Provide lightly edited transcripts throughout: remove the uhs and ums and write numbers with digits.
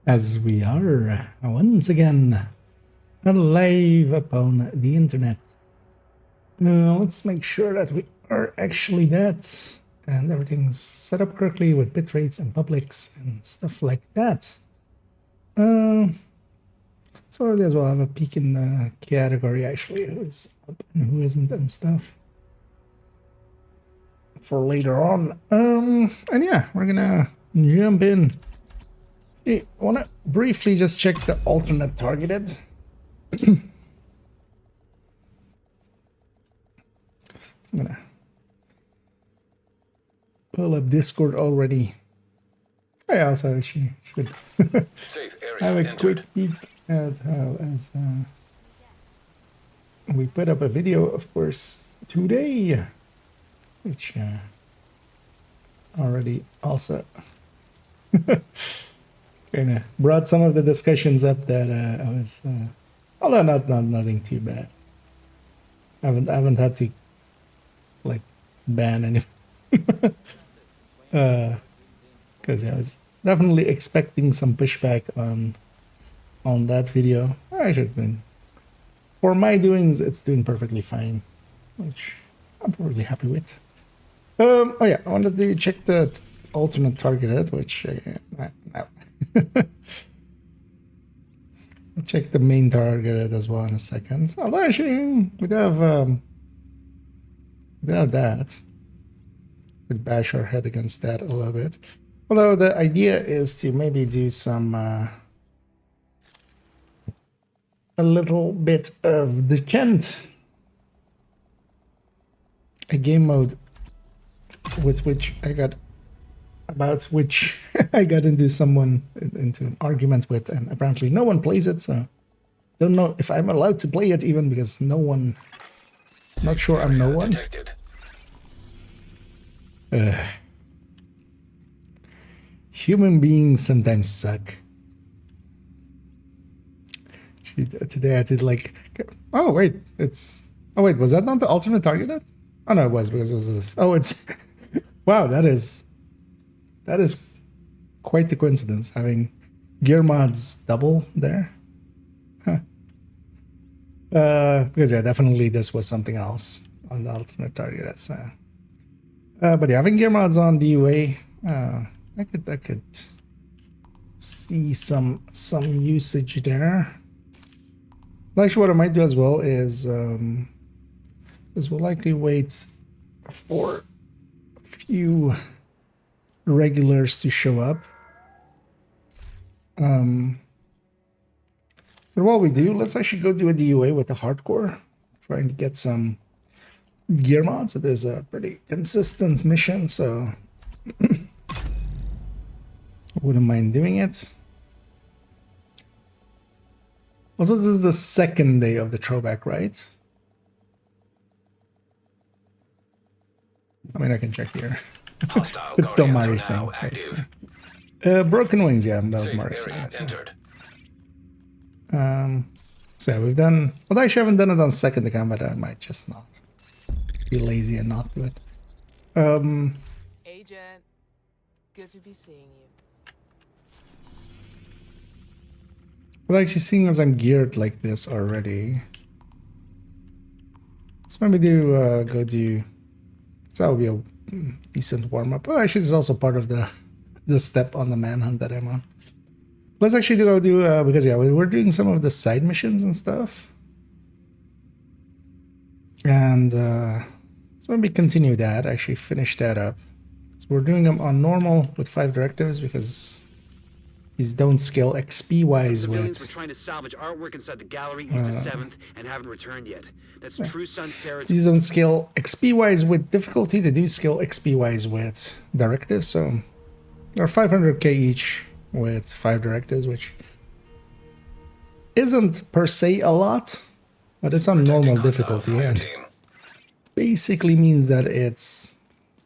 As we are once again live upon the internet. Let's make sure that we are actually that and everything's set up correctly with bitrates and publics and stuff like that. So early as well have a peek in the category actually, who's up and who isn't and stuff for later on. And yeah, we're gonna jump in. Hey, I wanna briefly just check the alternate targeted. I'm gonna pull up Discord already. I also actually should have a quick peek at how as we put up a video, of course, today, which already also kind of brought some of the discussions up that I was, although nothing too bad. I haven't had to like ban any, because I was definitely expecting some pushback on that video. Actually, it's been, for my doings, it's doing perfectly fine, which I'm really happy with. Oh yeah, I wanted to check the alternate targeted, which no. I'll check the main targeted as well in a second. Although actually, we do have that. We'd bash our head against that a little bit. Although the idea is to maybe do some a little bit of the Kent, a game mode with which I got into an argument with, and apparently no one plays it, so don't know if I'm allowed to play it even, because no one, not sure I'm no one. Human beings sometimes suck. Today I did like, oh wait, was that not the alternate targeted? Oh no, it was, because it was this. Oh, it's wow, that is quite the coincidence, having gear mods double there. Huh. Because yeah, definitely this was something else on the alternate target. So, but yeah, having gear mods on DUA, I could see some usage there. Actually, what I might do as well is we'll likely wait for a few regulars to show up. But while we do, let's actually go do a DUA with the hardcore, trying to get some gear mods. It is a pretty consistent mission, so I wouldn't mind doing it. Also, this is the second day of the throwback, right? I mean, I can check here. It's still Mari Singh. Broken Wings, yeah, that was Mari Singh. So we've done, well, I actually haven't done it on second account, but I might just not be lazy and not do it. Agent, good to be seeing you. Well, actually, seeing as I'm geared like this already, let's maybe do go do. So that would be a decent warm up. Oh, actually, it's also part of the step on the manhunt that I'm on. Let's actually go do because yeah, we're doing some of the side missions and stuff, and let's maybe continue that. Actually, finish that up. So we're doing them on normal with 5 directives because these don't scale XP wise with. We're trying to salvage artwork inside the gallery east of 7th and haven't returned yet. That's True Sun's territory. These don't scale XP wise with difficulty. They do scale XP wise with directives. So they're 500k each with 5 directives, which isn't per se a lot, but it's on normal difficulty and basically means that it's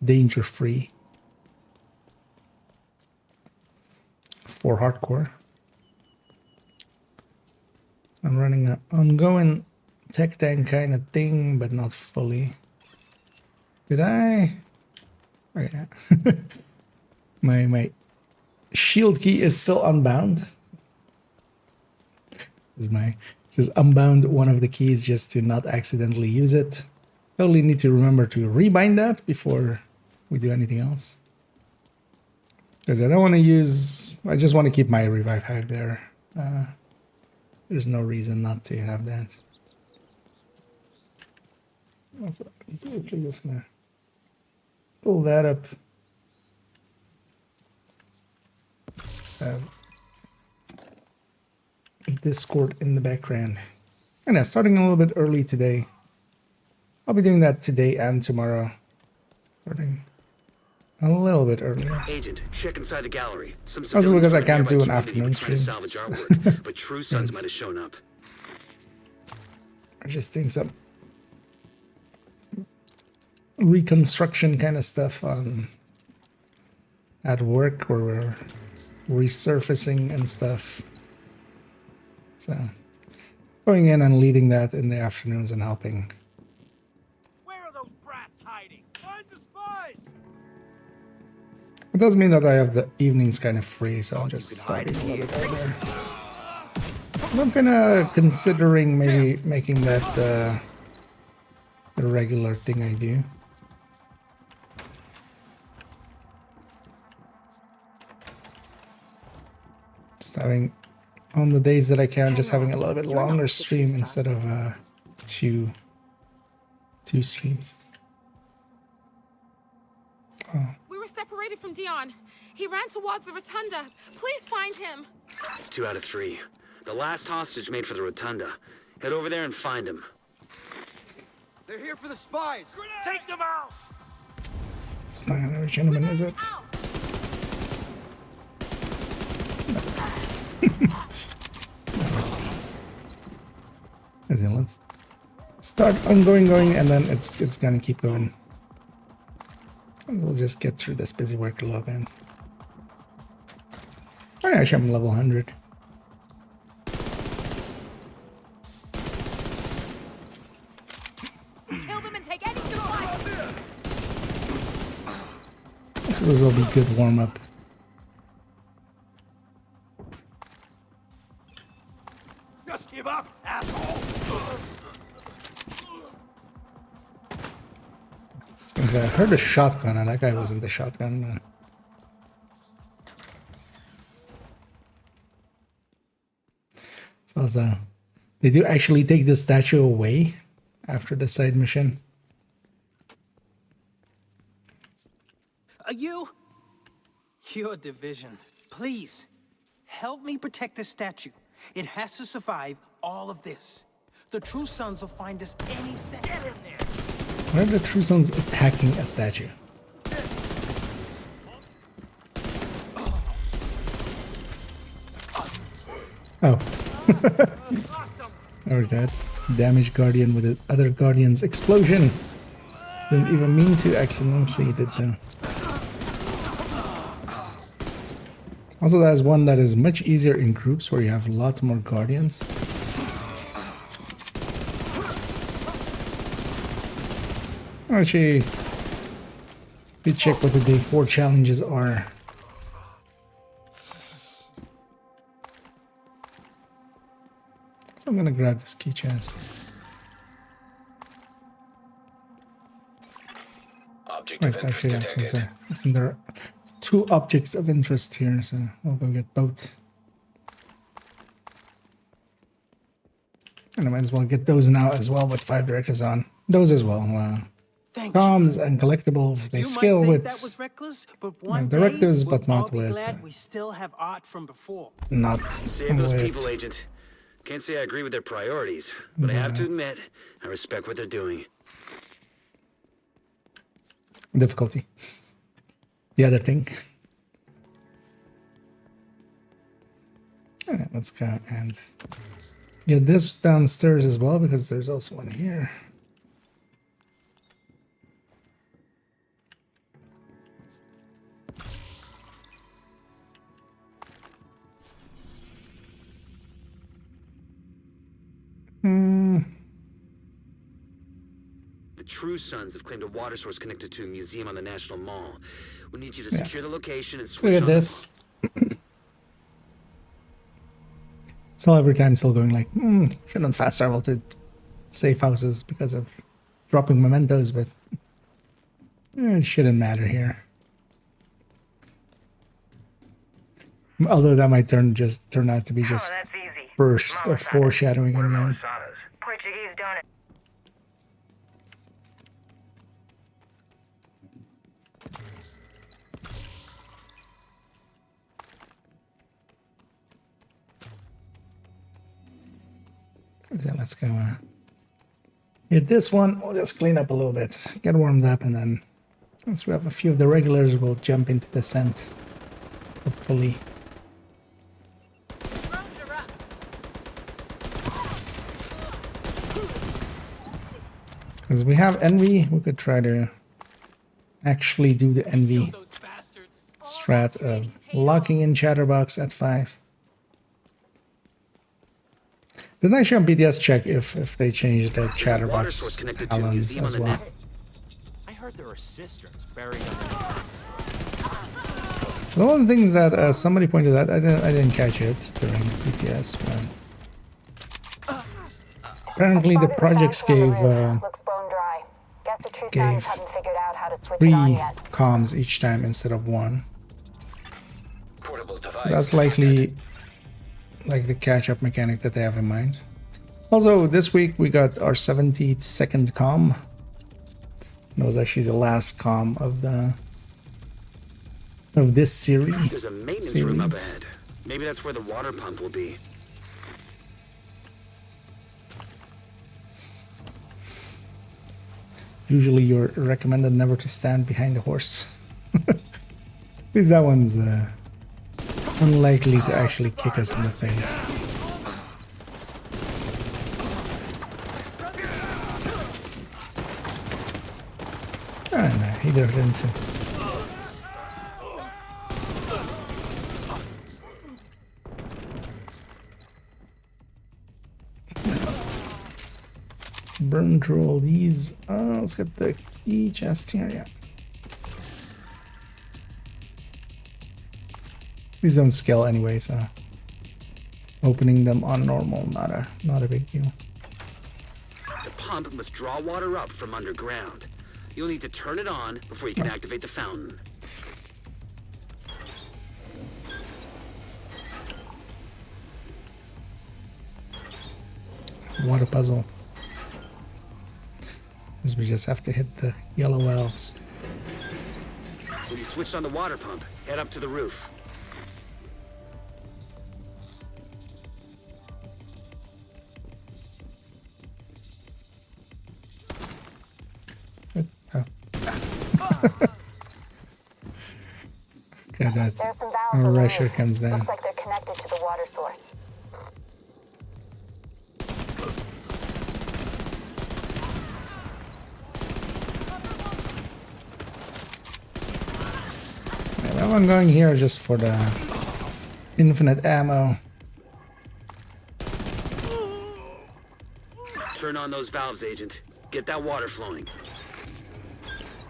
danger free for hardcore. I'm running an ongoing tech tank kind of thing, but not fully. Did I? Okay. my shield key is still unbound. Is my just unbound one of the keys just to not accidentally use it. Totally need to remember to rebind that before we do anything else. Because I don't want to use... I just want to keep my revive hive there. There's no reason not to have that. Also, I'm just gonna pull that up. Just have Discord in the background. And yeah, starting a little bit early today. I'll be doing that today and tomorrow. Starting a little bit earlier. Agent, check inside the gallery. Some Also because I can't civilians do an nearby afternoon community stream. were trying to salvage artwork, but True Sons might have shown up. I'm just doing some reconstruction kind of stuff on at work where we're resurfacing and stuff. So going in and leading that in the afternoons and helping. Where are those brats hiding? Find the spies! It does mean that I have the evenings kind of free, so I'm just starting a little bit earlier. I'm kind of considering maybe making that the regular thing I do. Just having, on the days that I can, just having a little bit longer stream instead of two streams. Oh. We were separated from Dion. He ran towards the rotunda. Please find him. It's 2 out of 3. The last hostage made for the rotunda. Head over there and find him. They're here for the spies! Take them out! It's not gonna reach anyone, is it? Out. As in, let's start going, and then it's gonna keep going. And we'll just get through this busy work a little bit. Oh, yeah, actually, I'm level 100. Kill them and take any supplies. So this will be good warm up. Just give up, asshole! I heard a shotgun, and that guy wasn't the shotgun. Man. So they do actually take the statue away after the side mission. Your division. Please, help me protect this statue. It has to survive all of this. The True Sons will find us any second. Get in there! Why are the True Sons attacking a statue? Oh. Or that damaged Guardian with the other Guardian's explosion. Didn't even mean to, accidentally did though. Also, there's one that is much easier in groups where you have lots more Guardians. Actually, we check what the day 4 challenges are. So I'm gonna grab this key chest. Wait, actually, I was gonna say, isn't there 2 objects of interest here, so we'll go get both. And I might as well get those now as well with 5 directives on. Those as well. Comms and collectibles, they scale with that was reckless, but one directives, day, but we'll not all be with glad we still have art from before. not Save those people, with Agent. Can't say I agree with their priorities, but I have to admit, I respect what they're doing. difficulty. The other thing. Alright, let's go and get this downstairs as well, because there's also one here. The True Sons have claimed a water source connected to a museum on the National Mall. We need you to secure the location and Let's look at on this. Still every time still going like, shouldn't fast travel to safe houses because of dropping mementos, but it shouldn't matter here. Although that might turn out to be just that's easy. foreshadowing in the end. Portuguese donut. Then let's go hit this one. We'll just clean up a little bit, get warmed up, and then once we have a few of the regulars, we'll jump into the scent. Hopefully. Because we have envy, we could try to actually do the envy strat of locking in Chatterbox at 5. Didn't actually on BTS check if they changed the Chatterbox talents as well. I heard there are cisterns buried underneath. One of the things that somebody pointed out, I didn't catch it during BTS, but apparently the projects gave Looks bone dry. Guess the true gave sons haven't figured out how to switch 3 it on yet. comms each time instead of 1. So that's likely like the catch-up mechanic that they have in mind. Also, this week we got our 72nd comm. It was actually the last comm of this series. There's a maintenance room up ahead. Maybe that's where the water pump will be. Usually you're recommended never to stand behind the horse. At least that one's unlikely to actually kick us in the face. Ah, no, he didn't see. Burn through all these. Let's get the key chest here. Yeah. These don't scale anyway, so opening them on normal, not a big deal. The pump must draw water up from underground. You'll need to turn it on before you can activate the fountain. What a puzzle. Because we just have to hit the yellow valves. When you switch on the water pump, head up to the roof. Oh. Okay, that There's some valves on the pressure roof. comes down. Looks like they're connected to the water source. Yeah, I'm going here just for the infinite ammo. Turn on those valves, Agent. Get that water flowing.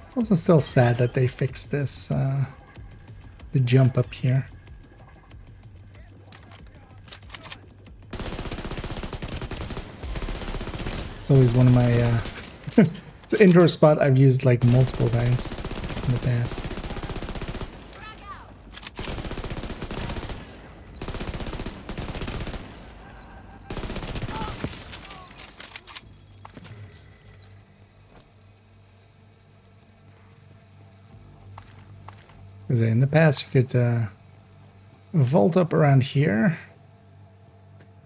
It's also still sad that they fixed this, the jump up here. It's always one of my, it's an indoor spot I've used like multiple times in the past. Because in the past you could vault up around here.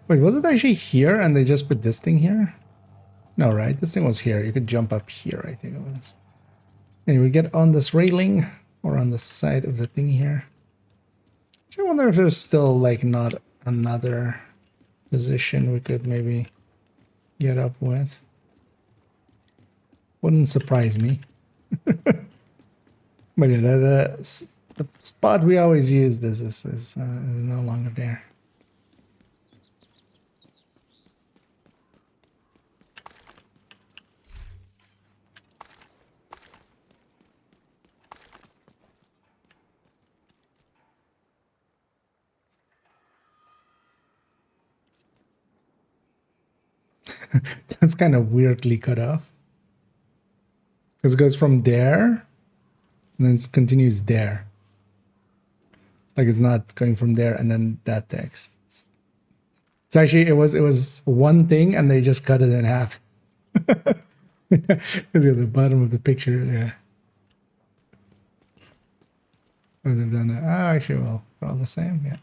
Wait, was it actually here and they just put this thing here? No, right? This thing was here. You could jump up here, I think it was. Anyway, get on this railing or on the side of the thing here. I wonder if there's still like not another position we could maybe get up with. Wouldn't surprise me. But yeah, the spot we always use this is no longer there. That's kind of weirdly cut off. Because it goes from there, and then it continues there. Like it's not going from there and then that text. It's actually it was one thing and they just cut it in half. Because at the bottom of the picture, yeah. Or they've done it. Ah, actually, well, they're all the same, yeah.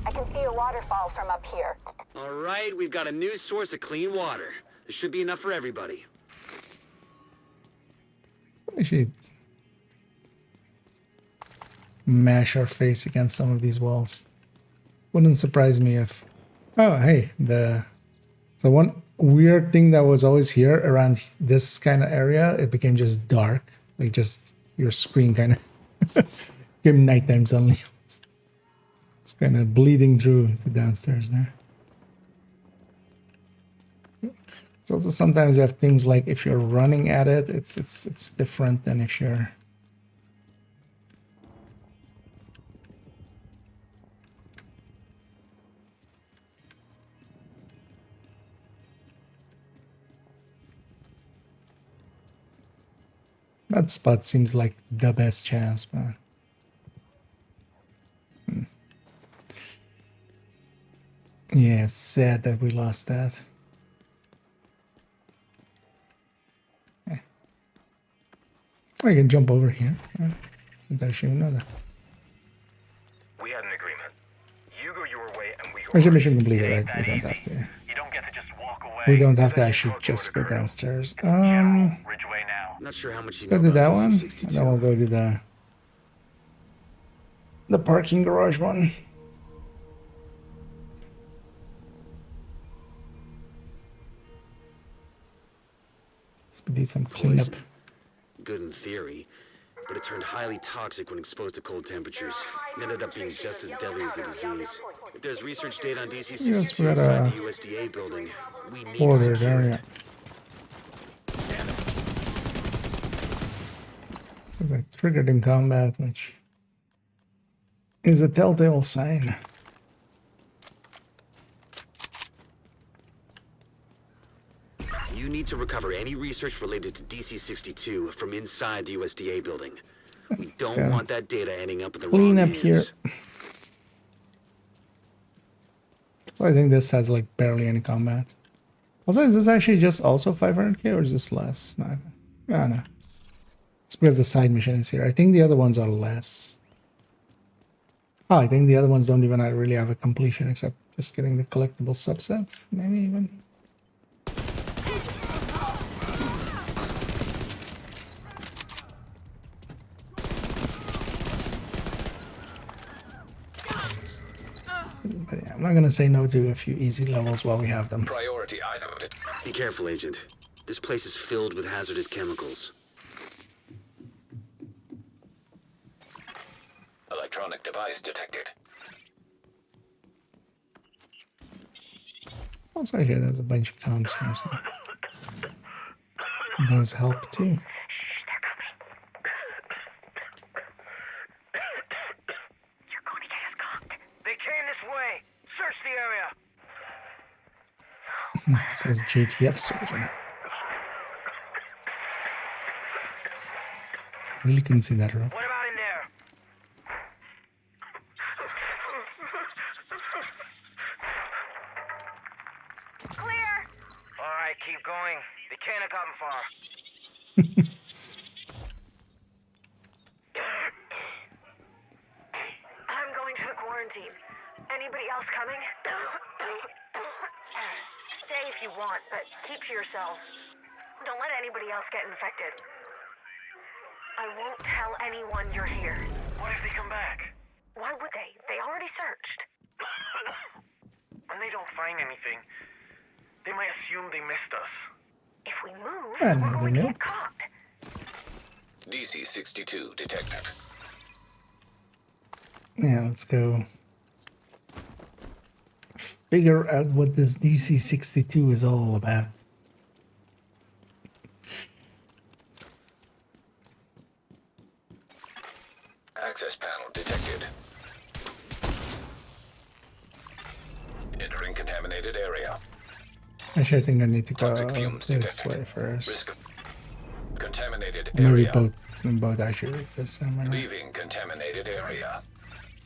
I can see a waterfall from up here. All right, we've got a new source of clean water. There should be enough for everybody. Actually, mash our face against some of these walls. Wouldn't surprise me if... Oh, hey, so one weird thing that was always here around this kind of area, it became just dark. Like just your screen kind of became nighttime suddenly. It's kind of bleeding through to downstairs there. So also sometimes you have things like if you're running at it, it's different than if you're... That spot seems like the best chance, but... Yeah, it's sad that we lost that. I can jump over here. I should even know that. We had an agreement. You go your way and we go Actually, ours. mission completed, It ain't right? We that don't easy. have to. You don't get to just walk away. We don't have to Then you actually go just door go to door. downstairs. General, Ridgeway now. Not sure how much Let's you go know to about that one. DC-62. And then we'll go to the parking garage one. We need some cleanup. Poison. Good in theory, but it turned highly toxic when exposed to cold temperatures. It ended up being just as deadly as the disease. If there's research data on DC-62 Yes, we got inside a the USDA building, we need order to secure there, it. yeah. It's like triggered in combat, which is a telltale sign. You need to recover any research related to DC-62 from inside the USDA building. We don't go. want that data ending up in the Clean wrong up here. hands. So I think this has like barely any combat. Also, is this actually just also 500k or is this less? No, no. It's because the side mission is here. I think the other ones are less. Oh, I think the other ones don't even really have a completion except just getting the collectible subsets, maybe even. But yeah, I'm not gonna say no to a few easy levels while we have them. Priority item. Be careful, Agent. This place is filled with hazardous chemicals. Electronic device detected. Also, here there's a bunch of comms here, so those help too. They came this way. Search the area. It says JTF soldier. Really couldn't see that rope. What about in there? Clear! All right, keep going. They can't have gotten far. I'm going to the quarantine. Anybody else coming? Stay if you want, but keep to yourselves. Don't let anybody else get infected. I won't tell anyone you're here. What if they come back? Why would they? They already searched. And they don't find anything. They might assume they missed us. If we move, And we're the going to milk. get caught. DC-62 detected. Yeah, let's go figure out what this DC-62 is all about. Access panel detected. Entering contaminated area. Actually, I think I need to go Toxic fumes this detected. way first. Risk. Contaminated Maybe area. both actually read this. Am I right? Leaving contaminated area.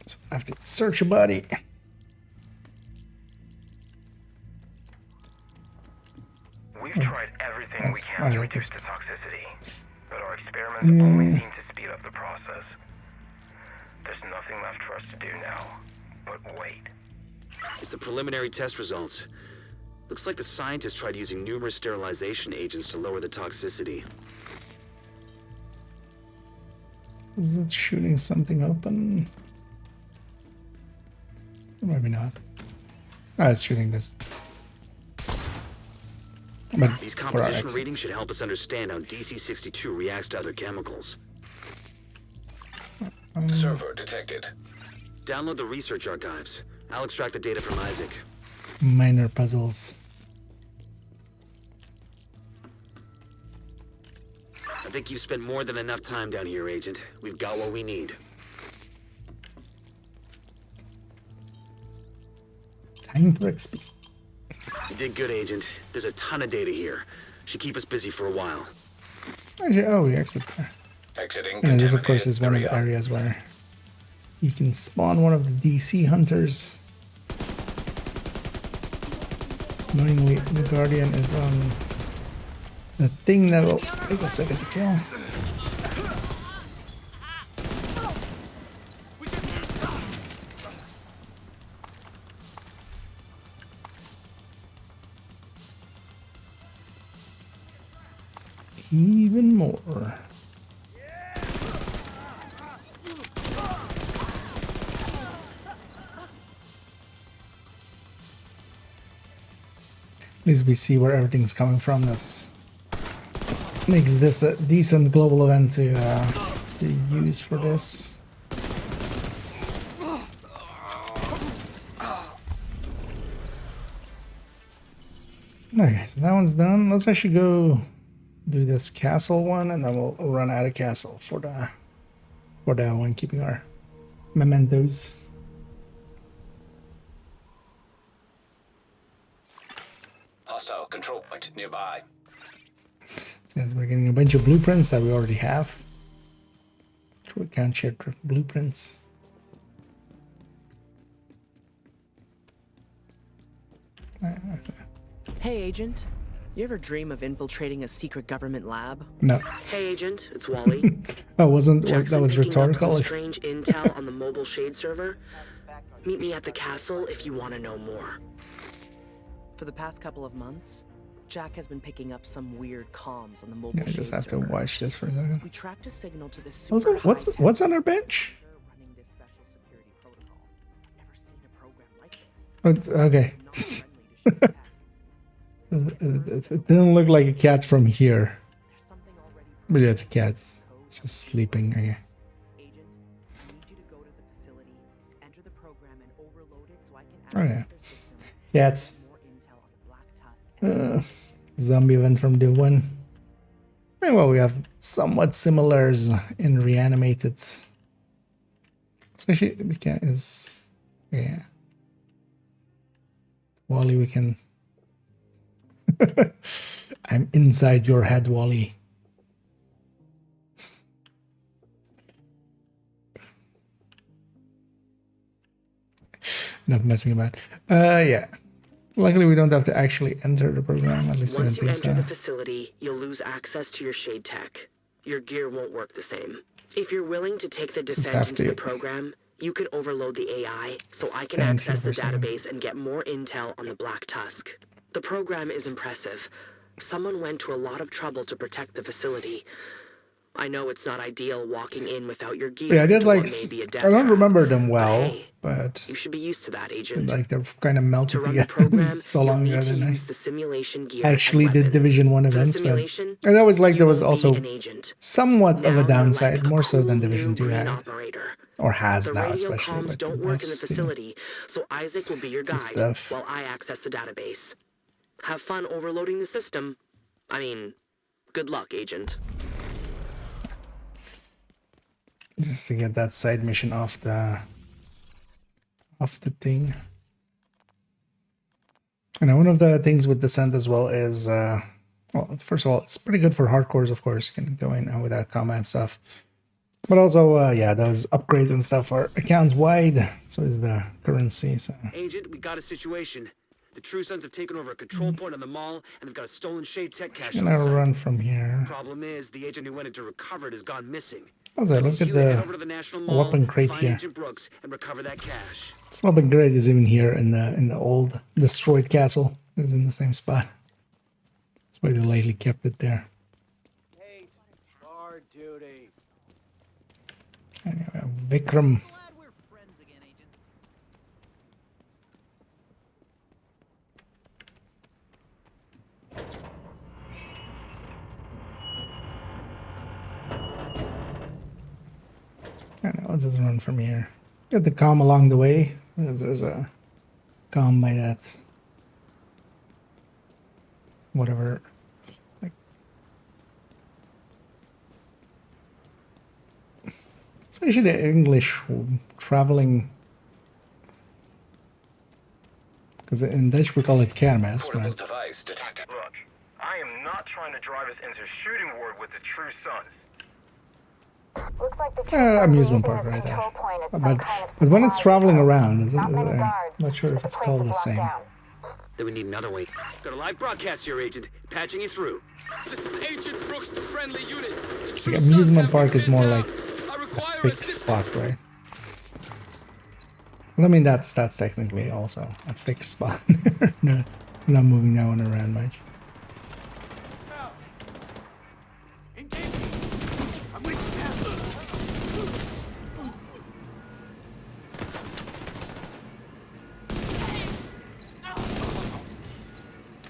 So I have to search a body. We've tried everything we That's- can I to like reduce this. the toxicity, but our experiments only seem to speed up the process. There's nothing left for us to do now, but wait. It's the preliminary test results. Looks like the scientists tried using numerous sterilization agents to lower the toxicity. Is it shooting something open? Or maybe not. Ah, it's shooting this. But These for our composition exits. readings should help us understand how DC-62 reacts to other chemicals. Server detected. Download the research archives. I'll extract the data from Isaac. It's minor puzzles. I think you've spent more than enough time down here, Agent. We've got what we need. Time for XP. You did good, Agent. There's a ton of data here. Should keep us busy for a while. Actually, oh, we exit there. Exiting And this, of course, contaminated is one of the area. areas where you can spawn one of the DC hunters. Knowingly, the Guardian is on the thing that will take a second to kill. Even more. At least we see where everything's coming from. This makes this a decent global event to use for this. Okay, so that one's done. Let's actually go do this castle one, and then we'll run out of castle for that one, keeping our mementos. Hostile control point nearby. Yes, we're getting a bunch of blueprints that we already have. We can't share blueprints. Hey, Agent. You ever dream of infiltrating a secret government lab? No. Hey, Agent. It's Wally. That wasn't. Jackson That was picking up some rhetorical. strange intel on the mobile shade server. Meet me at the castle if you want to know more. For the past couple of months, Jack has been picking up some weird comms on the mobile Yeah, I shade just have to server. watch this for a second. We tracked a signal to this Also, super what's on our bench? running this special security protocol. Never seen a program like this. Okay. Not friendly to shade tech. It didn't look like a cat from here. There's something already But yeah, it's a cat. It's just sleeping. Okay. Agent, I need you to go to the facility, enter the program, and overload it so I can Oh, yeah. access their system. Cats. More intel on the Black Tusk. Zombie event from day one. And well, we have somewhat similars in reanimated. Especially the cat is. Yeah. Wally, we can. I'm inside your head, Wally. Enough messing about. Yeah. Luckily, we don't have to actually enter the program. At least I don't Once you think enter so. the facility, you'll lose access to your shade tech. Your gear won't work the same. If you're willing to take the have descent into to the program, you can overload the AI so I can stand here access for the a second. database and get more intel on the Black Tusk. The program is impressive. Someone went to a lot of trouble to protect the facility. I know it's not ideal walking in without your gear. Yeah, I did to like. what may be a death I don't trap. remember them well, hey, but You should be used to that, Agent. like they're kind of To melted run the together program, so you'll long need ago. to Didn't I use the simulation gear actually and did weapons. Division 1 For the events, but simulation, and I always like you there was will be also an agent. somewhat of Now a you're downside, like a more so than cool Division new 2 green had, operator. or has The now, radio especially comms with the don't work in the buffs too. facility, so Isaac will be your guide stuff. while I access the database. Have fun overloading the system. I mean, good luck, Agent. Just to get that side mission off the thing. And one of the things with Descent as well is, well, first of all, it's pretty good for hardcores, of course. You can go in with that combat stuff. But also, yeah, those upgrades and stuff are account-wide. So is the currency. So. Agent, we got a situation. The True Sons have taken over a control point on the mall, and they've got a stolen Shade Tech cache I'm on gonna site. run from here. Problem is, the agent who went in to recover it has gone missing. Also, let's get Head the over to the National Mall, weapon crate find here. Agent Brooks, and recover that cache. This weapon crate is even here in the old destroyed castle. It's in the same spot. That's why they lately kept it there. Hey, guard duty. Anyway, Vikram. Glad we're friends again, Agent. I know, I'll just run from here. Get the comm along the way, because there's a comm by that. Whatever. Like, it's actually the English traveling. Because in Dutch we call it kermis, Portable right? device detected. Look, I am not trying to drive us into shooting war with the True Sons. Looks like the Amusement park right there. But when it's traveling around, I'm not sure if it's called the same. Then we need another way. Got a live broadcast here, Agent. Patching you through. This is Agent Brooks to friendly units. The True Like, Sons amusement have park is been more down. like I a require fixed assistance. spot, right? Well, I mean, that's technically also a fixed spot. No, we're not moving that one around much.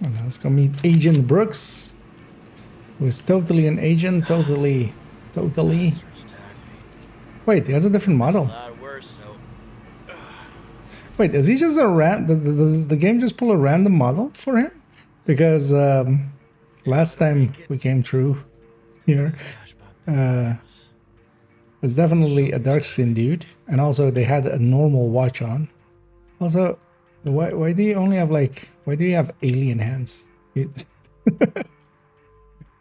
And now let's go meet Agent Brooks, who is totally an agent, totally. Wait, he has a different model. Wait, is he just a does the game just pull a random model for him? Because last time we came through here, was definitely a dark skin dude, and also they had a normal watch on. Also, why do you only have why do you have alien hands? I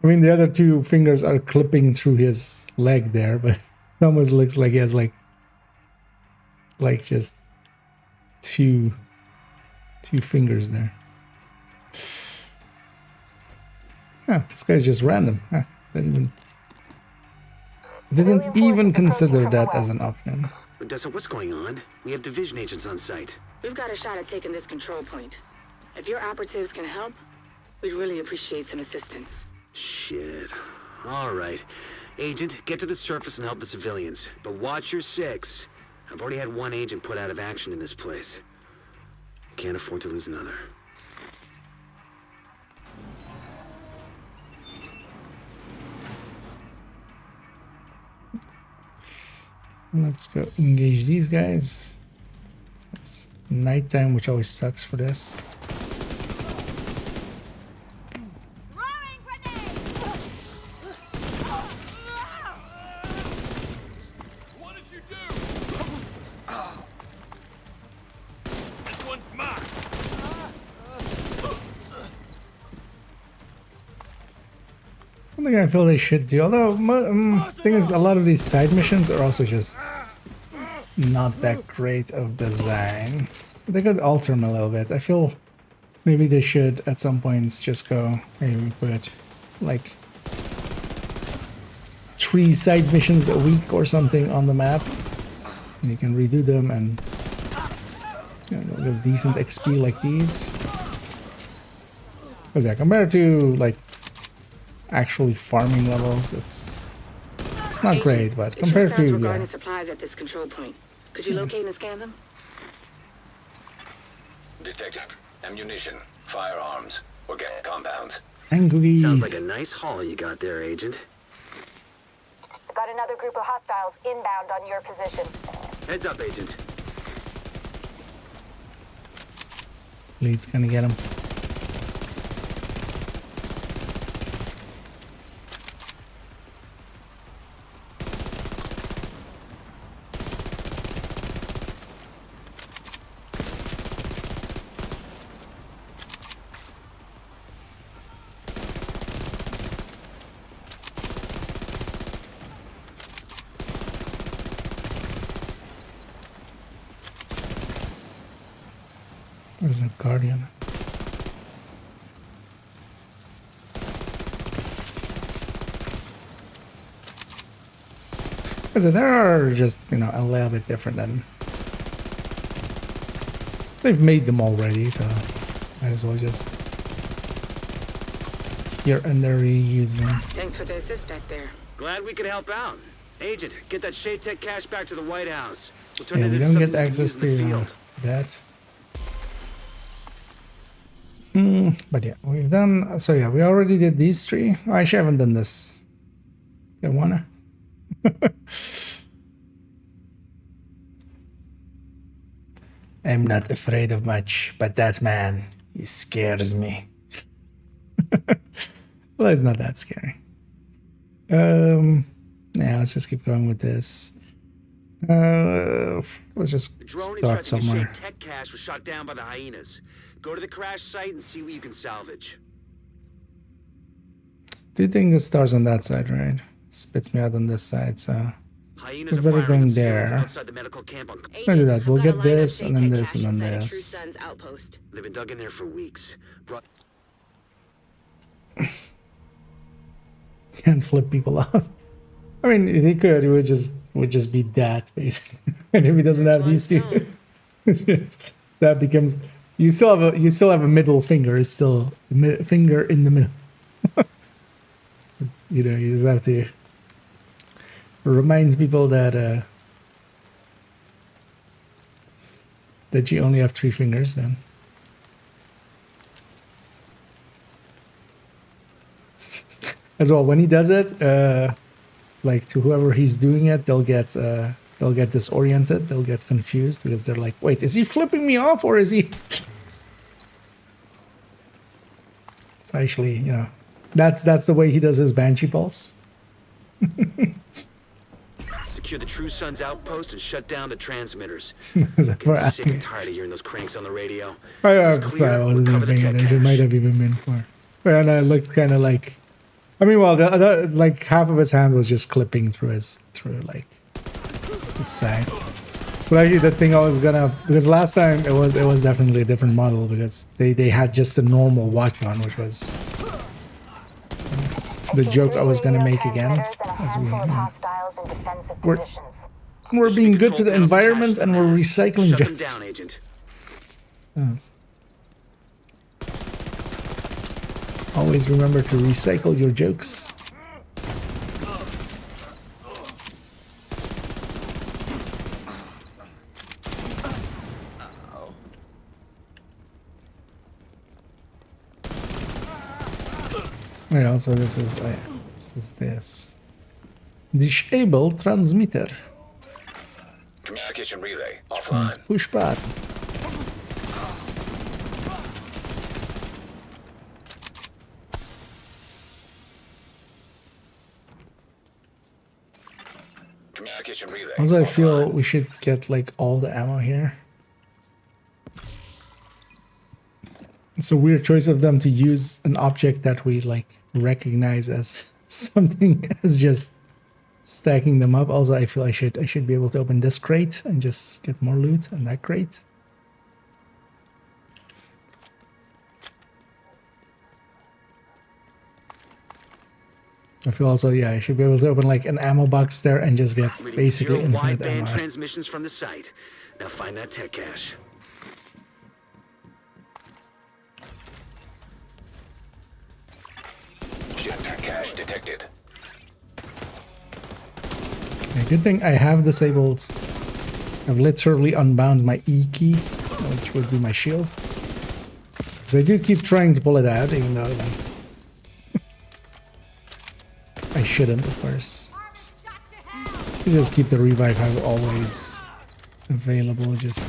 mean, the other two fingers are clipping through his leg there, but it almost looks like he has like just two fingers there. Yeah, this guy's just random. Huh, didn't even consider that as an option. So what's going on? We have division agents on site. We've got a shot at taking this control point. If your operatives can help, we'd really appreciate some assistance. Shit. All right. Agent, get to the surface and help the civilians. But watch your six. I've already had one agent put out of action in this place. Can't afford to lose another. Let's go engage these guys. It's nighttime, which always sucks for this. Throwing grenade! What did you do? This one's mine. One thing I feel they should do, although thing is, a lot of these side missions are also just not that great of design. They could alter them a little bit. I feel maybe they should at some points just go, maybe put like 3 side missions a week or something on the map, and you can redo them and they're decent XP like these. Because yeah, compared to like actually farming levels, it's not great, but compared to regarding supplies at this control point. Could you locate and scan them? Detected. Ammunition, firearms, organic compounds. and cookies. Sounds like a nice haul you got there, Agent. Got another group of hostiles inbound on your position. Heads up, Agent. Lead's gonna get him. There's a guardian. Because there are just, you know, a little bit different than they've made them already, so might as well just here and there reuse them. Thanks for the assist back there. Glad we could help out. Agent, get that Shade Tech cash back to the White House. We'll turn Yeah, it we into don't something get we can access use in the to field. that. But yeah, we've done. So yeah, we already did these three. I actually haven't done this. I wanna. I'm not afraid of much, but that man, he scares me. Well, it's not that scary. Yeah, let's just keep going with this. Let's just The drone he start tried to somewhere. get Shade Tech cash was shot down by the hyenas. Go to the crash site and see what you can salvage. Do you think it starts on that side, right? Spits me out on this side, so Hyenas we're are better firing going on civilians there. outside the medical camp on. Let's do that. We'll get this, and then this, and then this. They've been dug in there for weeks. Can't flip people off. I mean, if he could, it would just be that basically. And if he doesn't have these two, that becomes you still have a middle finger. It's still the finger in the middle. You know, you just have to remind people that that you only have 3 fingers then. As well, when he does it, like to whoever he's doing it, they'll get disoriented, they'll get confused because they're like, "Wait, is he flipping me off or is he?" It's actually, you know, that's the way he does his Banshee pulse. Secure the True Sun's outpost and shut down the transmitters. Is that for Getting sick acting? and tired of hearing those cranks on the radio. I It's clear, wasn't we'll even cover the paying tech attention. cache. Might have even been for. And I looked kind of like, I mean, well, the other, like half of his hand was just clipping through like his side. But actually, the thing I was gonna, because last time it was definitely a different model because they had just a normal watch on, which was the joke I was gonna make again. As we're being good to the environment and we're recycling Shut them jokes. down, Agent. Always remember to recycle your jokes. Yeah, also this is this. Disable transmitter. Communication relay offline. Means push button. Communication relay. Also, I feel offline. we should get like all the ammo here. It's a weird choice of them to use an object that we like recognize as something as just stacking them up. Also, I feel I should be able to open this crate and just get more loot and that crate. I feel also, yeah, I should be able to open like an ammo box there and just get Reading basically 0 infinite wideband ammo. transmissions from the site. Now find that tech cache. Ship cache detected. Yeah, good thing I have disabled. I've literally unbound my E key, which would be my shield. Because I do keep trying to pull it out, even though like, I shouldn't, of course. Just keep the revive hive always available. Just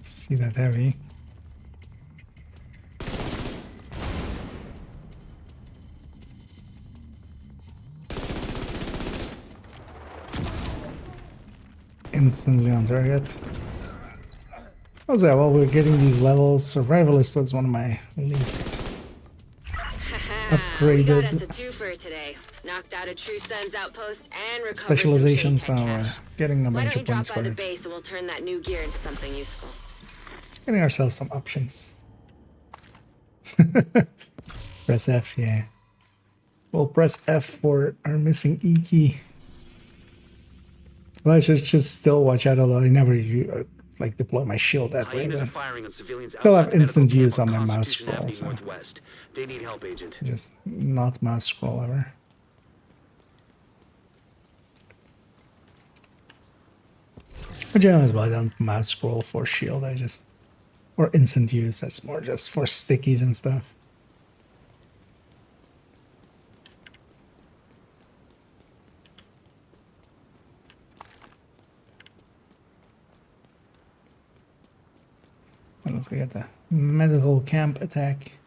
see that heavy. Instantly on target. Also, while we're getting these levels, Survivalist was one of my least upgraded We got us a twofer today. Knocked out a True Sun's outpost and recovered specializations, so some shade we're tech cache. getting a Why bunch don't of you points drop for by the it. base and we'll turn that new gear into something useful. Getting ourselves some options. Press F, yeah. We'll press F for our missing E key. Well, I should just still watch out, although I never like deploy my shield that way. Hyenas are But firing on civilians still outside have the medical instant camp use on my mouse Constitution scroll, Avenue so Northwest. They need help, Agent. just not mouse scroll ever. But generally, well, I don't mouse scroll for shield. I just or instant use. That's more just for stickies and stuff. And let's go get the medical camp attack.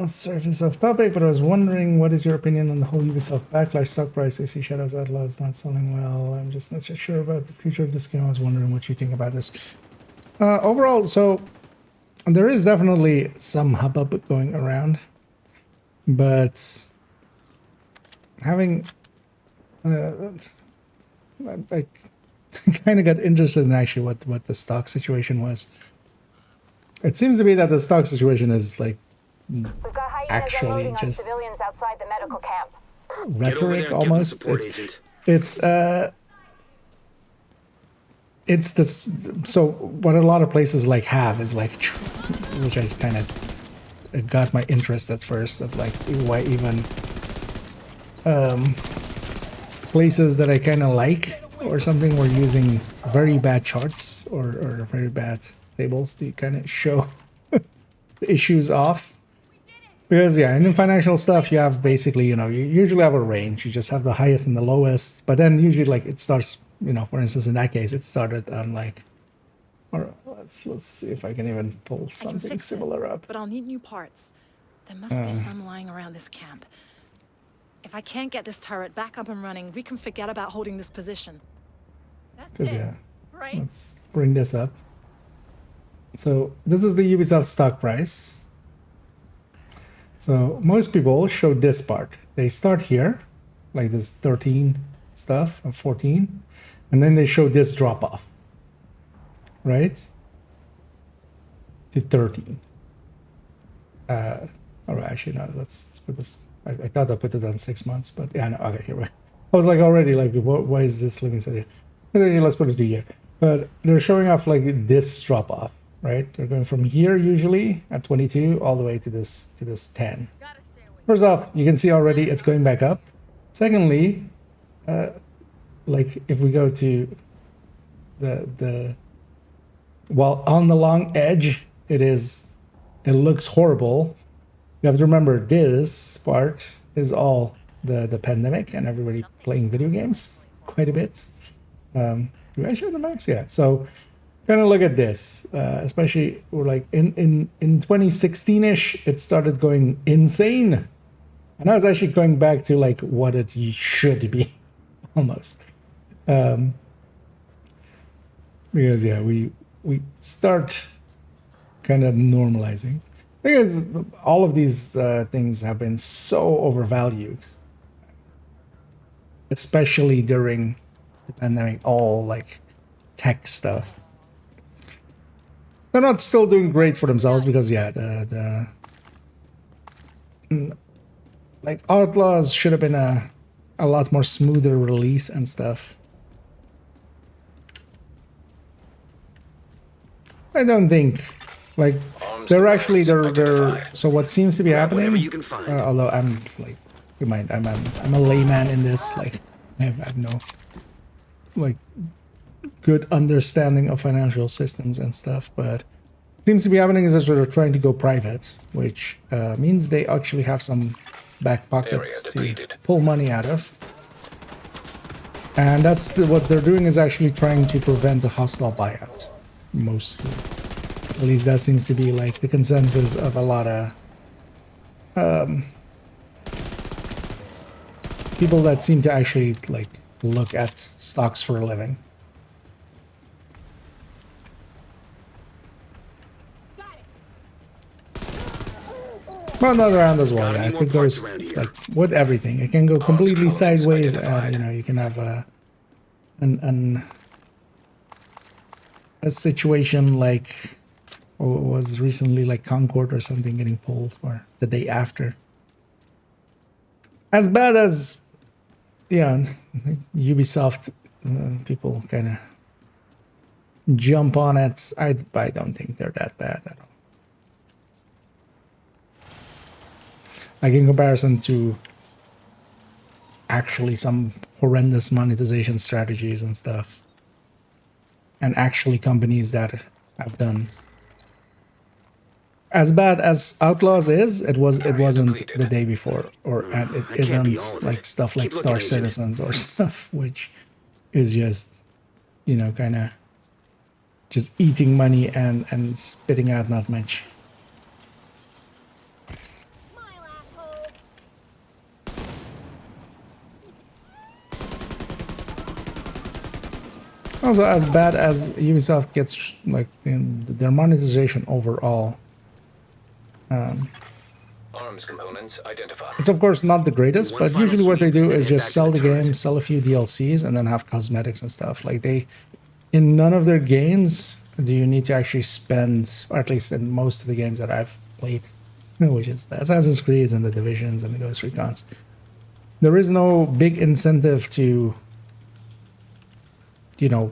Surface off topic, but I was wondering, what is your opinion on the whole Ubisoft backlash stock price? I see Shadows Outlaws not selling well. I'm just not so sure about the future of this game. I was wondering what you think about this. Overall, so there is definitely some hubbub going around, but having I kind of got interested in actually what the stock situation was. It seems to be that the stock situation is like actually just civilians outside the medical camp. rhetoric almost. Support, it's this. So what a lot of places like have is like, which I kind of got my interest at first of like why even places that I kind of like or something were using very bad charts or very bad tables to kind of show the issues off. Because yeah, and in financial stuff you have basically, you usually have a range. You just have the highest and the lowest, but then usually like it starts, for instance in that case it started on like, or let's see if I can even pull something similar up. But I'll need new parts. There must be some lying around this camp. If I can't get this turret back up and running, we can forget about holding this position. Because yeah, right? Let's bring this up. So this is the Ubisoft stock price. So most people show this part. They start here, like this 13 stuff, or 14, and then they show this drop off, right? To 13. All right, actually, no, let's put this. I thought I put it on 6 months, but yeah, no, okay, here we go. I was like already like, why is this living so here? Okay, let's put it to here. But they're showing off like this drop off, right? They're going from here usually at 22 all the way to this 10. First off, you can see already it's going back up. Secondly, like if we go to the well on the long edge, it looks horrible. You have to remember this part is all the pandemic and everybody playing video games quite a bit. Do I show the max? Yeah. So kind of look at this, especially like in 2016ish, it started going insane, and I was actually going back to like what it should be, almost, because yeah, we start kind of normalizing. Because all of these things have been so overvalued, especially during the pandemic, all like tech stuff. They're not still doing great for themselves because yeah, the like Outlaws should have been a lot more smoother release and stuff. I don't think like they're actually they're so what seems to be happening, although I'm like you mind I'm a layman in this, like I have no like good understanding of financial systems and stuff, but what seems to be happening is that they're trying to go private, which means they actually have some back pockets to pull money out of, and that's what they're doing is actually trying to prevent a hostile buyout, mostly. At least that seems to be like the consensus of a lot of people that seem to actually like look at stocks for a living. Well, not around as well. Yeah, it could go like with everything. It can go completely sideways, and you know you can have a situation like what was recently like Concord or something getting pulled, or the day after. As bad as yeah, Ubisoft people kind of jump on it. I don't think they're that bad at all. Like in comparison to actually some horrendous monetization strategies and stuff, and actually companies that have done as bad as Outlaws is, it wasn't the day before, and it isn't like stuff like Star Citizens or stuff, which is just, you know, kind of just eating money and spitting out not much. Also, as bad as Ubisoft gets, like in their monetization overall, arms components identified. It's of course not the greatest, but usually what they do is just sell the game, sell a few DLCs, and then have cosmetics and stuff. Like in none of their games do you need to actually spend, or at least in most of the games that I've played, which is the Assassin's Creed and the Divisions and the Ghost Recons, there is no big incentive to, you know,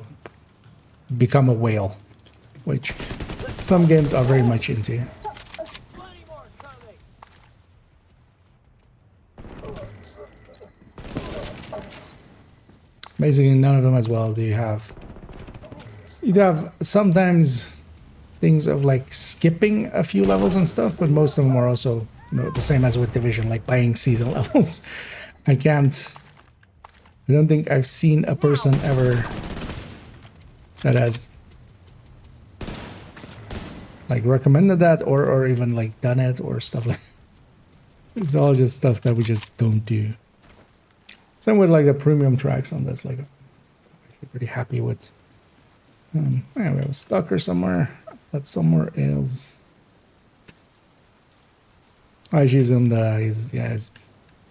become a whale, which some games are very much into. Basically, none of them as well do you have. You have sometimes things of like skipping a few levels and stuff, but most of them are also, you know, the same as with Division, like buying season levels. I don't think I've seen a person ever that has like recommended that or even like done it or stuff like that. It's all just stuff that we just don't do. Same with like the premium tracks on this, like I'm actually pretty happy with. Yeah, we have a stalker somewhere. That's somewhere else. Oh, he's on the he's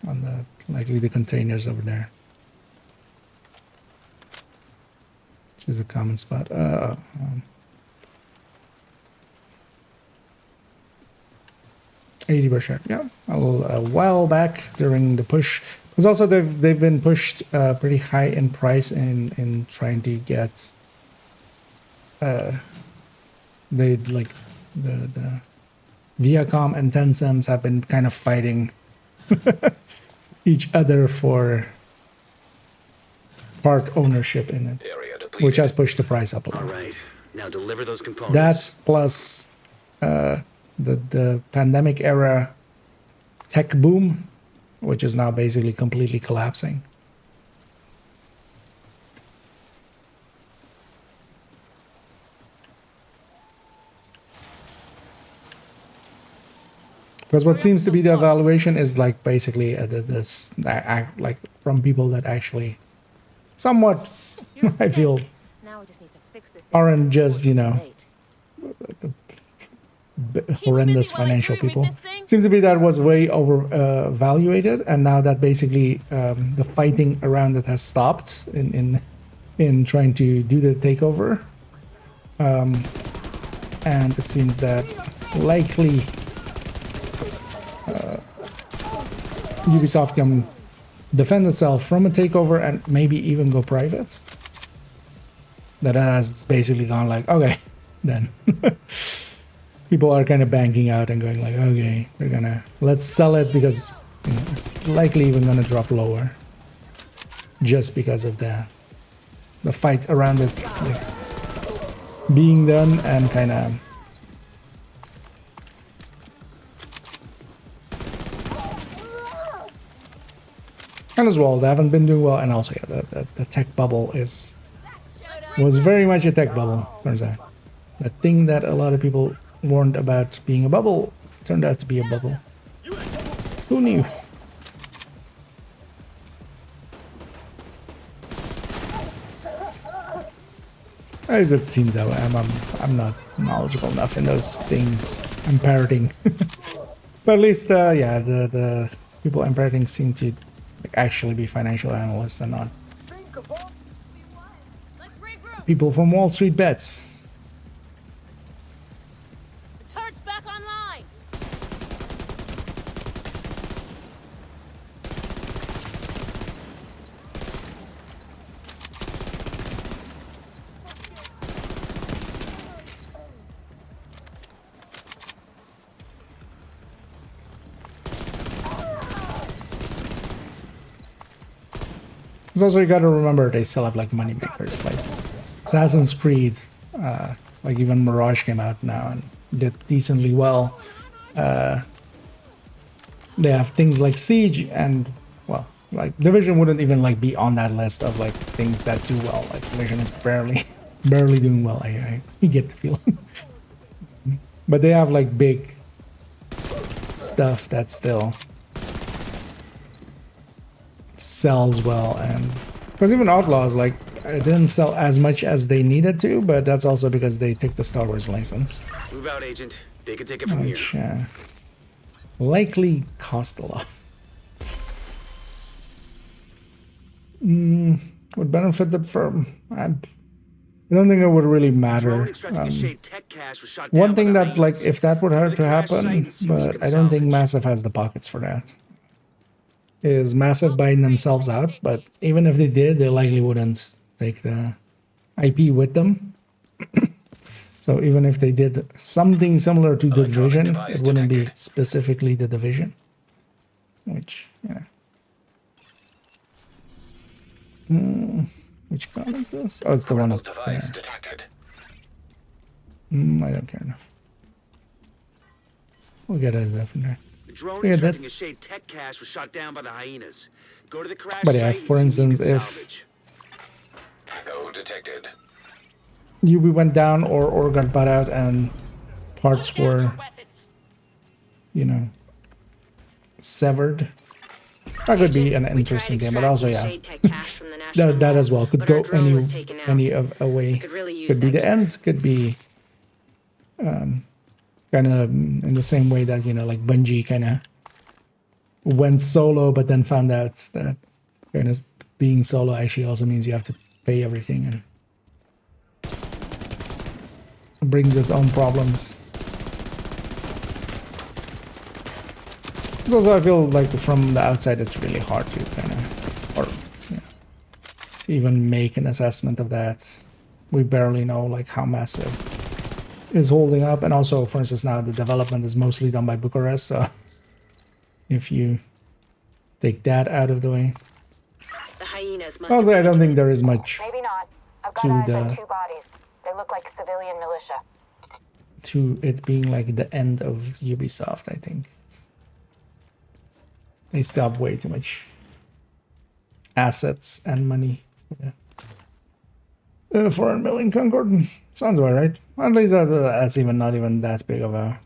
on the likely the containers over there. Which is a common spot. 80%. Yeah, a while back during the push. Because also they've been pushed pretty high in price in trying to get the Viacom and Tencent have been kind of fighting each other for part ownership in it, which has pushed the price up a little. All right, now deliver those components. That plus the pandemic era tech boom, which is now basically completely collapsing. Because what seems to be the evaluation is like basically like from people that actually somewhat I feel aren't just, you know, horrendous financial people. Seems to be that was way over evaluated, and now that basically the fighting around it has stopped in trying to do the takeover, and it seems that likely Ubisoft can defend itself from a takeover and maybe even go private. That has basically gone like, okay, then. People are kind of banking out and going like, okay, let's sell it because, you know, it's likely even gonna drop lower. Just because of the fight around it like, being done and kind of. And as well, they haven't been doing well, and also yeah, the tech bubble was very much a tech bubble. Turns out, the thing that a lot of people warned about being a bubble turned out to be a bubble. Who knew? As it seems that way. I'm not knowledgeable enough in those things. I'm parroting. But at least, yeah, the people I'm parroting seem to like, actually be financial analysts and not people from Wall Street bets. Turret's back online. It's also you gotta remember they still have like money makers like Assassin's Creed, like even Mirage came out now and did decently well. They have things like Siege and well, like Division wouldn't even like be on that list of like things that do well. Like Division is barely doing well. I get the feeling, but they have like big stuff that still sells well, and because even Outlaws like it didn't sell as much as they needed to, but that's also because they took the Star Wars license. Move out, Agent. They can take it from Which, here. Likely cost a lot. Would benefit the firm. I don't think it would really matter. One thing that, like, if that would have to happen, but I don't think Massive has the pockets for that, is Massive buying themselves out, but even if they did, they likely wouldn't take the IP with them. So even if they did something similar to the Division, it wouldn't be specifically the Division. Which, which gun is this? Oh, it's the one up there. I don't care enough. We'll get out of there from there. The drone So yeah, extracting a shade tech cache was shot down by the hyenas. Go to the crash but yeah, site for and see what instance, you can if salvage. Echo detected. UB went down or got bought out and parts were, severed, that could be an interesting game. But also, yeah, that as well could go any of a way. Could be the end. Could be kind of in the same way that like Bungie kind of went solo, but then found out that kind of being solo actually also means you have to pay everything and brings its own problems. So also I feel like from the outside it's really hard to kind of, or to even make an assessment of that. We barely know like how Massive is holding up, and also for instance now the development is mostly done by Bucharest, so if you take that out of the way. Also, I don't think there is much Maybe not. I've got to eyes the on 2 bodies. They look like civilian militia. to it being like the end of Ubisoft. I think they still have way too much assets and money for that. 400 million Concord sounds about right. At least that's even not even that big of a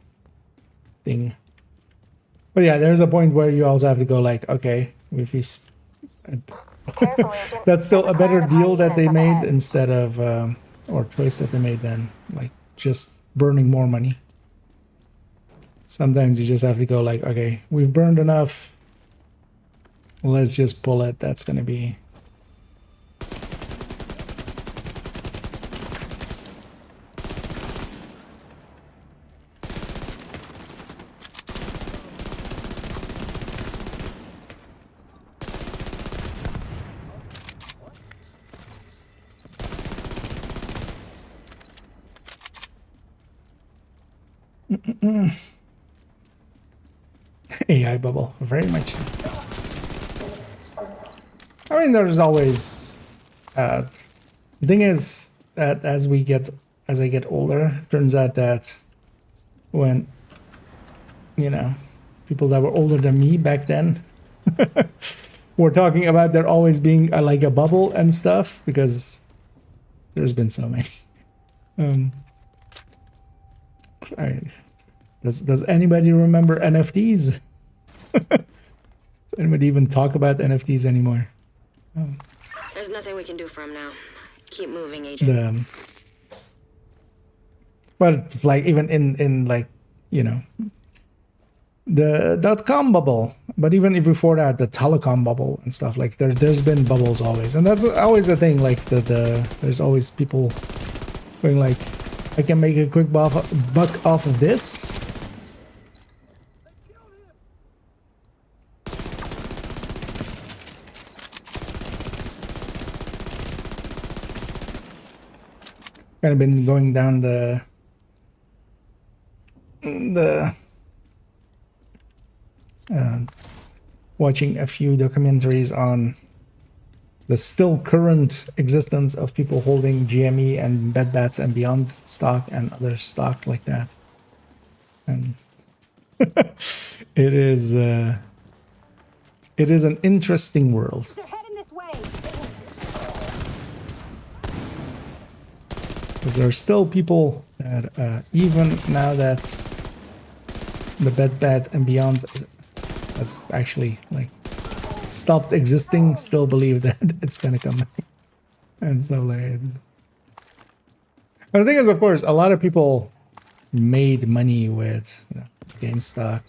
thing. But yeah, there's a point where you also have to go like, okay, if we that's still a better deal that they made instead of or choice that they made than like just burning more money. Sometimes you just have to go like, okay, we've burned enough, let's just pull it. That's gonna be AI bubble, very much so. I mean, there's always the thing is that as I get older, turns out that when people that were older than me back then were talking about there always being like a bubble and stuff, because there's been so many. Does anybody remember NFTs? Does anybody even talk about NFTs anymore? Oh. There's nothing we can do for him now. Keep moving, Agent. But like even in like, you know, the .com bubble, but even if before that, the telecom bubble and stuff, like there's been bubbles always, and that's always the thing. Like there's always people going like, I can make a quick buck off of this. Kind of been going down the watching a few documentaries on the still current existence of people holding GME and Bed Bath and Beyond stock and other stock like that, and it is an interesting world. They're heading this way. Because there are still people that even now that the Bed Bath and Beyond has actually like stopped existing, still believe that it's gonna come back and stuff like that. And the thing is, of course, a lot of people made money with, you know, GameStop.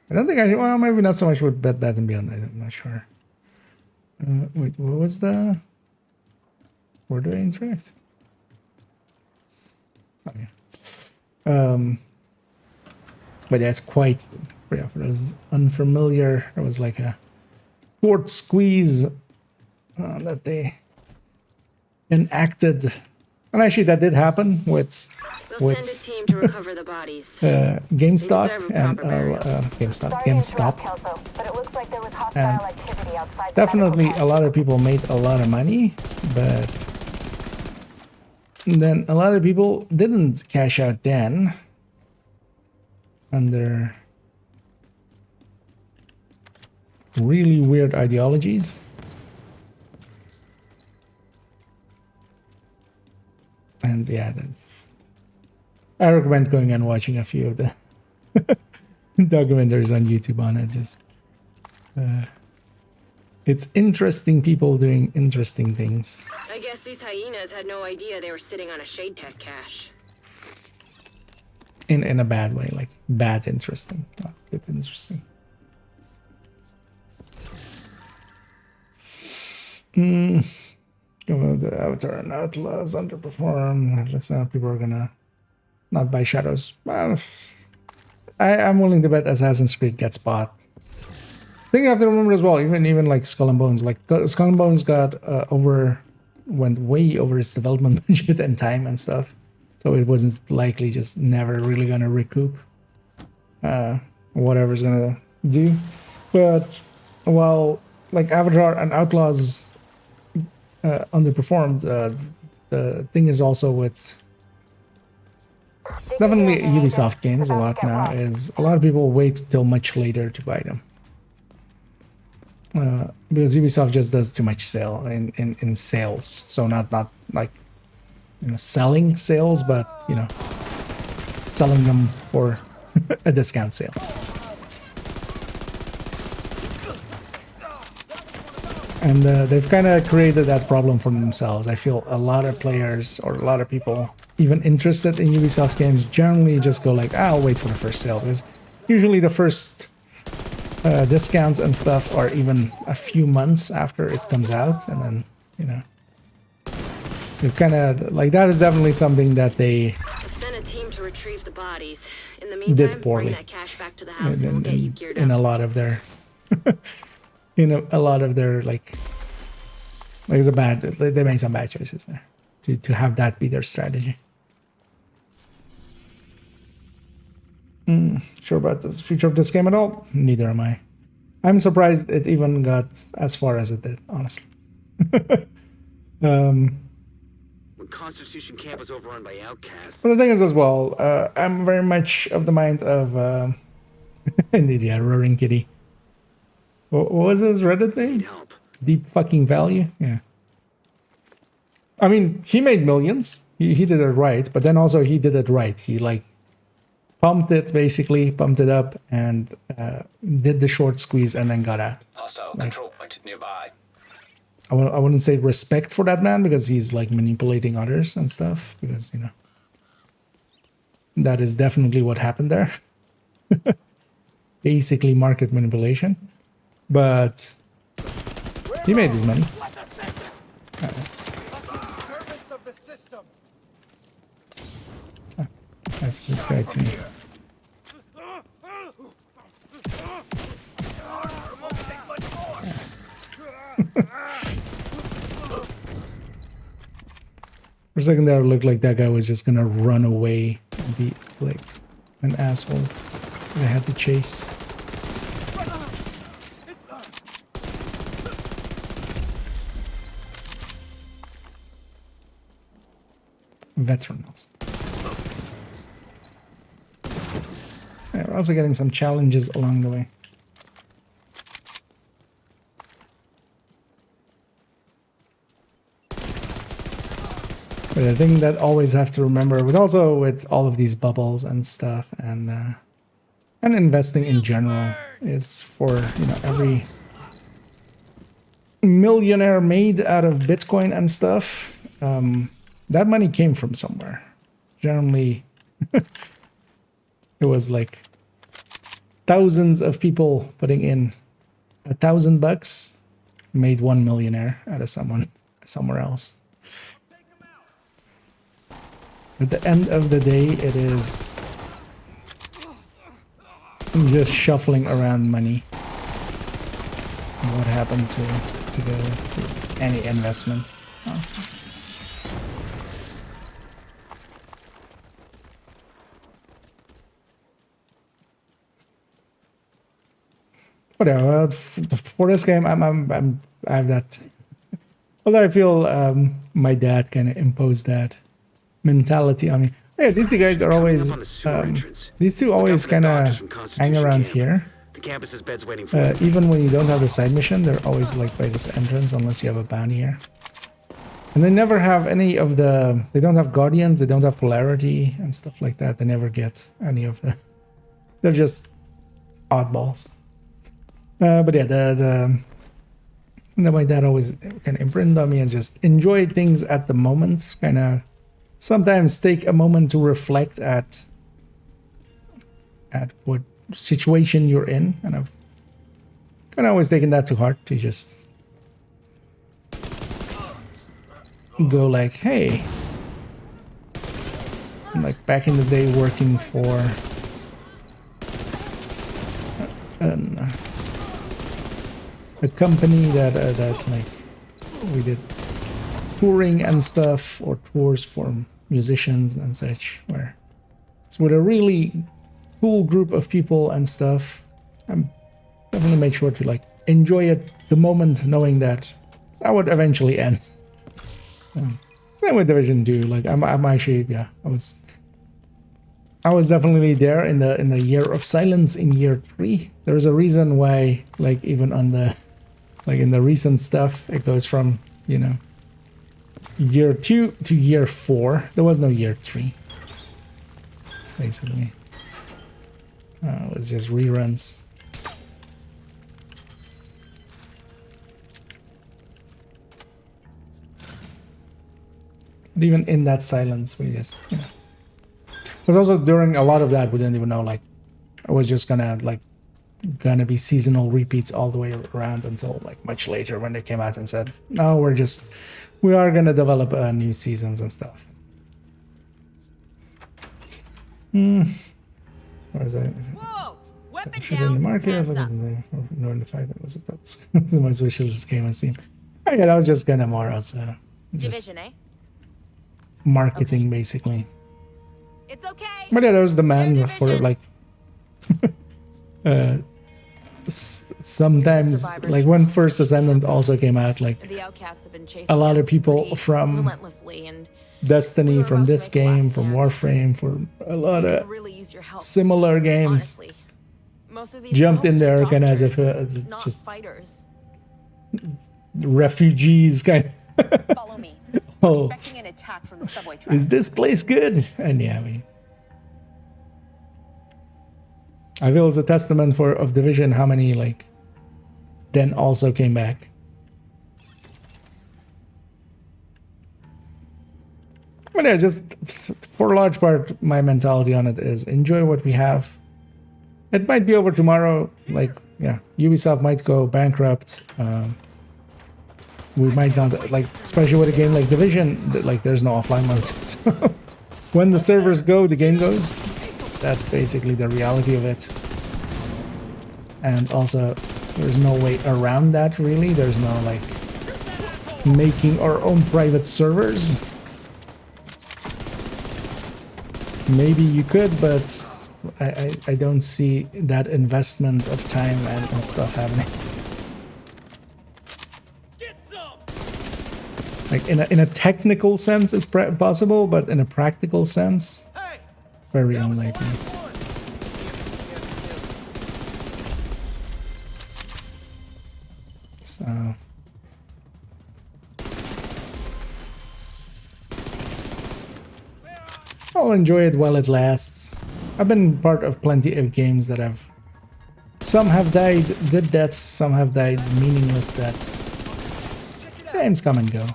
I don't think well, maybe not so much with Bed Bath and Beyond. I'm not sure. Wait, what was the? Where do I interact? Oh, yeah. But yeah, it's quite, yeah, for those unfamiliar, it was like a short squeeze that they enacted. And actually that did happen with We'll send a team to recover the bodies. GameStop and GameStop. But it looks like there was hostile And activity outside. definitely a lot of people made a lot of money, but then a lot of people didn't cash out then under really weird ideologies. And yeah, I recommend going and watching a few of the documentaries on YouTube on it. Just it's interesting people doing interesting things. I guess these hyenas had no idea they were sitting on a Shade Tech cache. In a bad way, like bad interesting, not good interesting. The Avatar and Outlaws underperform. At least now people are gonna not buy Shadows. Well, I'm willing to bet Assassin's Creed gets bought. I think you have to remember as well, even like Skull and Bones. Like Skull and Bones got went way over its development budget and time and stuff. So it wasn't likely just never really gonna recoup whatever's gonna do. But while like Avatar and Outlaws underperformed, the thing is also with definitely Ubisoft games a lot now is a lot of people wait till much later to buy them. Because Ubisoft just does too much sale in sales. So not like, you know, selling sales, but, you know, selling them for a discount sales. And they've kind of created that problem for themselves. I feel a lot of players or a lot of people even interested in Ubisoft games generally just go like, I'll wait for the first sale, because usually the first discounts and stuff are even a few months after it comes out, and then, you know, they've kind of like, that is definitely something that they Send a team to retrieve the bodies. In the meantime, did poorly bring that cash back to the house and we'll get you geared up. in a lot of their a lot of their like it's a bad, they made some bad choices there to have that be their strategy. Sure about the future of this game at all? Neither am I. I'm surprised it even got as far as it did, honestly. When Constitution Camp was overrun by outcasts. But the thing is as well, I'm very much of the mind of indeed, yeah, Roaring Kitty. What was his Reddit name? Deep fucking value? Yeah. I mean, he made millions. He did it right, but then also he did it right. He like pumped it up, and did the short squeeze, and then got out. Hostile Like, control point nearby. I wouldn't say respect for that man, because he's like manipulating others and stuff, because, you know, that is definitely what happened there. Basically market manipulation. But he made his money. Servants of the system. That's this guy too. For a second there, it looked like that guy was just gonna run away and be like an asshole that I had to chase. Veterans. Yeah, we're also getting some challenges along the way. But the thing that always have to remember, with all of these bubbles and stuff, and investing in general, is for, you know, every millionaire made out of Bitcoin and stuff, that money came from somewhere. Generally, it was like thousands of people putting in $1,000 made one millionaire out of someone somewhere else. At the end of the day, it is just shuffling around money. What happened to any investment? Honestly. Whatever. For this game, I have that. Although I feel my dad kind of imposed that mentality on me. Yeah, these two guys are always these two always kind of hang around here. The campus's bed's waiting for Even when you don't have the side mission, they're always like by this entrance, unless you have a bounty here. And they never have any of the. They don't have guardians. They don't have polarity and stuff like that. They never get any of the. They're just oddballs. But yeah, that my dad always kind of imprinted on me, and just enjoy things at the moment. Kind of sometimes take a moment to reflect at what situation you're in, and I've kind of always taken that to heart, to just go like, hey, like back in the day working for a company that like we did touring and stuff, or tours for musicians and such, where it's with a really cool group of people and stuff. I'm definitely made sure to like enjoy it the moment, knowing that that would eventually end. Same with Division 2. Like I'm actually, yeah, I was definitely there in the year of silence in year 3. There's a reason why, like, even on the like in the recent stuff, it goes from, you know, year 2 to year 4. There was no year 3, basically. It was just reruns. But even in that silence, we just, you know. Because also during a lot of that, we didn't even know, like, it was just gonna be seasonal repeats all the way around until like much later, when they came out and said, no, we are gonna develop new seasons and stuff. As far as I should in the market, look at knowing the fact that it was the most wishless game I've seen. Oh, yeah, that was just kind of more as Division, eh? marketing, basically. It's okay. But yeah, there was demand for like sometimes, like when First Ascendant also came out, like a lot of people from Destiny, from this game, from Warframe, for a lot of similar games jumped in there kind of as if it's just refugees kind of. Follow me. Oh, Expecting an attack from the subway track. is this place good? And yeah, I mean, I feel it's a testament of Division how many like then also came back. But yeah, just for a large part, my mentality on it is enjoy what we have. It might be over tomorrow. Like, yeah, Ubisoft might go bankrupt. We might not, like, especially with a game like Division, like, there's no offline mode. So when the servers go, the game goes. That's basically the reality of it. And also, there's no way around that, really. There's no, like, making our own private servers. Maybe you could, but I don't see that investment of time and stuff happening. Like in a technical sense, it's possible, but in a practical sense, very unlikely. So. I'll enjoy it while it lasts. I've been part of plenty of games that have... Some have died good deaths, some have died meaningless deaths. Games come and go.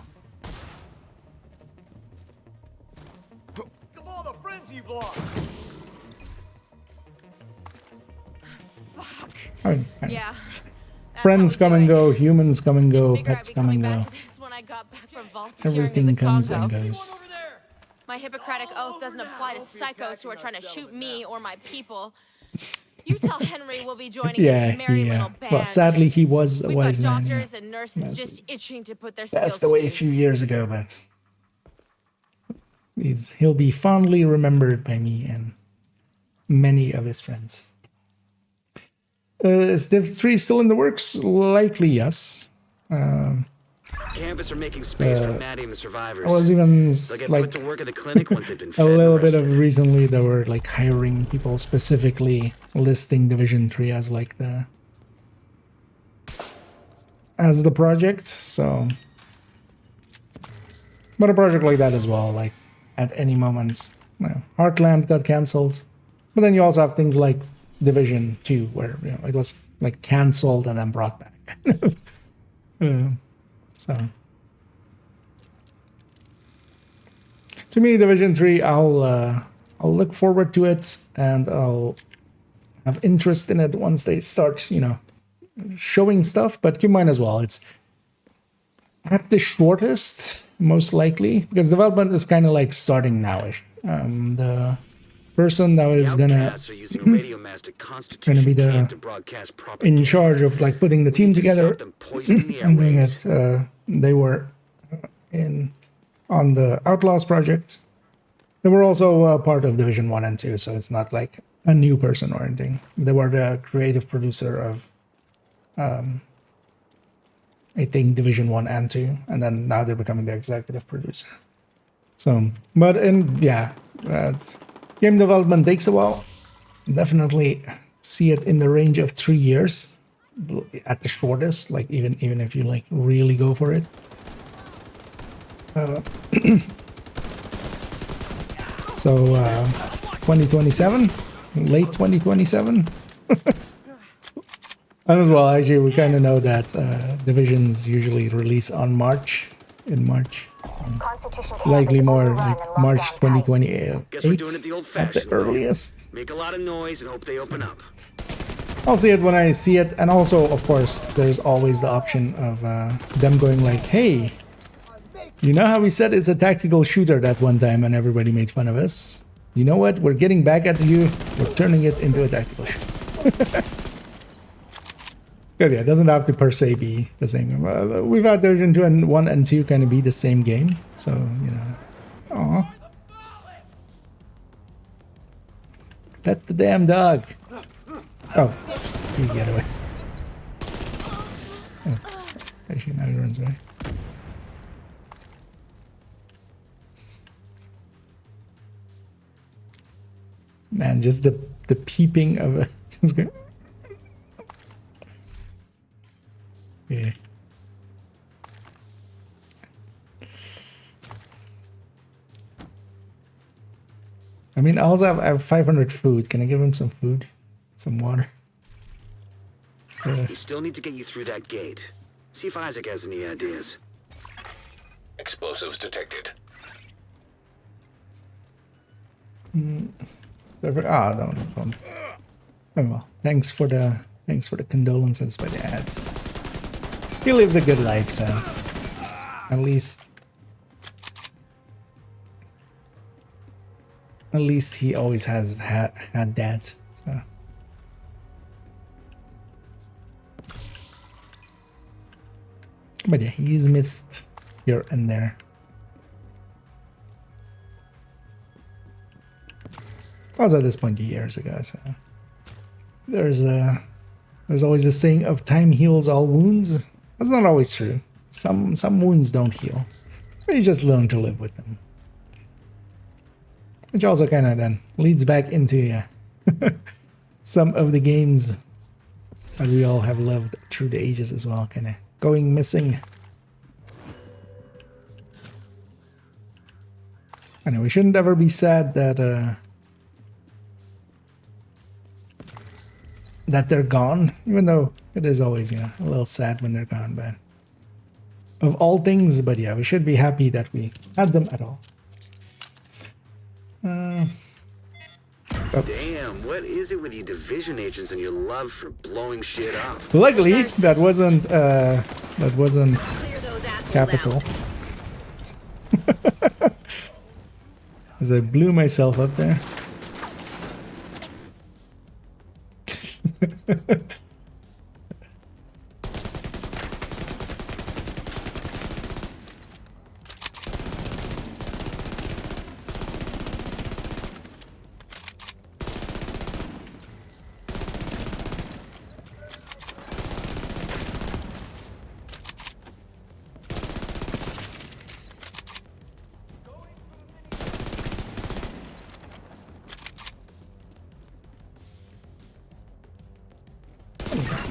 Of all the friends you've lost. Fuck. Yeah. Friends come and go, humans come and go, pets come and go. Everything comes and goes. My Hippocratic oath doesn't apply to psychos who are trying to shoot me or my people. You tell Henry we'll be joining his merry little band. Well, sadly, he was a wise man. We've got doctors and nurses just itching to put their skills That's the way a few years ago, but he'll be fondly remembered by me and many of his friends. Is Div 3 still in the works? Likely, yes. Campus are making space for Maddie and the survivors. I was even like put to work at the clinic once they've been a little bit of recently they were like hiring people specifically listing Division 3 as like the project. So, but a project like that as well, like at any moment, Heartland got cancelled, but then you also have things like Division 2 where it was like cancelled and then brought back. So, to me, Division 3, I'll look forward to it, and I'll have interest in it once they start, showing stuff. But keep in mind as well, it's at the shortest, most likely, because development is kind of like starting nowish. The person that is gonna be in charge of like putting the team together and doing it. They were on the Outlaws project. They were also part of Division 1 and 2, so it's not like a new person or anything. They were the creative producer of, I think, Division 1 and 2, and then now they're becoming the executive producer. So, but game development takes a while. Definitely see it in the range of 3 years at the shortest, like even if you like really go for it. So 2027, late 2027. And as well, actually, we kind of know that divisions usually release in March. So likely more like March 2028 at the earliest. Make a lot of noise and hope they open up. I'll see it when I see it, and also, of course, there's always the option of them going like, "Hey, you know how we said it's a tactical shooter that one time and everybody made fun of us? You know what? We're getting back at you. We're turning it into a tactical shooter." Because yeah, it doesn't have to per se be the same. We've had Division 2 and 1 and 2 kind of be the same game, so Aw. Pet the damn dog. Oh, you get away. Oh, actually, now he runs away. Man, just the peeping of it. Just going. Yeah. I mean, I also have 500 food. Can I give him some food? Some water. We still need to get you through that gate. See if Isaac has any ideas. Explosives detected. Don't. Oh well. Thanks for the condolences by the ads. He lived a good life, so at least he always has had that. So. But yeah, he's missed here and there. Also, at this point, years ago, so there's always the saying of time heals all wounds. That's not always true. Some wounds don't heal, but you just learn to live with them. Which also kind of then leads back into some of the games that we all have loved through the ages as well, kind of going missing. I know we shouldn't ever be sad that that they're gone, even though it is always, a little sad when they're gone, but of all things, but yeah, we should be happy that we had them at all. Damn, what is it with you division agents and your love for blowing shit up? Luckily, that wasn't capital. As I blew myself up there.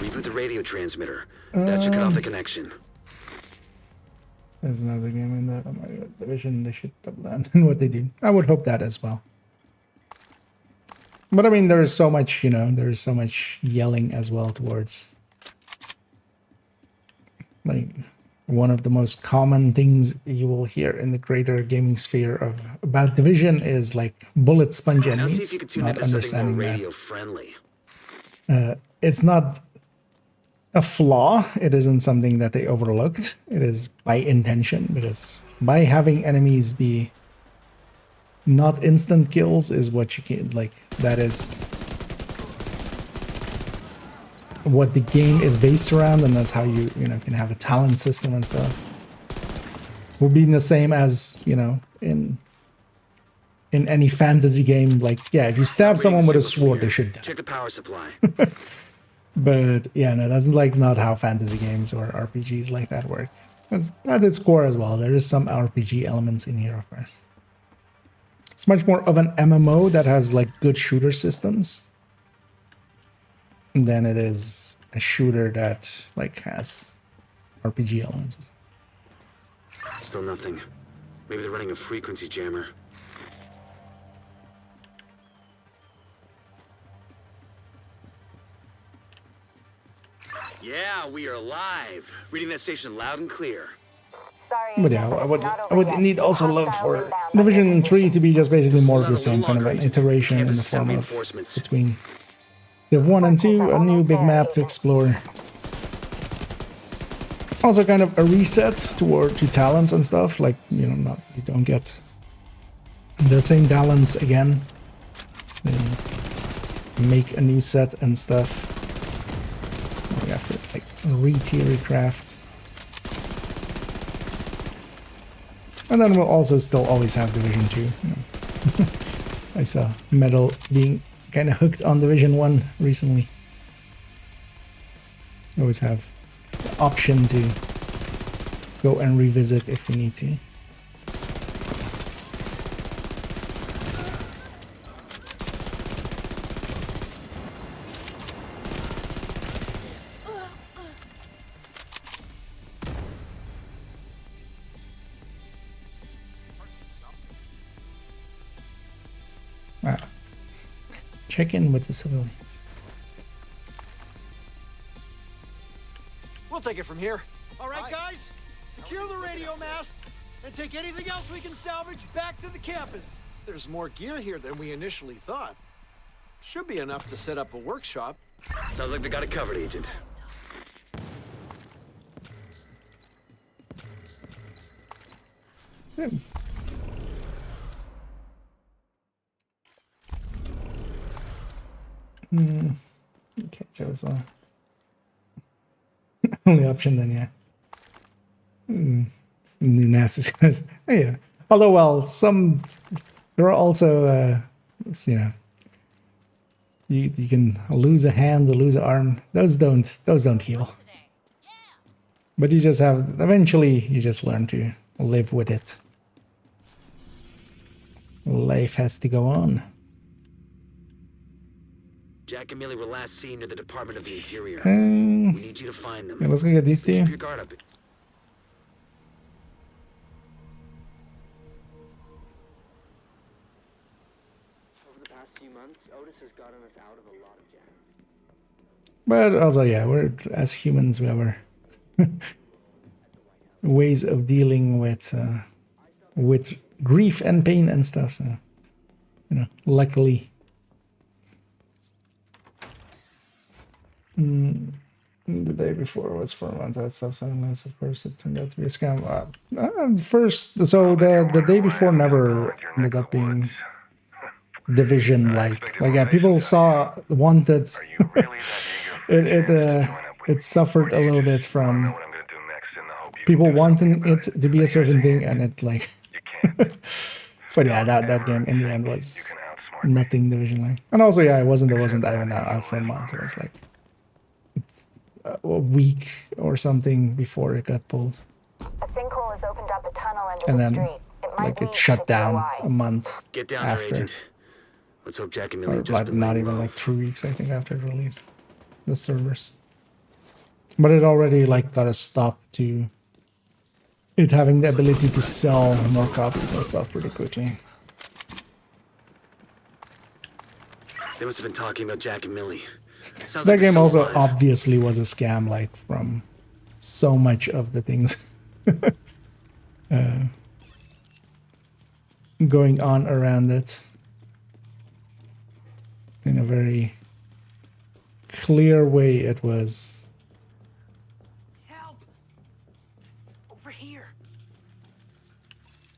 Reboot the radio transmitter. That should cut off the connection. There's another game in the division. They should double down in what they do. I would hope that as well. But I mean, there is so much, there is so much yelling as well towards, like, one of the most common things you will hear in the greater gaming sphere about Division is like bullet sponge enemies. Not understanding that. It's not a flaw. It isn't something that they overlooked. It is by intention, because by having enemies be not instant kills is what you can, like, that is what the game is based around, and that's how you can have a talent system and stuff. Will be the same as in any fantasy game. Like, yeah, if you stab someone with a sword, they should die. Check the power supply. But yeah, no, that's like not how fantasy games or RPGs like that work. That's at its core as well. There is some RPG elements in here, of course. It's much more of an MMO that has like good shooter systems than it is a shooter that like has RPG elements. Still nothing. Maybe they're running a frequency jammer. Yeah, we are live. Reading that station loud and clear. But yeah, I would need also love for Division 3 to be just basically more of the same, kind of an iteration in the form of between Div 1 and 2, a new big map to explore. Also kind of a reset to talents and stuff, like, you don't get the same talents again. They make a new set and stuff. We have to like re-theory craft. And then we'll also still always have Division 2. I saw Metal being kind of hooked on Division 1 recently. Always have the option to go and revisit if we need to. Check in with the civilians. We'll take it from here. All right, guys? Secure the radio mast and take anything else we can salvage back to the campus. There's more gear here than we initially thought. Should be enough to set up a workshop. Sounds like they got it covered, Agent. Good. Okay, chose one. Only option then, yeah. Some new nasty scars. Oh, yeah. Although, well, there are also, you know, you can lose a hand or lose an arm. Those don't heal. But you just have, eventually, you just learn to live with it. Life has to go on. Jack and Millie were last seen near the Department of the Interior. We need you to find them. Yeah, let's go get these two. Keep your guard up. Over the past few months, Otis has gotten us out of a lot of jams. But also, yeah, we're, as humans, we have our ways of dealing with grief and pain and stuff. So, you know, luckily. The day before was 4 months. That stuff, so nice. Of course, it turned out to be a scam. So the day before never ended up being Division like. Like, yeah, people saw Wanted. It suffered a little bit from people wanting it to be a certain thing, and it like. But yeah, that game in the end was nothing Division like. And also, yeah, it wasn't even out for a month. It was like a week or something before it got pulled. A sinkhole has opened up a tunnel into And the then, street. like, it shut down a month Get down after. there, Agent. Let's hope Jack and Millie Or just like been not laying even low. like 3 weeks, I think, after it released the servers. But it already like got a stop to it having the ability to sell more copies and stuff pretty quickly. They must have been talking about Jack and Millie. Sounds That like they're game still also alive. obviously was a scam, like from so much of the things going on around it in a very clear way. It was. Help! Over here.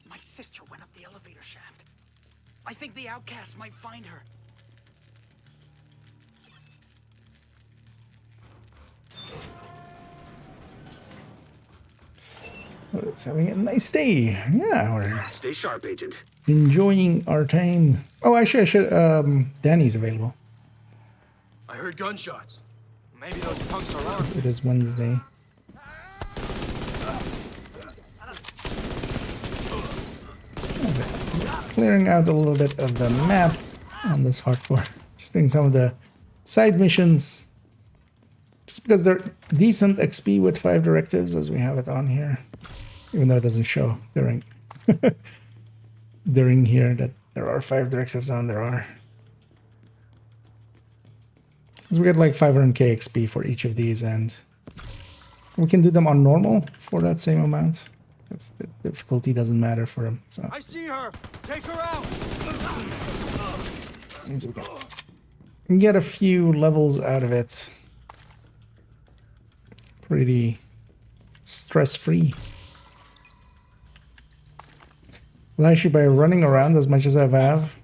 My sister went up the elevator shaft. I think the outcasts might find her. It's having a nice day. Yeah, we're Stay sharp, Agent. enjoying our time. Oh, actually, I should. Danny's available. I heard gunshots. Maybe those punks are armed. It is Wednesday. Clearing out a little bit of the map on this hardcore. Just doing some of the side missions. Just because they're decent XP with 5 directives, as we have it on here. Even though it doesn't show during during here that there are 5 directives on, there are. Because we get like 500k XP for each of these, and we can do them on normal for that same amount. Because the difficulty doesn't matter for them. So I see her. Take her out. means we can get a few levels out of it. Pretty stress-free. Well, actually, by running around as much as I have,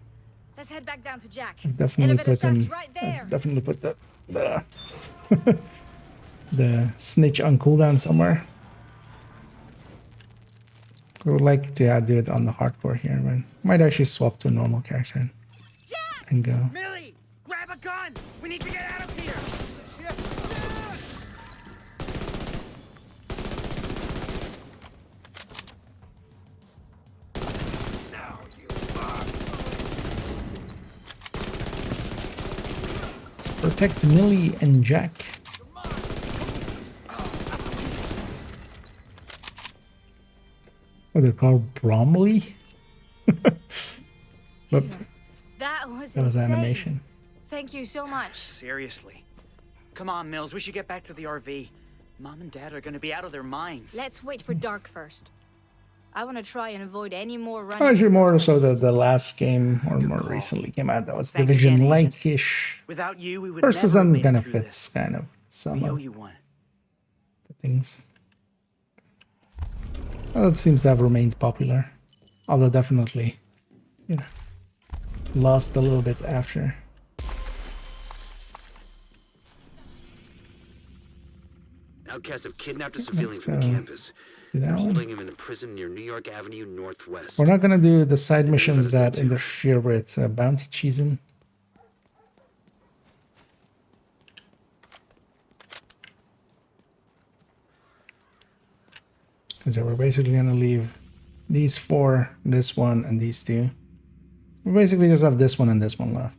Let's head back down to Jack. I've definitely Elevator put them. shaft's right there. I've definitely put the snitch on cooldown somewhere. I would like to do it on the hardcore here, but might actually swap to a normal character and go. Millie, grab a gun. We need to get out of here. Let's protect Millie and Jack. Oh, they're called Bromley? Whoop, That was that was insane. animation. Thank you so much. Seriously. Come on, Mills. We should get back to the RV. Mom and Dad are gonna be out of their minds. Let's wait for dark first. I want to try and avoid any more running. Actually, more so the last game, or more recently came out, that was Division-like-ish. Without you, we would Versus never have them made kind it of through fits, this. kind of some We owe of you one. the things. Well, it seems to have remained popular, although definitely, you know, lost a little bit after. Outcasts have kidnapped a civilian from the go campus. do that They're one. holding him in a prison near New York Avenue Northwest. We're not gonna do the side missions that interfere with bounty cheesing. Because we're basically gonna leave these 4, this one, and these 2. We basically just have this one and this one left.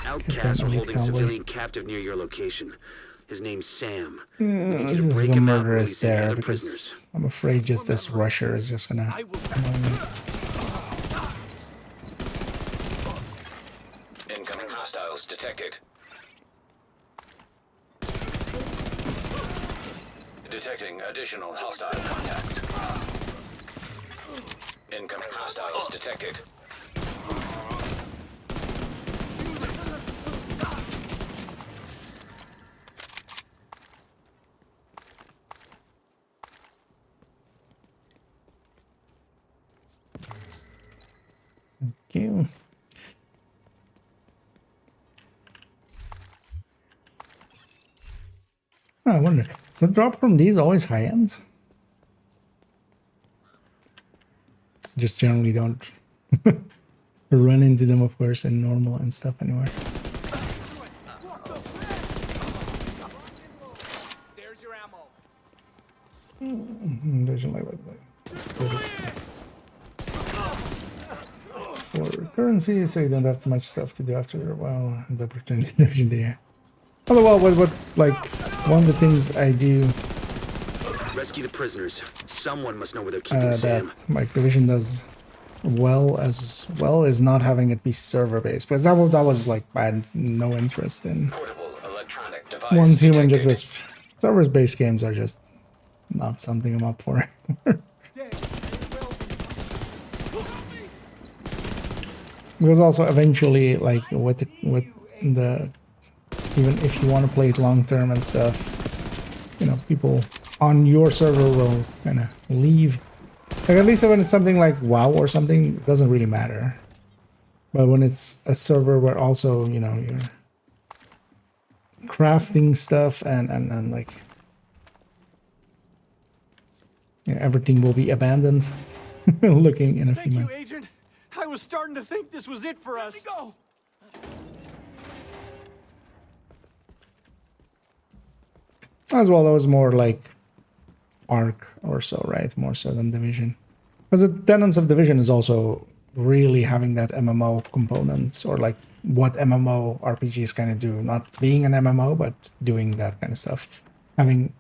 Outcasts are elite holding a convoy. civilian captive near your location. His name's Sam. We need you This to is break the him out and murder release is any there other because prisoners. I'm afraid just this rusher is just gonna annoy me. Incoming hostiles detected. Detecting additional hostile contacts. Incoming hostiles detected. Thank you. Oh, I wonder, is the drop from these always high end? Just generally don't run into them, of course, in normal and stuff anywhere. There's your ammo. There's a for currency, so you don't have too much stuff to do after a while. The opportunity division there. Although, well, what like one of the things I do Rescue the prisoners. Someone must know where they're keeping that Sam. my division does well is not having it be server based, because that was like I had no interest in. Portable electronic device One's human just detected. with servers based games are just not something I'm up for. Because also eventually, like with the even if you want to play it long term and stuff, you know, people on your server will kind of leave. Like at least when it's something like WoW or something, it doesn't really matter. But when it's a server where also, you know, you're crafting stuff and like, yeah, everything will be abandoned. Looking in a few months. Agent. I was starting to think this was it for us. Let me go. As well, that was more like Arc or so, right? More so than Division. Because the tenets of Division is also really having that MMO component, or like what MMO RPGs kind of do. Not being an MMO, but doing that kind of stuff. Having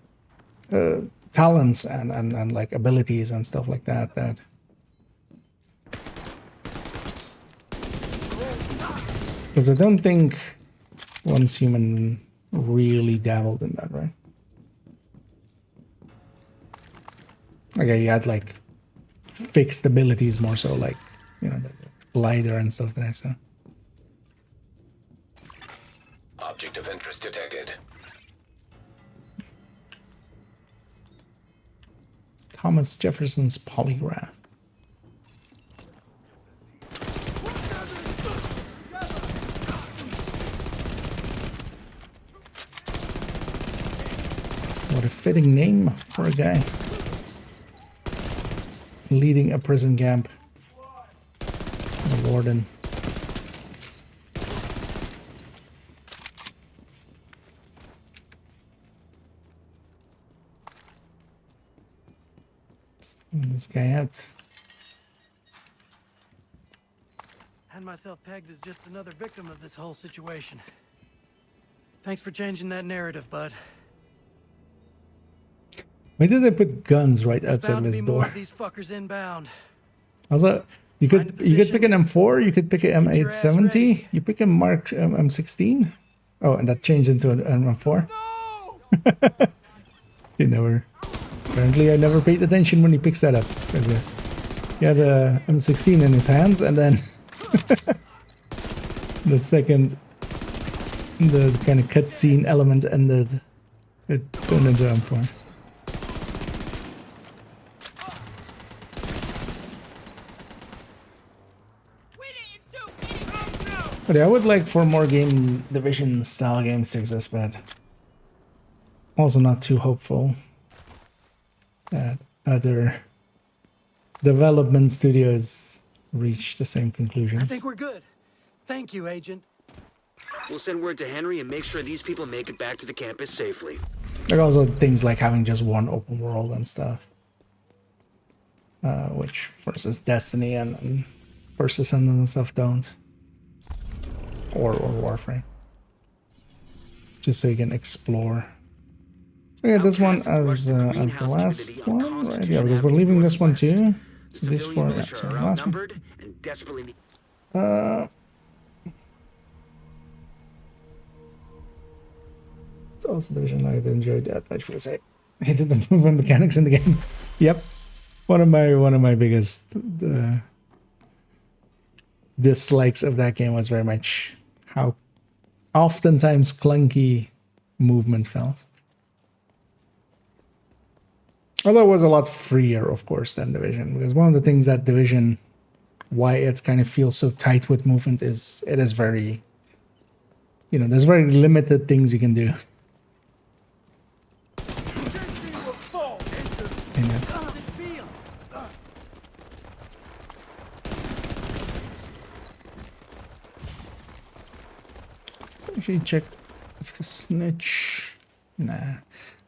talents and like abilities and stuff like that. Because I don't think Once Human really dabbled in that, right? Okay, you had like fixed abilities more so, like, you know, the glider and stuff that I saw. Object of interest detected. Thomas Jefferson's polygraph. What a fitting name for a guy leading a prison camp. The warden. This guy out. Had myself pegged as just another victim of this whole situation. Thanks for changing that narrative, bud. Why did they put guns right There's outside bound of to his be more door? of these fuckers inbound. Also, You could pick an M4. You could pick an M870. You pick a Mark M16. Oh, and that changed into an M4. You never. Apparently, I never paid attention when he picks that up. He had a M16 in his hands, and then the second the kind of cutscene element ended, it turned into M4. But yeah, I would like for more Division style games to exist, but also not too hopeful that other development studios reach the same conclusions. I think we're good. Thank you, Agent. We'll send word to Henry and make sure these people make it back to the campus safely. There are also things like having just one open world and stuff, which, for instance, Destiny and First Ascendant and stuff don't. Or Warframe. Just so you can explore. So yeah, this one as the last one, right? Yeah, because we're leaving this one too. So this for so last one. It's also Division I enjoyed that much because I hated the movement mechanics in the game. Yep, one of my biggest dislikes of that game was very much how oftentimes clunky movement felt. Although it was a lot freer, of course, than Division, because one of the things that Division, why it kind of feels so tight with movement is it is very, you know, there's very limited things you can do in it. Actually check if the snitch. Nah,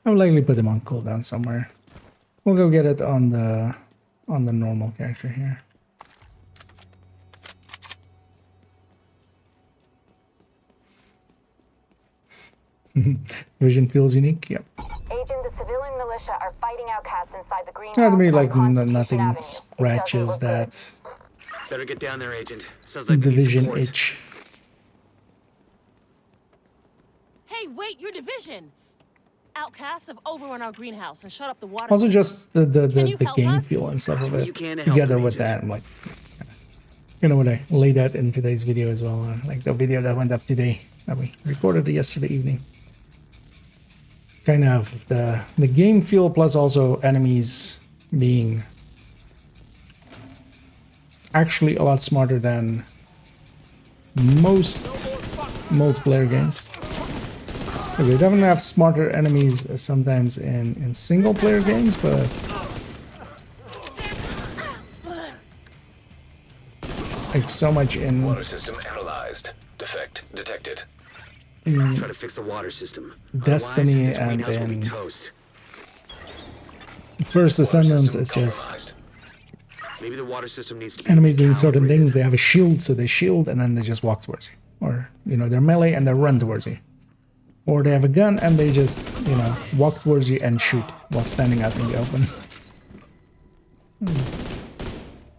I would likely put him on cooldown somewhere. We'll go get it on the normal character here. Vision feels unique. Yep. Agent, the civilian militia are fighting outcasts inside the greenhouse. Not to me, like nothing scratches that. Better get down there, Agent. Sounds like Division itch. Hey, wait, your Division! Outcasts have overrun our greenhouse and shut up the water. Also, just the game feel and stuff of it together with that. I'm like, you know what? I laid that in today's video as well. Like the video that went up today that we recorded yesterday evening. Kind of the game feel plus also enemies being actually a lot smarter than most multiplayer games. Because they definitely have smarter enemies sometimes in single player games, but like so much in water system analyzed. Defect detected. Try to fix the water system. Destiny and in First Ascendants, it's just maybe the water system needs enemies doing certain things. They have a shield, so they shield and then they just walk towards you, or you know they're melee and they run towards you. Or they have a gun and they just, you know, walk towards you and shoot while standing out in the open.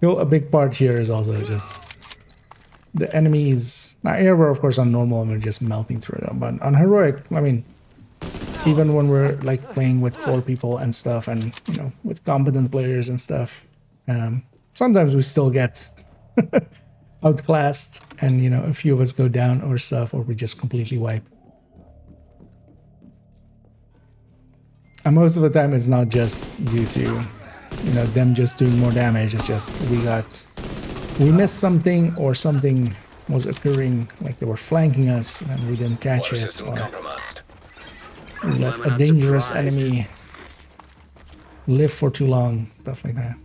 You know, a big part here is also just the enemies. Now, here we're of course on normal and we're just melting through them, but on heroic, I mean, even when we're like playing with 4 people and stuff, and you know, with competent players and stuff, sometimes we still get outclassed, and you know, a few of us go down or stuff, or we just completely wipe. And most of the time it's not just due to, you know, them just doing more damage, it's just we missed something or something was occurring, like they were flanking us and we didn't catch it, or we let a dangerous enemy live for too long, stuff like that.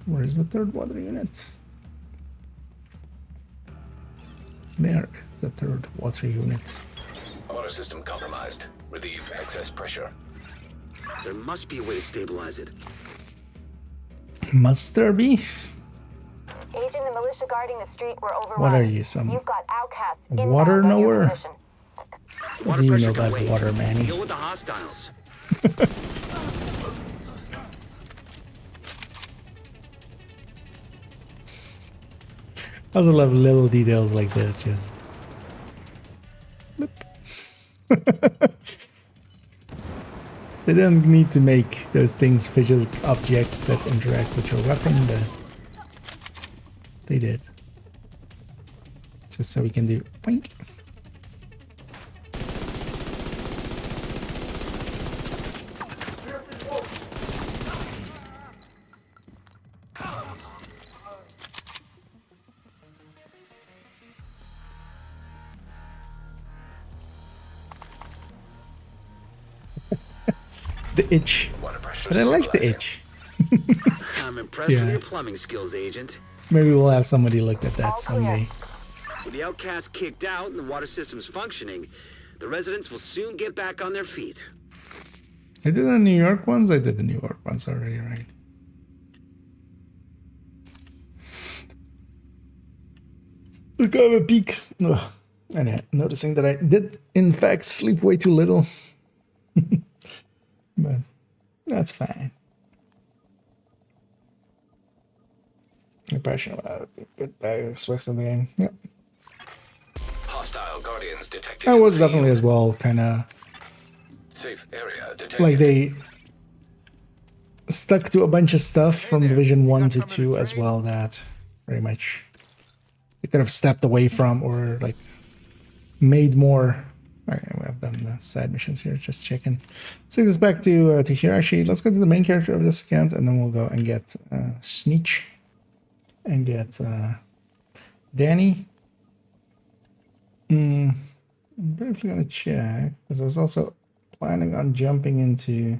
Where is the third water unit? There is the third water unit. Water system compromised. Relieve excess pressure. There must be a way to stabilize it. Must there be? Agent and militia guarding the street were overrun. What are you, some You've got outcasts water inbound on your knower? position. What do you know about water, Manny? Deal with the hostiles. I also love little details like this, just. They don't need to make those things visual objects that interact with your weapon, but they did. Just so we can do boink. The itch. But I like the itch. I'm impressed with your plumbing skills, Agent. Maybe we'll have somebody look at that someday. With the outcasts kicked out and the water systems functioning, the residents will soon get back on their feet. I did the New York ones? I did the New York ones already, right? Look, I have a peek. Ugh. And noticing that I did, in fact, sleep way too little. But that's fine. Impression about good aspects of the game. Yep. Hostile guardians detected. I was definitely as well kind of safe area detected. like they stuck to a bunch of stuff from Division 1 to 2 as well that very much you could have stepped away from or like made more. Okay, we have done the side missions here, just checking. Let's take this back to here. Actually, let's go to the main character of this account, and then we'll go and get Sneech and get Danny. I'm briefly gonna check because I was also planning on jumping into.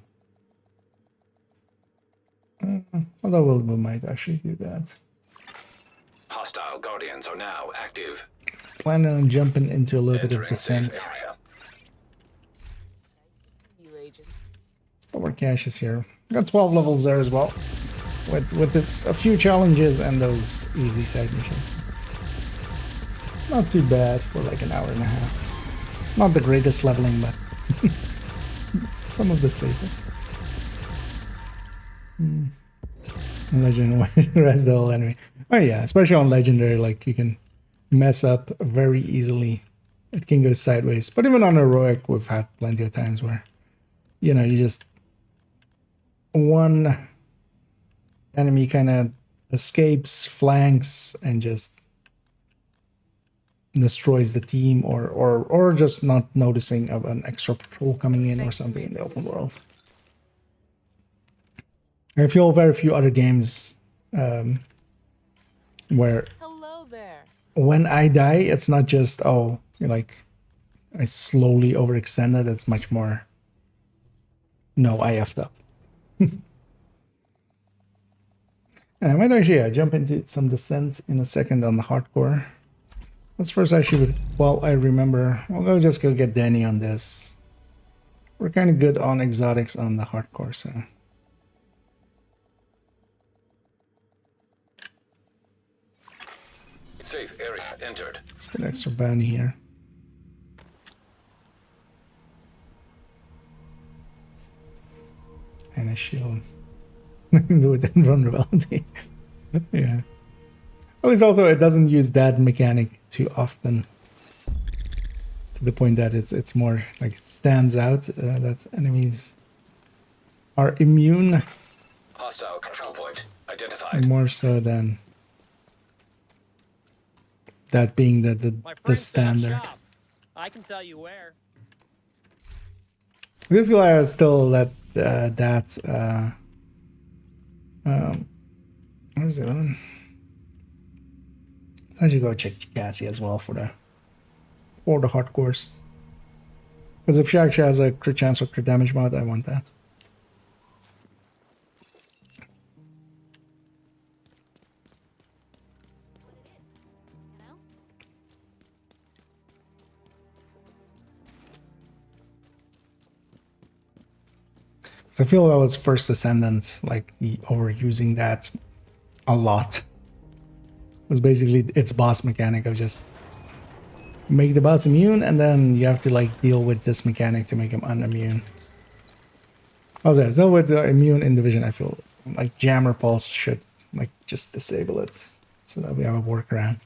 Although we might actually do that. Hostile guardians are now active. Planning on jumping into a little bit of descent. More caches here. Got 12 levels there as well. With this, a few challenges and those easy side missions. Not too bad for like an hour and a half. Not the greatest leveling, but some of the safest. Legend rest the whole enemy. Oh yeah, especially on legendary, like you can mess up very easily. It can go sideways. But even on heroic, we've had plenty of times where, you know, you just one enemy kind of escapes, flanks, and just destroys the team, or just not noticing of an extra patrol coming in or something in the open world. I feel very few other games where when I die, it's not just, oh, you're like, I slowly overextended. It's much more, no, I effed up. And I might actually jump into some descent in a second on the hardcore. Let's first actually, well, I remember, we'll just go get Danny on this. We're kind of good on exotics on the hardcore, so. Safe area entered. Let's get extra bounty here. And a shield. With invulnerability. Yeah. At least also it doesn't use that mechanic too often. To the point that it's more like it stands out that enemies are immune. Hostile control point identified. More so than that being the standard. I can tell you where. I do feel like I still let where's the other one? I should go check Cassie as well for the hardcores. Because if she actually has a crit chance or crit damage mod, I want that. I feel that was First Ascendant, like overusing that a lot. It was basically its boss mechanic of just make the boss immune, and then you have to like deal with this mechanic to make him unimmune. Also, so with the immune in Division, I feel like Jammer Pulse should like just disable it so that we have a workaround.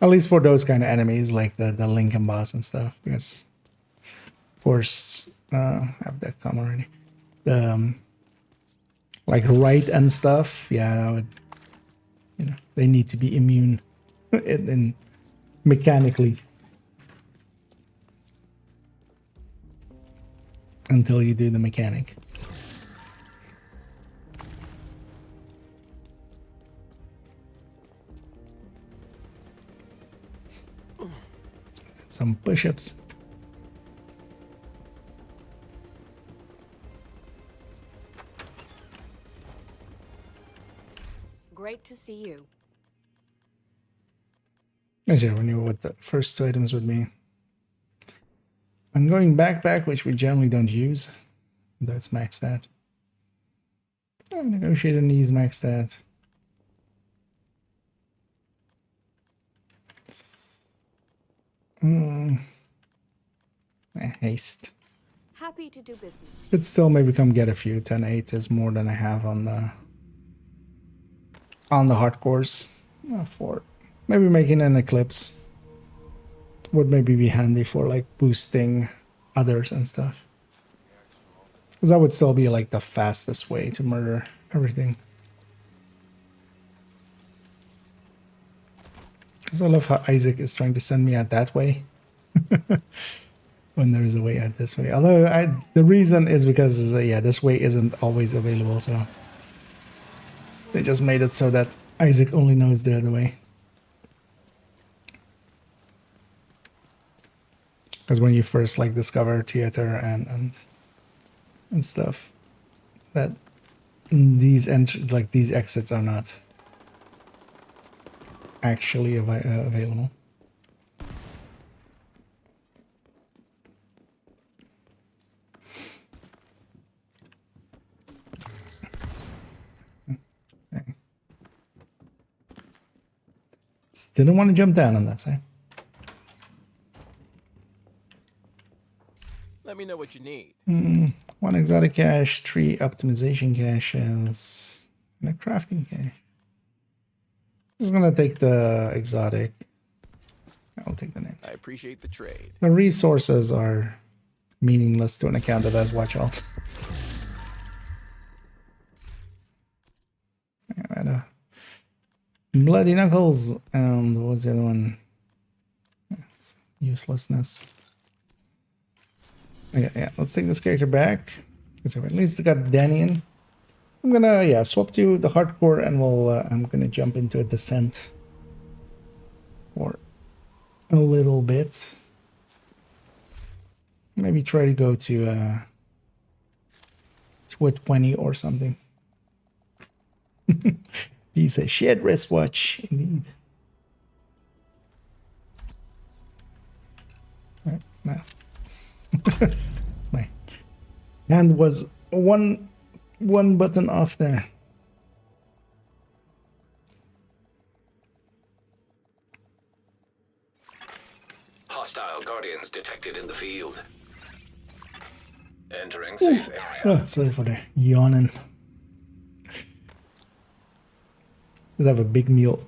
At least for those kind of enemies like the Lincoln boss and stuff, because of course I have that come already. The like right and stuff, yeah, I would, you know, they need to be immune in mechanically until you do the mechanic. Some push-ups. Great to see you. Actually, I knew what the first two items would be. I'm going backpack, which we generally don't use, though it's maxed out. Negotiator needs maxed out. Haste. Happy to do business. Could still maybe come get a few. 10-8 is more than I have on the hardcores. For maybe making an eclipse would maybe be handy for like boosting others and stuff. Because that would still be like the fastest way to murder everything. Because I love how Isaac is trying to send me out that way. When there's a way out this way. Although the reason is because, yeah, this way isn't always available, so they just made it so that Isaac only knows the other way. Because when you first like discover theater and stuff, that these these exits are not actually available. Okay. Just didn't want to jump down on that side. Let me know what you need. 1 exotic cache, 3 optimization caches, and a crafting cache. Just gonna take the exotic. I'll take the names. I appreciate the trade. The resources are meaningless to an account that has watch alts. Bloody Knuckles, and what was the other one? Uselessness. Okay, yeah, let's take this character back. So at least I got Danian. I'm gonna, swap to the hardcore, and I'm gonna jump into a descent for a little bit. Maybe try to go to a 20 or something. Piece of shit wristwatch, indeed. Alright, now. It's my hand was one button off there. Hostile guardians detected in the field. Entering safe area. Oh, sorry for the yawning. We'll have a big meal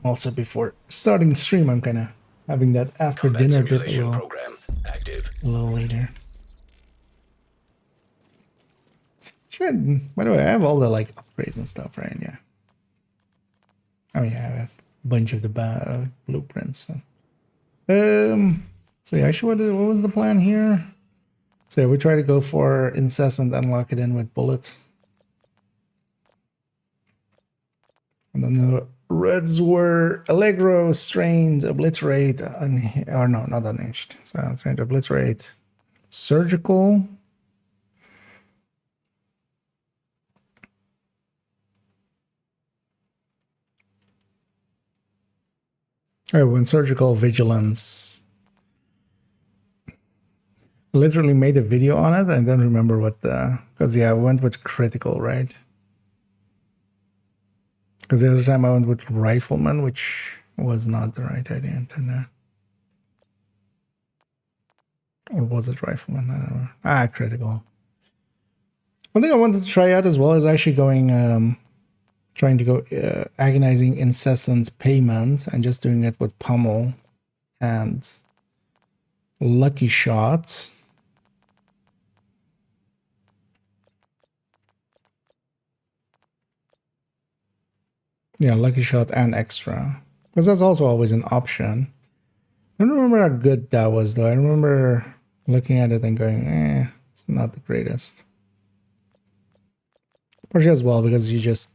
also before starting stream. I'm kind of having that after dinner dip a little later. By the way, I have all the like upgrades and stuff, right? Yeah. I mean, I have a bunch of the blueprints. So yeah, actually, what was the plan here? So yeah, we try to go for incessant and lock it in with bullets. And then the reds were Allegro, Strained, Obliterate, or no, not Unhinged. So I'm trying to Obliterate, Surgical. Oh, when Surgical, Vigilance. literally made a video on it. I don't remember what the... Because, yeah, I went with critical, right? Because the other time I went with rifleman, which was not the right idea. Internet. Or was it rifleman? I don't know. Critical. One thing I wanted to try out as well is actually going... trying to go agonizing incessant payment and just doing it with pummel and lucky shot. Yeah, lucky shot and extra. Because that's also always an option. I don't remember how good that was though. I remember looking at it and going, it's not the greatest. Partially as well because you just...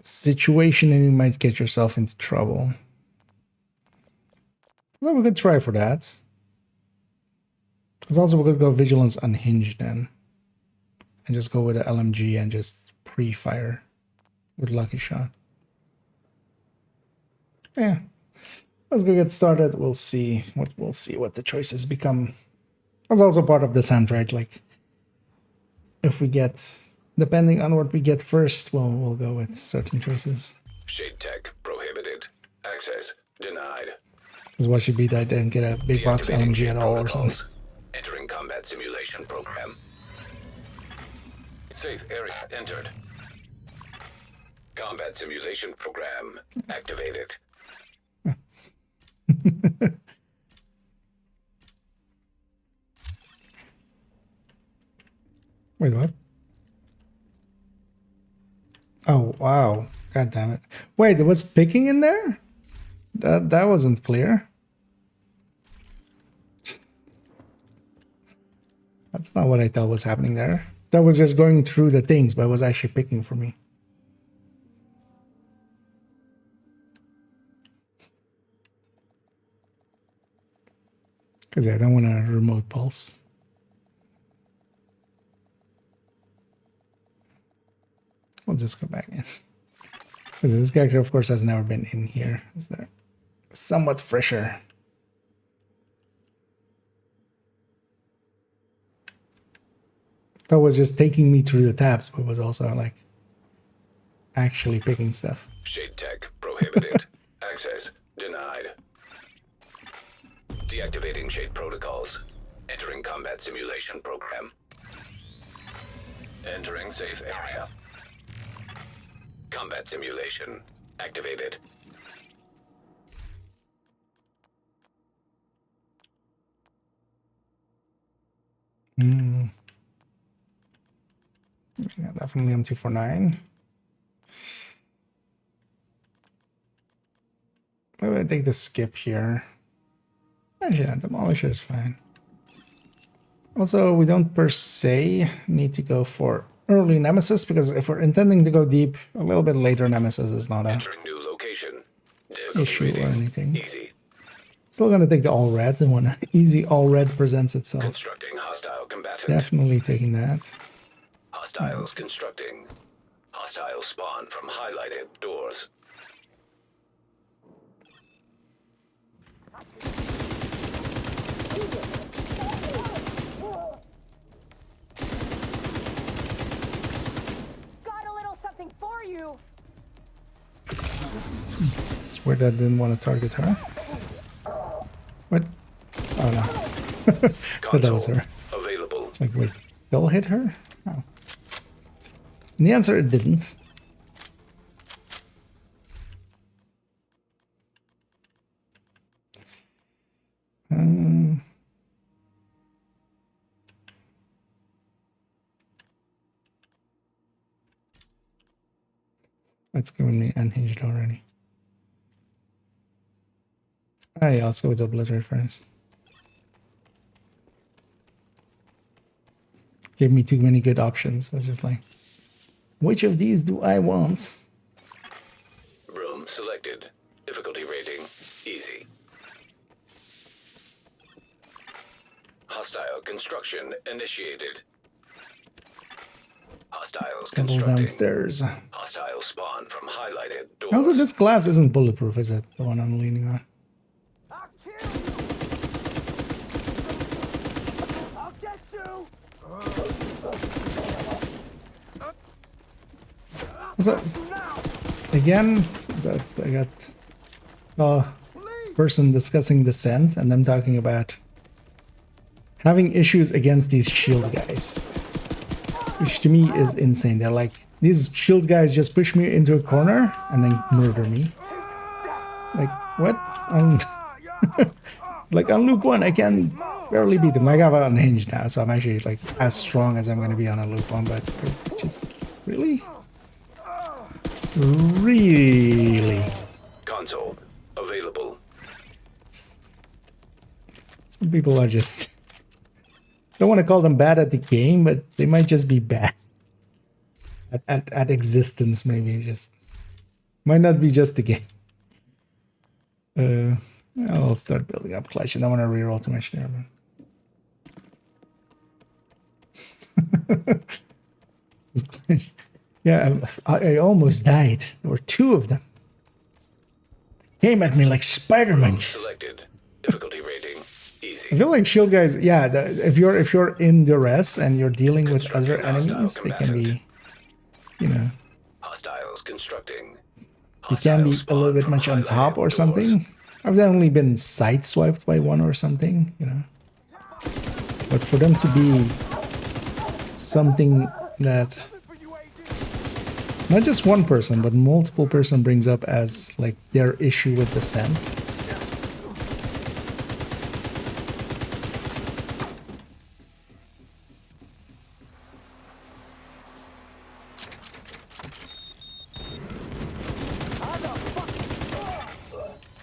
situation and you might get yourself into trouble. Well, we could try for that. Because also we could go Vigilance Unhinged then. And just go with the LMG and just pre-fire with Lucky Shot. Yeah. Let's go get started. We'll see what the choices become. That's also part of the soundtrack. Like, if we get... Depending on what we get first, well, we'll go with certain choices. Shade tech prohibited. Access denied. Because what should be that I didn't get a big box LMG at all or something. Entering combat simulation program. Safe area entered. Combat simulation program activated. Wait, what? Oh, wow. God damn it. Wait, there was picking in there? That wasn't clear. That's not what I thought was happening there. That was just going through the things, but it was actually picking for me. Because yeah, I don't want a remote pulse. We'll just go back in. Because this character, of course, has never been in here. Is there somewhat fresher? That was just taking me through the tabs, but was also like actually picking stuff. Shade tech prohibited. Access denied. Deactivating shade protocols. Entering combat simulation program. Entering safe area. Combat simulation activated. Yeah, definitely M249. Maybe I take the skip here. Actually, yeah, Demolisher is fine. Also, we don't per se need to go for early Nemesis, because if we're intending to go deep, a little bit later Nemesis is not a new location. issue or anything. Easy. Still gonna take the all red, and when easy all red presents itself. Constructing hostile combatant. Definitely taking that. Hostiles constructing. Hostile spawn from highlighted doors. For you. It's weird I didn't want to target her. What? Oh no. But that was her. Available. Like, wait, still hit her? Oh. And the answer, it didn't. That's giving me unhinged already. Yeah, let's go with Obliterate first. Gave me too many good options. I was just like, which of these do I want? Room selected. Difficulty rating easy. Hostile construction initiated. Hostiles Double constructing. downstairs. Hostile spawn from highlighted doors. Also, this glass isn't bulletproof, is it? The one I'm leaning on. So, again, I got a person discussing Descent and them talking about having issues against these shield guys, which to me is insane. They're like, these shield guys just push me into a corner and then murder me. Like, what? Like on loop 1, I can barely beat them. Like, I have unhinged now, so I'm actually like as strong as I'm going to be on a loop 1, but just really? Really? Console available. Some people are just... don't want to call them bad at the game, but they might just be bad at existence. Maybe just might not be just the game. I'll start building up Clash. I don't want to reroll too much there, man. Yeah, I almost died. There were 2 of them. They came at me like spider monkeys. Selected. Difficulty rating easy. I feel like shield guys, yeah, if you're in duress and you're dealing with other enemies, they can be, you know, Hostiles constructing. you can be a little bit much on top or something. I've definitely been sideswiped by one or something, you know. But for them to be something that not just one person, but multiple person brings up as like their issue with Descent.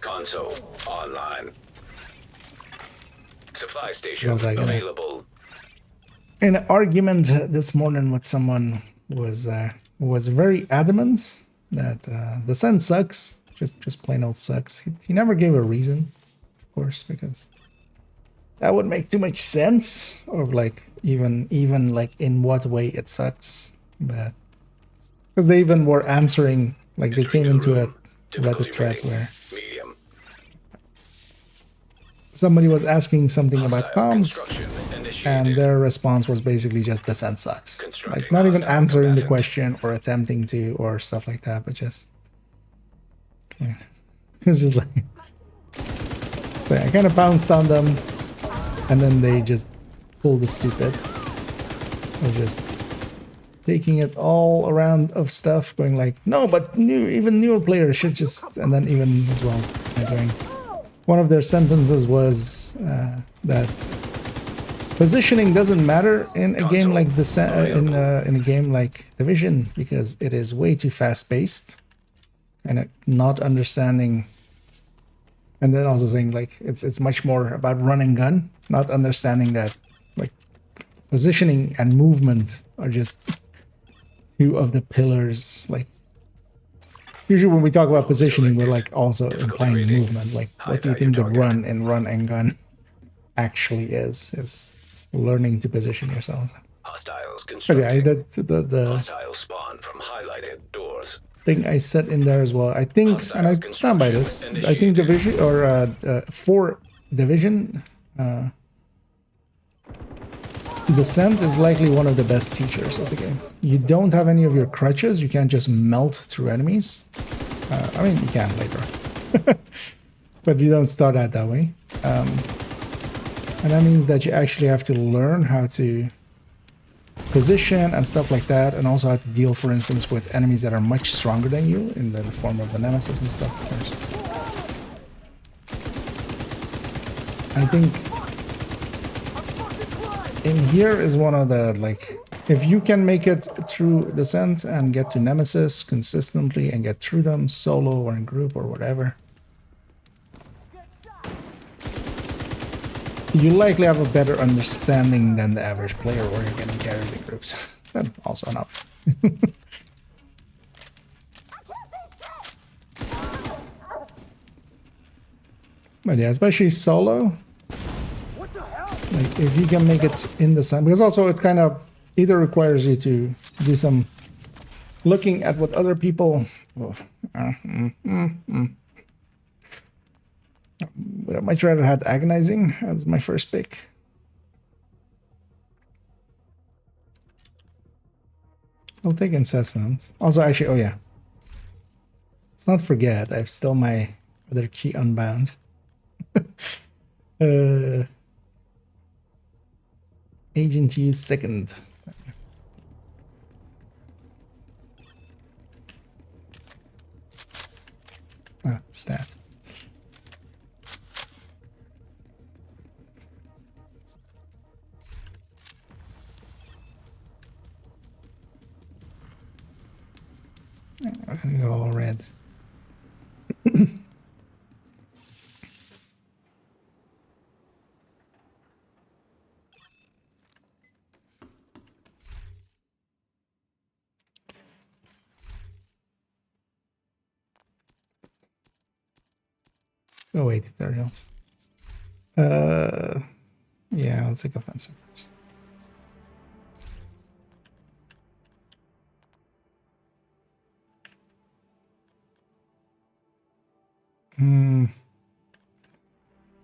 Console online. Supply station Sounds like available. An argument this morning with someone was very adamant that Descent sucks, just plain old sucks. He never gave a reason, of course, because that would make too much sense, or like even like in what way it sucks. But because they even were answering, like they came into a Reddit thread where somebody was asking something about comms, and their response was basically just Descent sucks. Like not even answering the question or attempting to or stuff like that, but just yeah. It was just like, so I kind of bounced on them, and then they just pulled the stupid. They're just taking it all around of stuff, going like, no, but even newer players should just, and then even as well, going. One of their sentences was that positioning doesn't matter in a game like in a game like Division, because it is way too fast-paced, and not understanding. And then also saying like it's much more about run and gun, not understanding that like positioning and movement are just 2 of the pillars. Like usually when we talk about positioning, we're like also implying movement. Like what do you think the run and gun actually is learning to position yourself. Hostiles Yeah, the hostile spawn from highlighted doors. Thing I said in there as well. I think, and I stand by this, I think Division, or for Division, Descent is likely one of the best teachers of the game. You don't have any of your crutches, you can't just melt through enemies. I mean, you can later, but you don't start out that way. And that means that you actually have to learn how to position and stuff like that, and also how to deal, for instance, with enemies that are much stronger than you in the form of the Nemesis and stuff, of course. I think in here is one of the, like, if you can make it through Descent and get to Nemesis consistently and get through them solo or in group or whatever, you likely have a better understanding than the average player, or you're getting carried in groups. That's also an option. But yeah, especially solo. Like if you can make it in the sun, because also it kind of either requires you to do some looking at what other people. Would I much rather had agonizing as my first pick. I'll take incessant. Also, actually, oh yeah. Let's not forget, I've still my other key unbound. Agent use second. Ah, stat. I'm gonna go all red. Oh wait, tutorials. Yeah, let's take offensive first.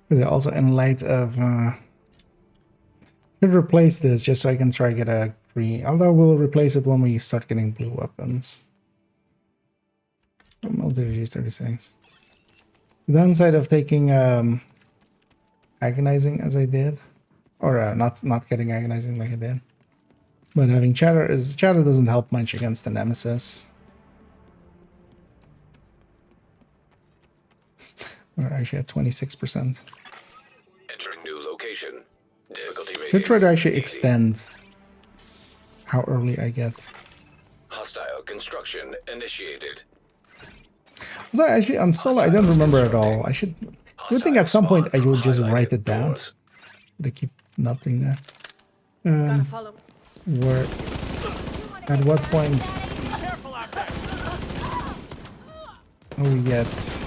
Because also in light of should replace this just so I can try get a green. Although we'll replace it when we start getting blue weapons. Multi 36. The downside of taking agonizing as I did, or not getting agonizing like I did, but having chatter doesn't help much against the nemesis. We're actually at 26%. Entering new location. Difficulty rating. Should try to actually extend how early I get. Hostile construction initiated. So actually on solo I don't remember at all. I would think at some point I would just write it down. But I keep not doing that. Where at what points we get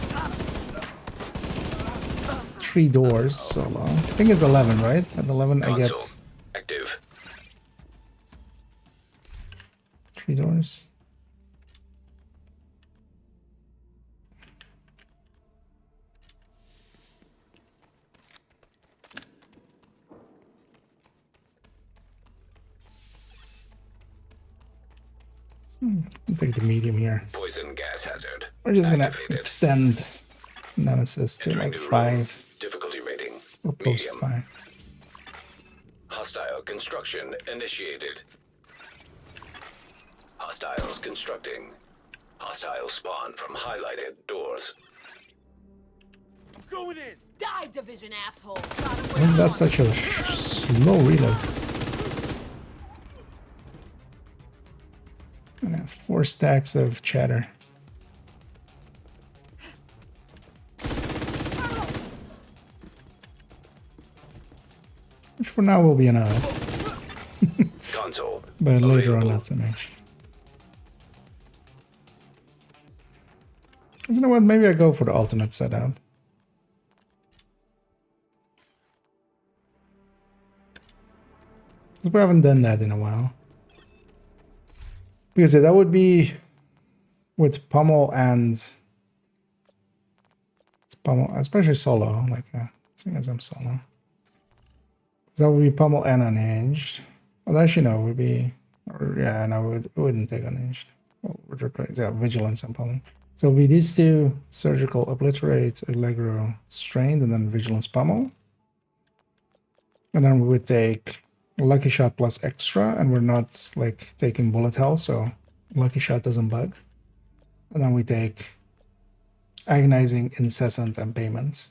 3 doors solo. I think it's 11, right? At 11 I get active. 3 doors. I'll take the medium here. Poison gas hazard. We're just gonna extend nemesis to like 5. Difficulty rating. Or post medium. 5. Hostile construction initiated. Hostiles constructing. Hostile spawn from highlighted doors. I'm going in. Die, division asshole. Why is that such a slow reload? And I have 4 stacks of chatter. Which for now will be enough. Console. But later on, not so much. You know what? Maybe I go for the alternate setup. Because we haven't done that in a while. Because that would be with Pummel and Pummel, especially solo, like seeing as I'm solo. That would be Pummel and unhinged. Well, actually, no, it would be, or yeah, no, it wouldn't take unhinged. Well, we'd replace, yeah, vigilance and Pummel. So it would be these two: surgical, obliterate, allegro, strained, and then vigilance, Pummel. And then we would take lucky shot plus extra, and we're not like taking bullet hell, so lucky shot doesn't bug. And then we take agonizing, incessant, and payment.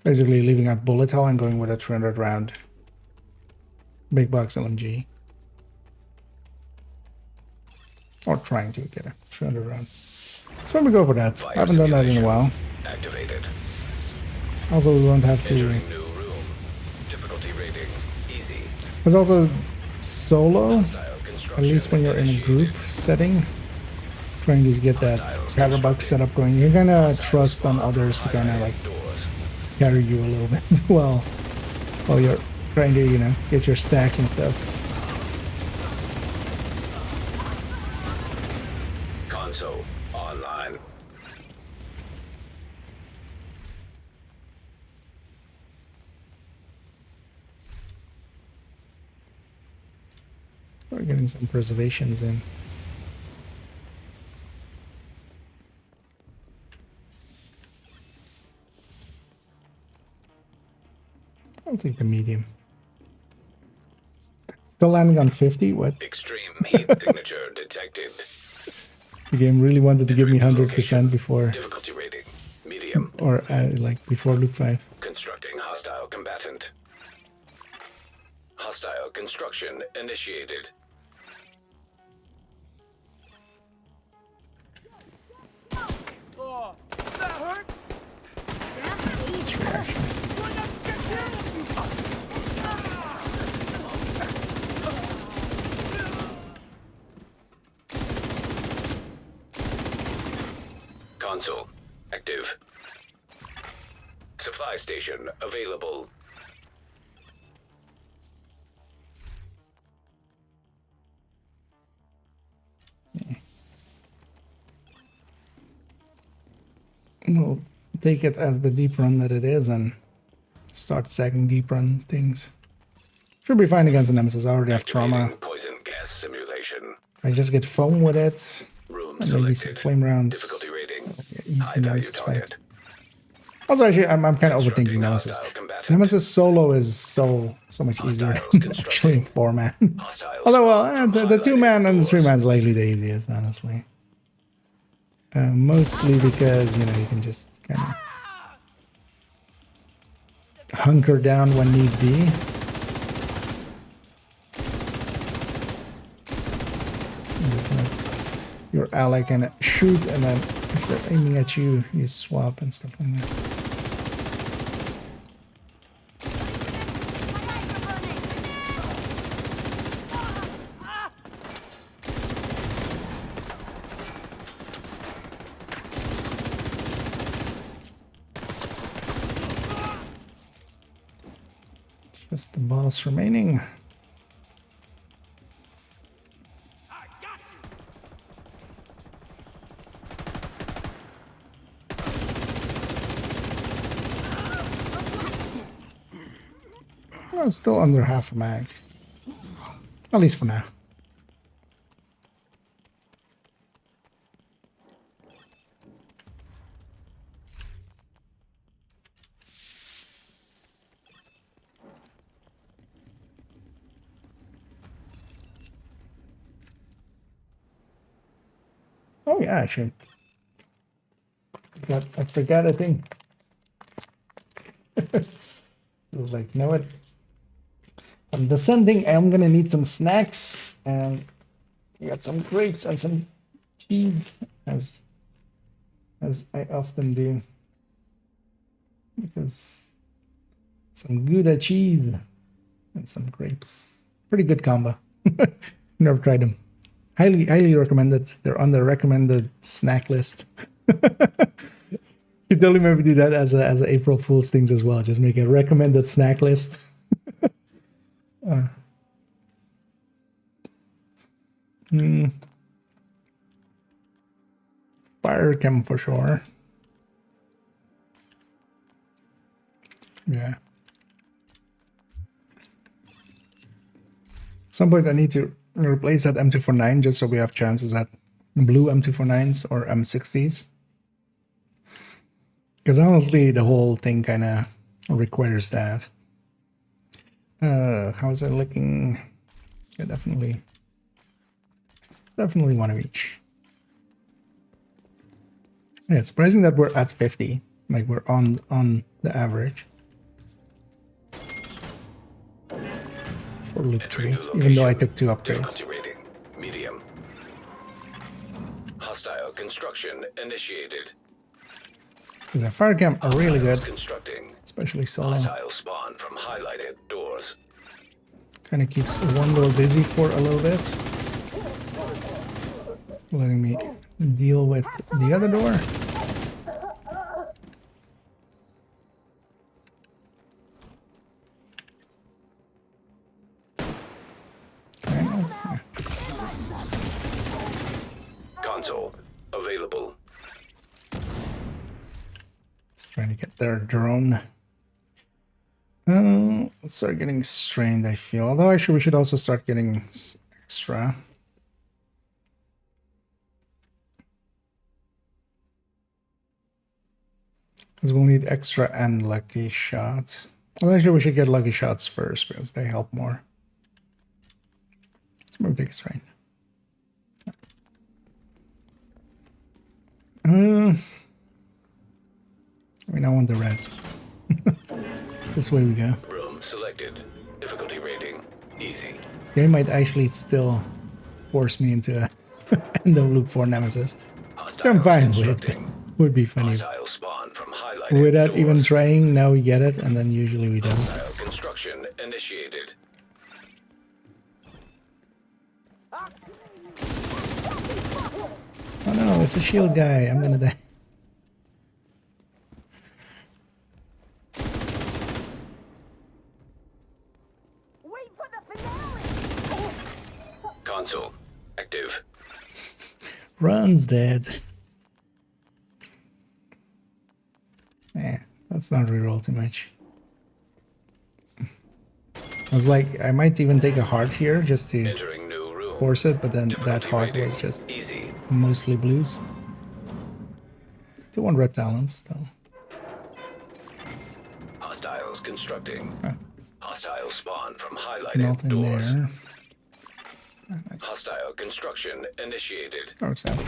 Basically leaving out bullet hell and going with a 300 round big box LMG. Or trying to get a 300 round. So when we go for that. I haven't done that in a while. Activated. Also, we won't have to. New room. Difficulty rating easy. There's also solo, at least when you're in a group setting, trying to get that chatterbox setup going. You're gonna trust on others to kind of like carry you a little bit while you're trying to, you know, get your stacks and stuff. Console online. Start getting some preservations in. I'll take the medium. Still landing on 50? What? Extreme heat signature detected. The game really wanted to give me 100% before. Difficulty rating medium. Or like before loop 5. Constructing hostile combatant. Hostile construction initiated. Oh, that hurt? Console active. Supply station available. We'll take it as the deep run that it is and start sagging deep run things. Should be fine against the Nemesis. I already have trauma. Poison gas simulation. I just get foam with it. Room And maybe some flame rounds. Difficulty rating. Easy Nemesis fight. Also, actually, I'm kind of overthinking Nemesis. Nemesis solo is so much easier than actually in 4-man. Although, well, the 2-man and the 3-man is likely the easiest, honestly. Mostly because, you know, you can just kind of hunker down when need be. And just like your ally can shoot, and then if they're aiming at you, you swap and stuff like that. Just the boss remaining. Well, it's still under half a mag. At least for now. Oh yeah, actually. I forgot a thing. I was like, you know what? I'm descending. I'm gonna need some snacks, and we got some grapes and some cheese, as I often do, because some Gouda cheese and some grapes. Pretty good combo. Never tried them. Highly recommended. They're on the recommended snack list. You totally maybe do that as a April Fool's things as well. Just make a recommended snack list. Fire chem for sure. Yeah. At some point I need to replace that M249 just so we have chances at blue M249s or M60s. Because honestly, the whole thing kind of requires that. How's it looking? Yeah, definitely one of each. Yeah, it's surprising that we're at 50. Like we're on the average. For loop 3, even though I took 2 upgrades. Rating medium. Hostile construction initiated. Because the fire camp are really good, Constructing. especially solo. Hostile spawn from highlighted doors. Kind of keeps one door busy for a little bit, letting me deal with the other door. Console available. It's trying to get their drone. Let's start getting strained, I feel. Although actually we should also start getting extra. Because we'll need extra and lucky shots. Well, actually, we should get lucky shots first because they help more. Let's move the extract. We now want the reds. This way we go. Room selected. Difficulty rating easy. They might actually still force me into a end of loop for Nemesis. Which I'm fine with. Would be funny. Without even trying, now we get it, and then usually we don't. Hostile construction initiated. Oh no, it's a shield guy. I'm gonna die. Console active. Run's dead. Let's not reroll too much. I was like, I might even take a heart here just to force it, but then that heart was just mostly blues. Do want red talents though. Hostiles constructing. Hostile spawn from Not highlighted in doors. there. Oh, nice. Hostile construction initiated. Or example.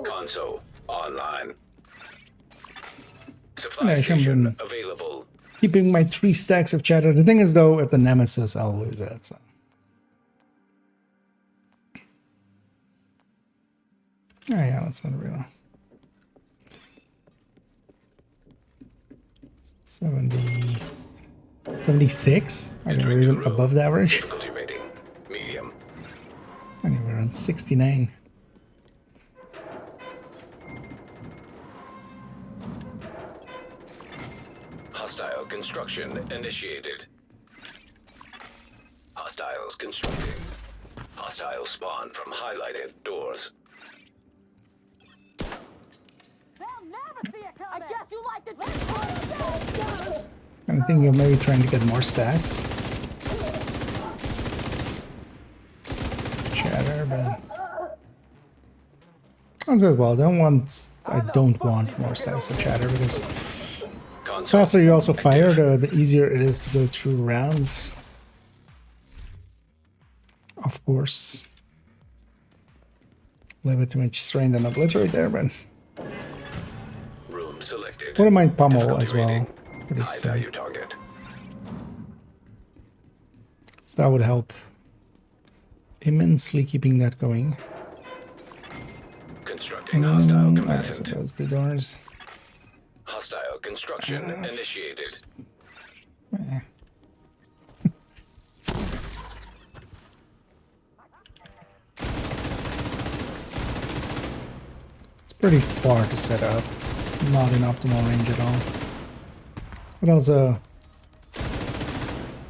Console online. Yeah, Supply I should have station been available. keeping my 3 stacks of chatter. The thing is though, at the Nemesis I'll lose it, so. Oh yeah, that's not real. 76? I mean, we're even above the average. Difficulty rating medium. I mean, we're on 69. Hostile construction initiated. Hostiles constructing. Hostile spawn from highlighted doors. I guess you like the I'm thinking of maybe trying to get more stacks. Chatter, but as well, I don't want more stacks of chatter because the faster you also fire, the easier it is to go through rounds. Of course. A little bit too much strain and obliterate there, but Room selected. wouldn't mind pummel Difficulty as well. rating, Pretty high soon. value target. So that would help immensely keeping that going. Constructing hostile Okay, so combatant. those the doors. Hostile construction initiated. Eh. It's pretty far to set up. Not in optimal range at all. But also,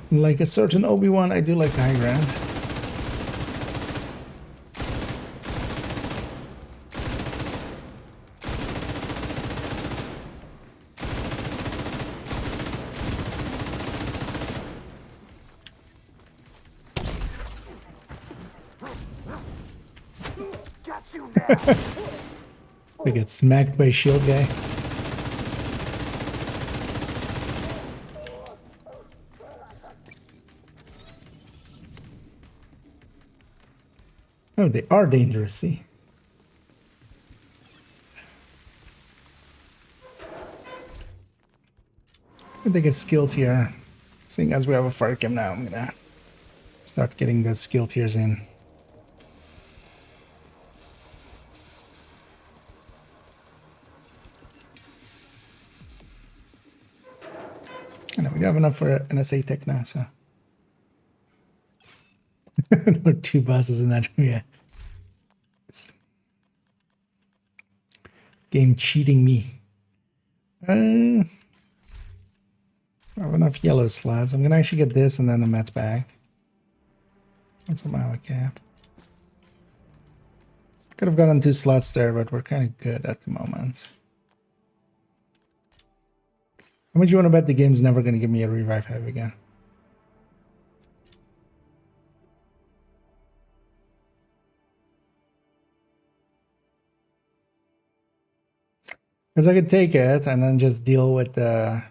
like a certain Obi-Wan, I do like the high ground. I get smacked by shield guy. Oh, they are dangerous, see? I think it's skill tier. Seeing as we have a fire cam now, I'm gonna start getting the skill tiers in. I know we have enough for NSA tech now, so. There were 2 bosses in that room, yeah. Game cheating me. I have enough yellow slots. I'm gonna actually get this and then the Met's back. That's a Mawa cap. Could have gotten 2 slots there, but we're kind of good at the moment. How much you want to bet the game's never going to give me a revive hive again? Because I could take it and then just deal with the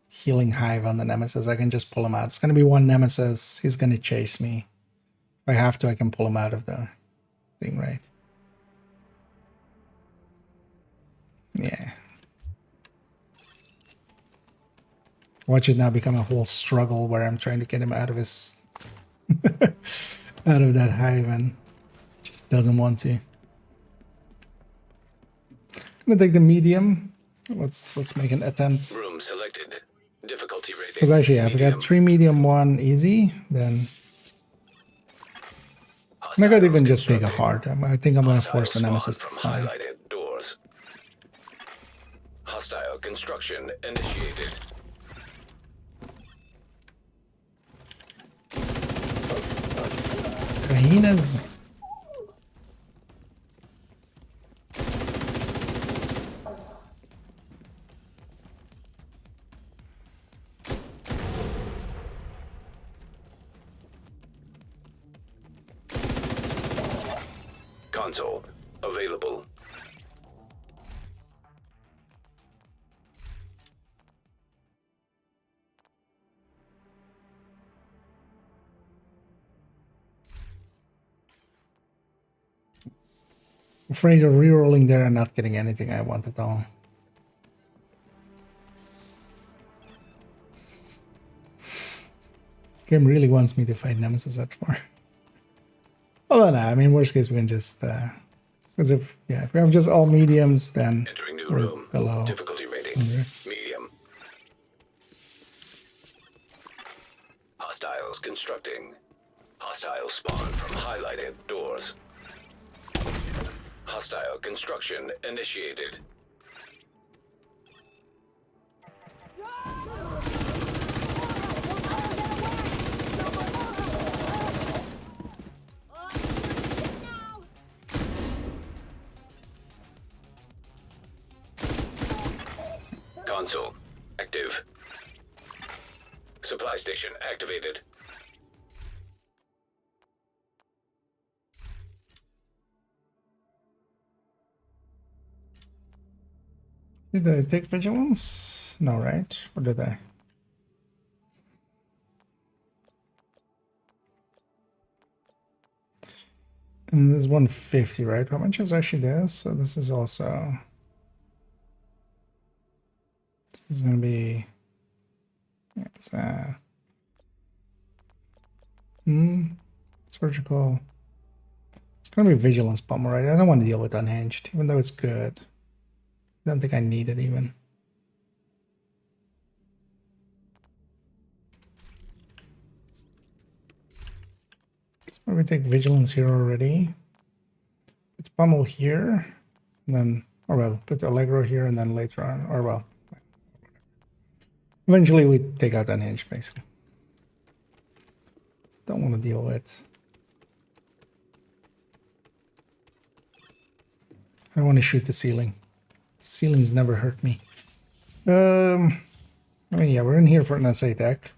healing hive on the nemesis. I can just pull him out. It's going to be 1 nemesis. He's going to chase me. If I have to, I can pull him out of the thing, right? Yeah. Watch it now become a whole struggle where I'm trying to get him out of his out of that hive and just doesn't want to. I'm gonna take the medium. Let's make an attempt. Room selected. Difficulty rating. Because actually, if I got 3 medium, 1 easy, then I could even just take a hard. I think I'm gonna force the nemesis to fly. Highlighted doors. Hostile construction initiated. Hyenas. Console available. Afraid of rerolling there and not getting anything I want at all. Game really wants me to fight Nemesis, that's far. Although no, I mean worst case we can just because if we have just all mediums, then we're below. Difficulty rating medium. Hostiles constructing. Hostile spawn from highlighted doors. Hostile construction initiated. Console active. Supply station activated. Did they take vigilance? No, right? Or did they? And this is 150, right? How much is actually this? So this is also... This is going to be... Yeah, it's surgical. It's going to be vigilance bomber, right? I don't want to deal with unhinged, even though it's good. I don't think I need it even. Let's maybe take vigilance here already. It's pummel here, and then, or well, put Allegro here, and then later on, or well, eventually we take out unhinged basically. Just don't want to deal with. I don't want to shoot the ceiling. Ceilings never hurt me. I mean, yeah, we're in here for an SA tech.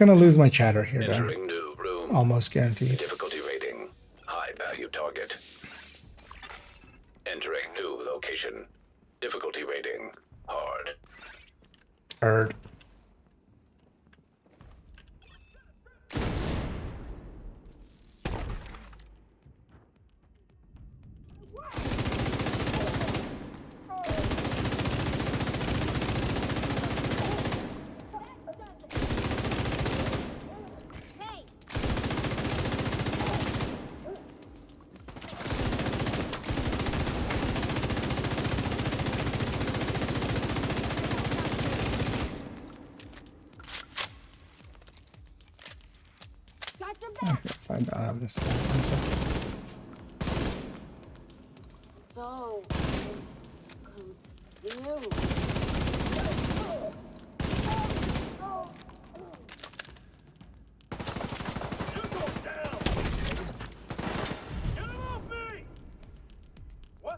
I'm gonna lose my chatter here, though. New room. Almost guaranteed. Difficulty rating high value target. Entering new location. Difficulty rating hard. Hard. I don't have this thing. So confused.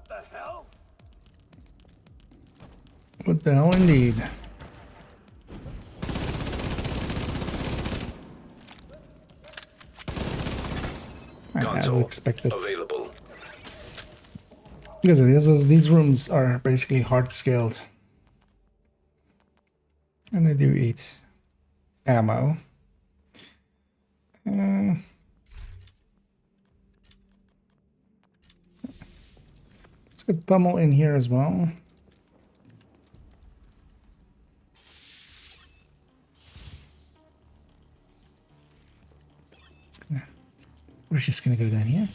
What the hell? What the hell indeed. As expected. Available. Because these rooms are basically hard scaled. And they do eat ammo. Let's get Pummel in here as well. We're just gonna go down here.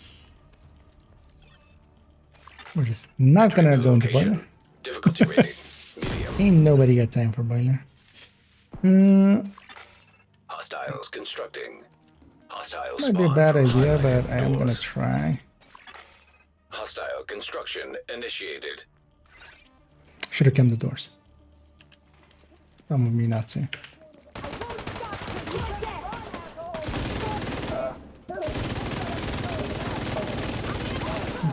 We're just not gonna go into boiler. Difficulty rating medium. Ain't nobody got time for boiler. Hostiles constructing. Hostiles Might be a bad idea, but I am gonna try. Hostile construction initiated. Should have come the doors. Some of me not to.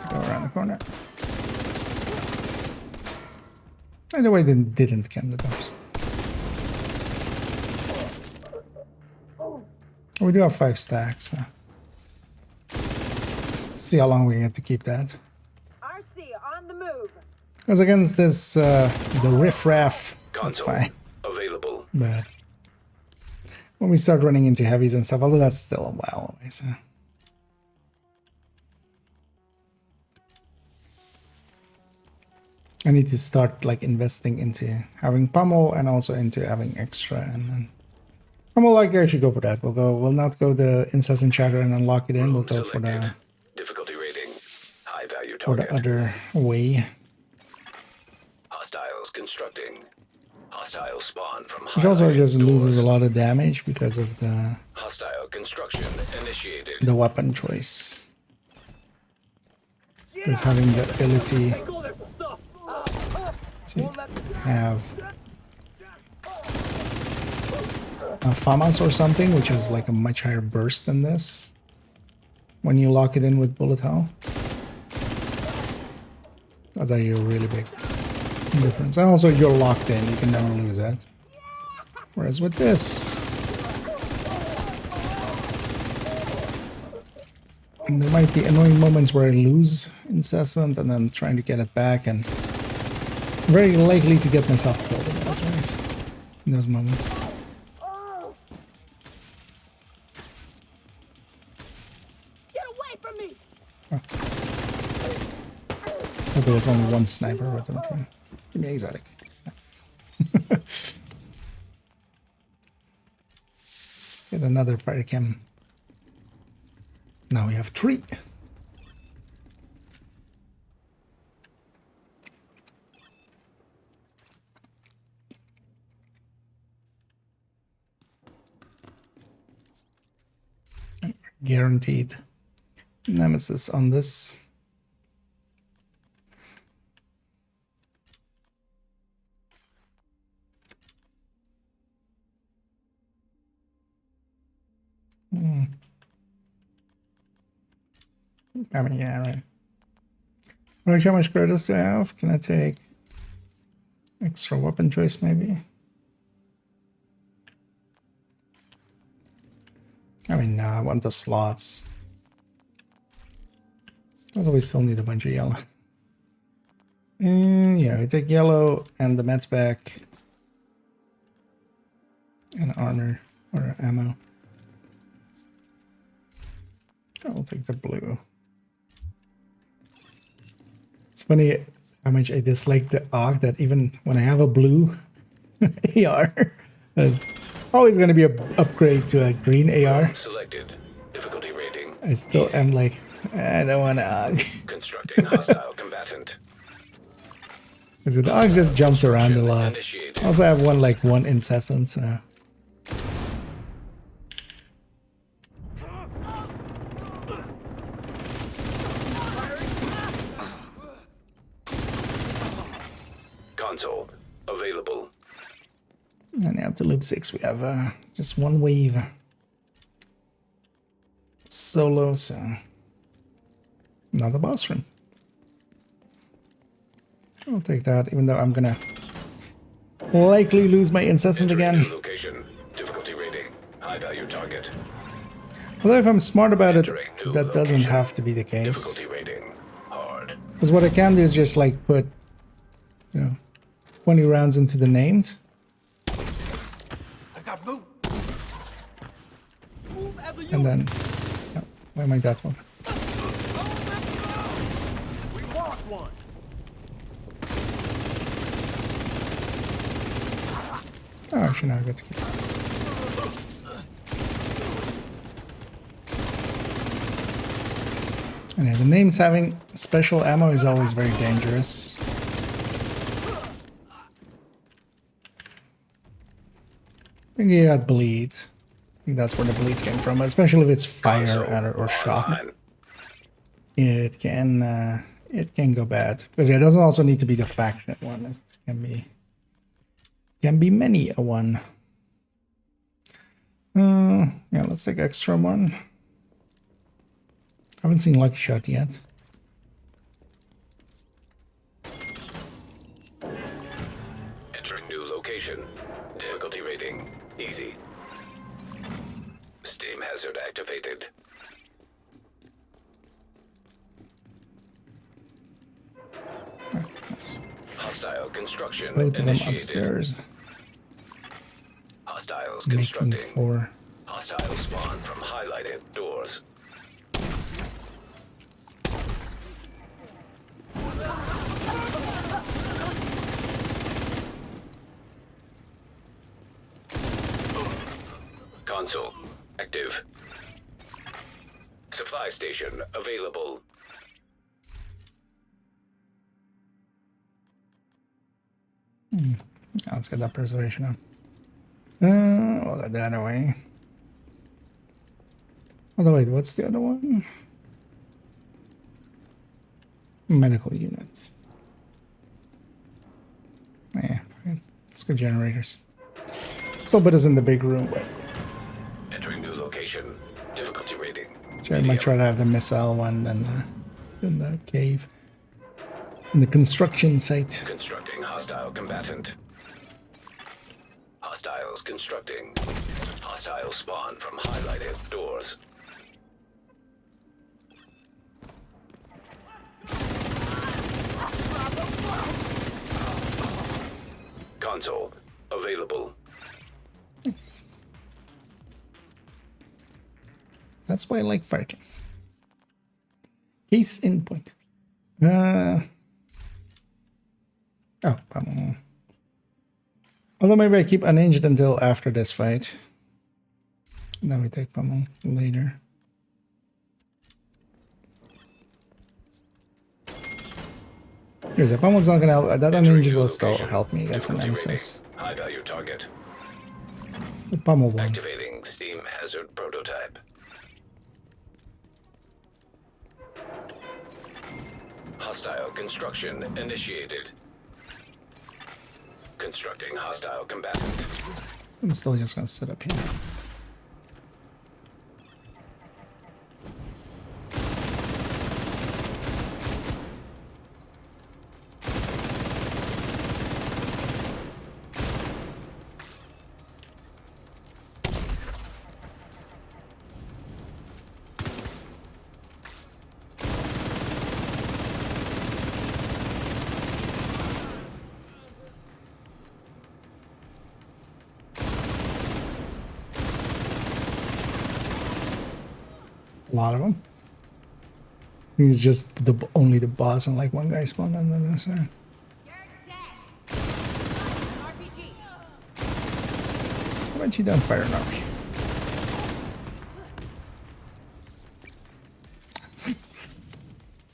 Go around the corner. Either way, they didn't cam the doors. We do have 5 stacks. So. See how long we get to keep that. RC on the move. Because against this, the riffraff, that's fine. Available. But when we start running into heavies and stuff, although that's still a while away, so. I need to start like investing into having Pummel and also into having extra, and then Pummel, like, I should go for that. We'll not go the incessant chatter and unlock it in. We'll go for the difficulty rating. High value for target. the other way. Hostiles constructing. Hostile spawn from Which also just loses a lot of damage because of the hostile construction initiated. The weapon choice. Because having the ability to have a FAMAS or something, which has like a much higher burst than this, when you lock it in with bullet hell. That's actually a really big difference. And also, you're locked in, you can never lose it. Whereas with this, and there might be annoying moments where I lose incessant and then trying to get it back, and very likely to get myself killed in those ways, in those moments. Get away from me! Oh. Hope there's only one sniper, but okay. Give me exotic. Let's get another fire cam. Now we have 3. Guaranteed nemesis on this. I mean, yeah, right. Right, how much credits do I have? Can I take extra weapon choice, maybe? I mean, no, I want the slots. Also, we still need a bunch of yellow. Yeah, we take yellow and the meds back. And armor or ammo. I'll take the blue. It's funny how much I dislike the AUG, that even when I have a blue AR, there's always going to be an upgrade to a green AR. Selected. Difficulty rating. I still am like, I don't want to AUG. Constructing hostile combatant. Because the AUG just jumps around a lot. Also, I have one incessant, so. Console available. And now to loop 6, we have just one wave solo, so another boss room. I'll take that, even though I'm gonna likely lose my incessant again. Location. Difficulty rating. High value target. Although if I'm smart about it, that doesn't have to be the case. Difficulty rating. Hard. Because what I can do is just like put, 20 rounds into the named. I got moved. And then, oh, why am I that one? We lost one. Oh, actually, no, I got to keep. And yeah, the names having special ammo is always very dangerous. I think you got bleed. I think that's where the bleeds came from, especially if it's fire or shock. It can go bad because it doesn't also need to be the faction one. It can be many a one. Yeah, let's take extra one. I haven't seen Lucky Shot yet. Entering new location. Difficulty rating. Easy. Steam hazard activated. Nice. Hostile construction Both of them initiated. upstairs. Hostiles Making constructing. for. Hostile spawn from highlighted doors. Console active. Supply station available. Let's get that preservation up. We'll go the other way. Although, wait, what's the other one? Medical units. Yeah, fine. Let's go generators. Still put us in the big room, but Entering new location. Difficulty rating. I might try to have the missile one and in the cave. In the construction site. Constructing hostile combatant. Hostiles constructing. Hostile spawn from highlighted doors. Console available. Nice. That's why I like fighting. Case in point. Oh, pummel. Although maybe I keep uninjured until after this fight. And then we take pummel later. Because if pummel's not gonna help, that uninjured will still help me against the nemesis. High value target. The pummel won't. Activating steam hazard prototype. Hostile construction initiated. Constructing hostile combatant. I'm still just gonna sit up here. A lot of them. He's just only the boss and like one guy spawned on the other side. Why don't you don't fire an RPG?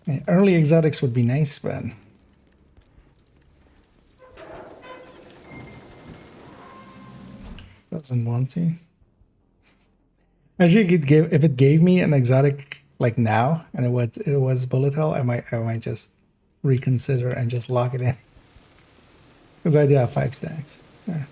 Yeah, early exotics would be nice, but doesn't want to. Actually, if it gave me an exotic like now and it was bullet hell, I might just reconsider and just lock it in. Because I do have 5 stacks. Yeah.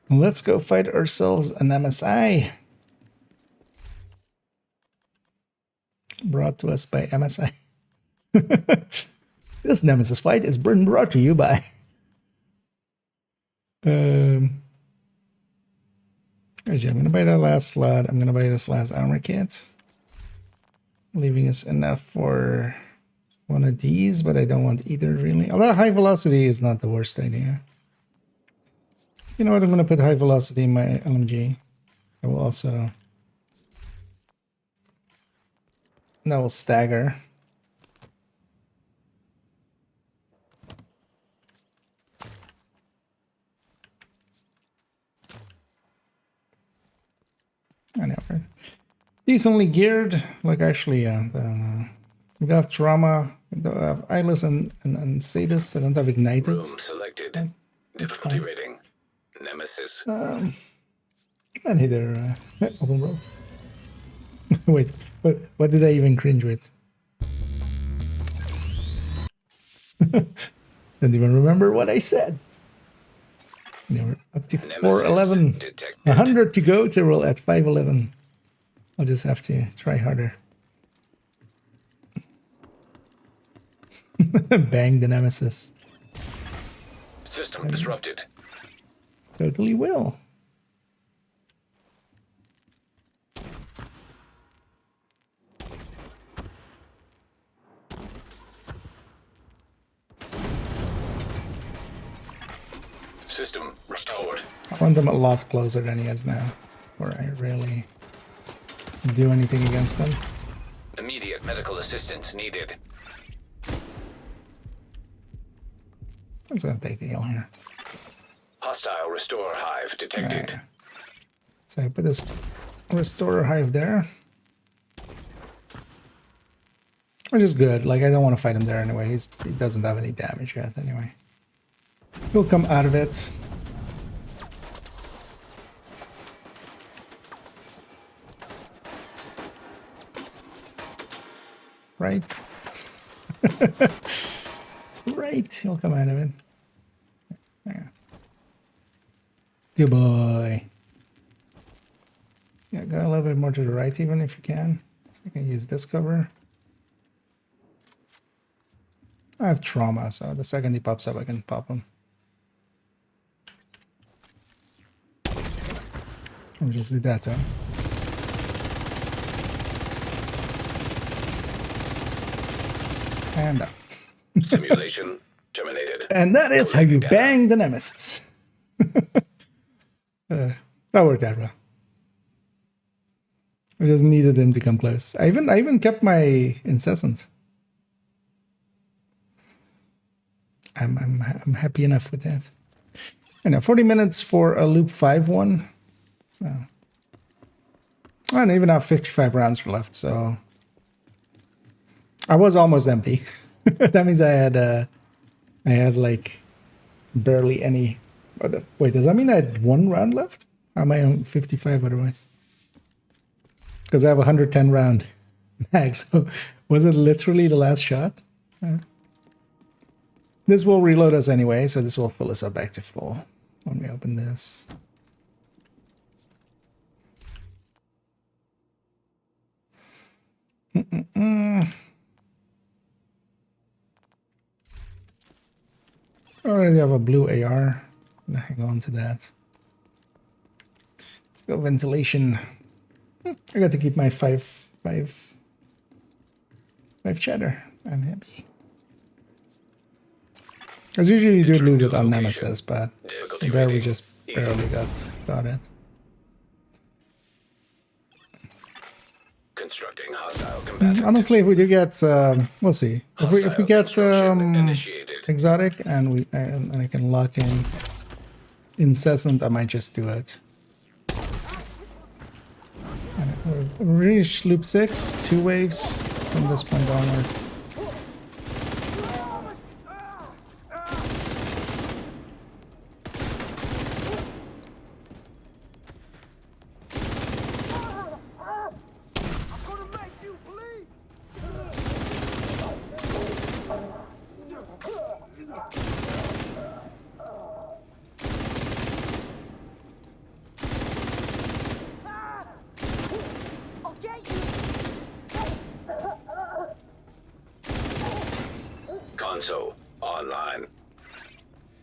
Let's go fight ourselves an MSI. Brought to us by MSI. This Nemesis fight is brought to you by... Actually, I'm going to buy that last slot. I'm going to buy this last armor kit. Leaving us enough for one of these, but I don't want either really. Although high velocity is not the worst idea. You know what? I'm going to put high velocity in my LMG. I will also... That will stagger. I know, right? Decently geared. Like, actually, yeah. We don't have trauma. We don't have eyeless and sadist. I don't have ignited. Room selected. Difficulty rating. Nemesis. And either open world. Wait, what did I even cringe with? Don't even remember what I said. We're up to 411. 100 to go to roll at 511. I'll just have to try harder. Bang the Nemesis. System disrupted. Totally will. System restored. I want them a lot closer than he is now, where I really do anything against them. Immediate medical assistance needed. I'm just gonna take the heal here. Hostile Restorer Hive detected. Right. So I put this Restorer Hive there. Which is good. Like, I don't want to fight him there anyway. He doesn't have any damage yet anyway. He'll come out of it. Right? Right, he'll come out of it. Yeah. Good boy. Yeah, go a little bit more to the right even if you can. So you can use this cover. I have trauma, so the second he pops up, I can pop him. I'll just do that to him. And up. Simulation terminated. And that is how you bang the Nemesis. That worked out well. I just needed him to come close. I even kept my incessant. I'm happy enough with that. I know, 40 minutes for a loop 5-1. So I don't even have 55 rounds left, so I was almost empty. That means I had like barely any. Wait, does that mean I had 1 round left? Or am I on 55 otherwise? Because I have 110 round max. So was it literally the last shot? This will reload us anyway, so this will fill us up back to full when we open this. I already have a blue AR. I'm gonna hang on to that. Let's go ventilation. I got to keep my 5 cheddar. I'm happy. Because usually you do lose it on Nemesis, but there we just barely got it. Constructing hostile combatant. Honestly, if we do get, we'll see. If we get exotic and I can lock in incessant, I might just do it. We're reached loop 6, 2 waves from this point onward. I'll get you. Console online.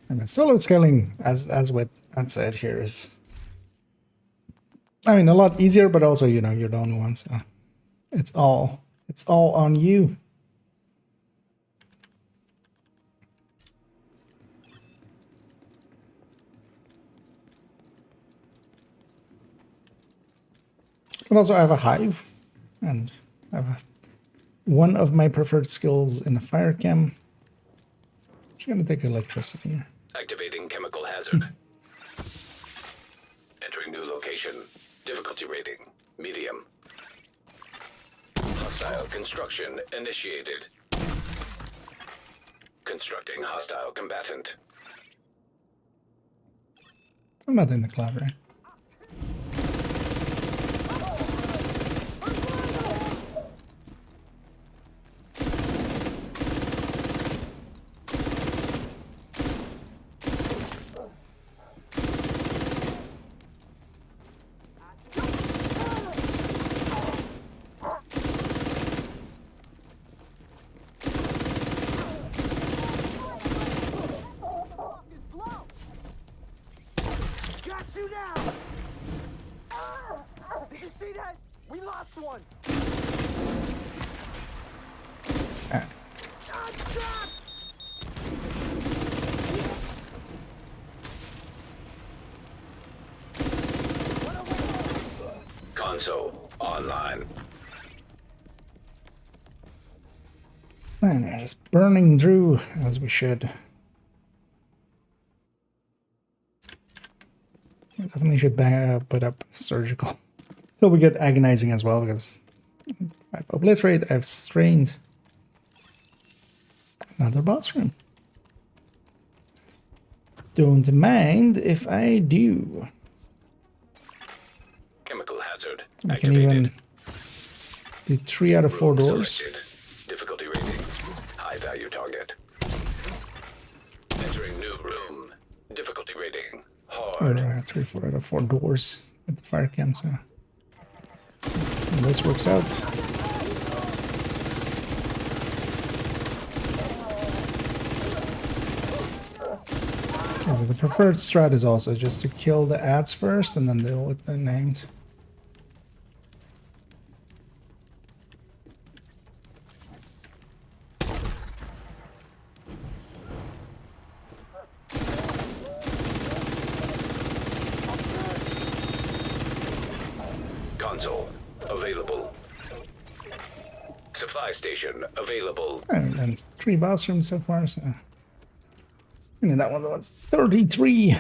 And the solo scaling, as with said here, is, I mean, a lot easier, but also, you know, you're the only one, so it's all on you. But also I have a hive, and I have one of my preferred skills in a fire cam. Just gonna take electricity here. Activating chemical hazard. Entering new location. Difficulty rating. Medium. Hostile construction initiated. Constructing hostile combatant. I'm not in the cloud, right? Got you now! Did you see that? We lost one! Console online. And we're just burning through as we should. I definitely should put up surgical. Till we get agonizing as well, because I have obliterate, I've strained. Another boss room. Don't mind if I do. Chemical hazard. I can even do 3 out of 4 doors. Selected. Difficulty rating. High value target. Entering new room. Difficulty rating. Hard. Or 3, 4 out of 4 doors with the fire cam, so and this works out. So the preferred strat is also just to kill the ads first and then deal with the named. Console available. Supply station available. And it's 3 boss rooms so far, so. And that one was 33.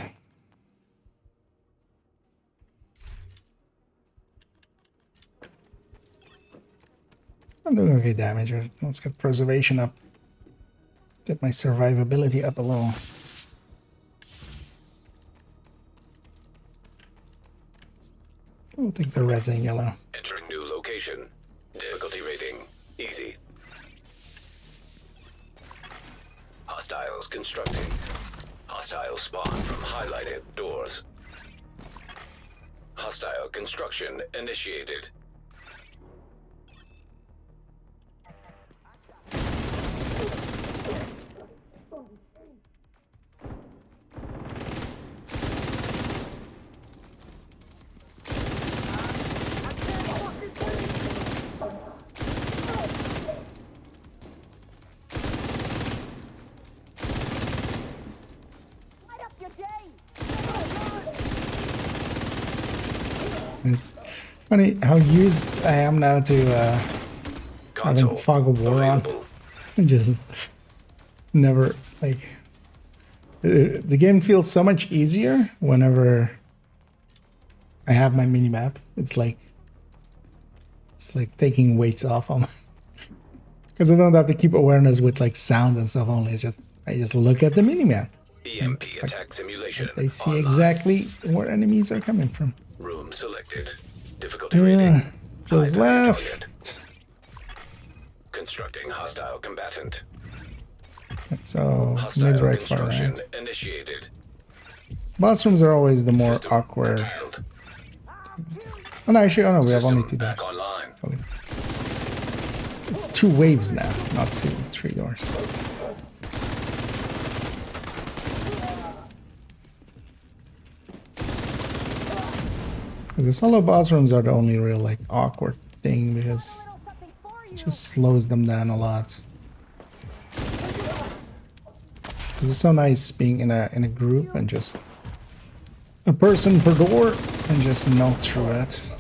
I'm doing okay damage. Let's get preservation up. Get my survivability up a little. We'll take the reds and yellow. Entering new location. Difficulty rating. Easy. Hostiles constructing. Hostile spawn from highlighted doors. Hostile construction initiated. It's funny how used I am now to having Fog of War on. I just never, like, the game feels so much easier whenever I have my minimap. It's like taking weights off on, because I don't have to keep awareness with like sound and stuff only. It's just I just look at the minimap. EMP attack simulation. They see exactly where enemies are coming from. Room selected. Difficulty rating. Goes left. Constructing hostile combatant. So Hostile mid, right, far, construction right. initiated. Boss rooms are always the more System awkward. curtailed. Oh no, actually, oh no, we have only System 2 doors. back online. Totally. It's 2 waves now, not 3 doors. The solo boss rooms are the only real like awkward thing because it just slows them down a lot. It's so nice being in a group and just a person per door and just melt through it.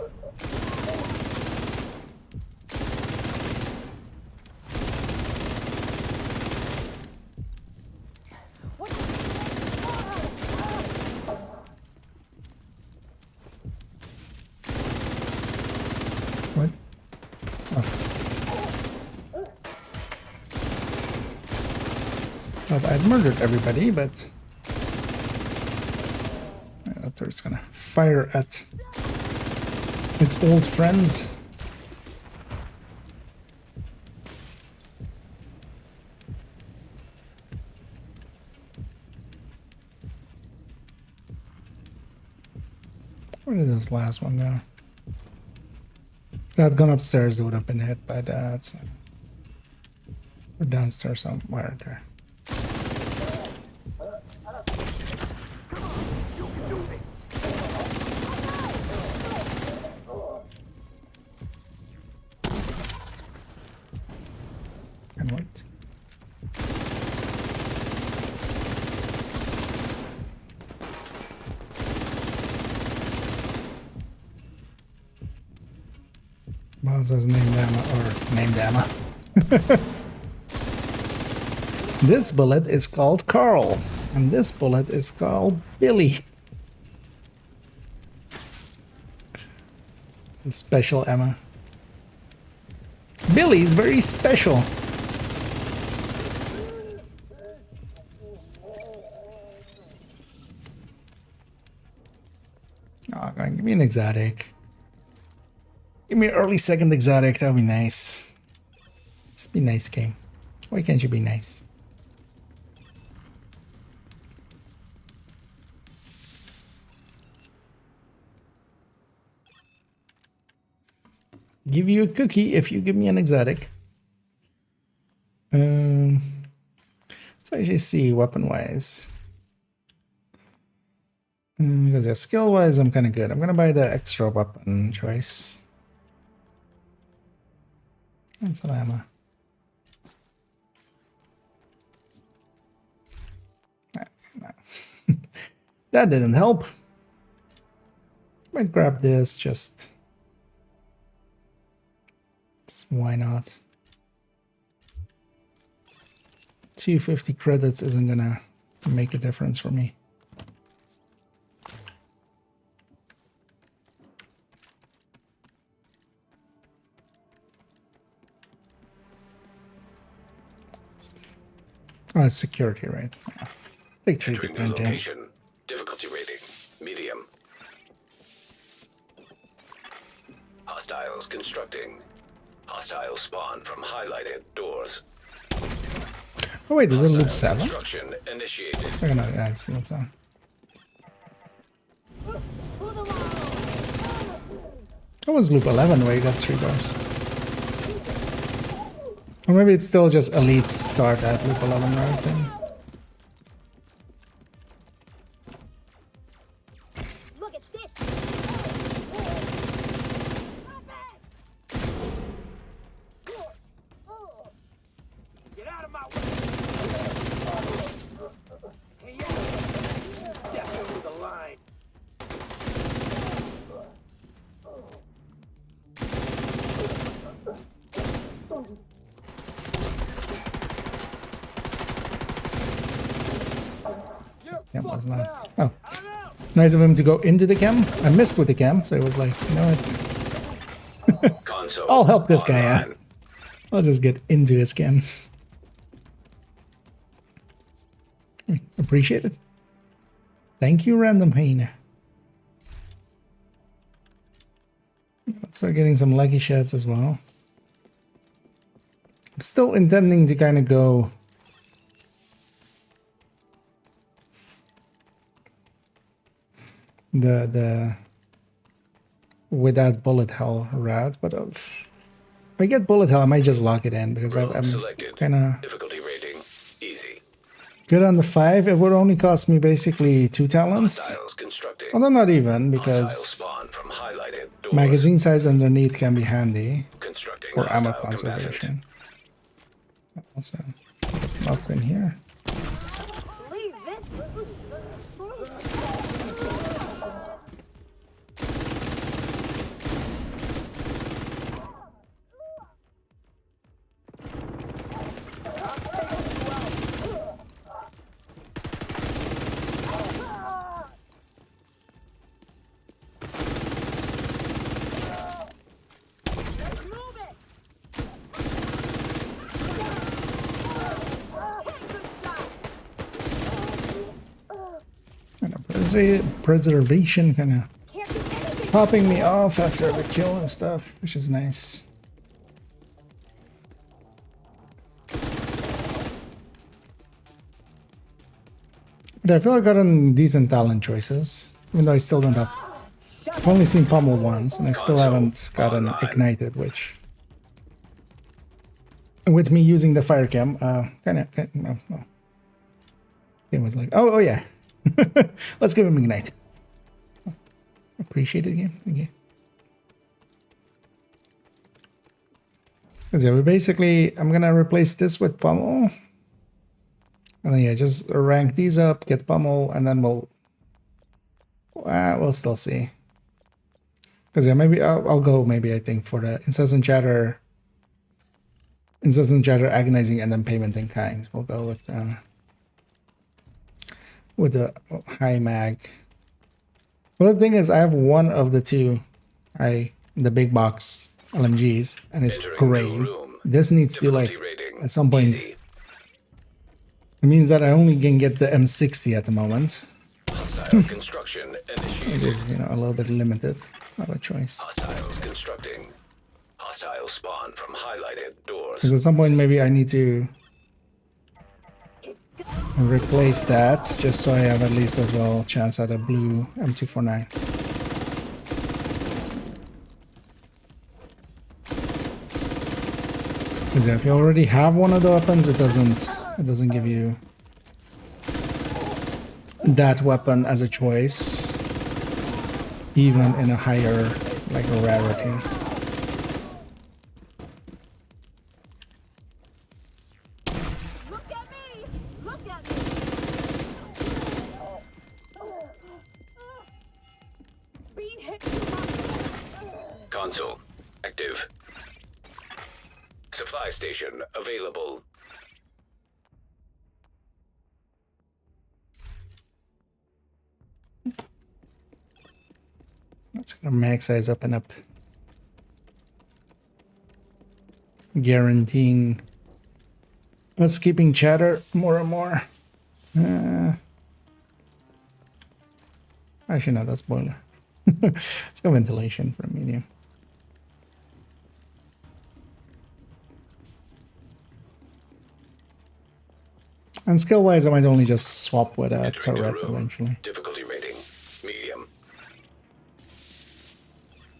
What? Oh. Thought I'd murdered everybody, but I thought it's gonna fire at its old friends. Where did this last one go? If that had gone upstairs, it would have been hit by that. So. Or downstairs somewhere there. And what? Well, it says named Emma, or named Emma. This bullet is called Carl, and this bullet is called Billy. Special Emma. Billy's very special. Oh, go on, give me an exotic. Give me an early second exotic, that would be nice. Just be nice, game. Why can't you be nice? Give you a cookie if you give me an exotic. Let's actually see weapon-wise. Because yeah, skill-wise, I'm kind of good. I'm gonna buy the extra weapon choice. And some ammo. No. That didn't help. Might grab this, just why not? 250 credits isn't gonna make a difference for me. Oh, it's security, right? Yeah. Take 3D printing. Location. Difficulty rating. Medium. Hostiles constructing. Hostiles spawn from highlighted doors. Oh wait, is it loop 7? Construction initiated. Oh, no, yeah, it's loop 7. That was loop 11 where you got 3 doors. Or maybe it's still just elites start at loop 11, right? Then. Cam was not. Oh, nice of him to go into the cam. I missed with the cam, so it was like, you know what? I'll help this guy out. I'll just get into his cam. Appreciate it. Thank you, random hyena. Let's start getting some lucky shots as well. I'm still intending to kind of go the with that bullet hell route, but if I get bullet hell, I might just lock it in because I'm kind of Difficulty rating easy. good on the 5. It would only cost me basically 2 talents. Although not even, because magazine size underneath can be handy for ammo conservation. Also, lock in here. Preservation kind of popping me off after the kill and stuff, which is nice. But I feel I've gotten decent talent choices, even though I still don't have. I've only seen Pummel once, and I still haven't gotten ignited, which. With me using the fire cam, no. It was like, oh yeah. Let's give him ignite. Appreciate it again. Thank you. Because yeah, we basically, I'm gonna replace this with Pummel. And then yeah, just rank these up, get Pummel, and then we'll still see. Because yeah, maybe I'll go maybe I think for the incessant chatter, agonizing, and then payment in kind. We'll go with the high mag. Well, the thing is, I have one of the two, the big box LMGs, and it's gray. This needs to like at some point. It means that I only can get the M60 at the moment. Construction It is, a little bit limited. Not a choice. Hostiles constructing. Hostile spawn from highlighted doors. Because at some point maybe I need to replace that, just so I have at least as well chance at a blue M249. Because if you already have one of the weapons, it doesn't give you that weapon as a choice, even in a higher like a rarity. Console active. Supply station available. That's gonna max size up and up, guaranteeing us keeping chatter more and more. Actually, no, that's boiler. Let's go ventilation for a medium. And skill-wise, I might only just swap with turrets eventually. Difficulty rating medium.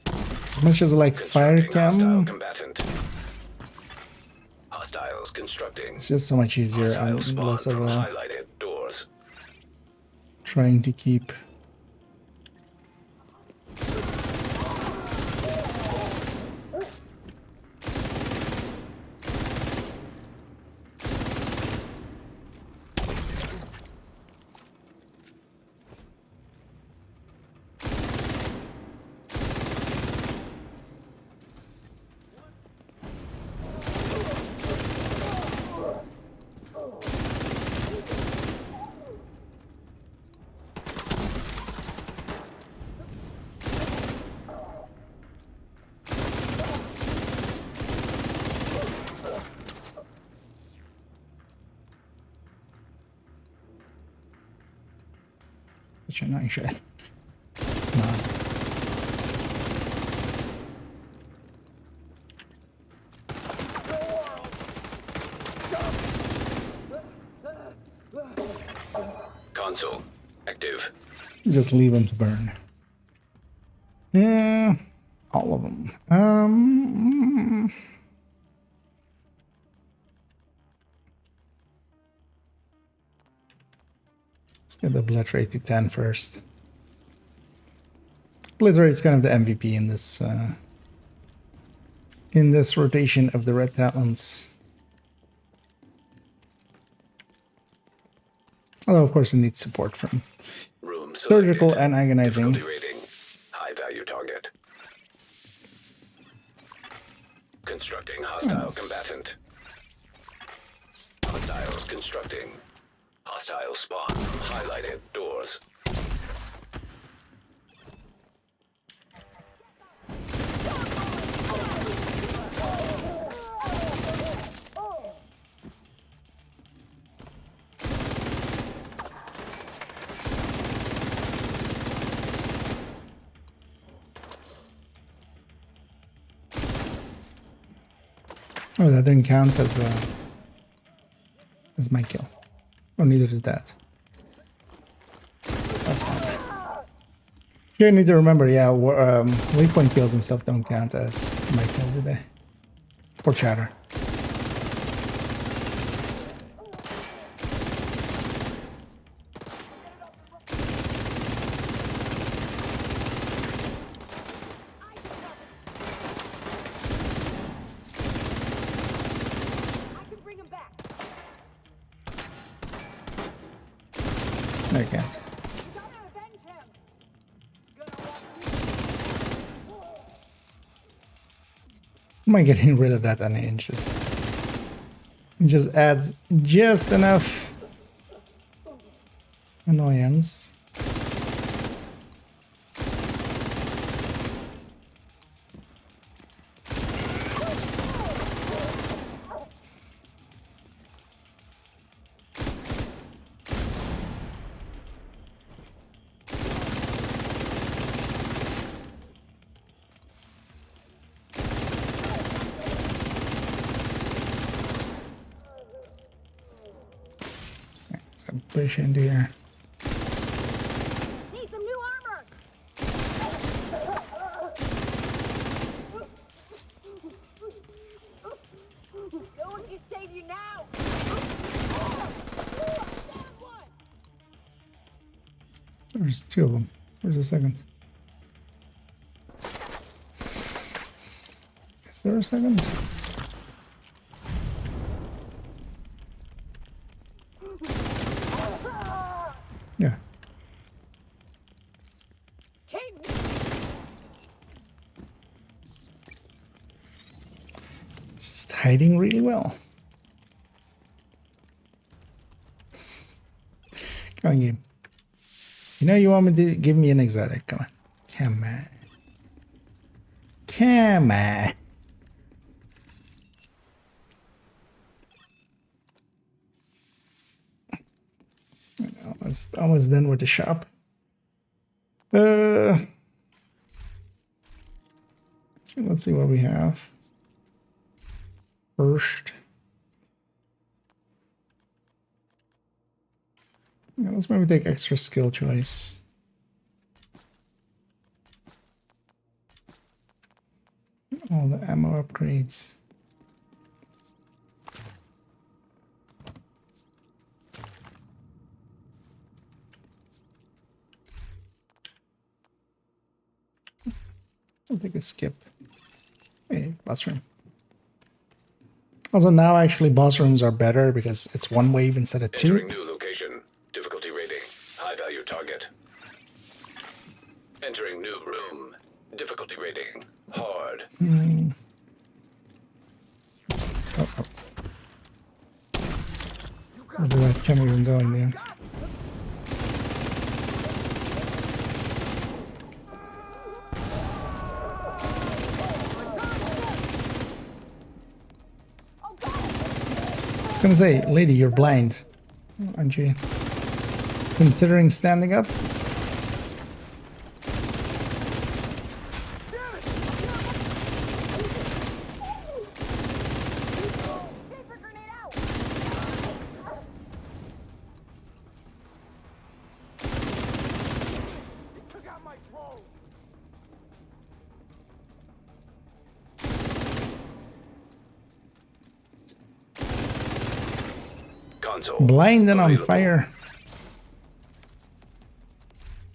As much as I like fire cam, Hostiles constructing. It's just so much easier and less of a highlighted doors. Trying to keep. Such a nice shot. It's not. Console Active. Just leave them to burn. Yeah, all of them. Let's get the blitz rate to 10 first. Blitz rate is kind of the MVP in this rotation of the red talents. Although of course it needs support from Room surgical selected. and agonizing. Difficulty rating. High value target. Constructing hostile combatant. Hostiles constructing. Hostile spawn from highlighted doors. Oh, that didn't count as my kill. Oh, neither did that. That's fine. You need to remember, yeah, waypoint kills and stuff don't count as my kill, do they? For chatter. I can't. Am I getting rid of that unhinged? It just adds just enough annoyance. Push into here. Need some new armor. No one can save you now. There's two of them. Where's the second? Is there a second? Yeah. Just hiding really well. Come on, game. You know you want me to give me an exotic. Come on. Come on. Come on. Almost done with the shop. Let's see what we have first. Yeah, let's maybe take extra skill choice. All the ammo upgrades. I'll take a skip. Hey, boss room. Also, now actually boss rooms are better because it's one wave instead of two. Entering new location. Difficulty rating. High value target. Entering new room. Difficulty rating. Hard. Oh. Where did that camera even go in the end? I was gonna say, lady, you're blind, aren't you? Considering standing up? Console. Blind and on available. fire.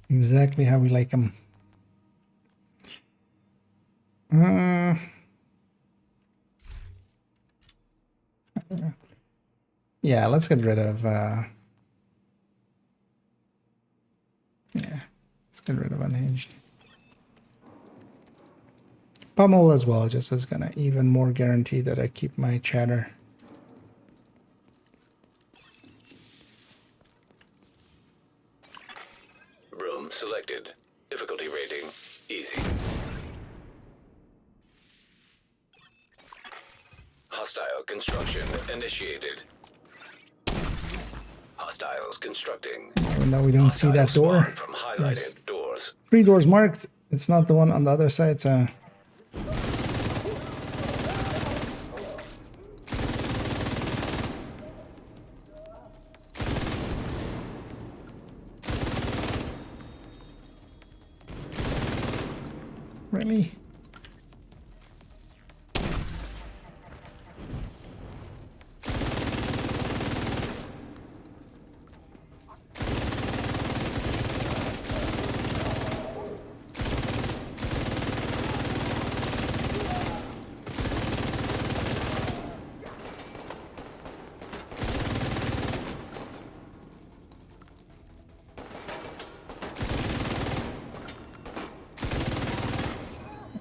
Exactly how we like them. Yeah, let's get rid of let's get rid of unhinged. Pummel as well, just is gonna even more guarantee that I keep my chatter. Room selected. Difficulty rating easy. Hostile construction initiated. Hostiles constructing. Even though we don't see that door. From highlighted doors. 3 doors marked. It's not the one on the other side, so. Really?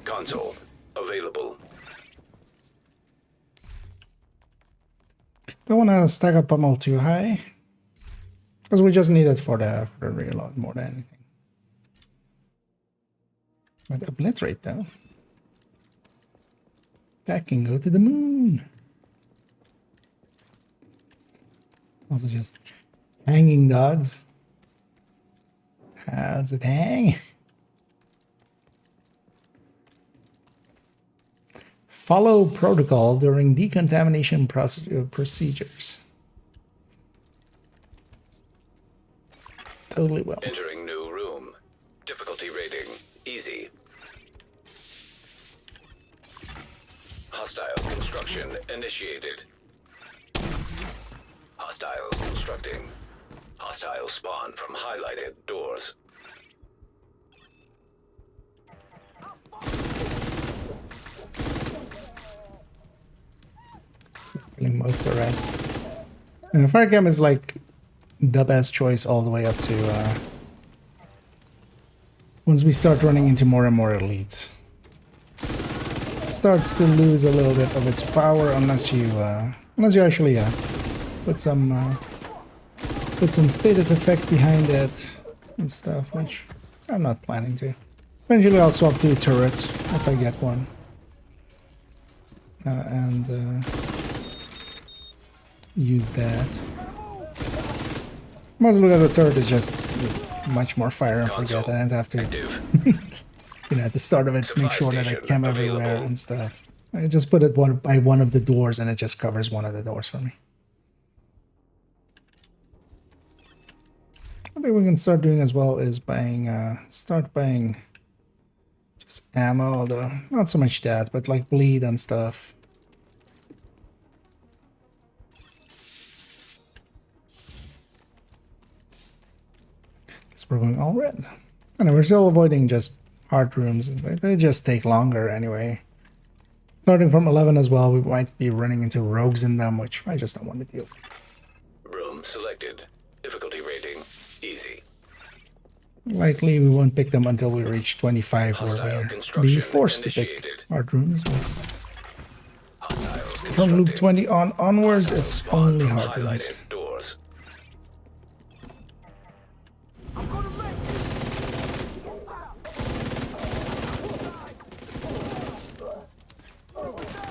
Console available. Don't want to stack up pummel too high, because we just need it for the reload more than anything. But obliterate though, that can go to the moon. Also just hanging dogs. How's it hang? Follow protocol during decontamination procedures. Totally will. Entering new room. Difficulty rating easy. Hostile construction initiated. Hostiles constructing. Hostile spawn from highlighted doors. Most of the reds. And Firecam is like the best choice all the way up to once we start running into more and more elites. It starts to lose a little bit of its power unless you actually put some status effect behind it and stuff, which I'm not planning to. Eventually I'll swap to a turret if I get one. And use that. Mostly because the turret is just much more fire and forget. I don't have to, at the start of it, make sure that I cam everywhere and stuff. I just put it by one of the doors and it just covers one of the doors for me. One thing we can start doing as well is start buying just ammo, although not so much that, but like bleed and stuff. We're going all red. And we're still avoiding just hard rooms. They just take longer anyway. Starting from 11 as well, we might be running into rogues in them, which I just don't want to deal with. Room selected. Difficulty rating easy. Likely we won't pick them until we reach 25 or we'll be forced to pick hard rooms. From loop 20 onwards, it's only hard rooms.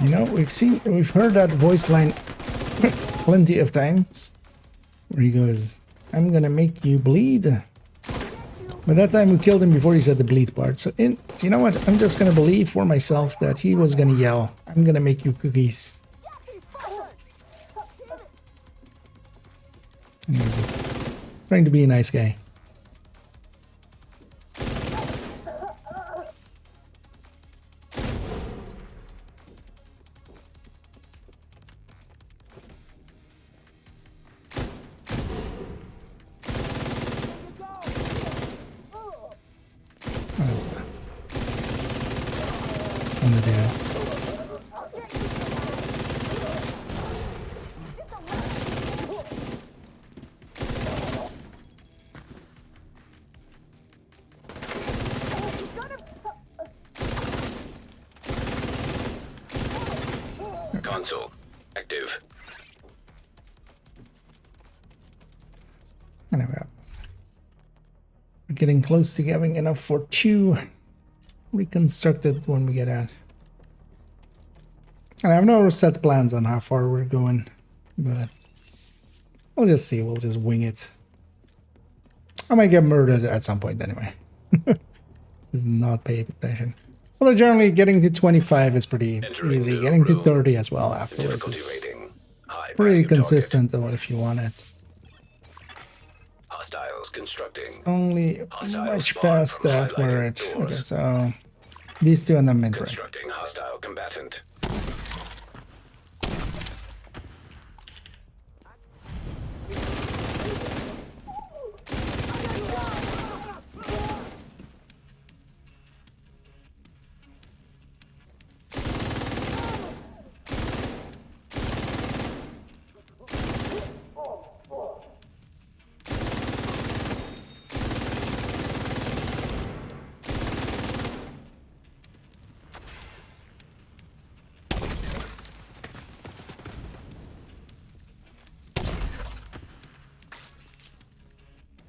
You know, we've heard that voice line plenty of times, where he goes, "I'm gonna make you bleed." But that time we killed him before he said the bleed part. So you know what? I'm just gonna believe for myself that he was gonna yell, "I'm gonna make you cookies." And he was just trying to be a nice guy. on the dudes. Console active. Anyway, we're getting close to having enough for 2 reconstructed when we get out. And I have no set plans on how far we're going, but we'll just see. We'll just wing it. I might get murdered at some point anyway. Just not pay attention. Although generally getting to 25 is pretty easy. Getting to 30 as well afterwards is pretty consistent though if you want it. Hostiles constructing. It's only much past that where it... Okay, so these two and the mid-range. Constructing hostile combatant.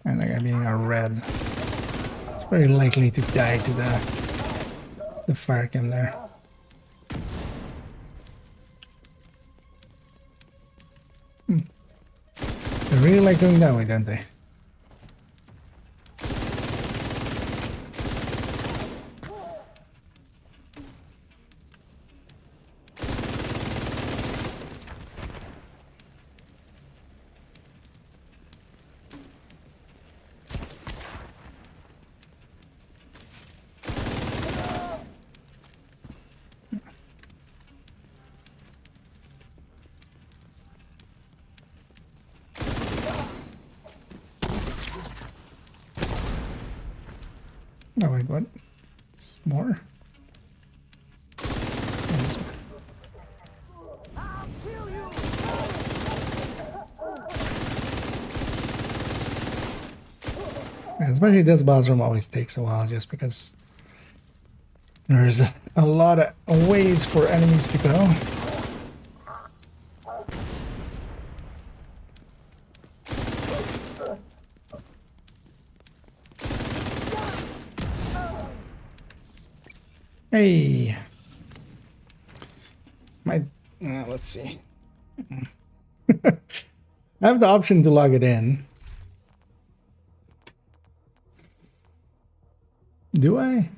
And the guy being a red. It's very likely to die to the fire cam there. They really like going that way, don't they? Oh wait, what? There's more? And especially this boss room always takes a while just because there's a lot of ways for enemies to go. Hey, let's see. I have the option to log it in. Do I?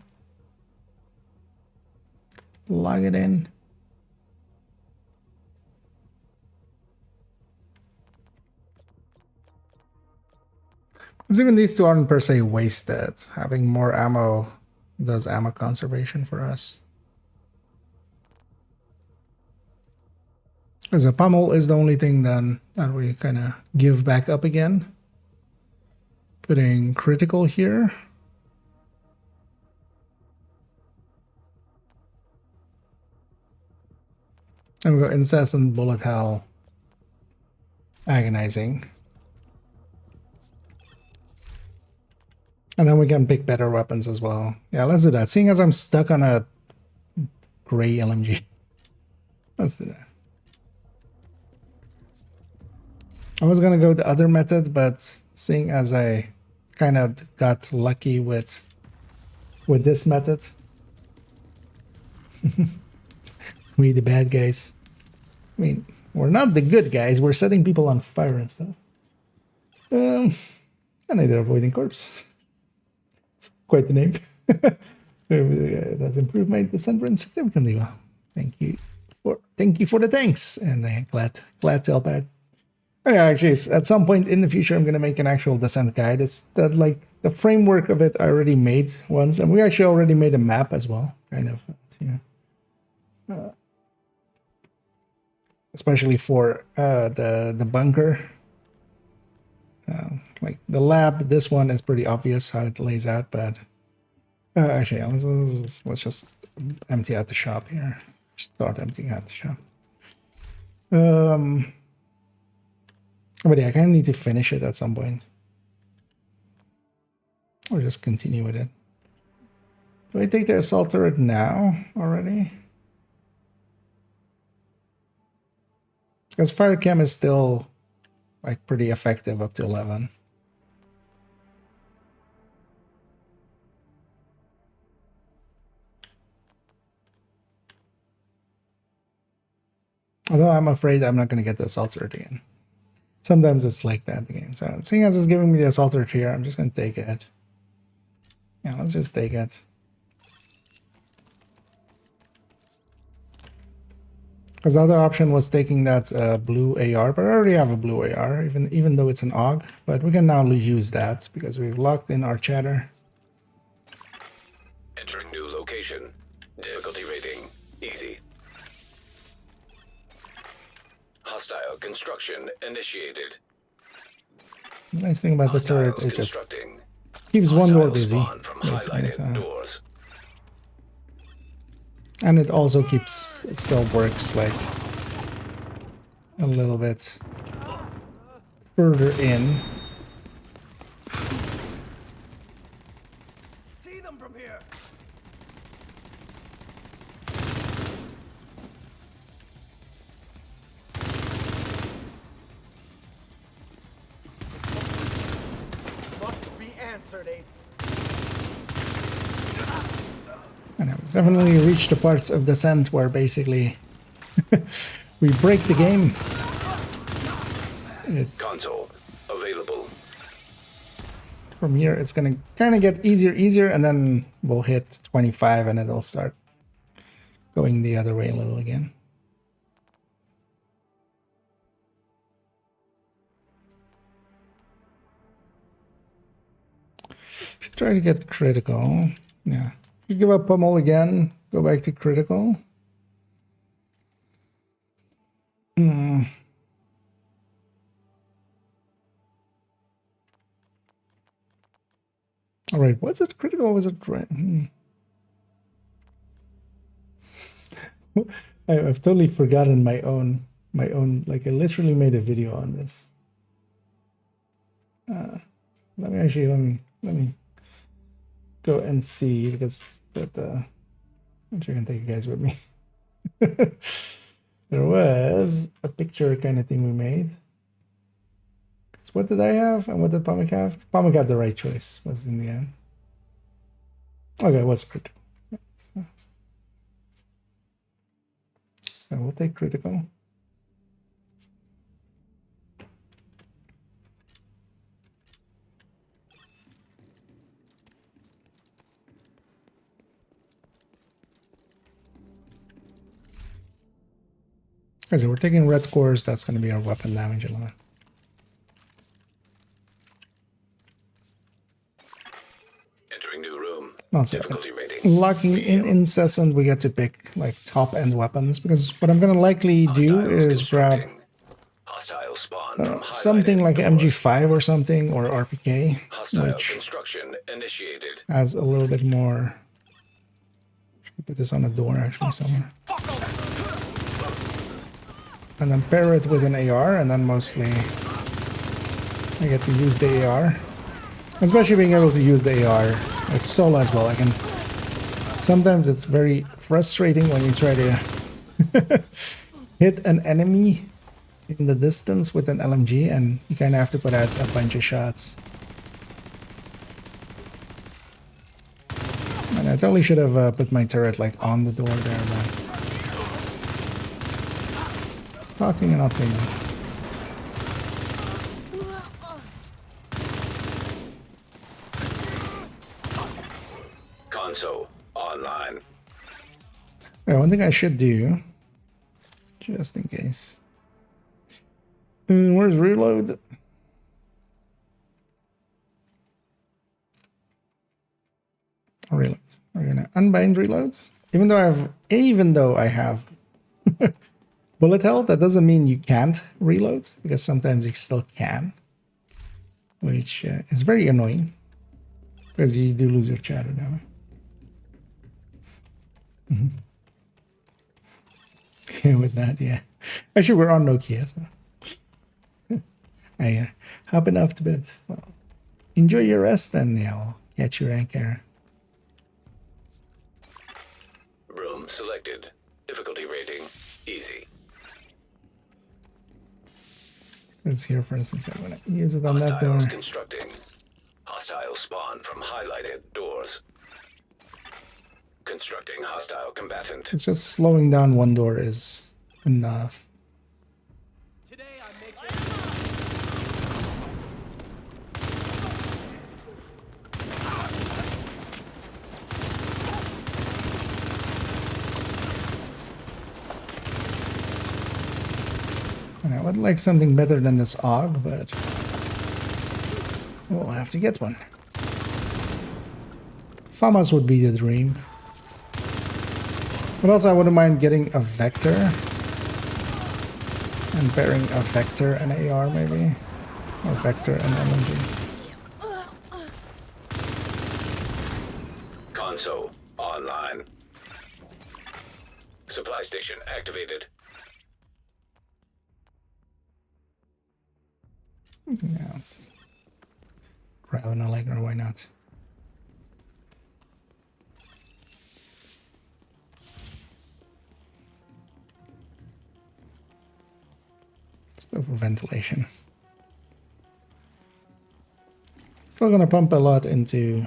Log it in. Because even these two aren't per se wasted. Having more ammo does ammo conservation for us. Because a pummel is the only thing then that we kind of give back up again. Putting critical here. And we go incessant bullet hell. Agonizing. And then we can pick better weapons as well. Yeah, let's do that. Seeing as I'm stuck on a gray LMG. Let's do that. I was gonna go the other method, but seeing as I kind of got lucky with this method. We the bad guys. I mean, we're not the good guys. We're setting people on fire and stuff. And I did avoiding corpse. Quite the name. That's improved my descent run significantly well. Thank you for the thanks, and I'm glad to help out. Yeah, actually, at some point in the future, I'm gonna make an actual descent guide. It's that like the framework of it I already made once, and we actually already made a map as well, kind of. Especially for the bunker. Like the lab, this one is pretty obvious how it lays out, but actually, let's just empty out the shop here. Start emptying out the shop. But yeah, I kind of need to finish it at some point. Or just continue with it. Do I take the assault turret now already? Because fire chem is still like pretty effective up to 11. Although I'm afraid I'm not going to get the assault turret again. Sometimes it's like that in the game. So seeing as it's giving me the assault turret here, I'm just going to take it. Yeah, let's just take it. Because the other option was taking that blue AR, but I already have a blue AR, even though it's an AUG. But we can now use that because we've locked in our chatter. Entering new location. Difficulty rating easy. Hostile construction initiated. The nice thing about the turret, it just keeps one door busy, basically. So. And it also keeps, it still works like a little bit further in. See them from here. Must be answered, eh? And I've definitely reached the parts of Descent where basically we break the game. It's console available. From here, it's gonna kind of get easier, and then we'll hit 25, and it'll start going the other way a little again. Should try to get critical. Yeah. You give up pummel again, go back to critical. Alright, was it critical or was it right? I've totally forgotten my own, like I literally made a video on this. Let me go and see, because that I'm sure I can take you guys with me. There was a picture kind of thing we made. So what did I have and what did Pomic have? Pomic had the right choice, was in the end. Okay, it was critical. So we'll take critical. Okay, so we're taking red cores. That's going to be our weapon damage alone. Entering new room. Difficulty rating. Locking in incessant, we get to pick like top end weapons, because what I'm going to likely do is grab something like MG5 or something, or RPK, which has a little bit more. Should put this on a door actually somewhere. And then pair it with an AR, and then mostly I get to use the AR. Especially being able to use the AR like solo as well. I can. Sometimes it's very frustrating when you try to hit an enemy in the distance with an LMG, and you kind of have to put out a bunch of shots. And I totally should have put my turret like on the door there, but it's talking and nothing. Console online. Okay, one thing I should do, just in case. Where's reload? Reload. We're gonna unbind reload. Even though I have bullet hell, that doesn't mean you can't reload, because sometimes you still can, which is very annoying because you do lose your chatter that way. Yeah, with that, yeah. Actually, we're on Nokia, so I hopping off to bed. Well, enjoy your rest, then. Yeah, I'll get your rank there. Room selected. Difficulty rating easy. It's here, for instance. I'm gonna use it on that door. Hostiles constructing. Hostile spawn from highlighted doors. Constructing hostile combatant. It's just slowing down one door is enough. And I would like something better than this AUG, but we'll have to get one. FAMAS would be the dream. But also I wouldn't mind getting a Vector. And pairing a Vector and AR maybe. Or Vector and LMG. Console online. Supply station activated. Yeah, let's see. Grab an Allegra, why not? Let's go for ventilation. Still gonna pump a lot into,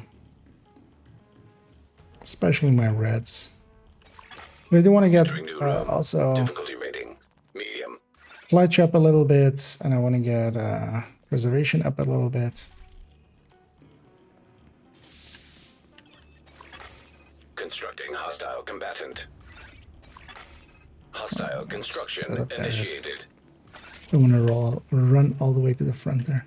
especially my reds. But I do want to get also Difficulty rating medium. clutch up a little bit, and I want to get preservation up a little bit. Constructing hostile combatant. Hostile construction initiated. I want to run all the way to the front there.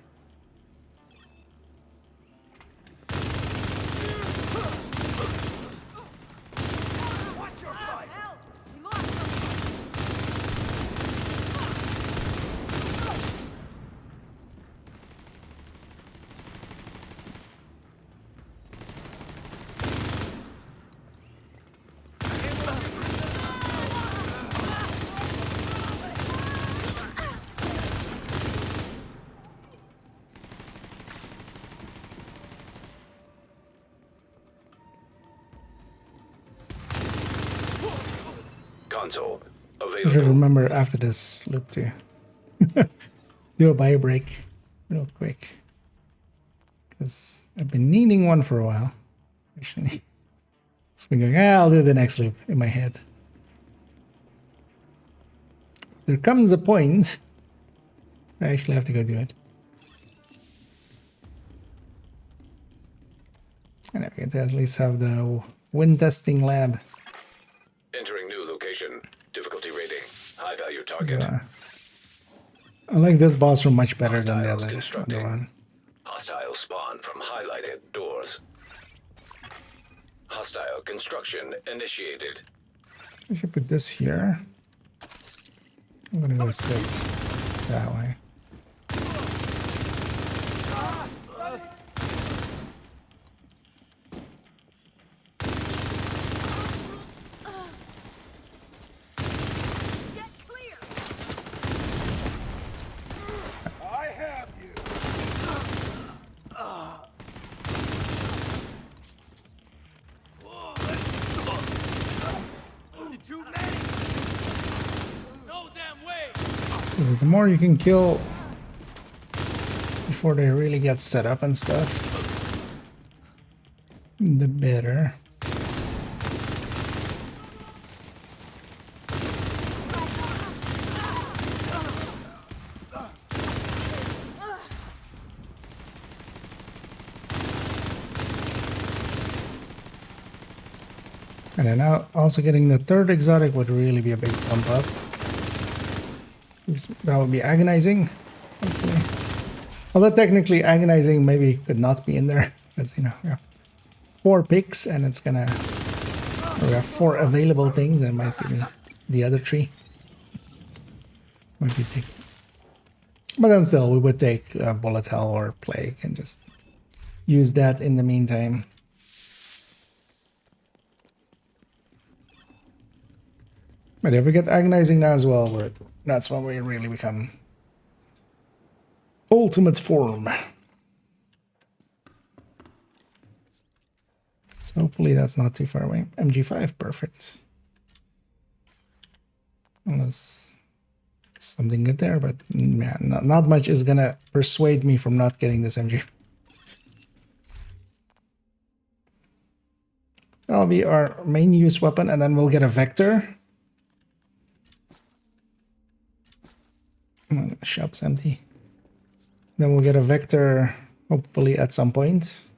Console I available. should remember after this loop to do a bio break real quick. Because I've been needing one for a while. Actually. It's been going, I'll do the next loop in my head. There comes a point I actually have to go do it. And I get to at least have the wind testing lab. Entering new location. Difficulty rating. High value target. So, I like this boss room much better than the Hostiles other constructing. one. Hostile spawn from highlighted doors. Hostile construction initiated. I should put this here. I'm gonna go sit that way. I have you. Too many. No damn way. Because the more you can kill before they really get set up and stuff, the better. And then now also getting the third exotic would really be a big bump up. That would be agonizing, hopefully. Although technically agonizing maybe could not be in there. Because, you know, we have 4 picks and it's gonna... Or we have 4 available things and might give me the other 3. Might be big. But then still, we would take Bullet Hell or Plague and just use that in the meantime. But if we get agonizing now as well, that's when we really become ultimate form. So hopefully that's not too far away. MG5, perfect. Unless something good there, but man, not much is gonna persuade me from not getting this MG. That'll be our main use weapon, and then we'll get a Vector. Oh, shop's empty. Then we'll get a Vector, hopefully at some point.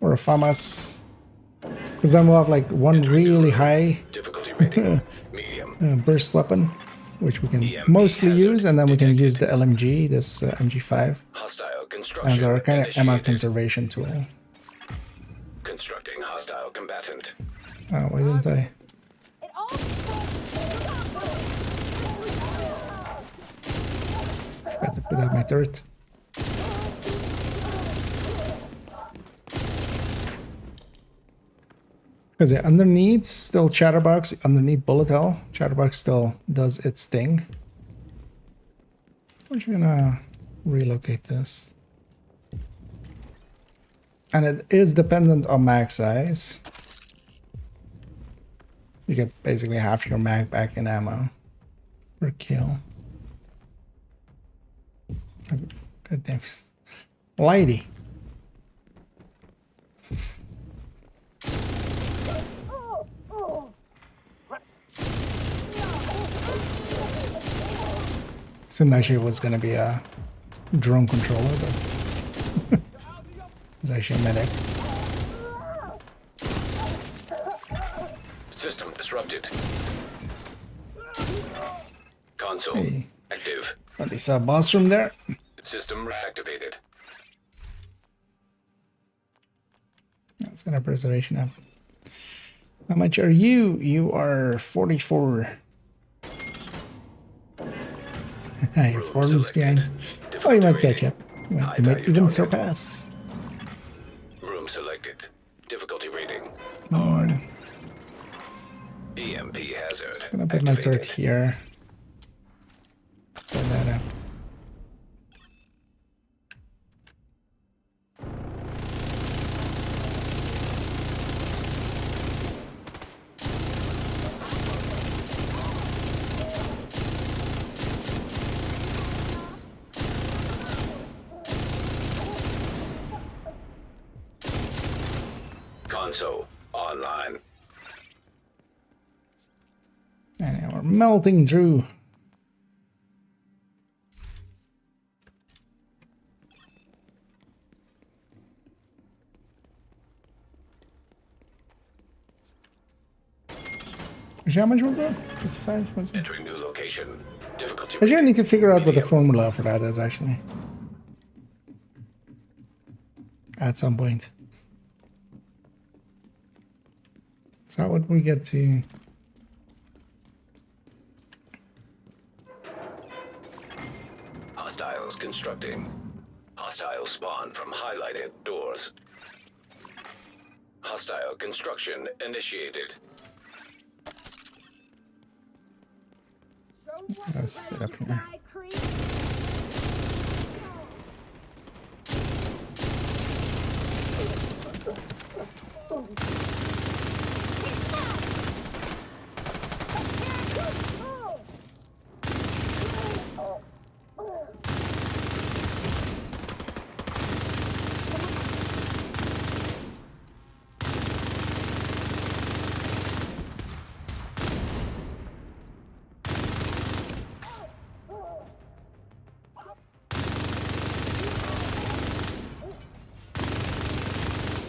Or a FAMAS. Because then we'll have like one really high burst weapon, which we can mostly use, and then we can use the LMG, this MG5, as our kind of ammo conservation tool. Constructing hostile combatant. Oh, why didn't I? Forgot to put out my turret. Because yeah, underneath, still Chatterbox, underneath Bullet Hell, Chatterbox still does its thing. We're just gonna relocate this. And it is dependent on mag size. You get basically half your mag back in ammo per kill. Oh, God damn. Lady. Seemed actually it was going to be a drone controller, but it's actually a medic. System disrupted. Console active. At least a boss room there. System reactivated. That's gonna preservation up. How much are you? You are 44. You're 4 rooms behind. Oh, you might catch up. You might even surpass. Room selected. Difficulty rating. EMP hazard. Just gonna put my turret here. Put that up. Console online. And we're melting through. How much was that? It's 5, was it? Entering new location. Difficulty. Actually, I need to figure out what the formula for that is, actually. At some point. So how would we get to... Hostiles constructing. Hostile spawn from highlighted doors. Hostile construction initiated. Let's sit up here.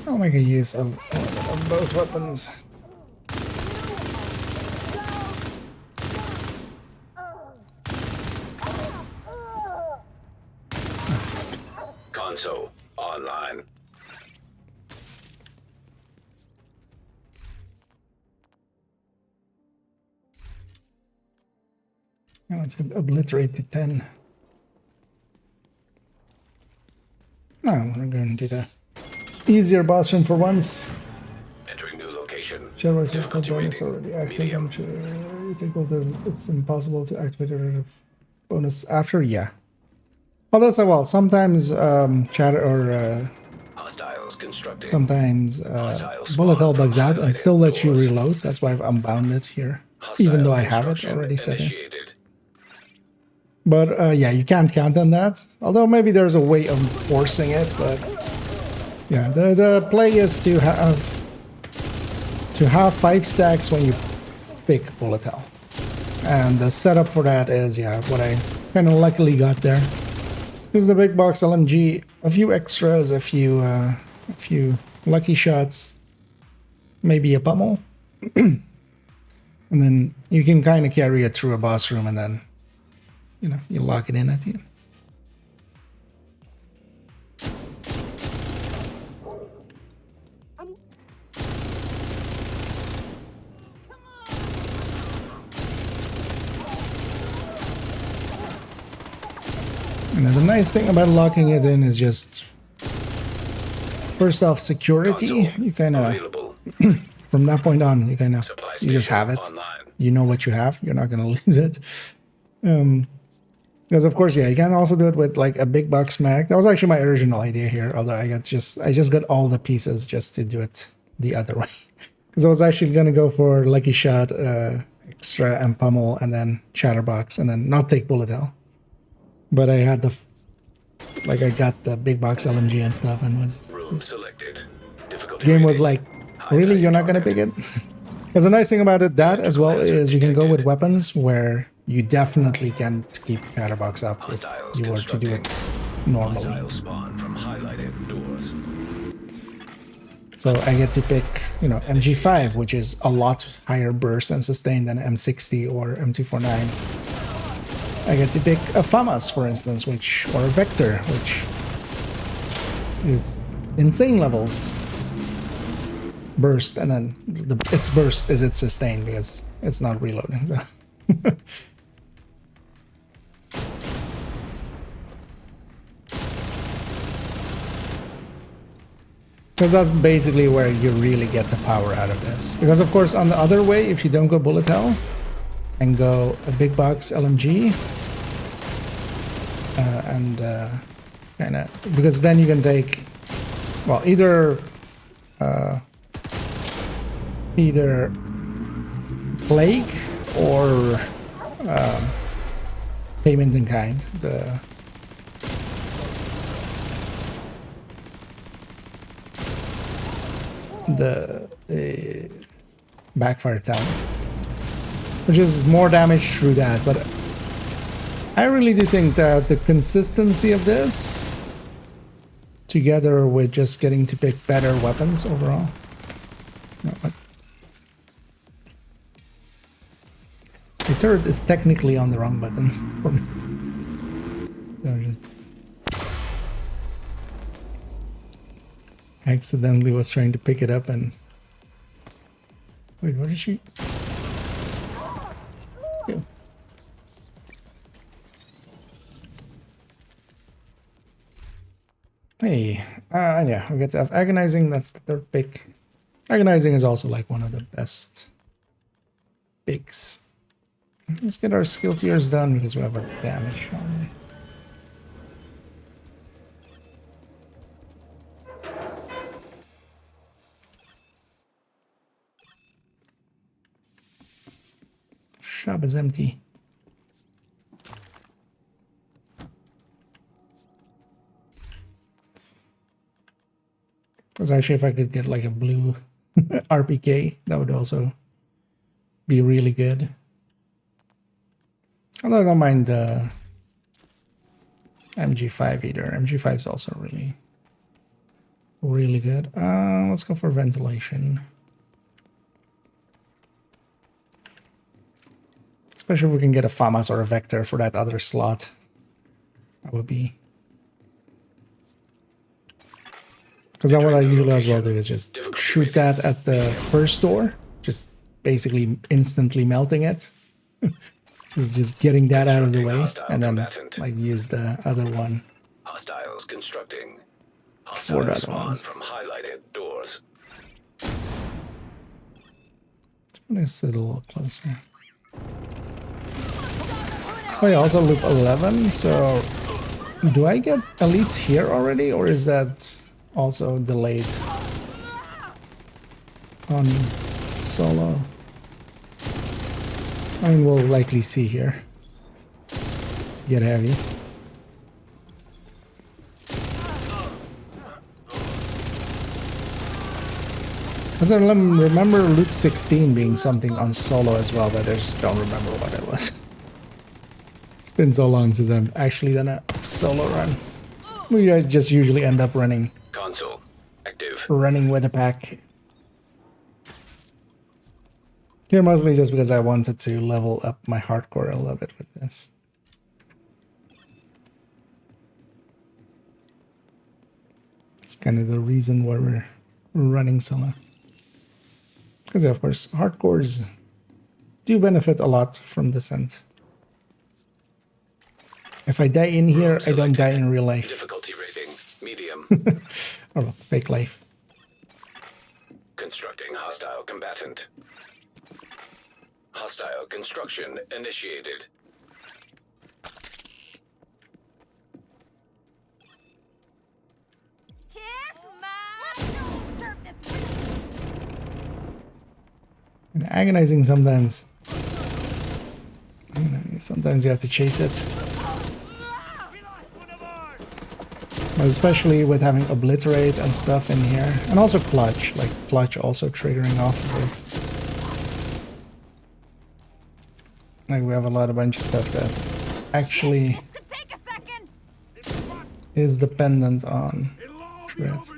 I'll make a use of both weapons. Console online. Now let's obliterate to 10. No, we're going to do the easier boss room for once. Entering new location. Shell was bonus already active. You think it's impossible to activate a bonus after? Yeah. Well, that's well. Sometimes chatter or Hostiles constructing. sometimes bullet hell bugs out and still lets you reload. That's why I've unbound it here, even though I have it already set in. But yeah, you can't count on that. Although maybe there's a way of forcing it, but yeah, the play is to have 5 stacks when you pick bullet hell. And the setup for that is, yeah, what I kind of luckily got there. Is the big box LMG, a few extras, a few lucky shots, maybe a pummel. And then you can kind of carry it through a boss room and then, you know, you lock it in at the end. And the nice thing about locking it in is just, first off, security. You kind of, from that point on, you kind of, you just have it. You know what you have. You're not going to lose it. Because of course, yeah, you can also do it with like a big box mag. That was actually my original idea here. Although I just got all the pieces just to do it the other way. Because I was actually going to go for lucky shot, extra and pummel, and then chatterbox, and then not take bullet hell. But I had I got the big box LMG and stuff, and the game was like, really, you're not gonna pick it? Because the nice thing about it, that as well, is you can go with weapons where you definitely can keep chatterbox up if you were to do it normally. So I get to pick, you know, MG5, which is a lot higher burst and sustain than M60 or M249. I get to pick a FAMAS, for instance, or a Vector, which is insane levels. Burst, and then its burst is its sustain because it's not reloading. So. Because that's basically where you really get the power out of this. Because of course, on the other way, if you don't go bullet hell, and go a big box LMG kind of, because then you can take, well, either Plague or Payment in Kind, the backfire talent, which is more damage through that. But I really do think that the consistency of this, together with just getting to pick better weapons overall. No, the turret is technically on the wrong button for me. Accidentally was trying to pick it up and... Wait, what did she... Yeah. Hey, yeah, we get to have Agonizing, that's the third pick. Agonizing is also like one of the best picks. Let's get our skill tiers done because we have our damage already. Shop is empty. Because actually, if I could get like a blue RPK, that would also be really good. Although I don't mind the MG5 either. MG5 is also really good. Let's go for ventilation. Especially if we can get a FAMAS or a Vector for that other slot. That would be... Because then what I usually as well do is just shoot that at the first door. Just basically instantly melting it. just getting that out of the way. And then like use the other one. Hostiles constructing. For the other ones. From highlighted doors. I'm gonna sit a little closer. Oh yeah, also loop 11, so do I get elites here already, or is that also delayed on solo? I mean, we'll likely see here. Get heavy. Because I remember loop 16 being something on solo as well, but I just don't remember what it was. It's been so long since I've actually done a solo run. We just usually end up running Console active. Running with a pack. Here mostly just because I wanted to level up my hardcore a little bit with this. It's kind of the reason why we're running solo. Because of course, hardcores do benefit a lot from Descent. If I die in here, I don't die in real life. Difficulty rating medium. Or well, fake life. Constructing hostile combatant. Hostile construction initiated. And agonizing sometimes. Sometimes you have to chase it. But especially with having obliterate and stuff in here. And also clutch. Like clutch also triggering off of it. Like we have a bunch of stuff that actually is dependent on treads.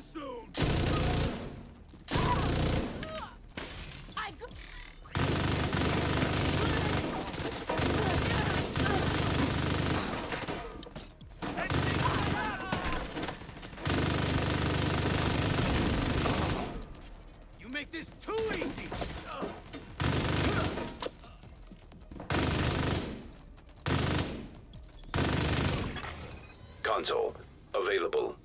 Console available.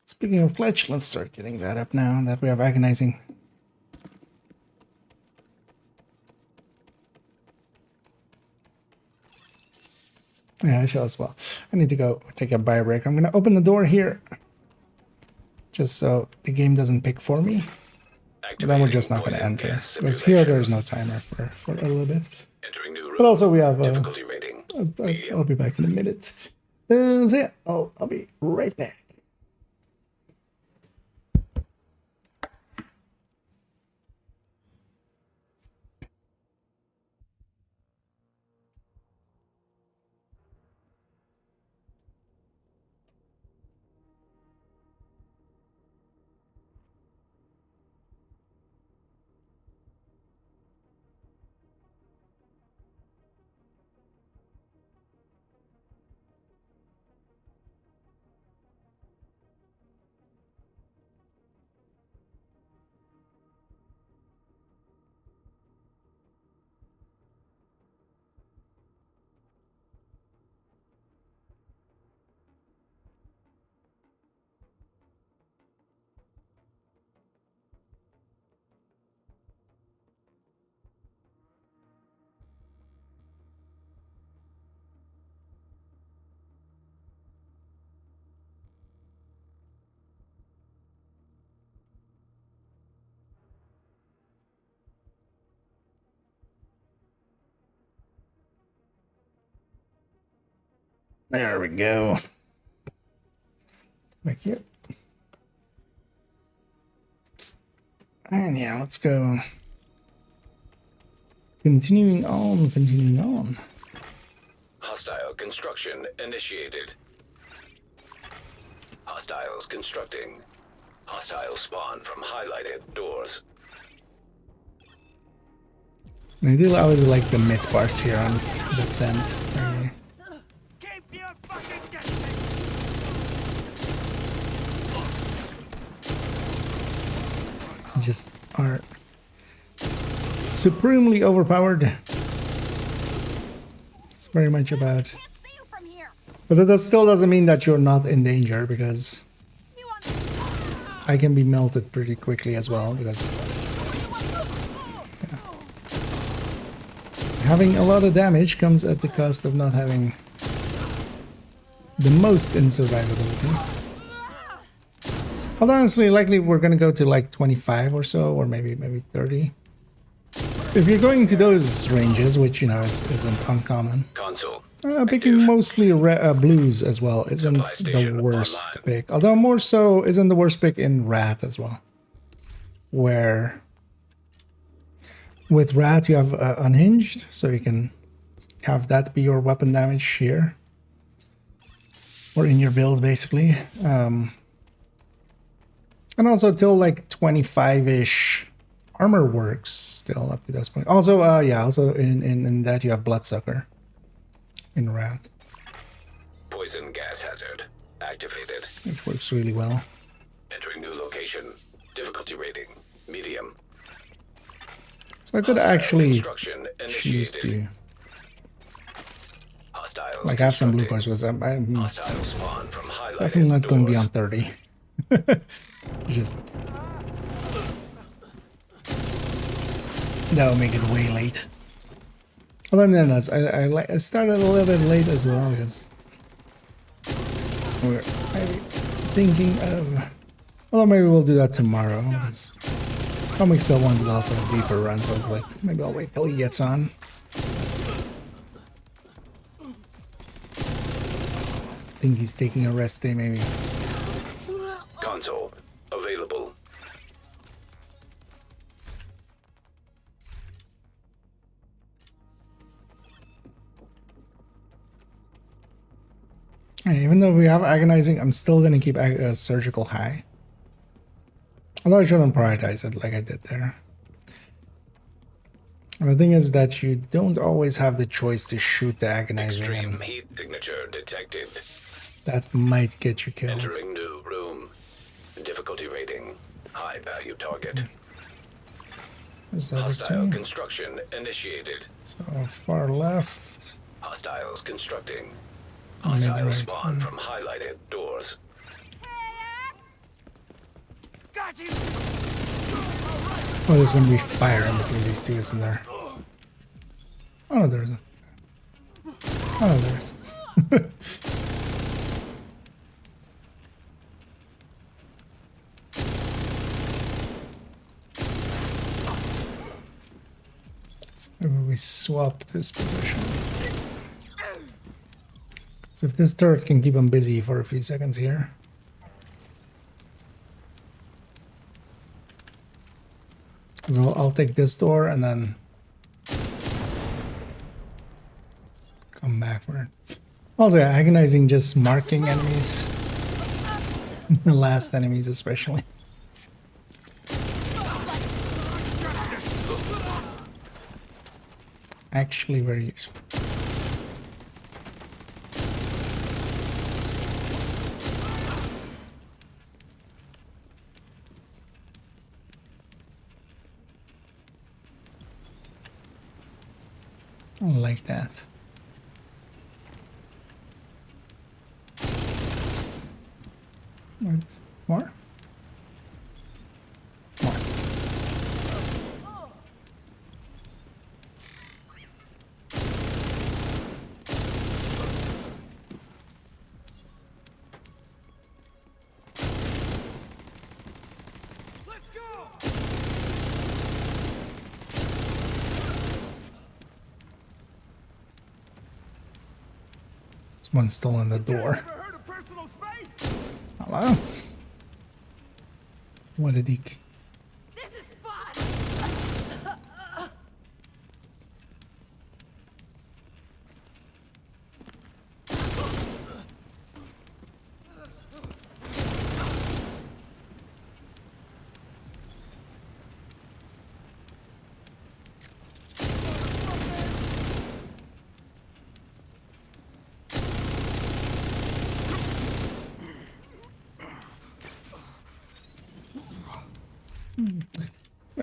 Speaking of clutch, let's start getting that up now that we have agonizing. Yeah, I shall as well. I need to go take a bio break. I'm gonna open the door here just so the game doesn't pick for me. But then we're just not going to enter. Because here there's no timer for a little bit. But also we have I'll be back in a minute. So yeah, I'll be right back. There we go. Back here. And yeah, let's go. Continuing on. Hostile construction initiated. Hostiles constructing. Hostile spawn from highlighted doors. And I do always like the mid parts here on Descent. Just are supremely overpowered. It's very much about But that still doesn't mean that you're not in danger, because I can be melted pretty quickly as well, because yeah, having a lot of damage comes at the cost of not having the most in survivability. But honestly, likely we're gonna go to like 25 or so, or maybe 30. If you're going to those ranges, which, you know, isn't uncommon. Console. Picking mostly blues as well isn't the worst pick. Although more so isn't the worst pick in Rat as well. Where with Rat you have Unhinged, so you can have that be your weapon damage here. Or in your build, basically. And also till like 25-ish armor works still up to this point. Also, yeah, also in that you have Bloodsucker in Wrath. Poison gas hazard activated. Which works really well. Entering new location. Difficulty rating medium. So I could actually choose initiated. to Hostiles like have some blue cores, because I'm Hostile spawn from highlighted definitely not going doors. beyond 30. Just that will make it way late. Other than that, I started a little bit late as well, because we're thinking of, well, maybe we'll do that tomorrow. Comic still wanted also a deeper run, so I was like, maybe I'll wait till he gets on. I think he's taking a rest day, maybe. Console available. Hey, even though we have agonizing, I'm still gonna keep surgical high. Although I shouldn't prioritize it like I did there. And the thing is that you don't always have the choice to shoot the agonizing. Extreme heat signature detected. That might get you killed. Entering new room. Difficulty rating high value target. Hostile construction initiated. So far left. Hostiles constructing. Hostile spawn from highlighted doors. Oh, there's gonna be fire in between these two, isn't there? Oh no, there isn't. Oh no, there is. So maybe we swap this position. So if this turret can keep him busy for a few seconds here. So I'll take this door and then come back for it. Also, agonizing just marking enemies. The last enemies especially. Actually very useful. Like that. What? More? More. One's still in the door. Hello? What a dick.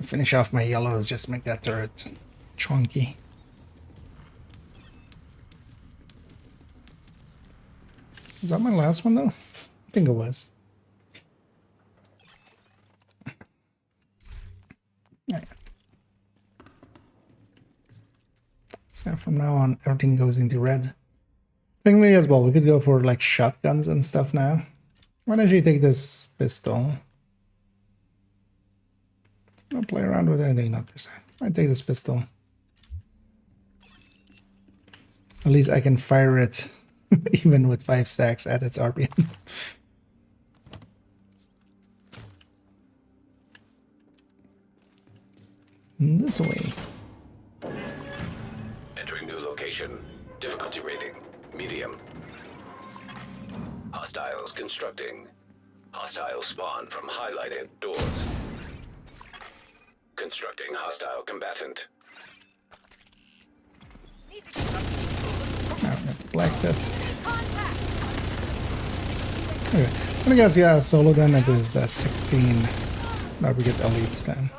Finish off my yellows, just make that turret chunky. Is that my last one though? I think it was. Yeah. So from now on, everything goes into red. Technically as well, we could go for like shotguns and stuff now. Why don't you take this pistol? I don't play around with anything, not per se. I take this pistol. At least I can fire it even with 5 stacks at its RPM. This way. Entering new location. Difficulty rating. Medium. Hostiles constructing. Hostile spawn from highlighted doors. Constructing hostile combatant. Black Desk. Okay. I guess yeah, solo then it is at 16 that we get elites then.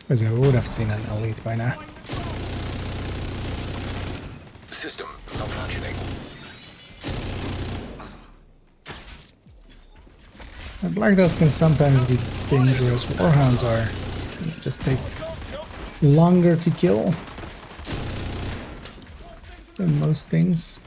Because I would have seen an elite by now. System malfunctioning. The Black Desk can sometimes be dangerous. Warhounds are just take longer to kill than most things.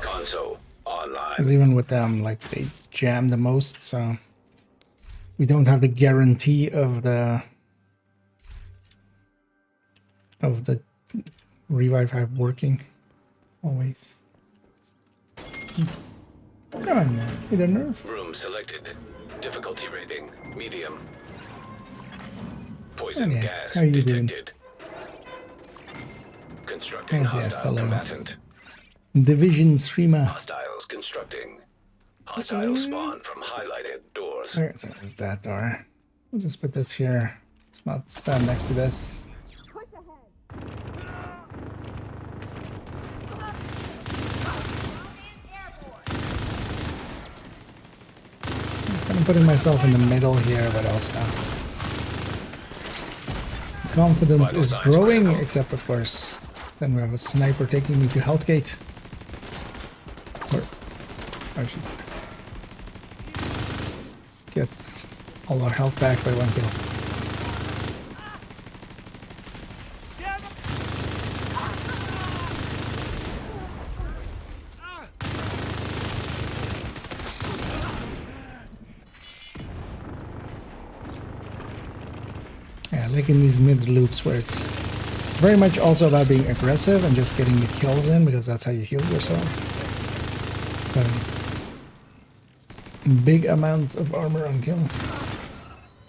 Console online. Because even with them, like they jam the most, so we don't have the guarantee of the revive hive working always. Oh no, either nerf. Room selected. Difficulty rating. Medium. Poison Yeah, gas how you detected. Constructing How's that hostile fellow? combatant. Division streamer. Hostiles constructing. Hostile spawn from highlighted doors. Where is that door? We'll just put this here. Let's not stand next to this. I'm putting myself in the middle here, but also confidence is growing, except of course then we have a sniper taking me to Healthgate. Oh, she's there. Let's get all our health back by 1 kill. Yeah, like in these mid loops where it's very much also about being aggressive and just getting the kills in, because that's how you heal yourself. So big amounts of armor on kill.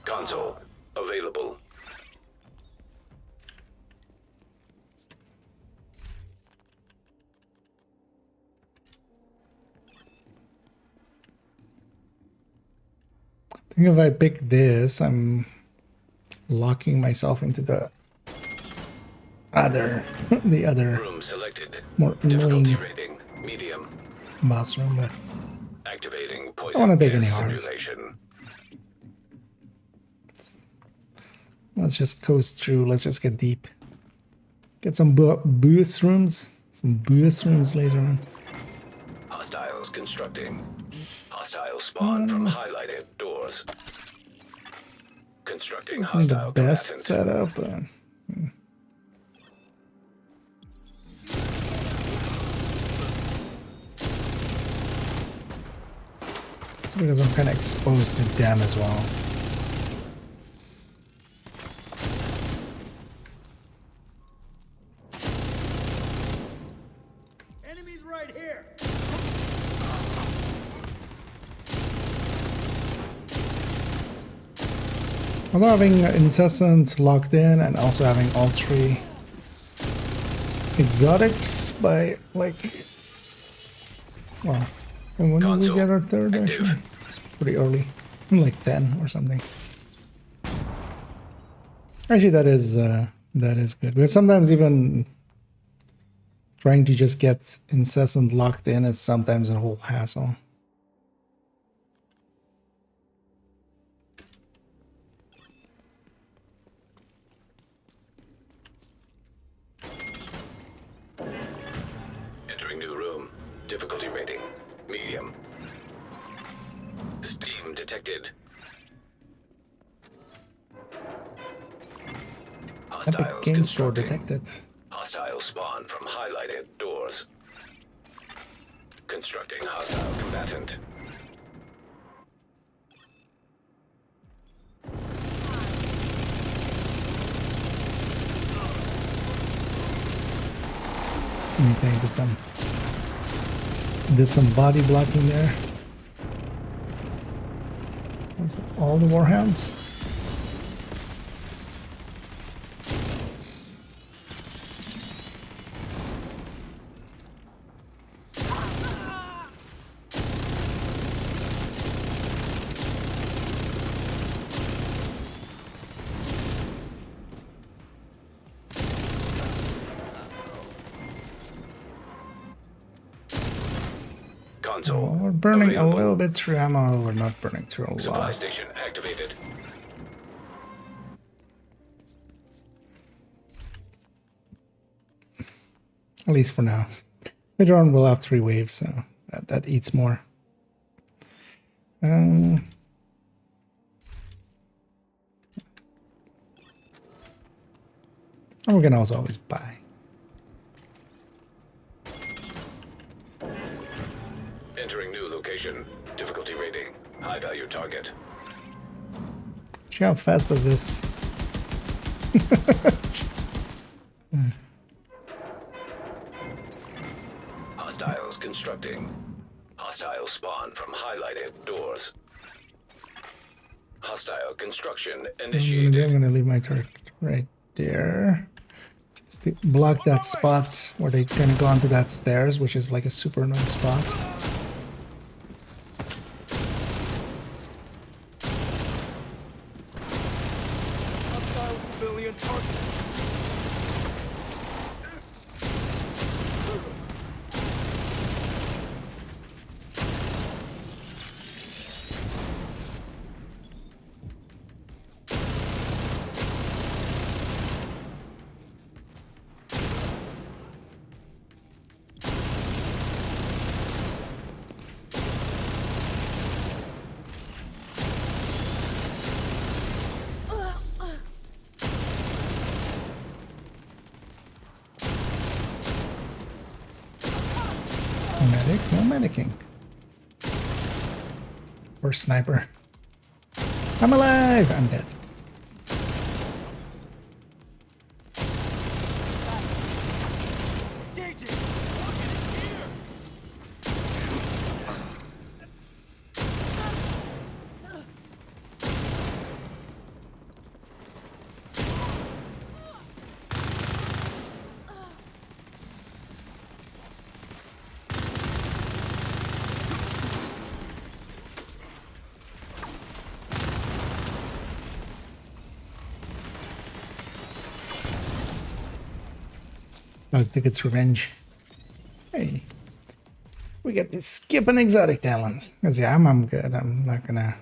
Console available. I think if I pick this, I'm locking myself into the other Room selected. more annoying Difficulty rating. Medium. boss room, but Activating I don't poison want to take any gas harms. simulation. Let's just coast through. Let's just get deep. Get some boost rooms. Some boost rooms later on. Hostiles constructing. Hostile spawn from highlighted doors. Constructing This isn't the hostile best combatant. setup, but it's because I'm kind of exposed to them as well. Enemies right here. Although having Incessant locked in and also having all 3 exotics by like, well, and when did we get our third actually? It's pretty early, like 10 or something. Actually, that is That is good. Because sometimes even trying to just get incessant locked in is sometimes a whole hassle. Entering new room. Difficulty rating. Medium. Steam detected. Epic Game Store detected. Hostile spawn from highlighted doors. Constructing hostile combatant. Okay, did some body blocking there. That's all the warhounds. Well, we're burning a little bit through ammo. We're not burning through a lot. Supply station activated. At least for now. Later on, we'll have 3 waves, so that eats more. And we can also always buy. Entering new location. Difficulty rating. High value target. See how fast does this? Hostiles constructing. Hostile spawn from highlighted doors. Hostile construction initiated. I'm gonna leave my turret right there. To block that spot where they're gonna go onto that stairs, which is like a super annoying spot. Civilian target. Medic? No medicing. Or sniper. I'm alive! I'm dead. I think it's revenge. Hey, we get to skip an exotic talent. Cause yeah, I'm good. I'm not gonna.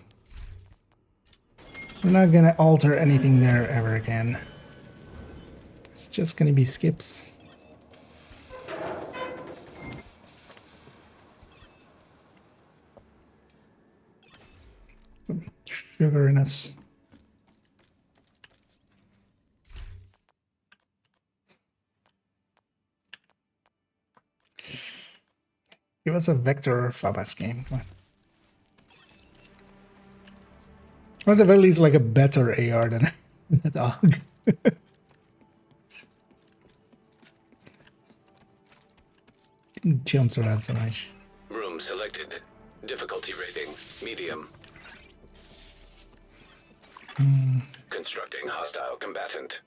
We're not gonna alter anything there ever again. It's just gonna be skips. Some sugar in us. Give us a Vector Fabas game. Come on. Or at the very least, like a better AR than a dog. Jumps around so much. Room selected. Difficulty rating. Medium. Constructing hostile combatant.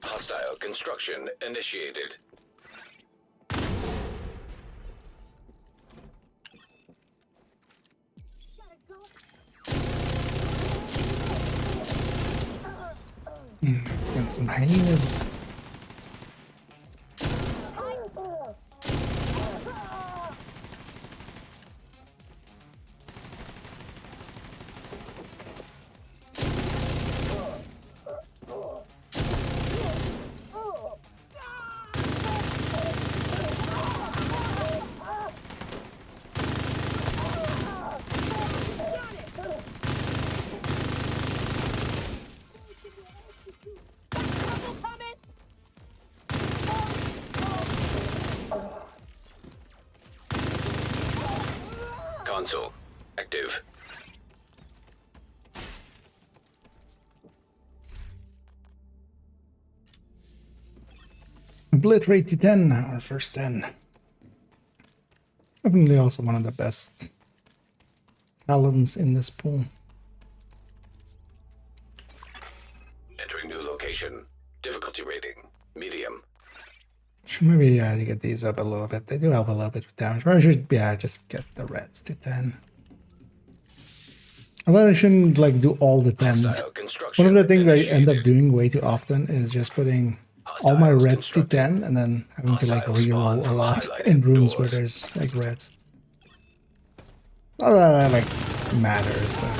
Hostile construction initiated. Got some hyenas. Console active. Obliterate to 10, our first 10. Definitely also one of the best talents in this pool. Entering new location. Difficulty rating medium. Should maybe you get these up a little bit. They do help a little bit with damage. But I should just get the reds to 10. Although I shouldn't like do all the 10s. One of the things I end up doing way too often is just putting all my reds to 10 and then having to like reroll a lot in rooms where there's like reds. Not that like matters, but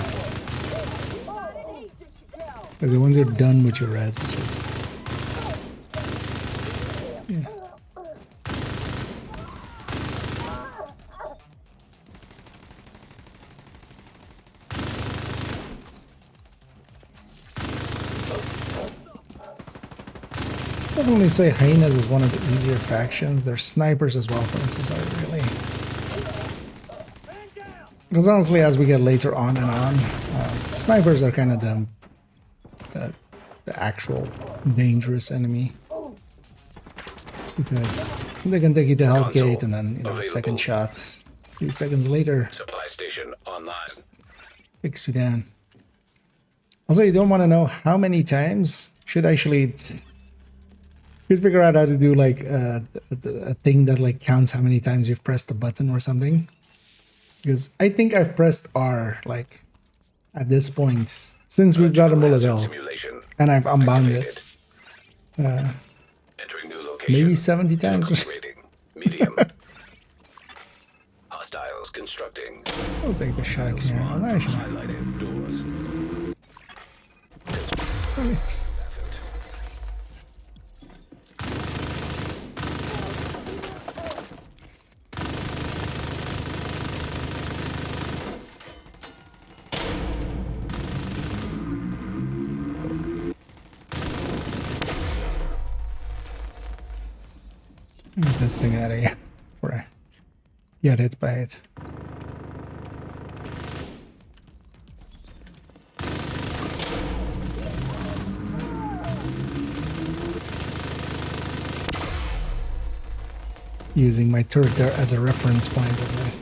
because once you're done with your reds, it's just yeah. I would only say hyenas is one of the easier factions. Their snipers as well, for instance, are really... Because honestly, as we get later on and on, snipers are kind of the actual dangerous enemy. Because they can take you to Health Gate and then, you know, second shot, a few seconds later, Supply station online. takes you down. Also, you don't want to know how many times should actually... Could figure out how to do like a thing that like counts how many times you've pressed the button or something. Because I think I've pressed R like at this point since we've got a bullet hell and I've unbound it. Maybe 70 times or something. Medium. Hostiles constructing. I'll take the shot here. Oh, nice. Highlighted doors. Get this thing out of here before I get hit by it. Using my turret there as a reference point of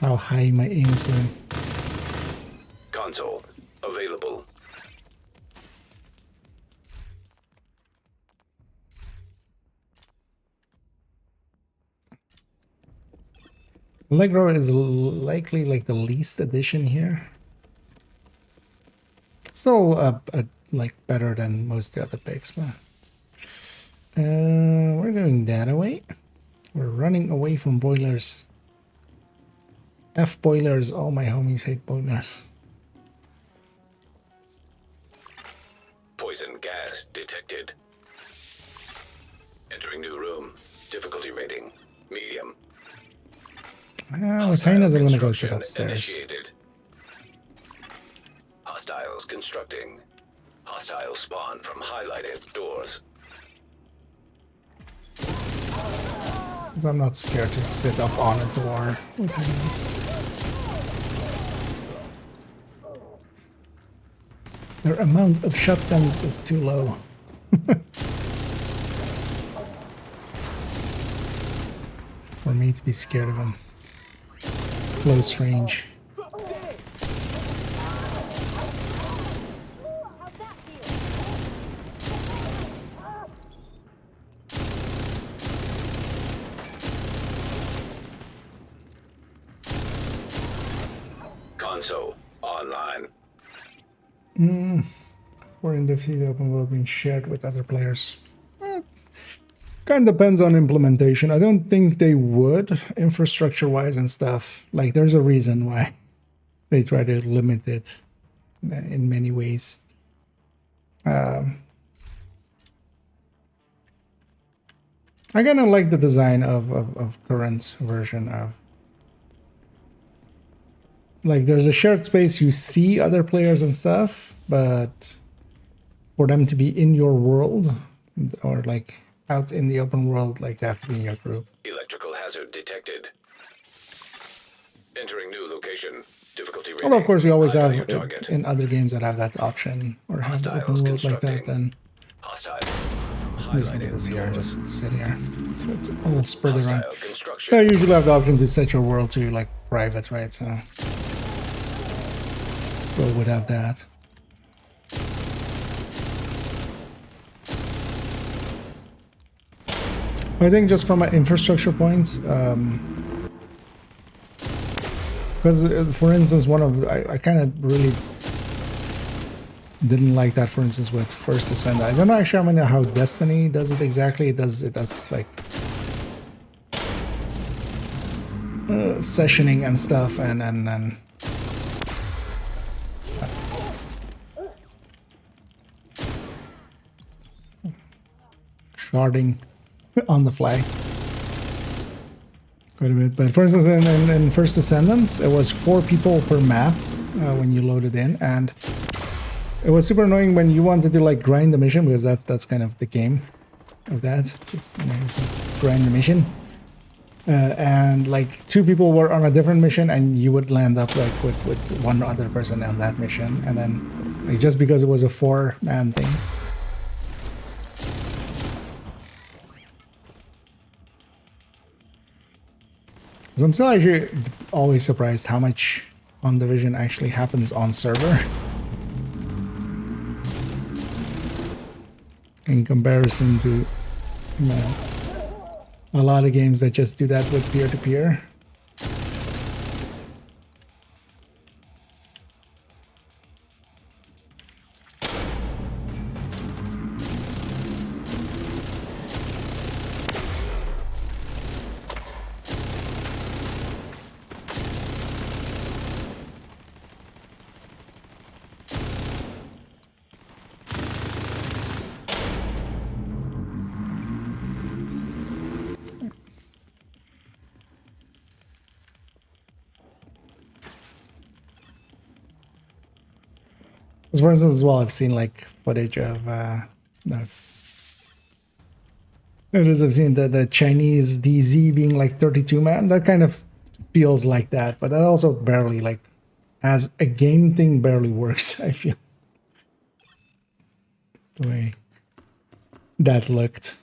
how high my aim is going. Console available. Allegro is likely like the least addition here. Still like better than most of the other picks, but we're going that away. We're running away from boilers. F boilers. All my homies hate boilers. Poison gas detected. Entering new room. Difficulty rating medium. With hyenas, I'm gonna go sit upstairs. Initiated. Hostiles constructing. Hostile spawn from highlighted doors. Because I'm not scared to sit up on a door with hyenas. Their amount of shotguns is too low. For me to be scared of them. Close range. Console online. for in the open world being shared with other players. Kind of depends on implementation. I don't think they would, infrastructure-wise and stuff. Like, there's a reason why they try to limit it in many ways. I kind of like the design of current version of. Like, there's a shared space, you see other players and stuff, but for them to be in your world, or like out in the open world, like they have to be in your group. Electrical hazard detected. Entering new location. Difficulty rating. Although, of course, you always have target. in other games that have that option, or have the open world like that, then I'm just gonna do this here and just sit here. It's all spread around. I usually have the option to set your world to like private, right? So still would have that. I think just from an infrastructure point, because for instance, one of I kind of really didn't like that. For instance, with First Ascend, I don't know actually how Destiny does it exactly. It does like sessioning and stuff, and sharding on the fly quite a bit. But for instance, in First Ascendance, it was 4 people per map when you loaded in, and it was super annoying when you wanted to like grind the mission, because that's kind of the game of that. Just, you know, just grind the mission. And like 2 people were on a different mission, and you would land up like with one other person on that mission, and then like just because it was a 4-man thing. So I'm still actually always surprised how much on Division actually happens on server in comparison to, you know, a lot of games that just do that with peer-to-peer. For instance, as well, I've seen like footage of I've seen the Chinese DZ being like 32-man. That kind of feels like that, but that also barely, like, as a game thing, barely works, I feel. The way that looked.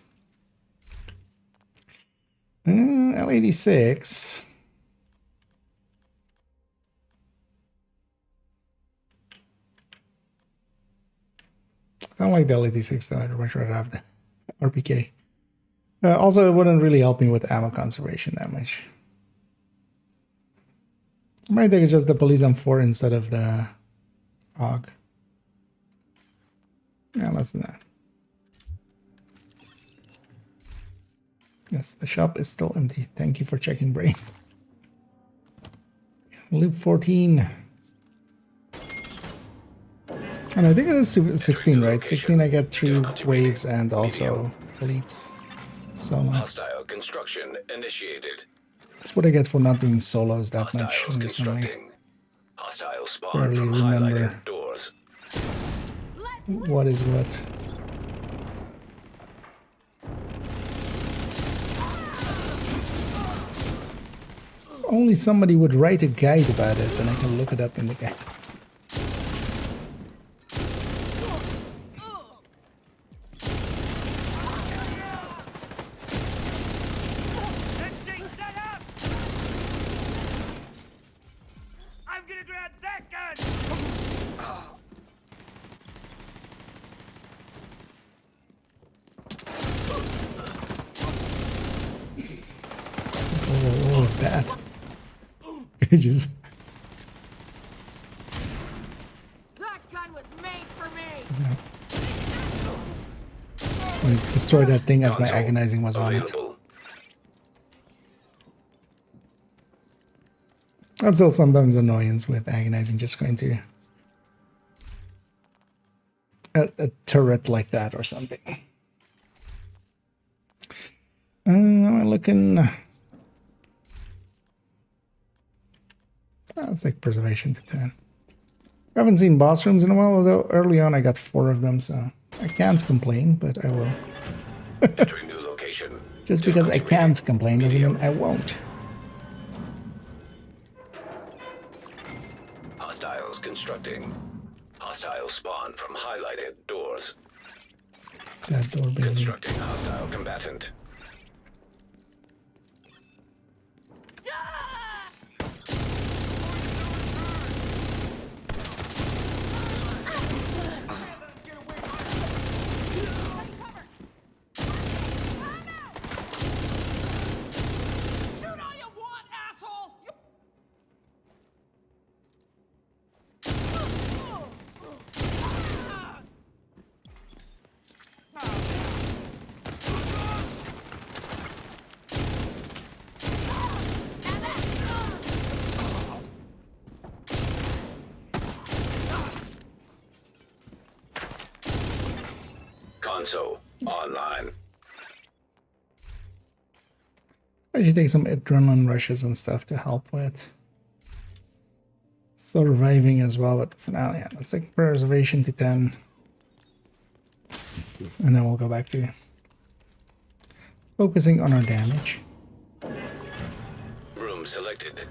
L86. I don't like the L86 though. I'd much rather have the RPK. Also, it wouldn't really help me with ammo conservation that much. I might take just the Police M4 instead of the AUG. Yeah, let's do that. Yes, the shop is still empty. Thank you for checking, Brain. Loop 14. And I think it is 16, right? 16 I get 3 waves and also elites. Solo. Hostile construction initiated. That's what I get for not doing solos that much recently. Hostile spawn Barely from remember highlighted doors. what is what. Only somebody would write a guide about it, then I can look it up in the guide. What was that? Just That gun was made for me. destroy that thing as my agonizing was on it. That's still sometimes annoyance with agonizing, just going to a turret like that or something. Am I looking? Let's take preservation to 10. I haven't seen boss rooms in a while, although early on I got 4 of them, so I can't complain, but I will. Entering new location. Just because I can't complain doesn't mean I won't. Hostiles constructing. Hostile spawn from highlighted doors. That door, baby. Constructing hostile combatant. Console online. I should take some adrenaline rushes and stuff to help with surviving as well, but for now, yeah, let's take preservation to 10. And then we'll go back to focusing on our damage. Room selected.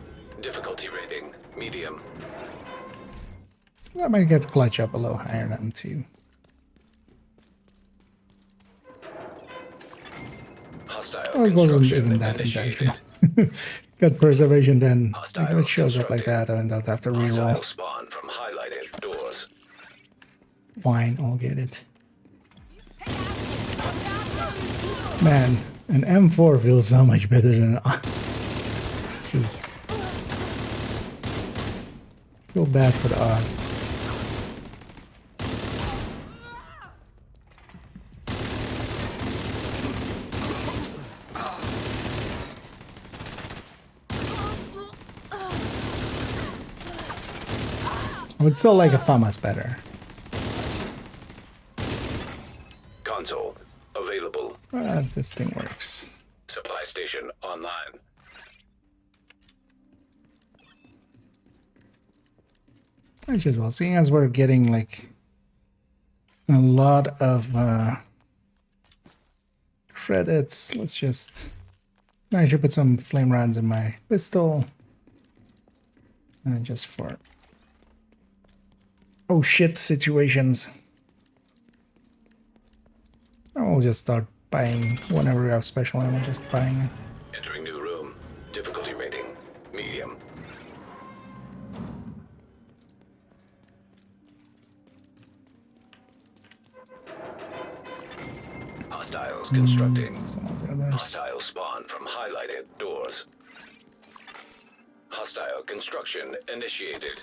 Difficulty rating medium. That might get clutch up a little higher than 2. Well, it wasn't even that intentional. Got preservation, then like, if it shows up like that, I don't have to reroll. Spawn from highlighted doors. Fine, I'll get it. Man, an M4 feels so much better than just feel bad for the AUG. I would still like a FAMAS better. Console available. This thing works. Supply station online. Which as well, seeing as we're getting like a lot of credits, let's just... I should put some flame rounds in my pistol. And just for... oh shit situations. I'll just start buying whenever we have special ammo, just buying it. Entering new room. Difficulty rating medium. Hostiles constructing. Hostile spawn from highlighted doors. Hostile construction initiated.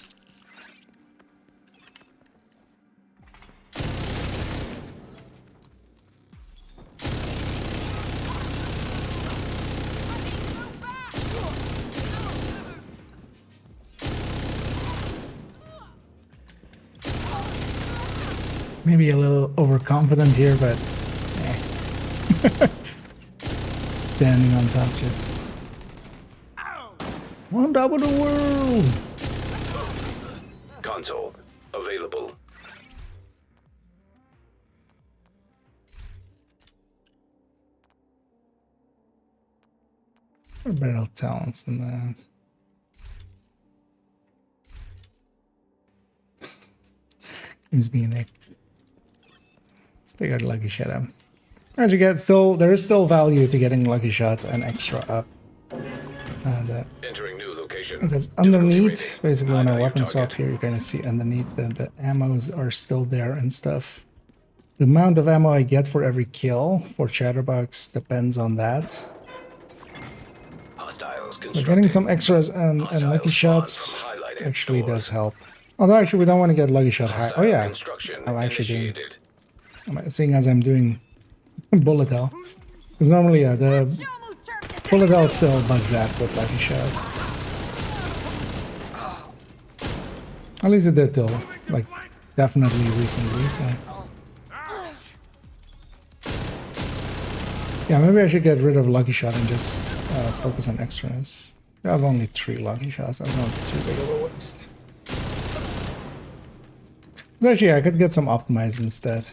Maybe a little overconfident here, but standing on top just on top of the world. Console available. Or better talents than that. Seems being there. Let's take our lucky shot up. As you get there is still value to getting lucky shot and extra up. Entering new location. Because underneath, basically when I weapon swap here, you're gonna see underneath the ammos are still there and stuff. The amount of ammo I get for every kill for Chatterbox depends on that. So getting some extras and lucky shots actually does help. Although actually we don't want to get lucky shot high. Oh yeah, I'm actually doing. Seeing as I'm doing bullet hell. Because normally, yeah, the bullet hell still bugs out with lucky shot. At least it did till, like, definitely recently, so. Yeah, maybe I should get rid of lucky shot and just focus on extras. I have only 3 lucky shots, that's not too big of a waste. Actually, I could get some optimized instead.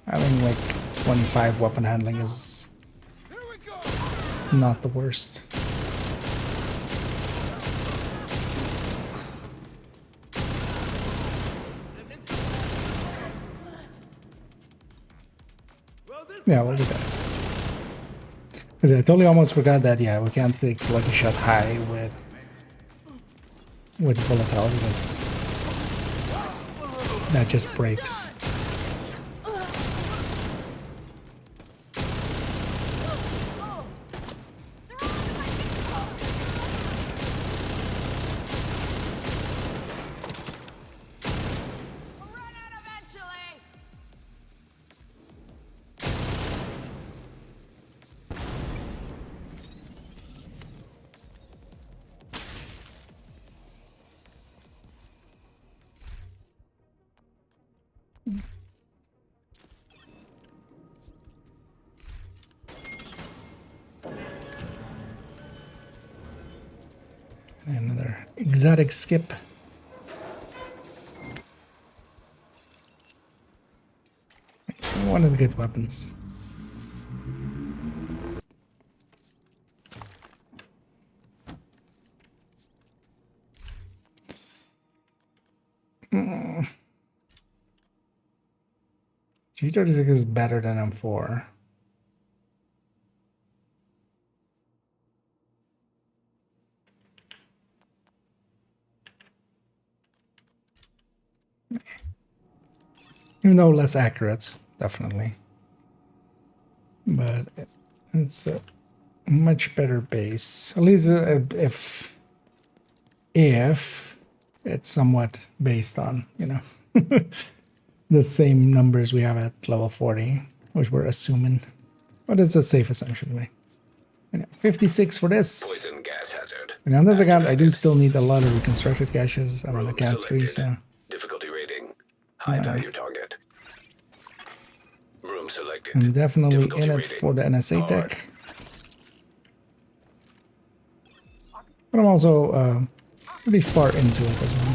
Having like 25 weapon handling is it's not the worst. Yeah, we'll do that. Because I totally almost forgot that, yeah, we can't take lucky shot high with bullet hell because that just breaks. Another exotic skip. One of the good weapons. G36 is better than M4. Even though less accurate, definitely. But it's a much better base. At least if it's somewhat based on, you know, the same numbers we have at level 40, which we're assuming. But it's a safe assumption to make. 56 for this. Poison gas hazard. And on this account, I do still need a lot of reconstructed caches. I'm on account 3, so. Difficulty rating. High value target. Room selected. I'm definitely Difficulty in it rating. for the NSA Hard. tech. But I'm also pretty far into it as well.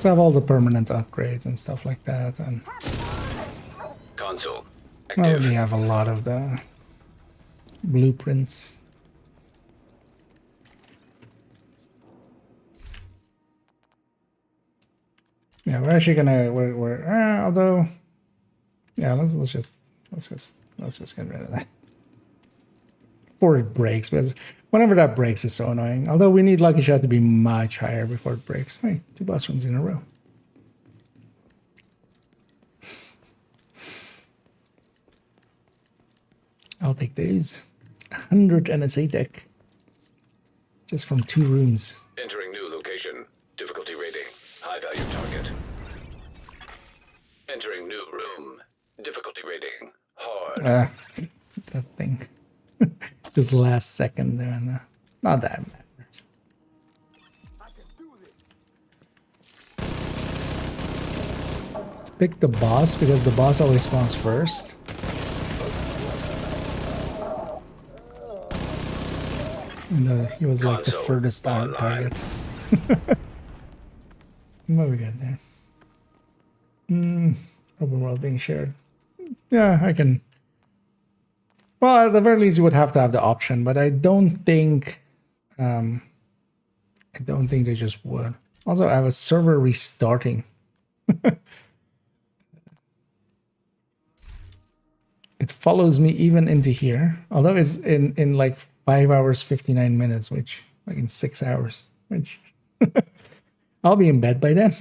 So I have all the permanent upgrades and stuff like that, and Console. I already have a lot of the blueprints. Yeah, we're actually gonna although yeah, let's just get rid of that. Before it breaks, because whenever that breaks is so annoying. Although we need lucky shot to be much higher before it breaks. Wait, 2 boss rooms in a row. I'll take these. 100 NSA tech. Just from 2 rooms. Entering new location. Difficulty rating. High value target. Entering new room. Difficulty rating. Hard. That thing. Just last second there and not that matters. Let's pick the boss because the boss always spawns first. And he was like the furthest target. What we got there? Open world being shared. Yeah, I can. Well, at the very least, you would have to have the option, but I don't think. I don't think they just would. Also, I have a server restarting. It follows me even into here, although it's in like 5 hours 59 minutes, which like in 6 hours, which I'll be in bed by then.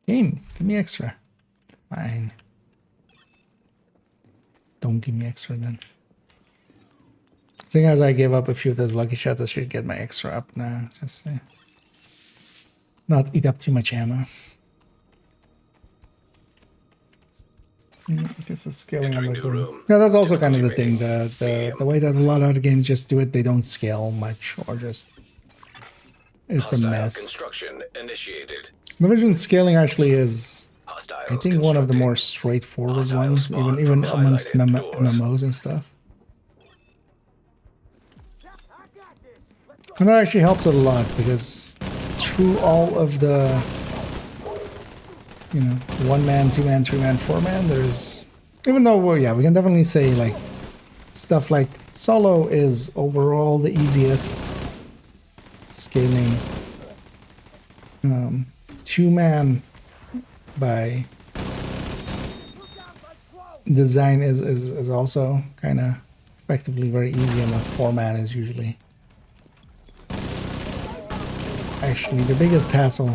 Game, give me extra. Fine. Don't give me extra then. Seeing as I gave up a few of those lucky shots, I should get my extra up now. Just not eat up too much ammo. Just a scaling on the thing. Yeah, that's also kind of the thing. The way that a lot of other games just do it, they don't scale much, or just it's a mess. Construction initiated. Division scaling actually is, I think, one of the more straightforward ones, even amongst MMOs and stuff. And that actually helps it a lot because through all of the, you know, 1-man, 2-man, 3-man, 4-man, there's, even though, well, yeah, we can definitely say like stuff like solo is overall the easiest scaling. 2-man by design is also kind of effectively very easy, and the 4-man is usually actually the biggest hassle.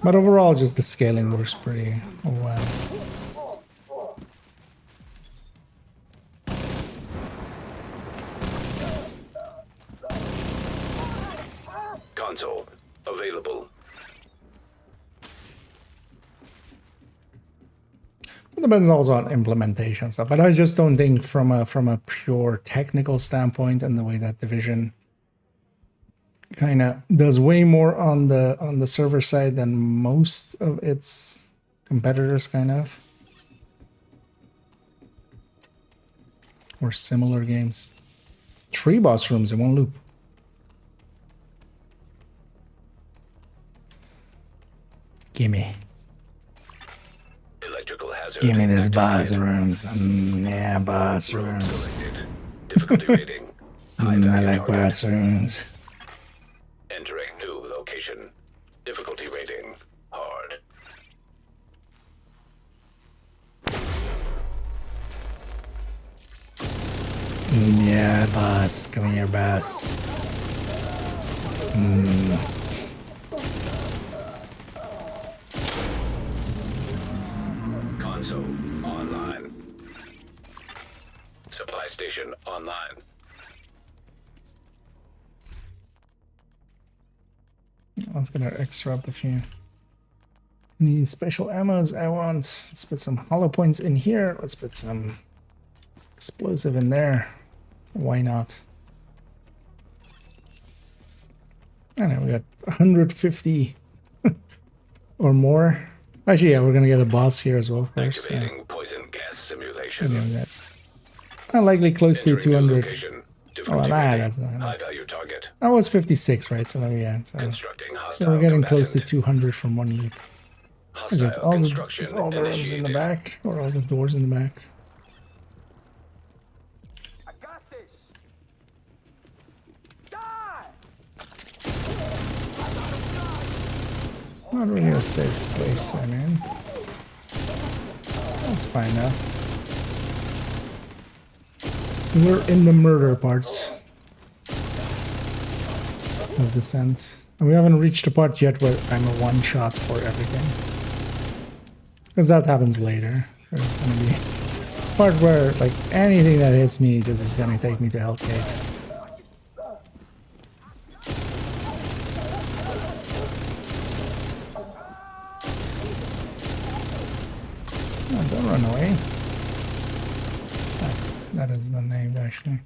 But overall, just the scaling works pretty well. Console available. It depends also on implementation stuff, but I just don't think from a pure technical standpoint, and the way that Division kind of does way more on the server side than most of its competitors, kind of, or similar games. 3 boss rooms in one loop. Gimme. Electrical hazard. Give me this boss rooms. Yeah, boss rooms. Difficulty rating. I like boss rooms. Entering new location. Difficulty rating. Hard. Yeah, boss. Come here, boss. Console online. Supply station online. Let's get our extra up a few. Any special ammos I want? Let's put some hollow points in here. Let's put some explosive in there. Why not? I know we got 150 or more. Actually, yeah, we're gonna get a boss here as well, of course. Activating poison gas simulation. Likely close to 200. Oh, Difficulty that's not. High value target. That was 56, right? So maybe, yeah. So we're getting close to 200 from one loop. I guess all the rooms in the back, or all the doors in the back. Not really a safe place, I mean. That's fine now. We're in the murder parts of Descent. And we haven't reached the part yet where I'm a one-shot for everything. Because that happens later. There's gonna be a part where, like, anything that hits me just is gonna take me to Hellgate. Oh, don't run away. That is the name, actually.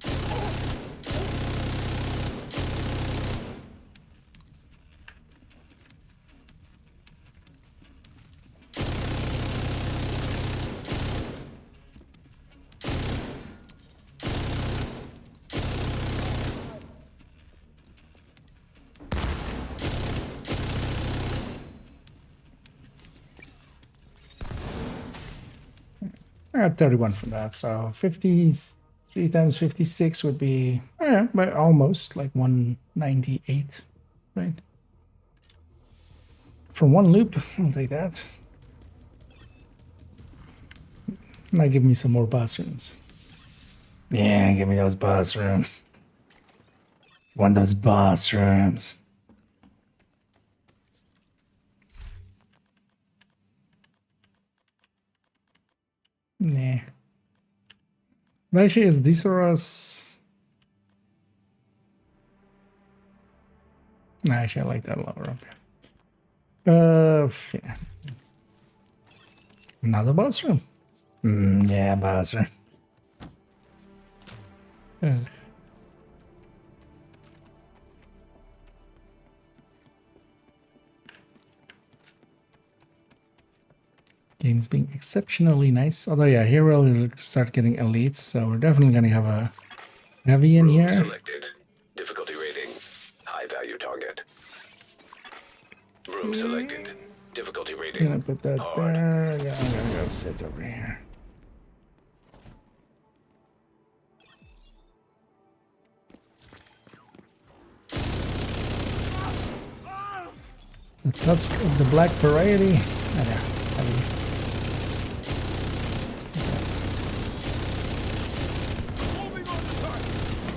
I got 31 from that, so 53 times 56 would be, yeah, but almost like 198, right? From one loop, I'll take that. Now give me some more boss rooms. Yeah, give me those boss rooms. Want those boss rooms. Nah. Actually, is Disaurus. Nah, actually, I like that lower up here. Yeah. Another boss room. Yeah, boss room. Game's being exceptionally nice. Although, yeah, here we'll start getting elites, so we're definitely going to have a heavy in here. Selected. Difficulty rating. High value target. Room selected. Difficulty rating. I'm gonna put that there. Yeah, I'm gonna go sit over here. The tusk of the black variety. Oh, yeah, heavy.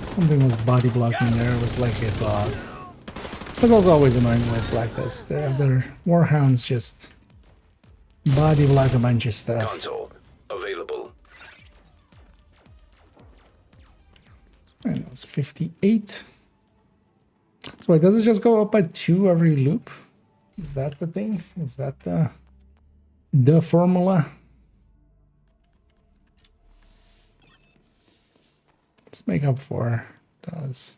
Something was body blocking there. It was like a dog. That's also always annoying with Black Dust. Their warhounds just body block a bunch of stuff. Console available. And it's 58. So wait, does it just go up by 2 every loop? Is that the thing? Is that the formula? Let's make up for does.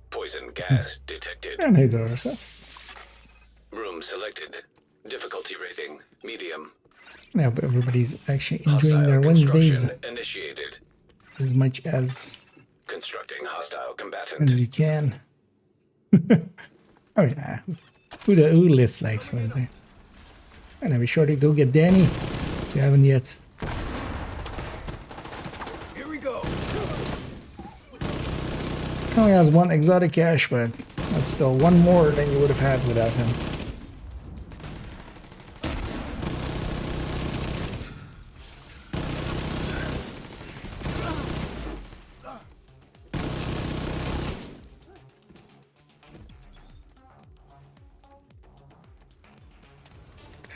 Poison gas detected. And hey, Dorsa. Room selected. Difficulty rating medium. I hope everybody's actually enjoying their Wednesdays Initiated. as much as Hostile combatant. as you can. Oh yeah, who lists likes Wednesdays? And be sure to go get Danny if you haven't yet. Here we go. Only has 1 exotic cache, but that's still 1 more than you would have had without him.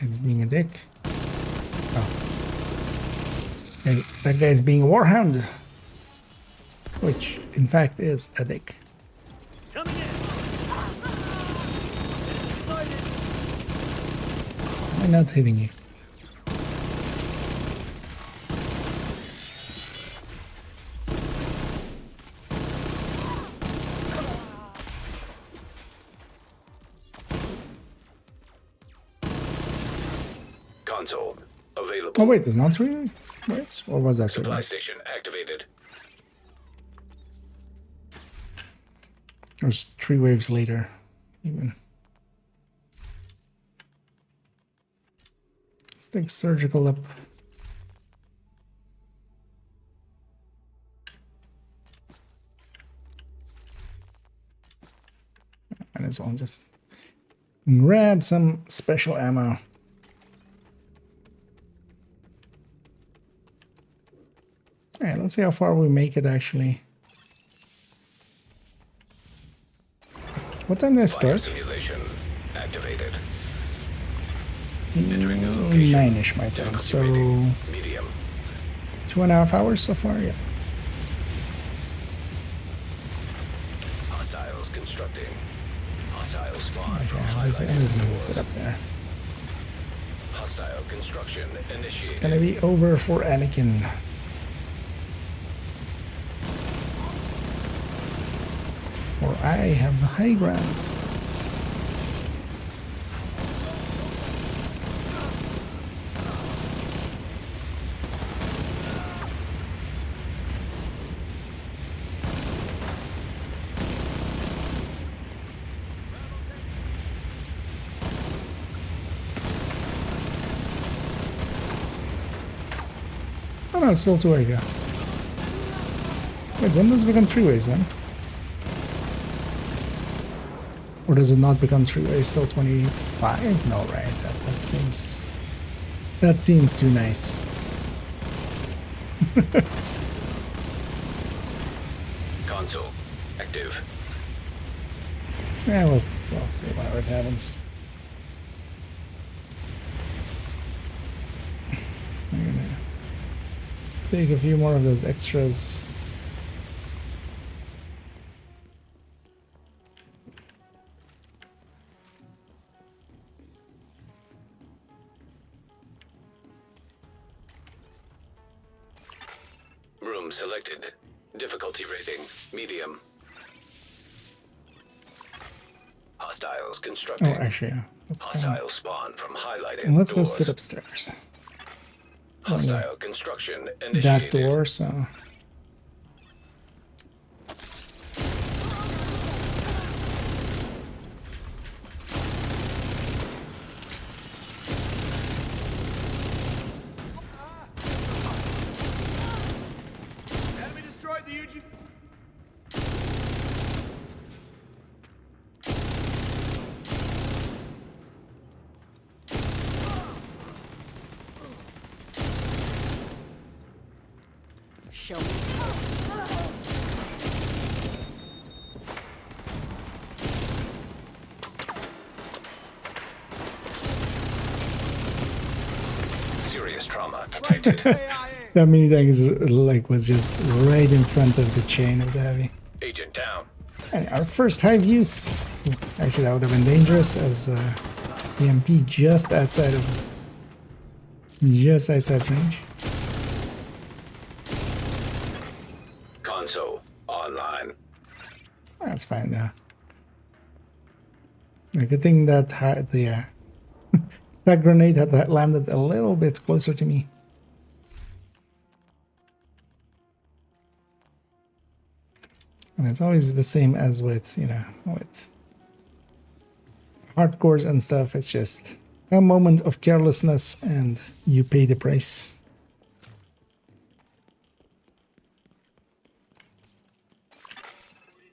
He's being a dick. Oh. Hey, that guy's being a warhound. Which, in fact, is a dick. Am I not hitting you? Console available. Oh wait, there's not 3 waves? Or was that 3 Supply waves? station activated. There's 3 waves later, even. Let's take surgical up. Might as well just grab some special ammo. Alright, let's see how far we make it actually. What time did I start? Simulation activated. Entering new location. 9-ish my time, so Medium. 2.5 hours so far, yeah. Hostiles constructing. Hostile spawn from Okay, I'm just gonna sit up there. Hostile construction initiated. It's gonna be over for Anakin. For I have the high ground. Oh no, it's still 2 ways, yeah. Wait, when does it become 3 ways then? Or does it not become 3 ways? Still 25? No, right? That seems too nice. Console active. Yeah, we'll see whatever it happens. Take a few more of those extras. Room selected. Difficulty rating, medium. Hostiles Oh, constructing. actually, yeah. Let's Hostile spawn from highlighted and let's go doors. sit upstairs. Hostile construction That initiated. door, so. Enemy destroyed the UG. Show me. Serious trauma detected. That mini tank is like was just right in front of the chain of the heavy. Agent down. And our first hive use. Actually, that would have been dangerous as EMP just outside range. Console online. That's fine though. A good thing that had the that grenade had landed a little bit closer to me. And it's always the same as with, you know, with hardcores and stuff. It's just a moment of carelessness and you pay the price.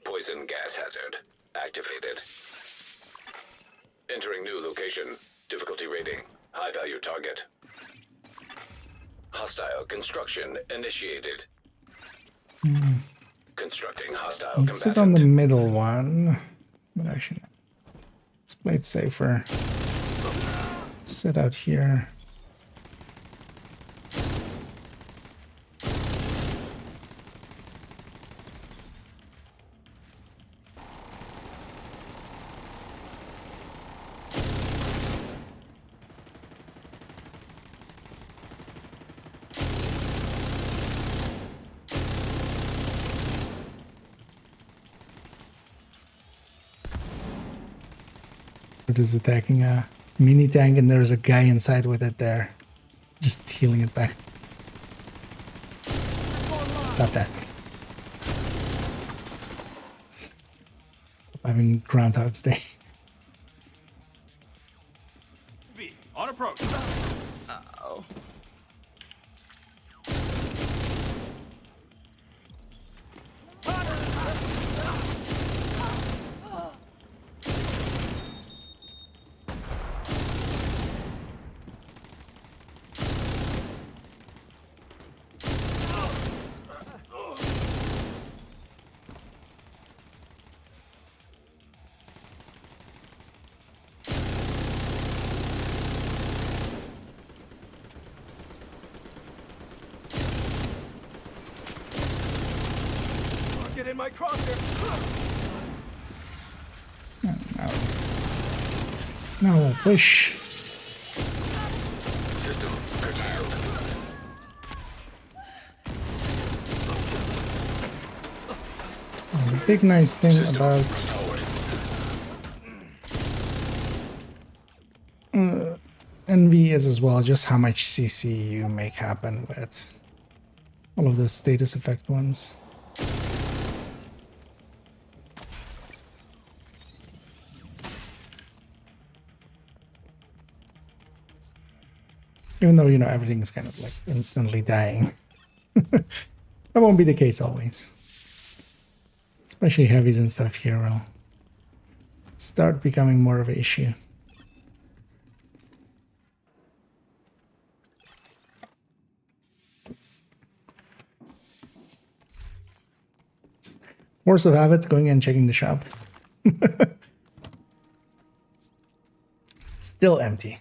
Poison gas hazard activated. Entering new location. Difficulty rating. High value target. Hostile construction initiated. Constructing hostile I'd sit combatant. on the middle one, but actually, let's play it safer. Sit out here. It is attacking a mini tank and there's a guy inside with it there. Just healing it back. Stop that. Stop having Groundhog's Day. B, on approach. Uh-oh. Get in my crosshair. Now we'll push. System curtailed. The big nice thing about NV is as well just how much CC you make happen with all of those status effect ones. Even though, you know, everything is kind of like instantly dying. That won't be the case always. Especially heavies and stuff here will start becoming more of an issue. Force of habit, going and checking the shop. Still empty.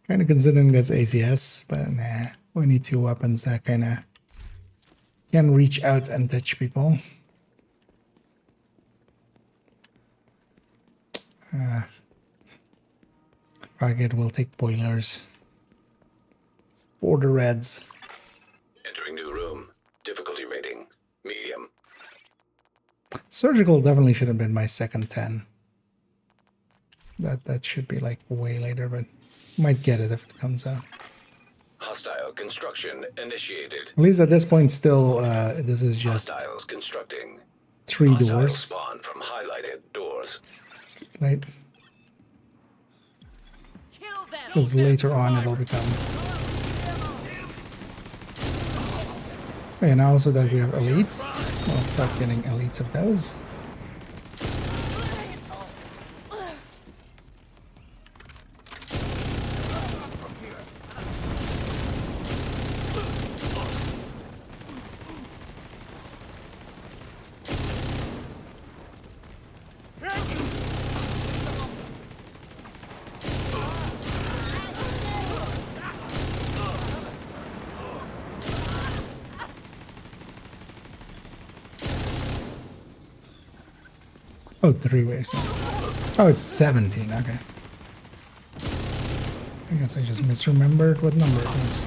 Kind of considering that's ACS, but nah. We need two weapons that kind of can reach out and touch people. Fuck it, we'll take boilers. For the reds. Entering new room. Difficulty rating. Medium. Surgical definitely should have been my second 10. That should be like way later, but might get it if it comes out. Hostile construction initiated. At least at this point, still, this is just Hostiles constructing. 3 Hostile doors. spawn from highlighted doors. Right? Because later on it'll become. And also that we have elites, I'll start getting elites of those. Oh, 3 ways. Oh, it's 17. Okay. I guess I just misremembered what number it was.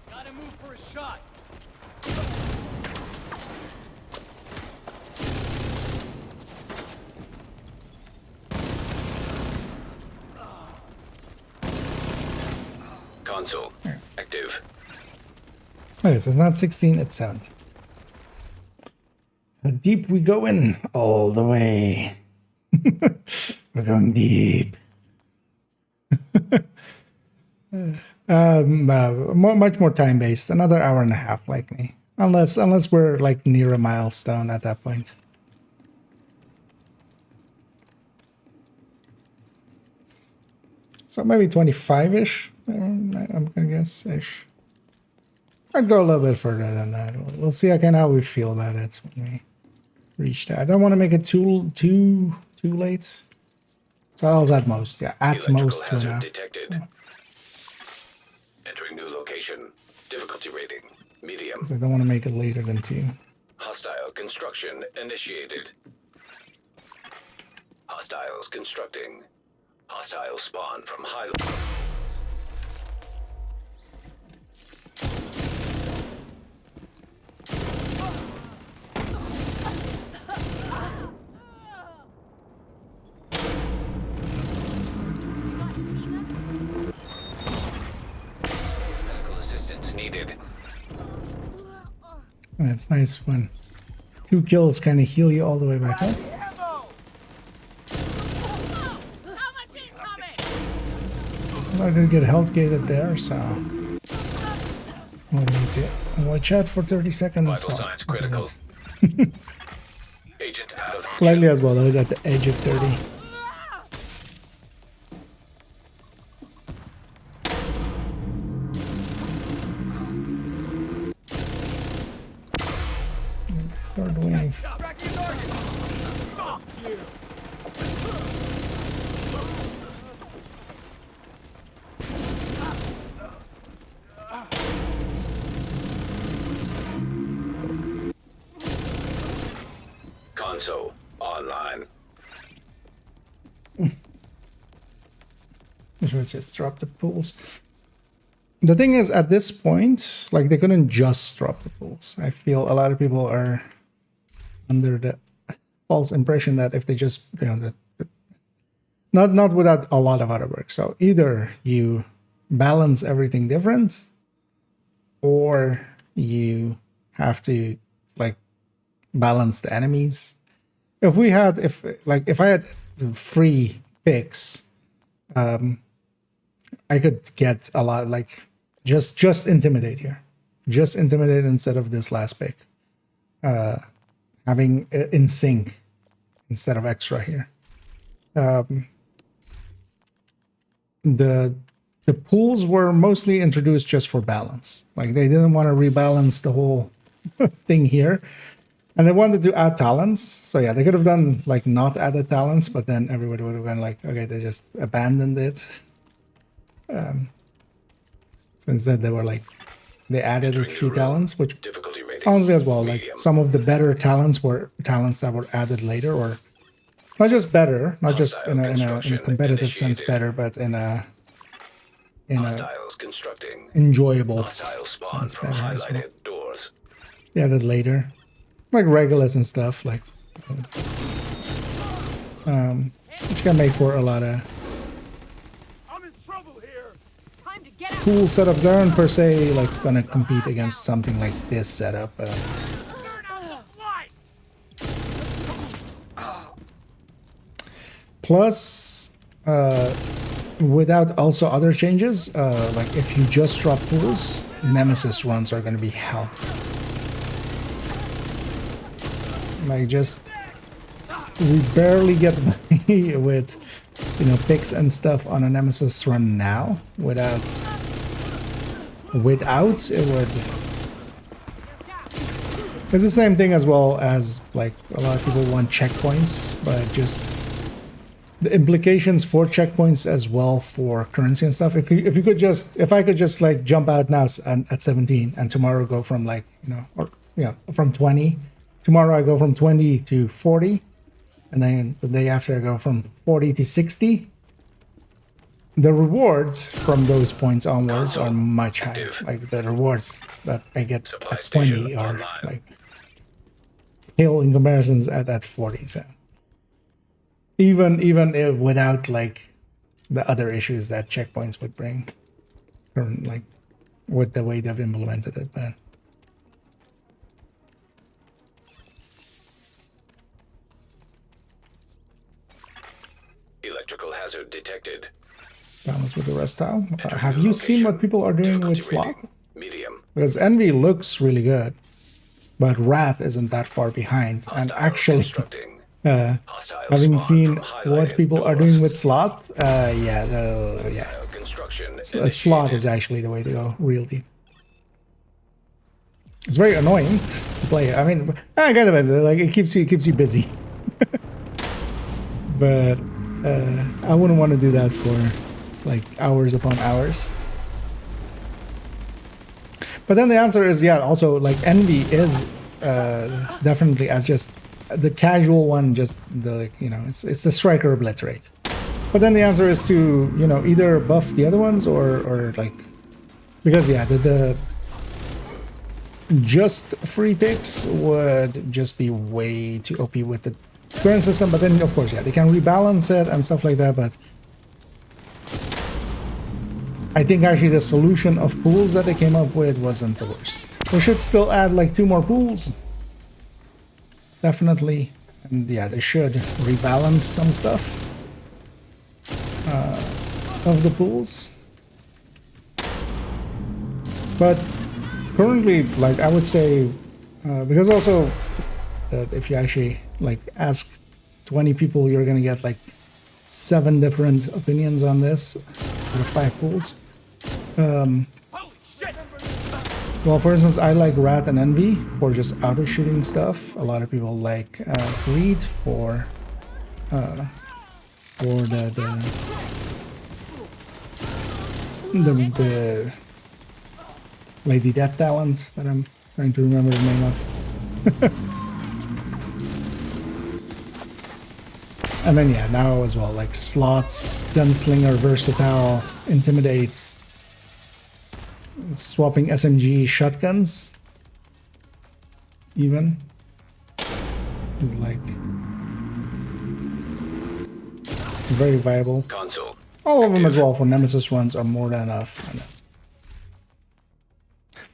Gotta move for a shot. Console active. Okay, so it's not 16, it's 17. How deep we going? All the way. We're going deep. Much more time based. Another hour and a half, likely. Unless we're like near a milestone at that point. So maybe 25-ish. I'm gonna guess ish. I'd go a little bit further than that. We'll see how we feel about it when we reach that. I don't want to make it too late. So I was at most, yeah, at most 2.5. Detected. So. Entering new location. Difficulty rating. Medium. I don't want to make it later than 2. Hostile construction initiated. Hostiles constructing. Hostile spawn from high. Medical assistance needed. And it's nice when 2 kills kind of heal you all the way back up. I did get health gated there, so we'll need to watch out for 30 seconds. Vital signs critical. Agent out of action. Lightly as well, I was at the edge of 30. Third wave. Console online. Should just drop the pools. The thing is, at this point, like, they couldn't just drop the pools. I feel a lot of people are under the false impression that if they just, that not without a lot of other work. So either you balance everything different, or you have to like balance the enemies. If I had free picks, I could get a lot, like just intimidate here, just intimidate instead of this last pick, having in sync instead of extra here. The pools were mostly introduced just for balance. Like, they didn't want to rebalance the whole thing here. And they wanted to add talents. So yeah, they could have done like not added talents, but then everybody would have gone like, okay, they just abandoned it. So instead they were like, they added a few talents, which honestly as well, like some of the better talents were talents that were added later, or not just better, not just in a competitive sense better, but in a enjoyable sense better as well. They added later. Like Regulus and stuff, like which can make for a lot of cool setups. They aren't per se like gonna compete against something like this setup. Plus, without also other changes, like if you just drop pools, Nemesis runs are gonna be hell. Like just we barely get by with picks and stuff on a Nemesis run now. Without it would. It's the same thing as well as like a lot of people want checkpoints, but just the implications for checkpoints as well for currency and stuff. If I could just like jump out now at 17 and tomorrow go from like from 20. Tomorrow I go from 20 to 40, and then the day after I go from 40 to 60. The rewards from those points onwards are much higher. Like the rewards that I get at 20 are like hill in comparisons at 40. So even if without like the other issues that checkpoints would bring, like with the way they've implemented it, but. Electrical hazard detected. Balance with the rest tile. Have you seen what people are doing with slot? Medium. Because Envy looks really good, but Rat isn't that far behind. And actually, having seen what people are doing with slot, slot is actually the way to go, real deep. It's very annoying to play. I mean, kind of is. Like it keeps you busy, but. I wouldn't want to do that for like hours upon hours. But then the answer is also like Envy is definitely as just the casual one, just the it's the striker obliterate. But then the answer is to either buff the other ones or like because the just free picks would just be way too OP with the current system, but then of course they can rebalance it and stuff like that, but I think actually the solution of pools that they came up with wasn't the worst. They should still add like 2 more pools, definitely, and they should rebalance some stuff of the pools, but currently like I would say because also if you actually like ask 20 people, you're gonna get like 7 different opinions on this out of 5 pools. Well, for instance, I like Rat and Envy for just auto shooting stuff. A lot of people like Greed for the Lady Death talent that I'm trying to remember the name of. And then now as well, like slots, gunslinger, versatile, intimidate, swapping SMG shotguns, even is like very viable. Console. All of them as well for Nemesis runs are more than enough.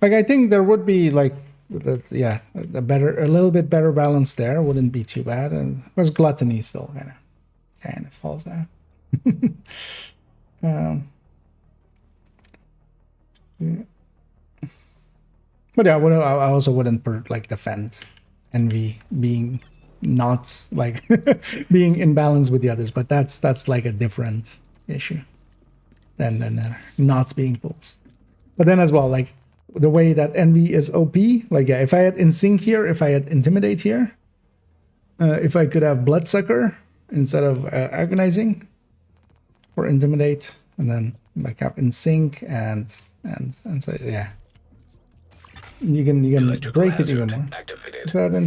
Like I think there would be like a little bit better balance there wouldn't be too bad, and because gluttony still kind of falls down. But I also wouldn't defend Envy being not like being in balance with the others, but that's like a different issue than not being pools. But then as well, like the way that Envy is OP. Like, yeah, if I had In Sync here, if I had Intimidate here, if I could have Bloodsucker instead of Agonizing for Intimidate, and then like have In Sync and so yeah, you can break it even more. So the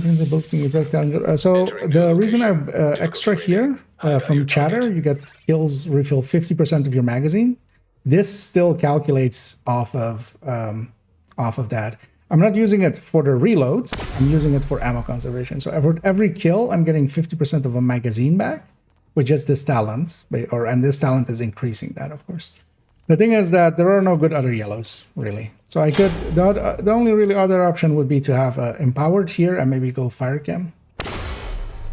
reason I have extra here from Chatter, you get kills refill 50% of your magazine. This still calculates off of that. I'm not using it for the reload. I'm using it for ammo conservation. So for every kill, I'm getting 50% of a magazine back, with just this talent, and this talent is increasing that, of course. The thing is that there are no good other yellows, really. So I could, the only really other option would be to have Empowered here and maybe go Fire Chem.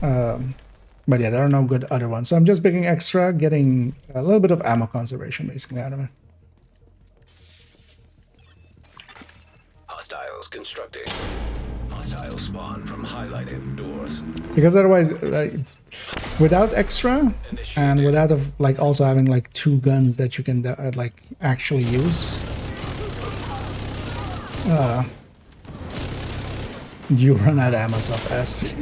But yeah, there are no good other ones. So I'm just picking extra, getting a little bit of ammo conservation basically out of it. Hostiles constructing. Hostile spawn from highlighted doors. Because otherwise, without extra and without like also having like 2 guns that you can like actually use, you run out of ammo so fast.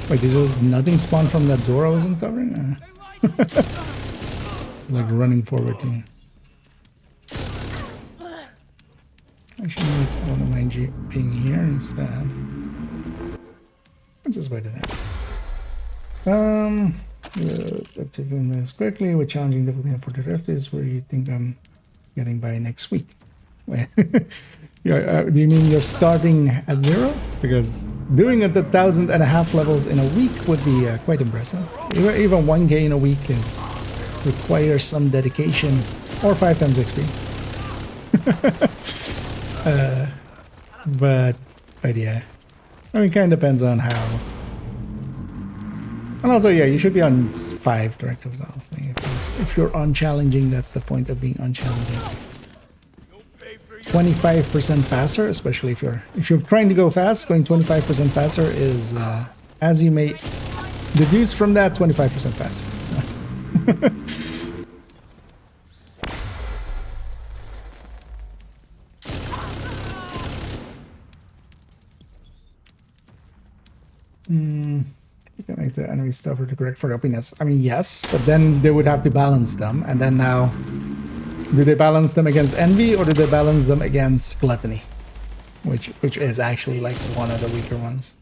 Wait, there's just nothing spawned from that door I wasn't covering? Like running forward here. Actually, I don't mind you being here instead. I'll just wait it out. Taking this quickly with challenging difficulty for the rift is where you think I'm getting by next week. Do you mean you're starting at 0? Because doing it at 1,500 levels in a week would be quite impressive. Even 1k in a week requires some dedication, or 5 times XP. But yeah, I mean, it kind of depends on how. And also, yeah, you should be on 5 directives, honestly. If you're unchallenging, that's the point of being unchallenging. 25% faster, especially if you're trying to go fast, going 25% faster is, as you may deduce from that, 25% faster. So. You can make the enemy stuffer to correct for happiness. I mean, yes, but then they would have to balance them. And then now, do they balance them against envy or do they balance them against gluttony? Which is actually like one of the weaker ones.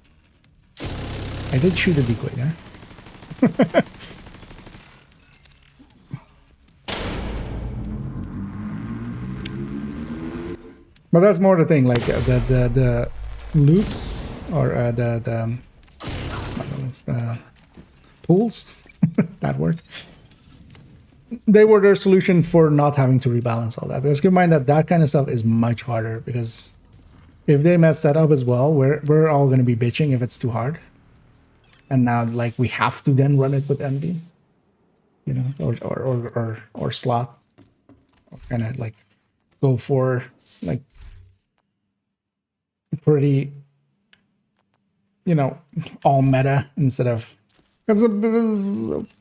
I did shoot a decoy there. But that's more the thing, like the loops or the pools, that word. They were their solution for not having to rebalance all that. Because keep in mind that that kind of stuff is much harder, because if they mess that up as well, we're all going to be bitching if it's too hard. And now, like, we have to then run it with envy, you know, or slot, or kind of like go for like pretty, you know, all meta instead of. Because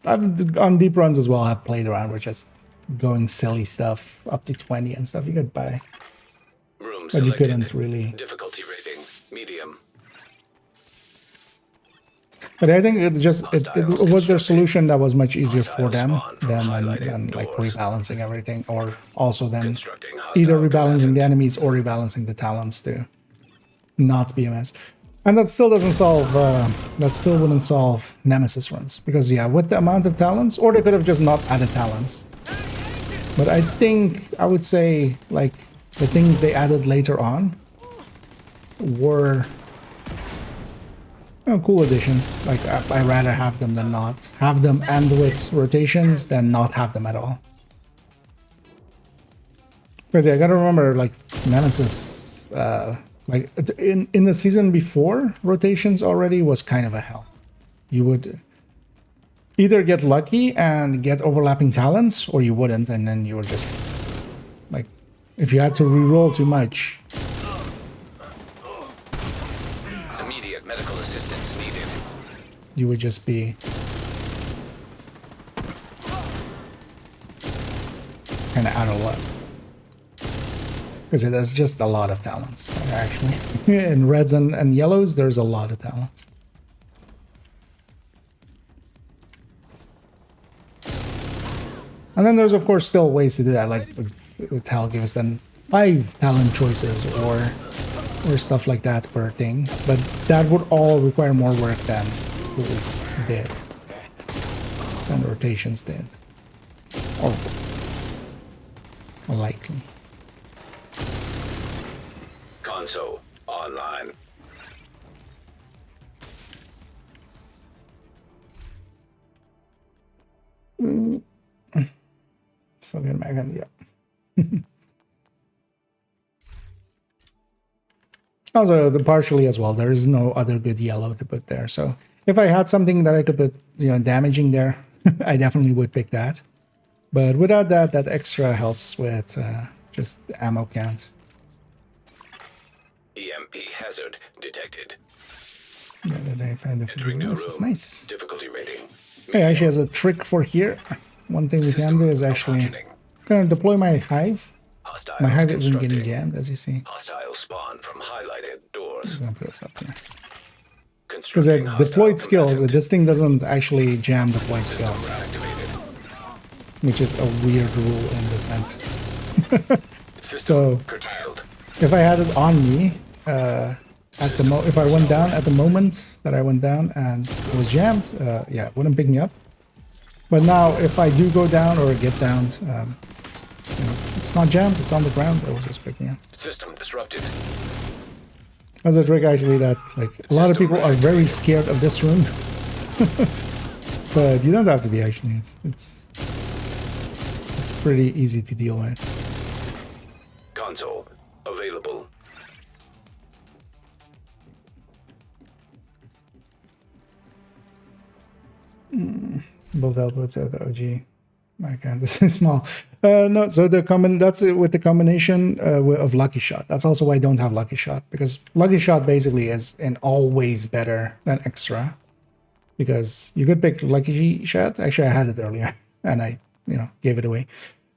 I've on deep runs as well. I've played around with just going silly stuff up to 20 and stuff. You could buy, but you couldn't really. Difficulty rating medium. But I think it was their solution that was much easier for them than like rebalancing everything, or also then either rebalancing the enemies or rebalancing the talents to not be a mess. And that still doesn't solve, that still wouldn't solve Nemesis runs. Because yeah, with the amount of talents, or they could have just not added talents. But I think, I would say, like, the things they added later on were, you know, cool additions. Like, I'd rather have them than not. Have them and with rotations than not have them at all. Because yeah, I gotta remember, like, Nemesis, like in the season before, rotations already was kind of a hell. You would either get lucky and get overlapping talents, or you wouldn't, and then you were just like, if you had to reroll too much. Immediate medical assistance needed. You would just be kind of out of luck. Because there's just a lot of talents, actually. In reds and yellows, there's a lot of talents. And then there's, of course, still ways to do that, like the talent give us then 5 talent choices or stuff like that per thing. But that would all require more work than Lewis did. And rotations did. Or likely. Console online. Still getting back on, yeah. Also, partially as well, there is no other good yellow to put there. So if I had something that I could put, damaging there, I definitely would pick that. But without that, that extra helps with just the ammo count. EMP hazard detected. Where did I find the video? This is nice. Difficulty rating. Hey, actually has a trick for here. One thing we can do is actually gonna deploy my hive. My hive isn't getting jammed, as you see. Hostile spawn from highlighted doors. Just gonna put this up here. Because at deployed skills, this thing doesn't actually jam deployed skills. Which is a weird rule in the sense. So, if I had it on me, if I went down at the moment that I went down and it was jammed, yeah, it wouldn't pick me up. But now, if I do go down or get down, it's not jammed, it's on the ground, it will just pick me up. System disrupted. That's a trick actually that a lot of people are very scared of this room. But you don't have to be actually, it's pretty easy to deal with. Console available. Both outputs at the OG. My god, this is small. No, so that's it with the combination of Lucky Shot. That's also why I don't have Lucky Shot, because Lucky Shot basically is an always better than extra. Because you could pick Lucky Shot. Actually, I had it earlier, and I, gave it away.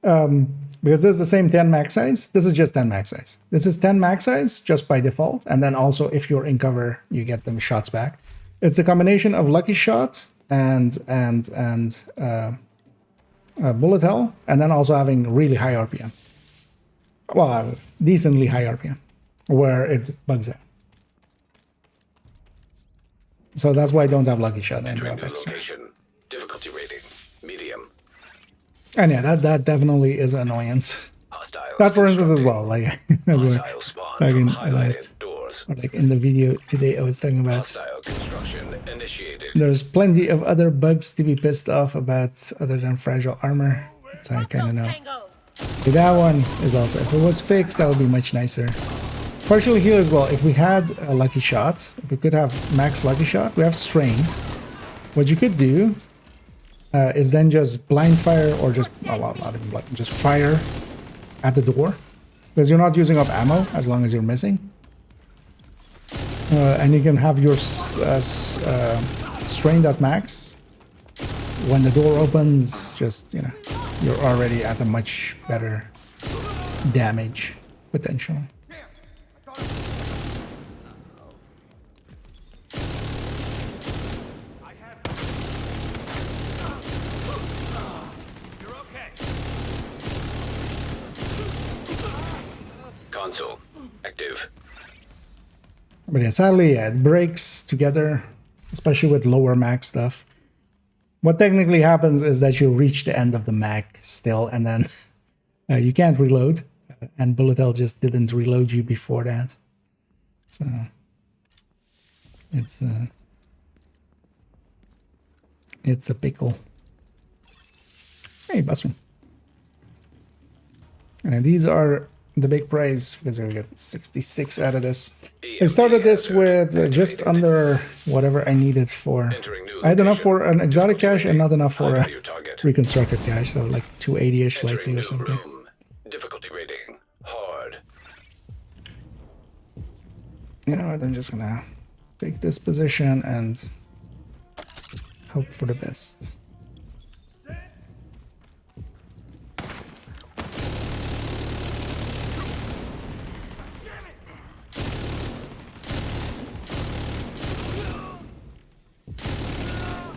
Because this is the same 10 max size. This is just 10 max size. This is 10 max size just by default, and then also if you're in cover, you get them shots back. It's a combination of Lucky Shot and bullet hell, and then also having really high RPM. Well, decently high RPM, where it bugs out. So that's why I don't have Lucky Shot and do have extra. Difficulty rating medium. And yeah, that definitely is an annoyance. That, for instance, as well. Like in the video today, I was talking about. There's plenty of other bugs to be pissed off about other than fragile armor. So I kind of know. But that one is also, if it was fixed, that would be much nicer. Partially here as well, if we had a Lucky Shot, if we could have max Lucky Shot, we have Strained. What you could do is then just blind fire or just, not even blind, just fire at the door. Because you're not using up ammo as long as you're missing. And you can have your Strained at max. When the door opens, just, you're already at a much better damage potential. Console active. But yeah, sadly, yeah, it breaks together, especially with lower max stuff. What technically happens is that you reach the end of the mag still, and then you can't reload. And Bullet Hell just didn't reload you before that. So it's a pickle. Hey, Busman. And these are the big prize, because we got 66 out of this. I started this with just under whatever I needed for. I had enough for an exotic cache and not enough for a reconstructed cache, so like 280-ish likely or something. Difficulty rating hard. You know what, I'm just gonna take this position and hope for the best.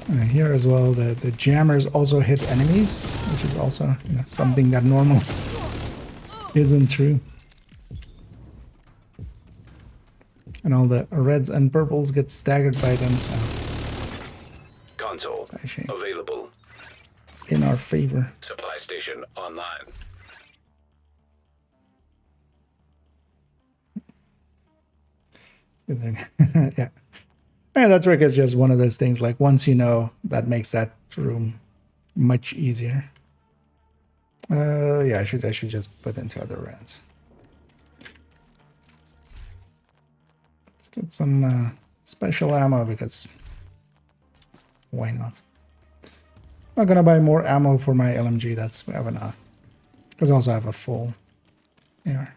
And here as well, the jammers also hit enemies, which is also, you know, something that normal isn't true. And all the reds and purples get staggered by them, so Console available. In our favor. Supply station online. Yeah. And that trick is just one of those things, like once you know, that makes that room much easier. Yeah, I should just put into other rounds. Let's get some special ammo, because why not? Not gonna buy more ammo for my LMG, that's whatever not. Because I also have a full here.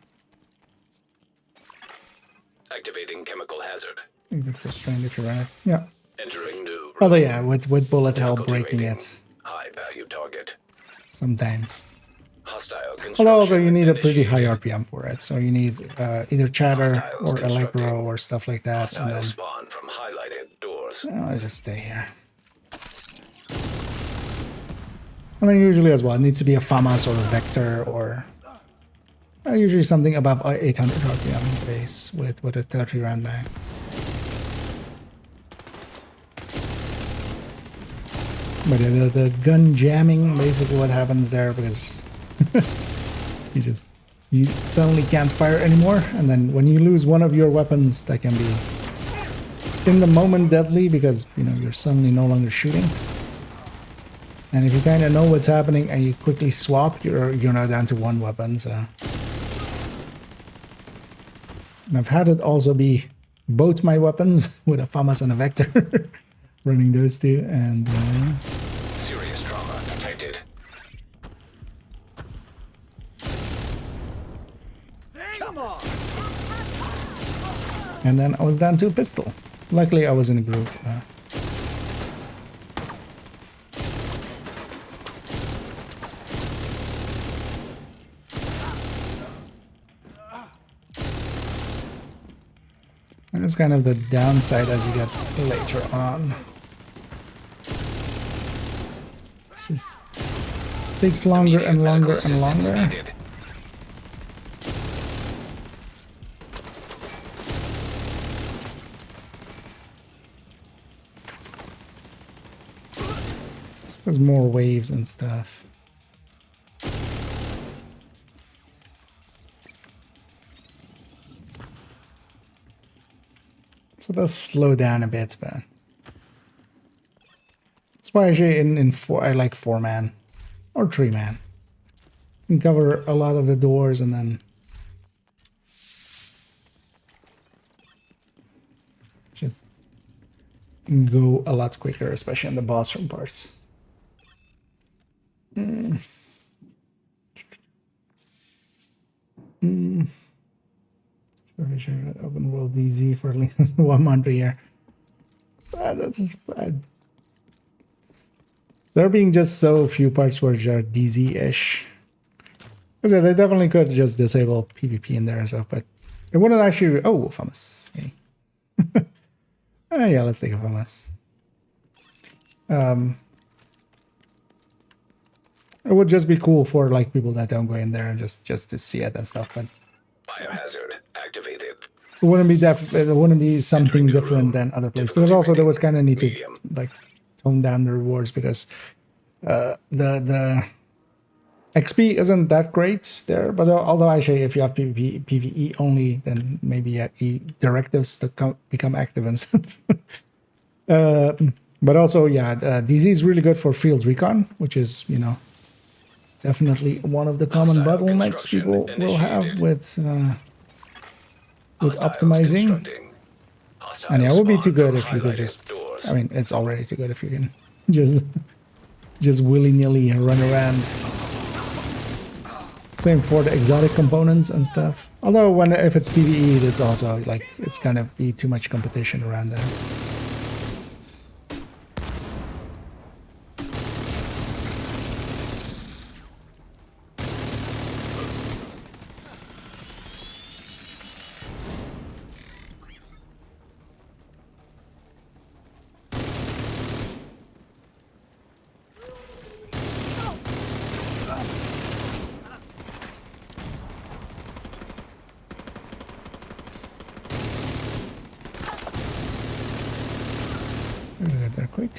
Activating chemical hazard. Good for strand if you're right. Yeah. Entering new. Although yeah, with bullet hell breaking it. High value target. Sometimes. Hostile Although also you need a pretty high RPM for it, so you need either chatter or Allegro or stuff like that, and then spawn from highlighted doors. I'll just stay here. And then usually as well, it needs to be a FAMAS or a Vector or usually something above 800 RPM base with a 30 round mag. But the gun jamming, basically what happens there, because you suddenly can't fire anymore, and then when you lose one of your weapons, that can be in the moment deadly, because you know you're suddenly no longer shooting. And if you kind of know what's happening and you quickly swap, you're now down to one weapon. So, and I've had it also be both my weapons with a FAMAS and a Vector, running those two, and serious trauma detected. Come on. And then I was down to a pistol. Luckily, I was in a group. And it's kind of the downside as you get later on. It just takes longer and longer and longer. There's more waves and stuff. So it does slow down a bit, but that's why actually I like 4-man or 3-man. You can cover a lot of the doors and then just go a lot quicker, especially in the boss room parts. Sure, open world DZ for at least 1 month a year. That's bad. There being just so few parts which are DZ-ish. Because they definitely could just disable PvP in there and stuff, but it wouldn't actually. Oh, FAMAS. Okay. Yeah, let's take a FAMAS. It would just be cool for like people that don't go in there and just to see it and stuff, but biohazard activated. It wouldn't be something different than other places, because also they would kind of need to like tone down the rewards, because the XP isn't that great there. But although actually if you have PvE only, then maybe directives to become active and stuff. But also yeah, DZ is really good for field recon, which is, you know, definitely one of the common bottlenecks people will have with optimizing. And yeah, it would be too good if you could just, I mean, it's already too good if you can just willy-nilly run around. Same for the exotic components and stuff. Although if it's PvE, it's also like, it's gonna be too much competition around that. Gotta get there quick.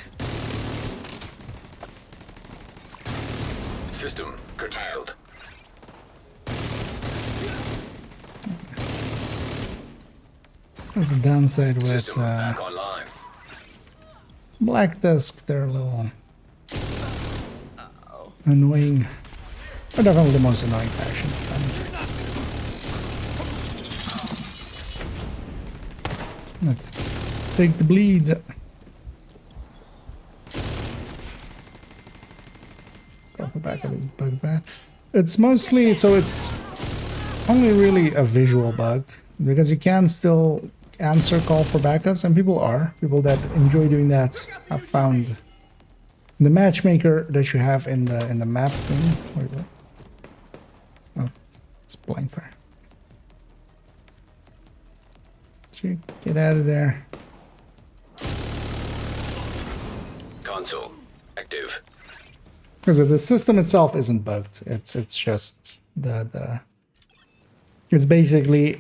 System curtailed. That's the downside with System back online. Black Tusk. They're a little annoying. They're definitely the most annoying faction to find. It's gonna take the bleed. Off the back of his bug bad. It's mostly so it's only really a visual bug because you can still answer call for backups, and people that enjoy doing that. I've found the matchmaker that you have in the map thing. Wait, what? Oh, it's blind fire. Get out of there. Console active. Because the system itself isn't bugged. It's just the it's basically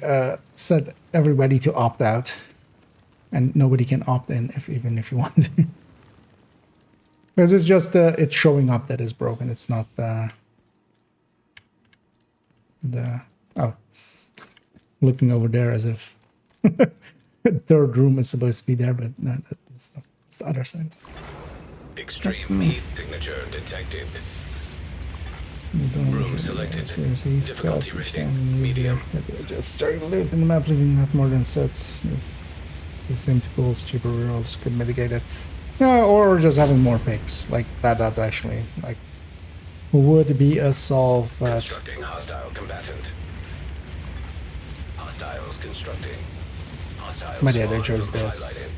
set everybody to opt out, and nobody can opt in even if you want to. Because it's just it's showing up that is broken. It's not the oh, looking over there as if third room is supposed to be there, but no, that's the other side. Extreme heat signature detected. Room selected. Difficulty rating medium. Just starting to loot in the map, leaving not more than sets. The same tools, cheaper rerolls could mitigate it. No, or just having more picks. Like that actually like would be a solve, but Constructing hostile combatant. Hostiles constructing. Hostiles but yeah, they chose this.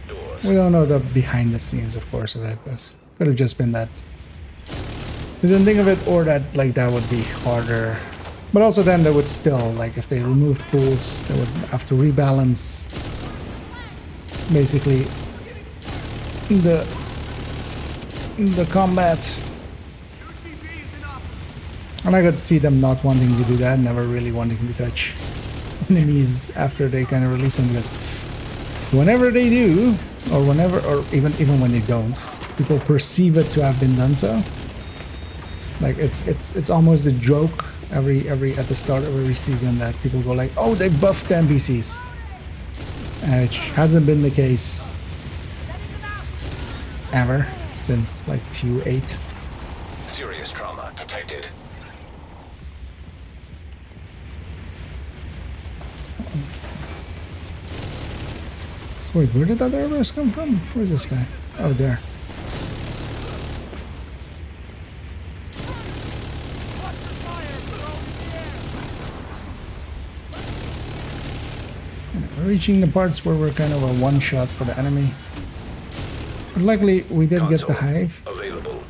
We don't know the behind the scenes, of course, of it, but could have just been that they didn't think of it, or that like that would be harder. But also then they would still, like if they removed pools, they would have to rebalance basically the combat. And I could see them not wanting to do that, never really wanting to touch enemies after they kind of release them, because whenever they do, or whenever, or even when they don't, people perceive it to have been done so. Like it's almost a joke every at the start of every season that people go like, oh, they buffed the NPCs. Which hasn't been the case ever since like 2.8. Serious trauma detected. So wait, where did that Cerberus come from? Where's this guy? Oh, there. We're reaching the parts where we're kind of a one-shot for the enemy. But luckily, we did get the hive.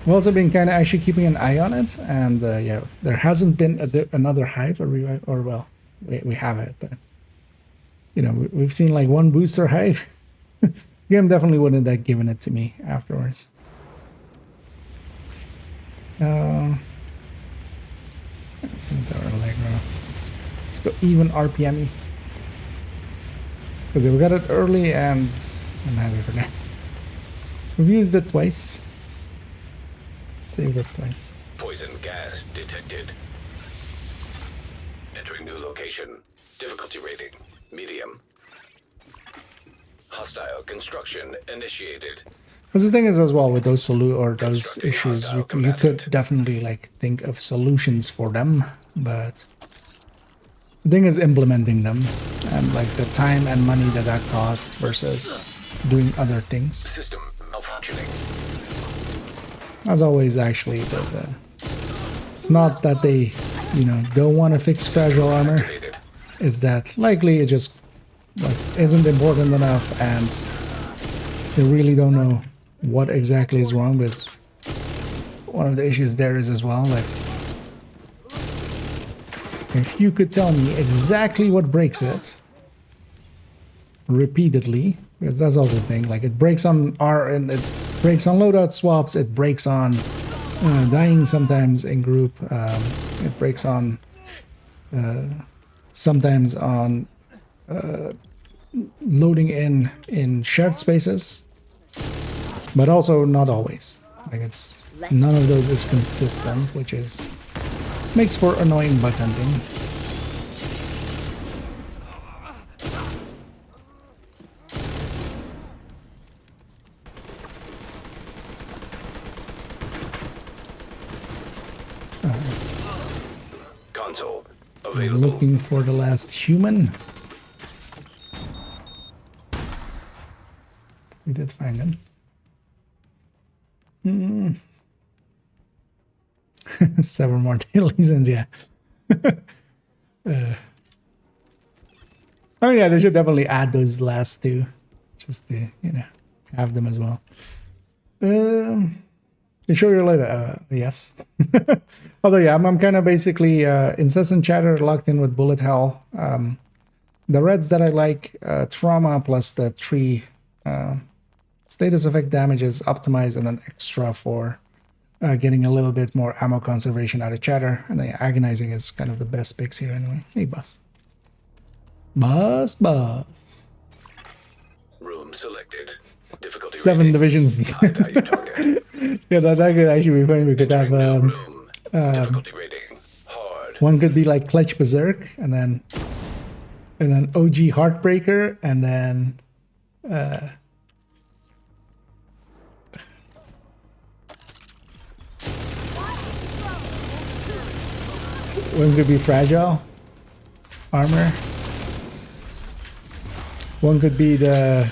We've also been kind of actually keeping an eye on it, and yeah, there hasn't been another hive or revive, or well, we have it, but you know, we've seen like one booster hive. Game definitely wouldn't have given it to me afterwards. Let's go even RPM-y. Because we got it early and I'm happy for that. We've used it twice. Save this twice. Poison gas detected. Entering new location. Difficulty rating medium. Hostile construction initiated. Because the thing is as well with those those issues, you could definitely like think of solutions for them, but the thing is implementing them and like the time and money that costs versus doing other things. System malfunctioning. As always, actually, it's not that they, you know, don't want to fix fragile armor. It's that likely it just like isn't important enough, and they really don't know what exactly is wrong. Because one of the issues there is as well, like, if you could tell me exactly what breaks it repeatedly, because that's also the thing, like it breaks on and it breaks on loadout swaps, it breaks on dying sometimes in group, it breaks on sometimes on loading in shared spaces. but also not always. Like it's none of those is consistent, which is makes for annoying bug hunting. Console I'm available. looking for the last human. We did find him. Hmm. 7 more daily seasons, yeah. Oh yeah, they should definitely add those last two, just to have them as well. You sure you're later? Yes. Although yeah, I'm kind of basically incessant chatter locked in with bullet hell. The reds that I like, trauma plus the 3 status effect damages optimized, and then extra for getting a little bit more ammo conservation out of chatter. And then agonizing is kind of the best picks here anyway. Hey, boss. Boss. Room selected. Difficulty 7 rating. divisions. High value target. Yeah, that could actually be funny. We could have Difficulty rating. Hard. one could be like Clutch Berserk, and then OG Heartbreaker, and then one could be Fragile Armor. One could be the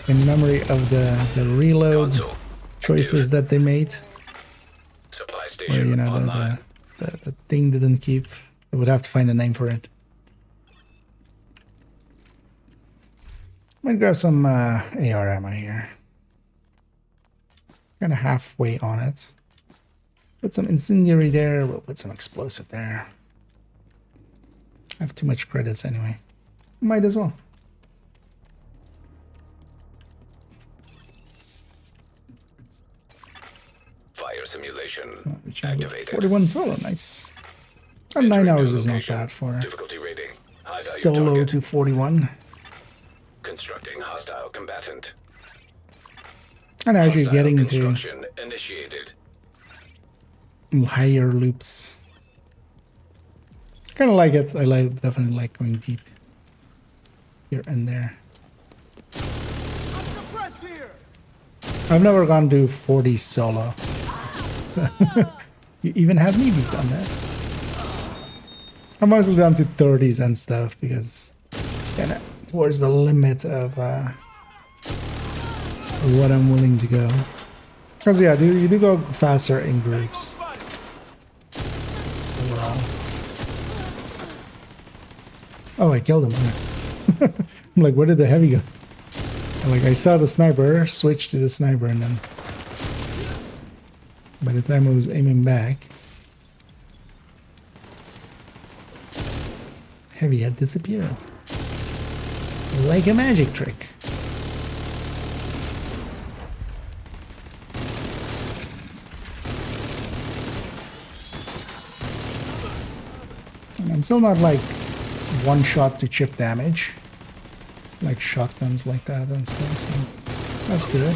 in memory of the reload Console choices that they made, Supply where station online. the thing didn't keep. I would have to find a name for it. Might grab some AR ammo here. Kind of halfway on it. Put some incendiary there. We'll put some explosive there. I have too much credits anyway. Might as well. Fire simulation activated. 41 solo, nice. And 9 hours is not bad for Difficulty rating. High value solo target. to 41. Constructing hostile combatant. And actually Hostile getting to construction initiated. higher loops. Kind of like it. I definitely like going deep here and there. I've never gone to 40 solo. You even have me beat on that. I'm mostly down to 30s and stuff because it's kind of towards the limit of what I'm willing to go. Because yeah, you do go faster in groups. Overall. Oh, I killed him. I'm like, where did the heavy go? And like, I saw the sniper, switched to the sniper, and then by the time I was aiming back, heavy had disappeared. Like a magic trick. And I'm still not like one shot to chip damage, like shotguns like that and stuff, so that's good.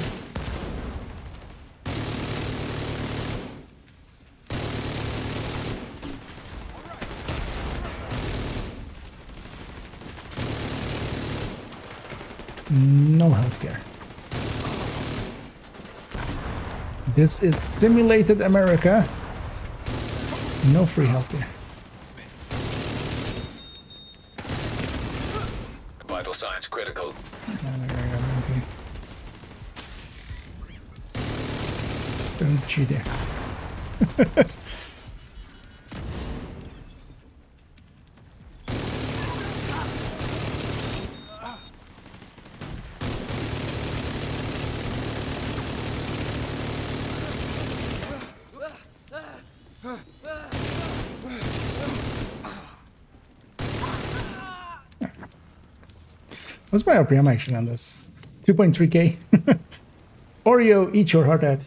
No healthcare. This is simulated America. No free healthcare. Vital signs critical. Don't you dare. What's my RPM actually on this? 2.3k. Oreo, eat your heart out.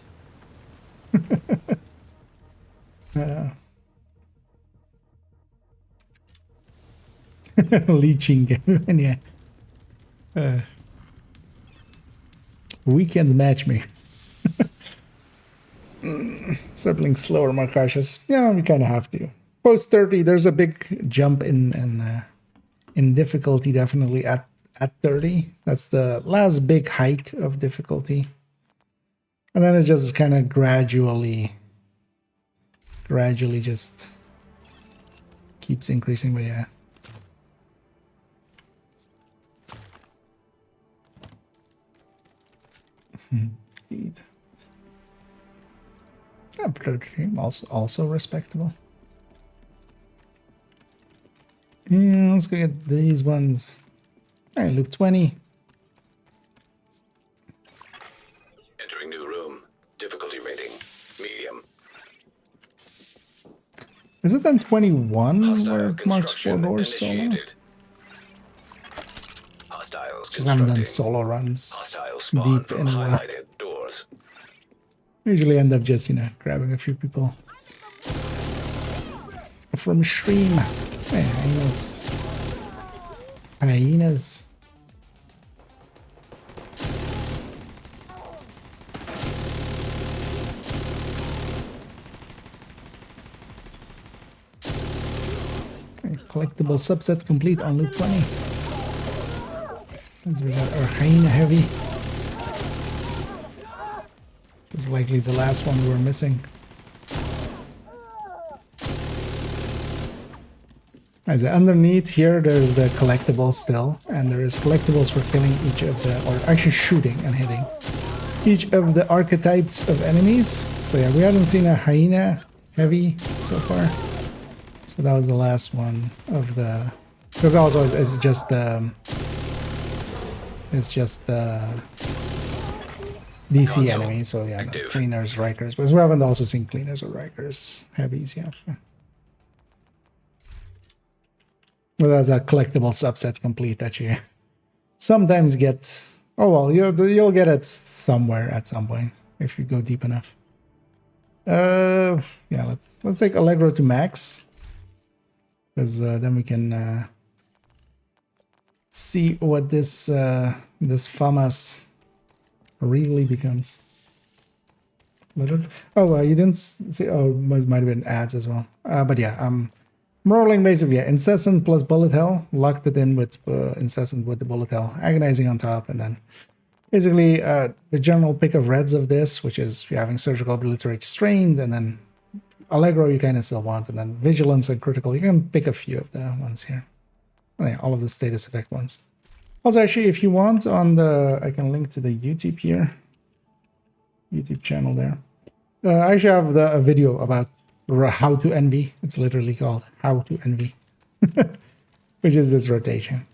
Leeching game, yeah. Weekend match me. Start slower, more cautious. Yeah, we kind of have to. Post 30, there's a big jump in difficulty, definitely at 30. That's the last big hike of difficulty. And then it just kind of gradually just keeps increasing, but yeah. Indeed. Yeah, Predator also respectable. Yeah, let's go get these ones. All right, loop 20. Entering new room. Difficulty rating, medium. Is it then 21 where it marks 4 doors solo? Just haven't done solo runs deep in a while. Usually end up just, grabbing a few people from stream. Hey, hyenas. Hyenas. Collectible subset complete on loop 20. As we got our hyena heavy. It's likely the last one we're missing. As underneath here, there's the collectibles still, and there is collectibles for killing each of the, or actually shooting and hitting each of the archetypes of enemies. So yeah, we haven't seen a hyena heavy so far. So that was the last one of the, because also it's just the DC enemy. So yeah, the cleaners, Rikers, but we haven't also seen cleaners or Rikers heavies yet. Well, that's a collectible subset complete that you sometimes get. Oh well, you'll get it somewhere at some point if you go deep enough. Yeah, let's take Allegro to max, because then we can see what this FAMAS really becomes. Oh, you didn't see. Oh, might have been ads as well. But yeah, I'm rolling basically. Yeah, incessant plus bullet hell. Locked it in with incessant with the bullet hell, agonizing on top, and then basically the general pick of reds of this, which is you're having surgical ability strained, and then Allegro you kind of still want, and then vigilance and critical. You can pick a few of the ones here. Oh, yeah, all of the status effect ones. Also, actually, if you want, on the I can link to the YouTube here, YouTube channel there. I actually have a video about how to envy. It's literally called How to Envy, which is this rotation,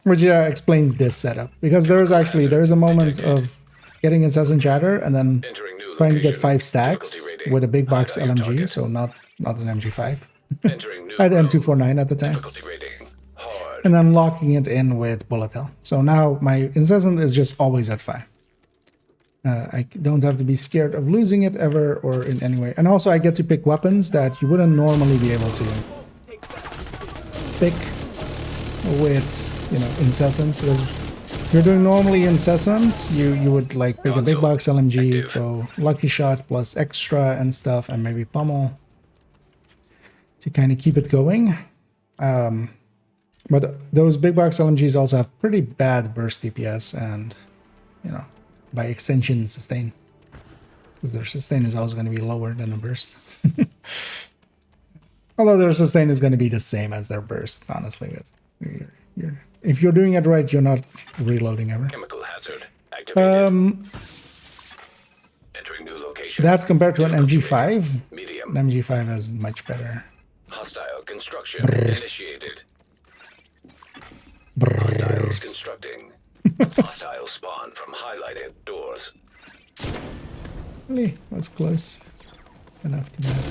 which explains this setup. Because there is a moment of getting Assassin Chatter and then trying to get 5 stacks with a big box LMG, so not an MG5. I had M249 at the time. And then locking it in with bullet hell. So now my incessant is just always at 5. I don't have to be scared of losing it ever or in any way. And also I get to pick weapons that you wouldn't normally be able to pick with, incessant. Because if you're doing normally incessant, you would like pick a big box LMG, go lucky shot plus extra and stuff, and maybe pummel to kind of keep it going. But those big box LMGs also have pretty bad burst DPS and, by extension, sustain. Because their sustain is also going to be lower than the burst. Although their sustain is going to be the same as their burst, honestly. If you're doing it right, you're not reloading ever. Chemical hazard activated. Entering new location. That's compared to an MG5. Medium. An MG5 has much better. Hostile construction initiated. Hostiles constructing. Hostile spawn from highlighted doors. Really? That's close enough to that.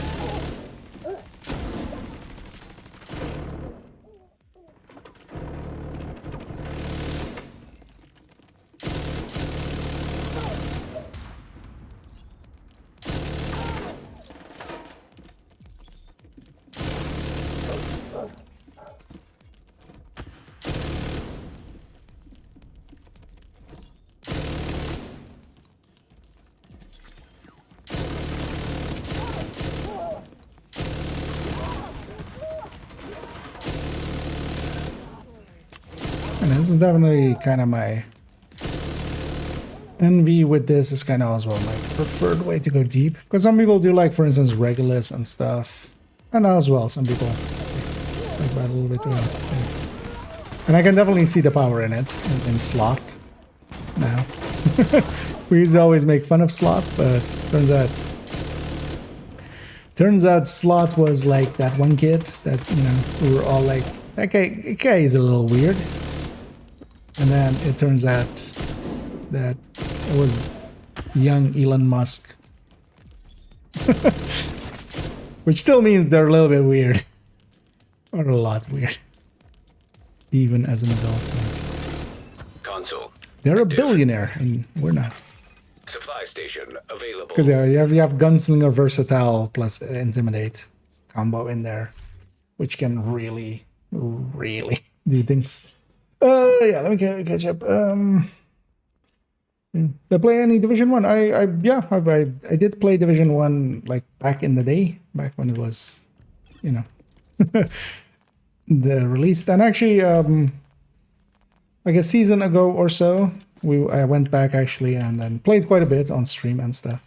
And this is definitely kind of my envy with this is kind of as well my preferred way to go deep. Because some people do like, for instance, Regulus and stuff. And as well, some people like that a little bit too. And I can definitely see the power in it, in Slot now. We used to always make fun of Slot, but turns out Slot was like that one kid that, you know, we were all like, that guy is a little weird. And then it turns out that it was young Elon Musk. Which still means they're a little bit weird. Or a lot weird. Even as an adult. Console. They're a billionaire, and we're not. Supply station available. Because yeah, you have Gunslinger Versatile plus Intimidate combo in there. Which can really, really do things. Yeah, let me catch up. Did I play any Division 1? I did play Division 1 like back in the day, back when it was, you know, the release. And actually, like a season ago or so, I went back actually and then played quite a bit on stream and stuff.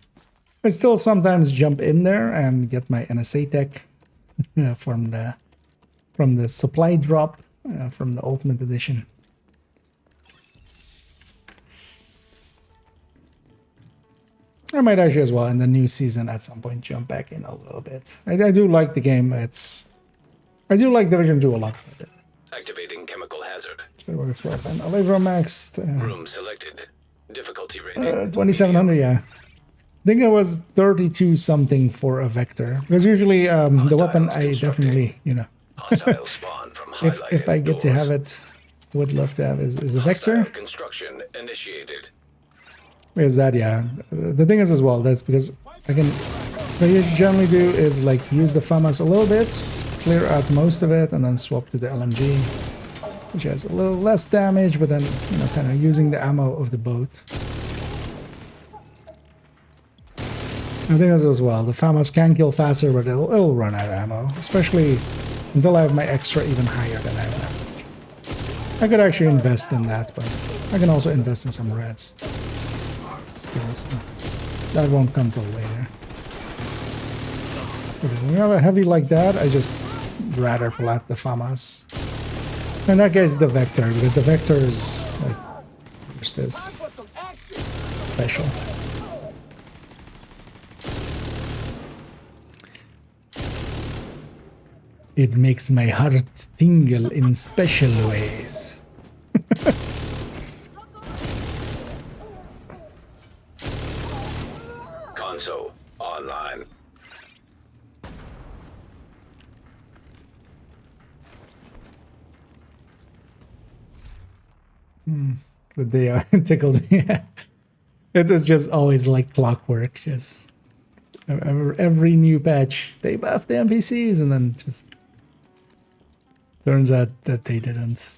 I still sometimes jump in there and get my NSA tech from the supply drop from the Ultimate Edition. I might actually as well in the new season at some point jump back in a little bit. I do like the game. I do like Division 2 a lot. Activating chemical hazard. Alevro maxed. Room selected. Difficulty rating. 2700, yeah. I think it was 32 something for a Vector. Because usually the weapon I definitely, you know, if I get to have it, would love to have is a Vector. Construction initiated. Is that, yeah. The thing is as well, that's because what I generally do is like use the FAMAS a little bit, clear out most of it, and then swap to the LMG, which has a little less damage, but then, you know, kind of using the ammo of the boat. I think as well, the FAMAS can kill faster, but it'll run out of ammo, especially until I have my extra even higher than I have. I could actually invest in that, but I can also invest in some reds. Still, so that won't come till later. When you have a heavy like that, I just rather pull out the FAMAS. In that case, the Vector, because the Vector is like, where's this special? It makes my heart tingle in special ways. Console online. The day tickled me. It's just always like clockwork. Just every new patch, they buff the NPCs, and then just turns out that they didn't.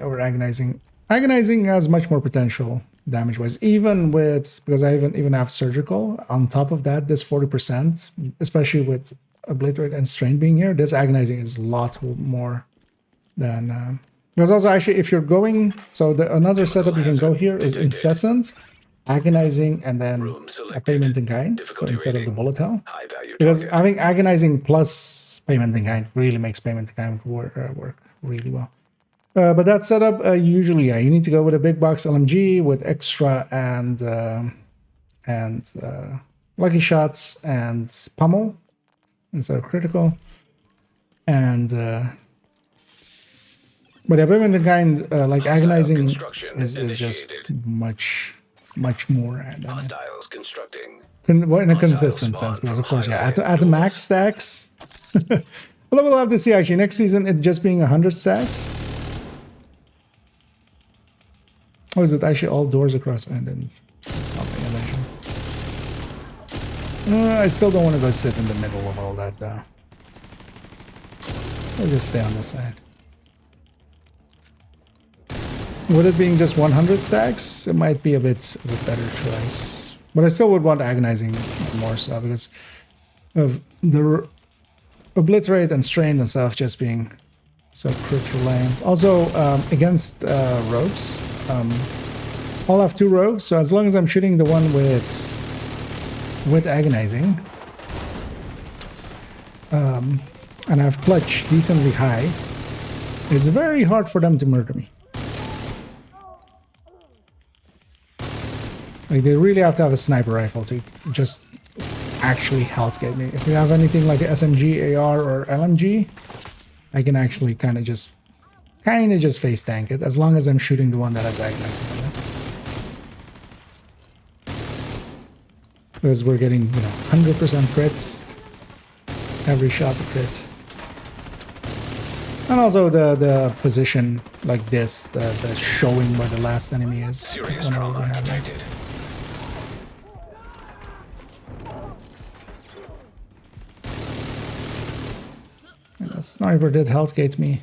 Over agonizing. Agonizing has much more potential damage-wise, even with, because I even have surgical. On top of that, this 40%, especially with Obliterate and Strain being here, this agonizing is a lot more than... because also actually, if you're going... So another setup you can go here is Incessant, Agonizing, and then a Payment in Kind, so instead of the Bullet Hell. Because having Agonizing plus Payment in Kind really makes Payment in Kind work really well. But that setup, usually, yeah, you need to go with a big box LMG with extra and lucky shots and pummel instead of critical. And but yeah, Payment in Kind, like agonizing, is just much more. Hostiles constructing. In a consistent sense, because of course, yeah, at the max stacks. Although we'll have to see actually next season it just being 100 stacks. Oh, is it actually all doors across? And then it's not paying attention. I still don't want to go sit in the middle of all that though. I'll just stay on the side. With it being just 100 stacks, it might be a bit better choice. But I still would want agonizing more so because of the Obliterate and Strain and stuff just being So crit reliant. Also, against rogues, I'll have 2 rogues, so as long as I'm shooting the one with agonizing, and I have clutch decently high, it's very hard for them to murder me. Like, they really have to have a sniper rifle to just actually health get me. If you have anything like SMG, AR, or LMG, I can actually kind of just face tank it, as long as I'm shooting the one that has agonizing on it. Because we're getting, 100% crits. Every shot a crit. And also the position like this, the showing where the last enemy is. Serious trauma detected. And that sniper did health gate me.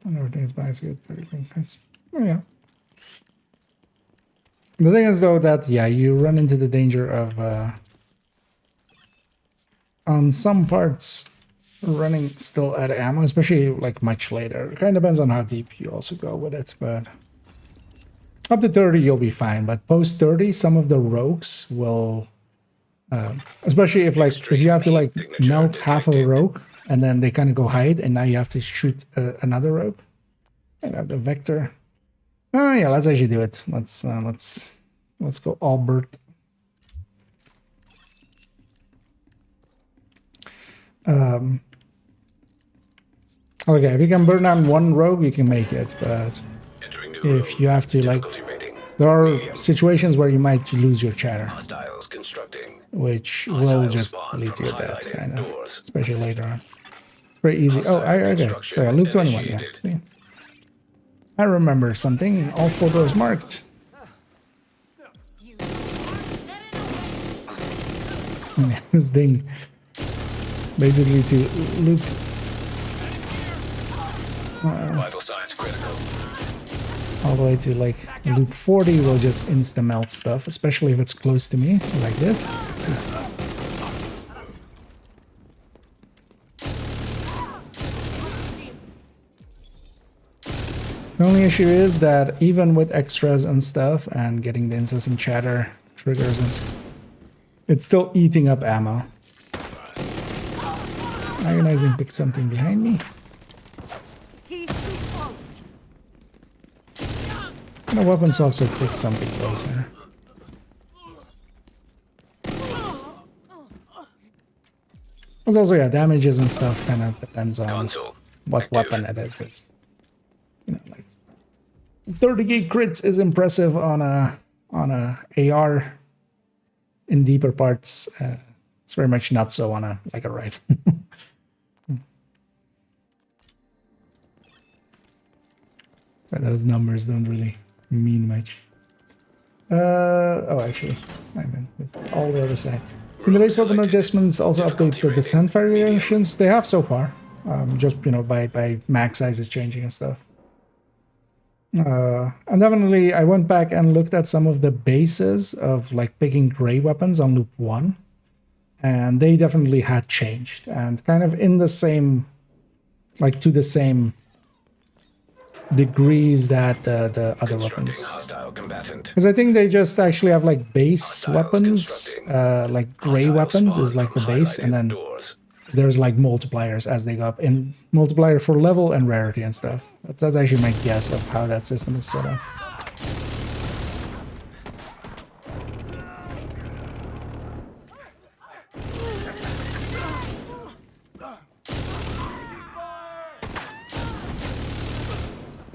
Everything's basket. Oh yeah. The thing is though that you run into the danger of on some parts running still out of ammo, especially like much later. It kind of depends on how deep you also go with it, but up to 30 you'll be fine. But post 30, some of the rogues will, especially if you have to like melt half of a rogue and then they kind of go hide, and now you have to shoot another rogue. I have the vector. Oh yeah, let's actually do it. Let's go Albert. Okay, if you can burn down one rogue, you can make it, but if you have to, like, there are situations where you might lose your chatter, which will just lead to your death, kind of, especially later on. It's very easy. Oh, okay. So yeah, loop 21. Yeah. See? I remember something. All 4 doors marked. This thing, basically to loop. Vital signs critical. All the way to like loop 40 will just insta melt stuff, especially if it's close to me, like this. The only issue is that even with extras and stuff and getting the incessant chatter triggers and stuff, it's still eating up ammo. Agonizing picked something behind me. He's too close. And a weapon swap so pick something closer. There's also, damages and stuff kind of depends on what weapon it is. But, like 38 crits is impressive on a AR in deeper parts. It's very much not so on a rifle. So those numbers don't really mean much. Actually, I meant it's all the other side. In the base weapon adjustments, also update the descent variations. They have so far, just by mag sizes changing and stuff. And definitely, I went back and looked at some of the bases of like picking gray weapons on loop 1, and they definitely had changed and kind of in the same, like to the same degrees that the other weapons. Because I think they just actually have like base weapons, like gray weapons is like the base, and then there's like multipliers as they go up, in multiplier for level and rarity and stuff. That's actually my guess of how that system is set up.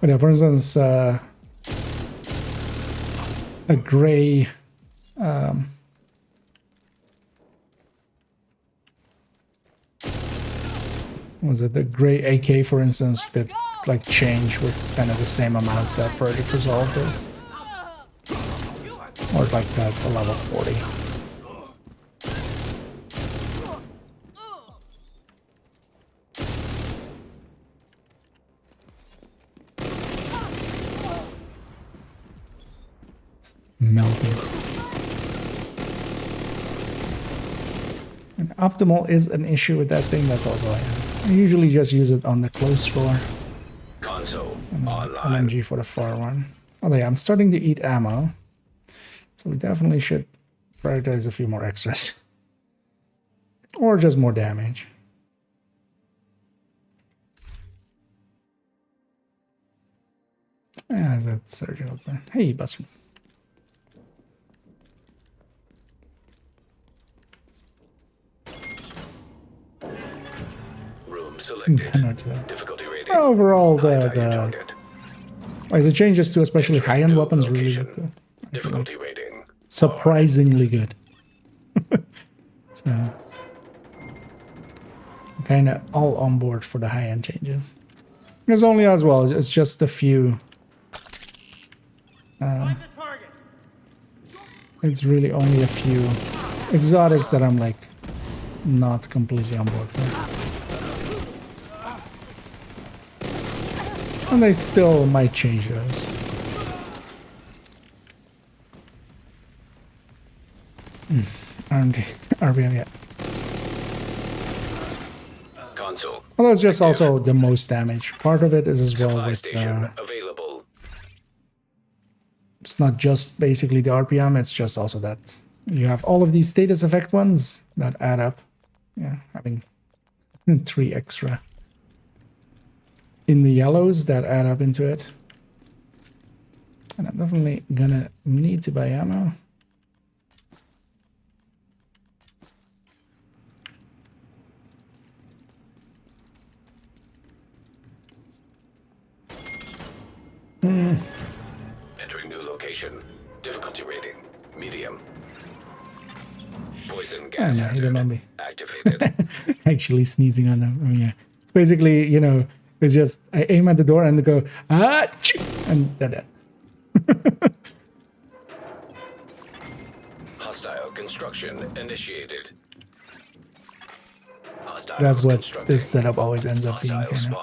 But yeah, for instance, a gray was it the gray AK, for instance, that like change with kind of the same amounts that Project Resolve did. Or like the level 40. Melting. And optimal is an issue with that thing. That's also I usually just use it on the close floor. Console And then online. LMG for the far one. Oh yeah, I'm starting to eat ammo. So we definitely should prioritize a few more extras. Or just more damage. Yeah, that's surgical thing. Hey, Buster. Room selected. Difficulty rating. Overall, the changes to especially high-end weapons really look good. Difficulty rating. Surprisingly good. So, kind of all on board for the high-end changes. There's only as well. It's just a few. It's really only a few exotics that I'm like not completely on board for. And they still might change those. RBM, yeah. Console. Well, that's just also the most damage. Part of it is as well with available. It's not just basically the RPM, it's just also that you have all of these status effect ones that add up. Yeah, having 3 extra in the yellows that add up into it. And I'm definitely gonna need to buy ammo. Entering new location. Difficulty rating. Medium. Poison gas hazard activated. Actually sneezing on them. I mean, yeah. It's basically, you know, it's just I aim at the door and go, ah, and they're dead. Hostile construction initiated. That's what this setup always ends up being. Kind of.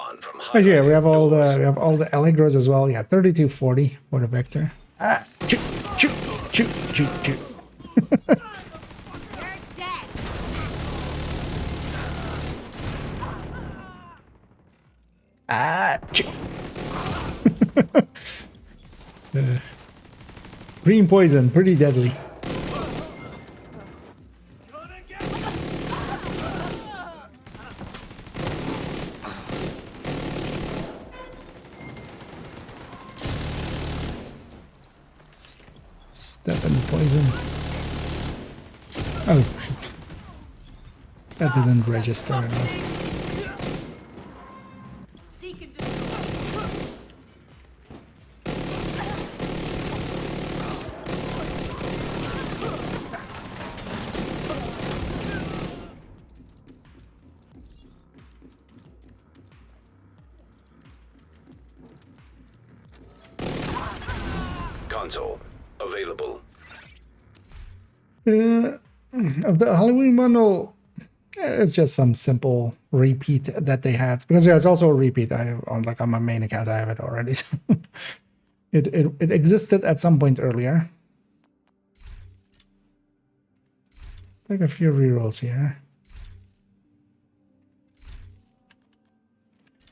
Oh yeah, we have all the Allegros as well. Yeah, 3240 for the vector. Ah, shoot, shoot, shoot, shoot, shoot. Ah, green poison, pretty deadly. Step in poison. Oh, shit. That didn't register enough. Console available. Of the Halloween bundle, it's just some simple repeat that they had, because yeah, it's also a repeat. I have on my main account, I have it already. So it existed at some point earlier. Take a few rerolls here.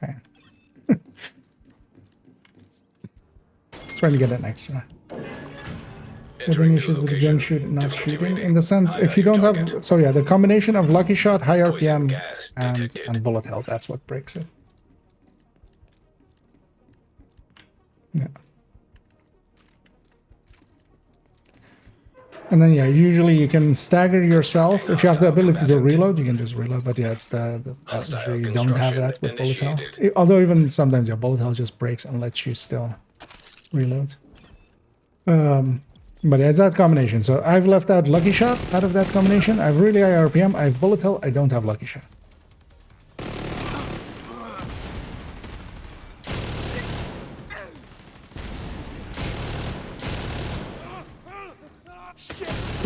Okay. Let's try to get an extra. Having issues with the gun not shooting, in the sense if you don't have, so yeah, the combination of lucky shot, high RPM, and bullet hell, that's what breaks it. Yeah. And then yeah, usually you can stagger yourself. If you have the ability to reload, you can just reload. But yeah, it's usually you don't have that with bullet hell. Although even sometimes your bullet hell just breaks and lets you still reload. But it's that combination. So I've left out lucky shot out of that combination. I have really high RPM. I have bullet hell. I don't have lucky shot.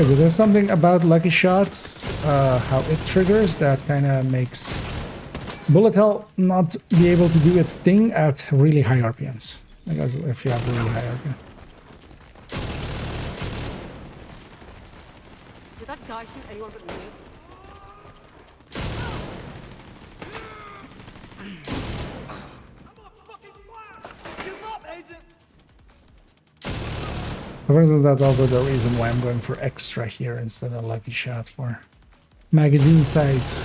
Because there's something about Lucky Shots, how it triggers, that kind of makes Bullet Hell not be able to do its thing at really high RPMs. Because if you have really high RPM. Did that guy shoot anyone but me? For instance, that's also the reason why I'm going for extra here instead of Lucky Shot for magazine size.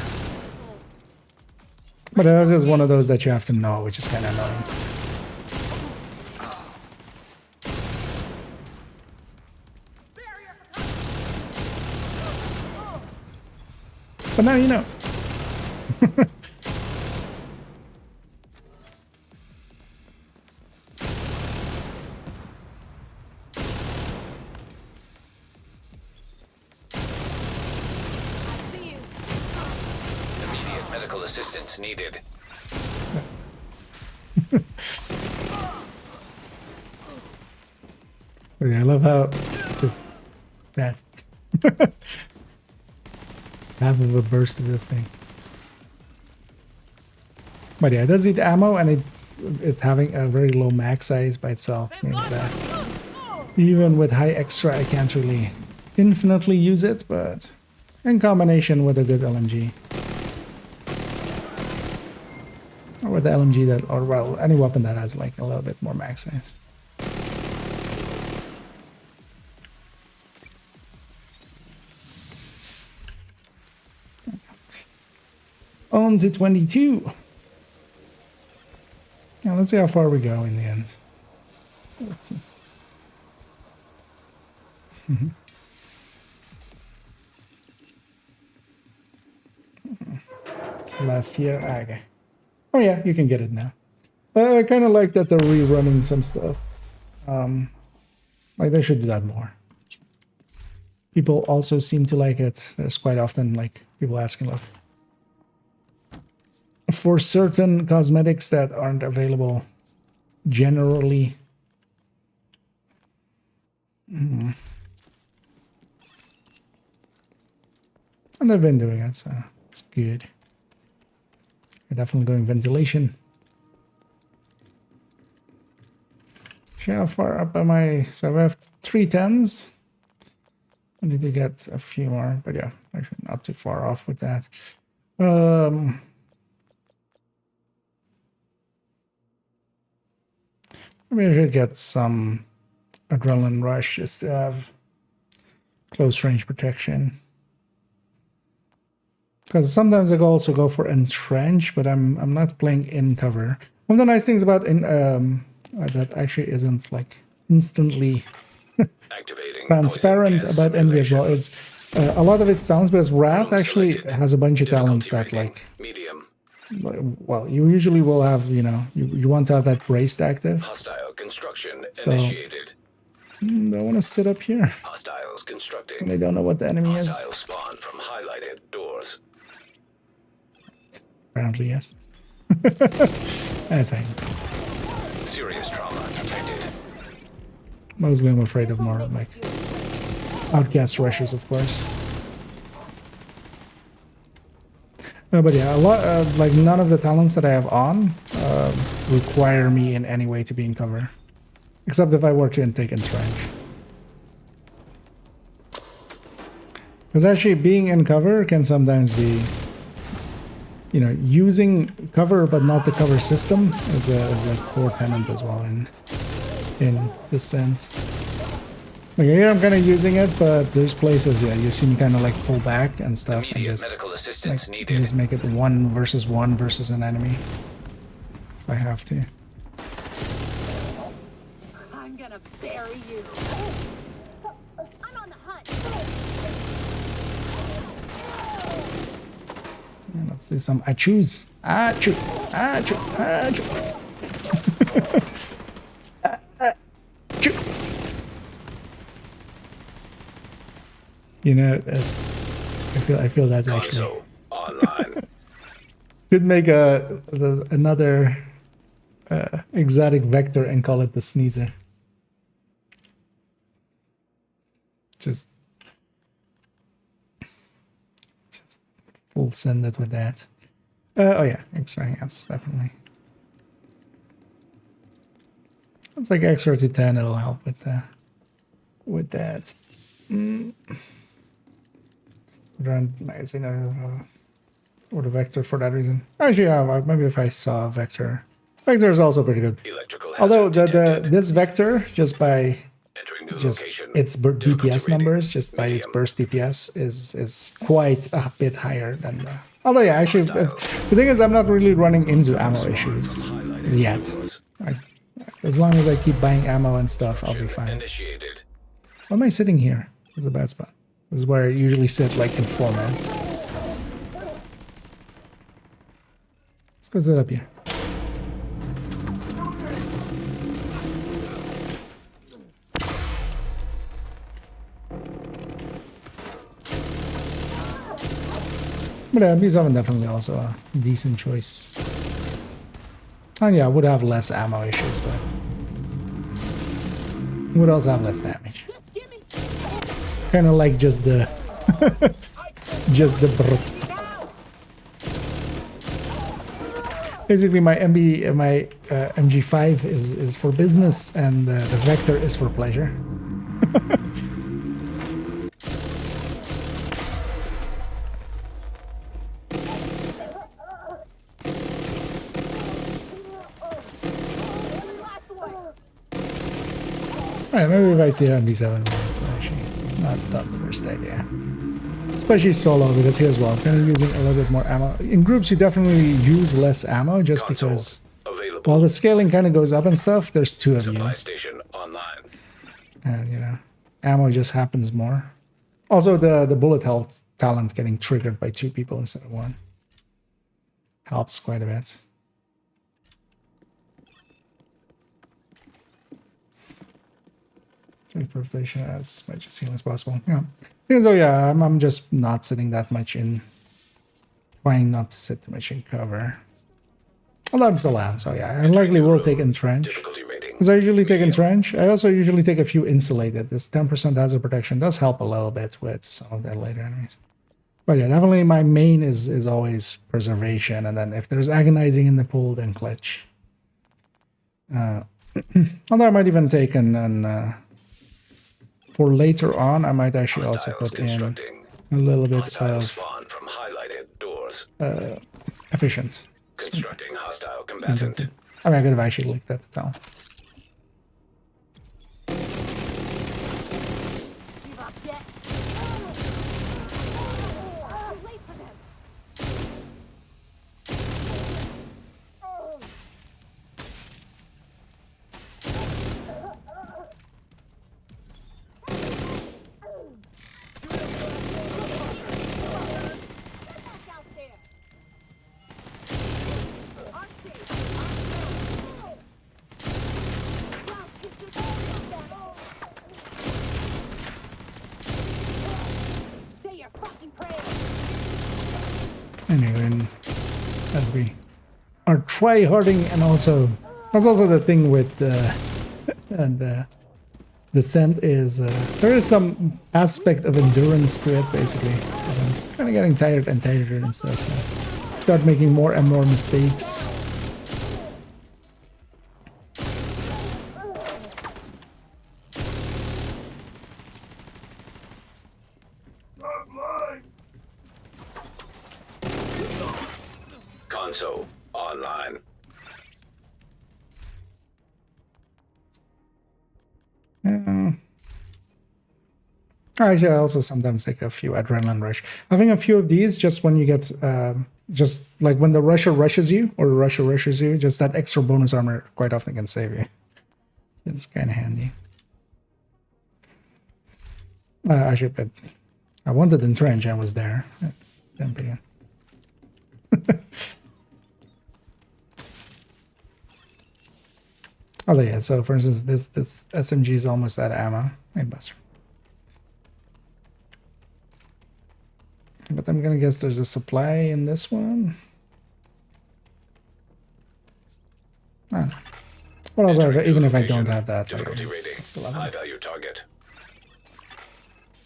But that's just one of those that you have to know, which is kind of annoying. But now you know. Immediate medical assistance needed. I love how just that half of a burst of this thing. But yeah, it does eat ammo, and it's having a very low max size by itself. Means that even with high extra, I can't really infinitely use it, but in combination with a good LMG. Or with the LMG that, or well, any weapon that has like a little bit more max size. On to 22. Now let's see how far we go in the end. Let's see. It's last year. Okay. Oh yeah, you can get it now. I kind of like that they're rerunning some stuff. Like they should do that more. People also seem to like it. There's quite often like people asking like for certain cosmetics that aren't available generally. And they've been doing it, so it's good. We're definitely going ventilation. How far up am I? So I have 3 10s. I need to get a few more, but yeah, actually not too far off with that. Maybe I should get some adrenaline rush just to have close range protection. Because sometimes I also go for entrench, but I'm not playing in cover. One of the nice things about that actually isn't like instantly transparent about Envy as well. It's a lot of its talents, because Wrath actually has a bunch of talents that like well, you usually will have, you know, you want to have that braced active. Hostile construction So initiated. Don't want to sit up here. Hostiles constructing. And they don't know what the enemy is. Hostile spawn from highlighted doors. Apparently, yes. That's fine. Serious trauma detected. Mostly I'm afraid of more like outcast rushers, of course. But yeah, a lot like none of the talents that I have on require me in any way to be in cover, except if I were to take entrench. Because actually being in cover can sometimes be, you know, using cover but not the cover system is a core tenet as well in this sense. Like here I'm kind of using it, but there's places, yeah, you see me kind of like pull back and stuff and just medical assistance like, needed. just make it 1 versus 1 versus an enemy if I have to. I'm gonna bury you. I'm on the hunt. And let's do some achoo's. Achoo, achoo, achoo. You know, that's, I feel that's actually online. Could make another exotic vector and call it the sneezer. Just We'll send it with that. Oh yeah, X-ray, yes, definitely. It's like extra to 10, it'll help with that. Run magazine or the vector for that reason. Actually, yeah, maybe if I saw a vector. Vector is also pretty good. Although this vector, just by its DPS numbers, just by its burst DPS, is quite a bit higher than the. Although yeah, actually, the thing is, I'm not really running into ammo issues yet. As long as I keep buying ammo and stuff, I'll be fine. Why am I sitting here? This is a bad spot. This is where I usually sit, like in 4-man. Let's go sit up here. But yeah, B7 definitely also a decent choice. And yeah, I would have less ammo issues, but would also have less damage. Kind of like just the just the brute. Basically, my MG5 is for business, and the Vector is for pleasure. Alright, maybe if I see it on B7, it's actually not the worst idea. Especially solo, because here's well, I'm kind of using a little bit more ammo. In groups, you definitely use less ammo just because while the scaling kind of goes up and stuff, there's two of you. And, you know, ammo just happens more. Also, the bullet health talent getting triggered by 2 people instead of 1 helps quite a bit. Improvisation as much as as possible. Yeah. So yeah, I'm just not sitting that much in. Trying not to sit too much in cover. Although I'm still am, so yeah, I likely will take entrench. Because I usually take entrench. I also usually take a few insulated. This 10% hazard protection does help a little bit with some of that later enemies. But yeah, definitely my main is always preservation, and then if there's agonizing in the pool, then clutch. Although I might even take an for later on, I might actually also put in a little bit of efficient. Constructing hostile combatant. I mean, I could have actually looked at the town. Anyway, as we are try-harding, and also that's also the thing with the descent is there is some aspect of endurance to it, basically. Because I'm kind of getting tired and tired and stuff, so start making more and more mistakes. Console online. Actually, I also sometimes take a few adrenaline rush. Having a few of these just when you get, just like when the rusher rushes you, or the rusher rushes you, just that extra bonus armor quite often can save you. It's kind of handy. Actually, but I wanted entrench and was there. Didn't begin. Oh yeah, so for instance, this SMG is almost out of ammo. Hey, Buster. But I'm gonna guess there's a supply in this one. I don't know. What else? Even if I don't have that, difficulty rating. High value target.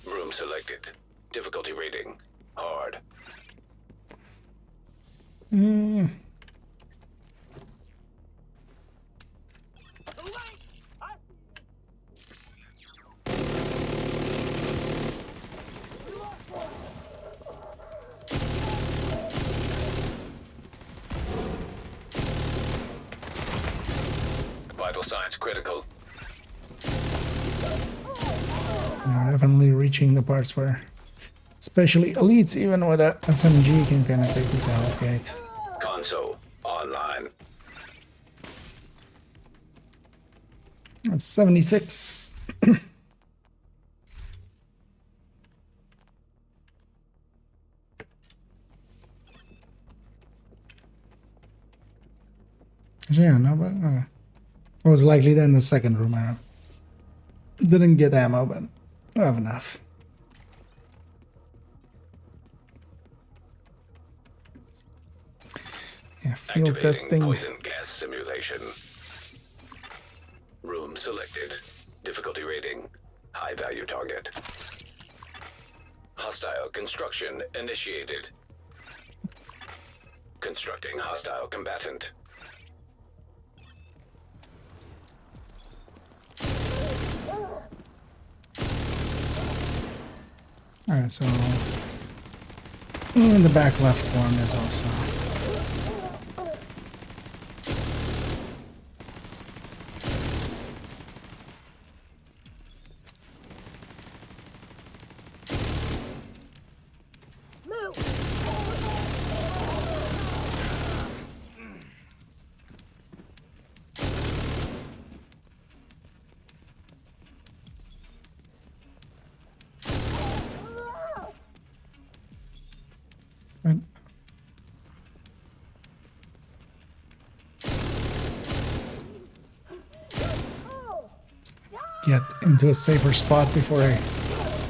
Room selected. Difficulty rating. Hard. Mm. Vital signs critical. We're definitely reaching the parts where, especially elites, even with a SMG, can kind of take you to Hellgate. Console online. That's 76. Yeah, no, but it was likely then the second room. I didn't get ammo, but I have enough. Yeah, field Activating testing. poison gas simulation. Room selected. Difficulty rating. High value target. Hostile construction initiated. Constructing hostile combatant. Alright, so in the back left one is also. Right. Get into a safer spot before I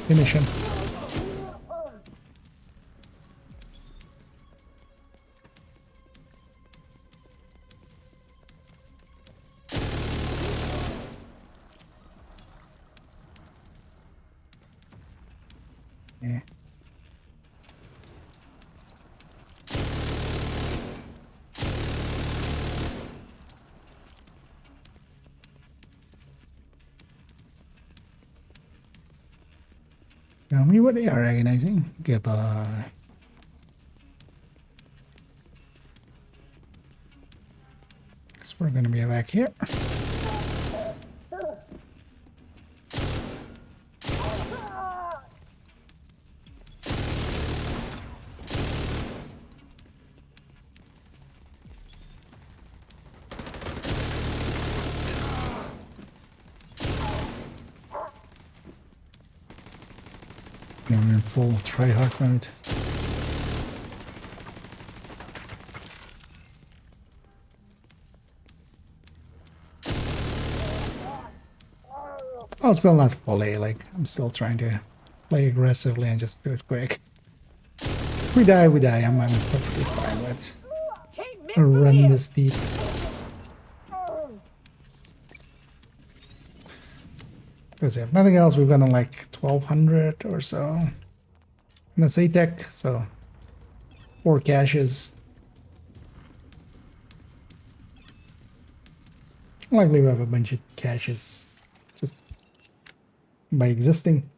finish him. Yeah. Tell me what they are agonizing. Goodbye. So we're gonna be back here. I'm in full try-hard mode. I'll still not play, like, I'm still trying to play aggressively and just do it quick. We die, we die. I'm perfectly fine with a run this deep. Because if nothing else, we've gotten like 1200 or so in a tech, so 4 caches. Likely we have a bunch of caches just by existing.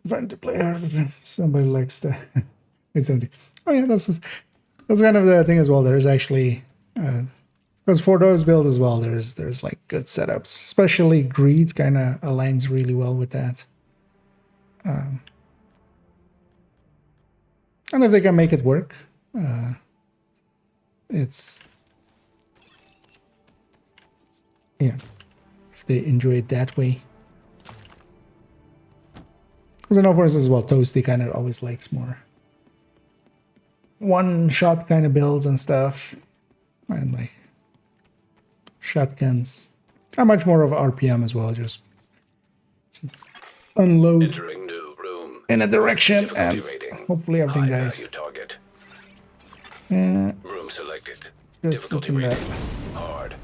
Trying to play hard, somebody likes to. It's empty. Oh yeah, that's kind of the thing as well. There's actually because for those builds as well, there's like good setups. Especially greed kind of aligns really well with that. And if they can make it work, it's yeah. If they enjoy it that way. Because I know, for instance, as well, Toasty kind of always likes more one-shot kind of builds and stuff. And like shotguns. I'm much more of RPM as well, just unload Entering new room. in a direction Difficulty and rating. hopefully everything High dies. value target. Room selected. Let's go sit in that Hard.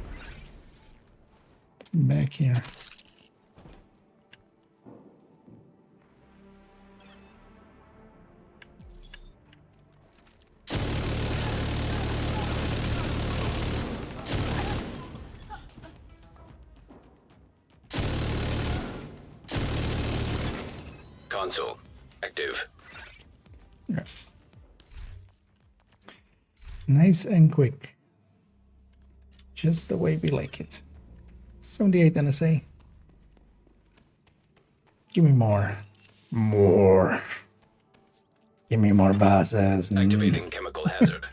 back here. Console active. Yeah. Nice and quick. Just the way we like it. 78 NSA. Give me more. More. Give me more bosses. Activating chemical hazard.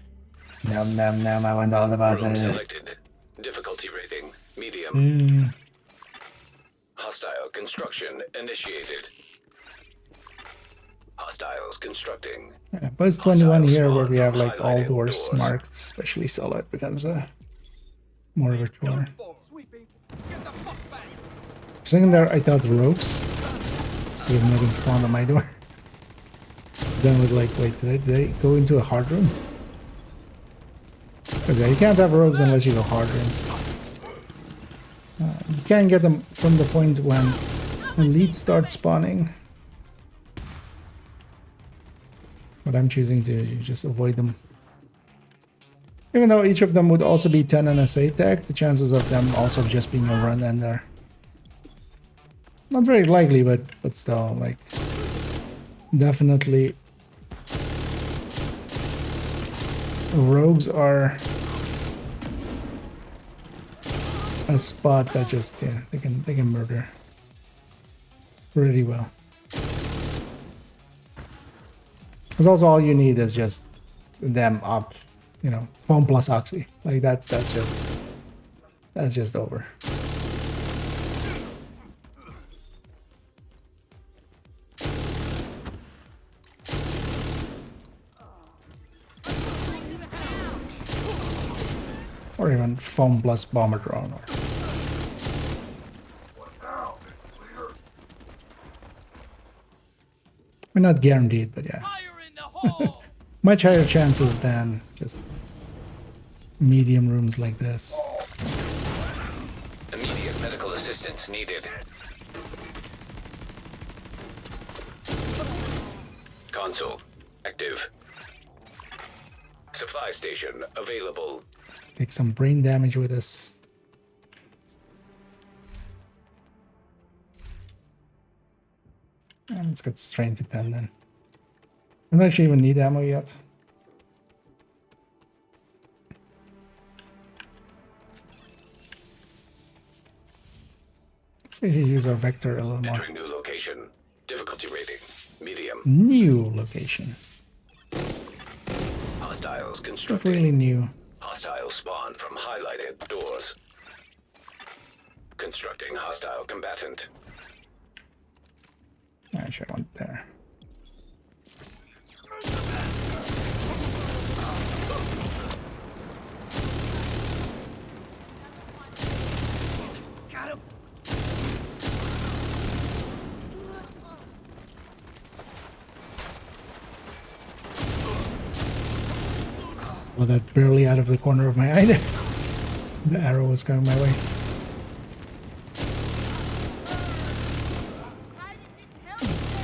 Nom nom nom, I want all the bosses. Room selected. Difficulty rating medium. Hostile construction initiated. Hostiles constructing. Yeah, post 21 here where we have like all doors marked, especially solid, becomes a more of a chore. For a second there, I thought rogues. Because nothing spawned on my door. Then I was like, wait, did they go into a hard room? Because yeah, you can't have rogues unless you go hard rooms. You can't get them from the point when leads start spawning. But I'm choosing to just avoid them. Even though each of them would also be 10 NSA tech, the chances of them also just being a run ender. Not very likely, but still, like, definitely rogues are a spot that just, yeah, they can murder pretty well. Because also all you need is just them up, you know, foam plus oxy. Like that's just over. Or even foam plus bomber drone. Or... We're not guaranteed, but yeah. Much higher chances than just medium rooms like this. Immediate medical assistance needed. Console active. Supply station available. Let's take some brain damage with us. And let's get strain to 10 then. I don't actually even need ammo yet. Let's actually use our vector a little more. Entering new location. Difficulty rating medium. New location. Hostiles Not constructing. really new. Hostile spawn from highlighted doors. Constructing hostile combatant. Actually, I want there. Got him. Well, that barely out of the corner of my eye there. The arrow was going my way.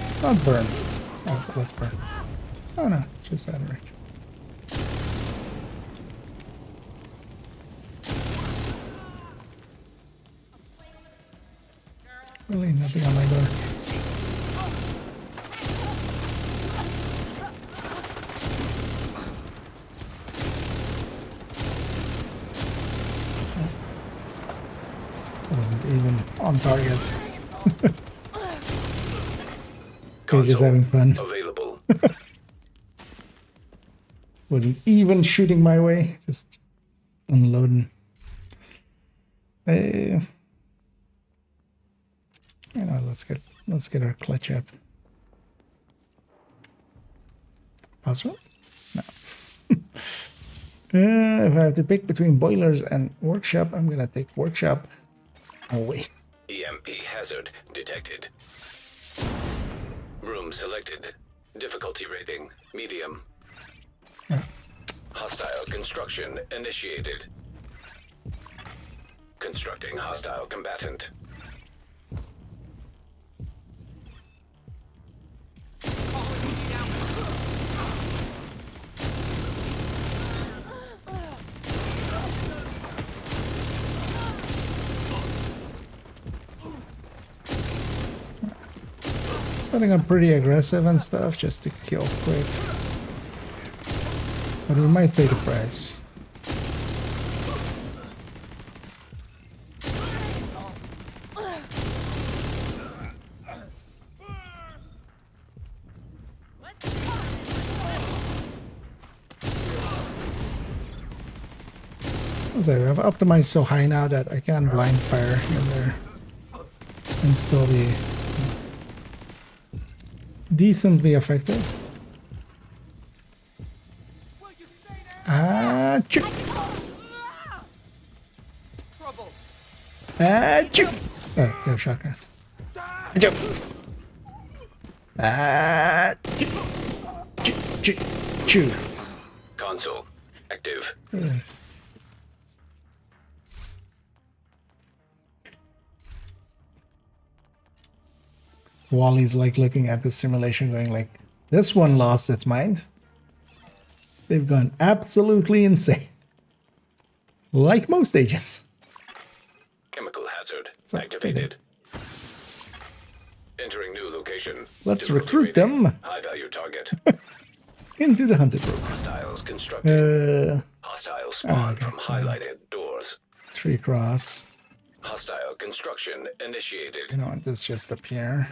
It's not burn. Oh, let's burn. Oh no, just that range. Really nothing on my door. Wasn't even on target. He's just having fun. Available. Wasn't even shooting my way, just unloading. You know, let's get our clutch up. Password? No. If I have to pick between boilers and workshop, I'm gonna take workshop. Oh wait. EMP hazard detected. Room selected. Difficulty rating medium. Oh. Hostile construction initiated. Constructing hostile combatant. Setting up pretty aggressive and stuff just to kill quick. But we might pay the price. I've optimized so high now that I can blind fire in there and still be decently effective. Achoo! Achoo! Oh, they have shotguns. Achoo! Achoo! Console active. Wally's like looking at the simulation going like, this one lost its mind. They've gone absolutely insane. Like most agents. Chemical hazard activated. Entering new location. Let's recruit them. High value target. Into the hunter group. Hostiles constructed. Hostile spawn okay, from highlighted doors. 3 cross. Hostile construction initiated. You know what? This just appear.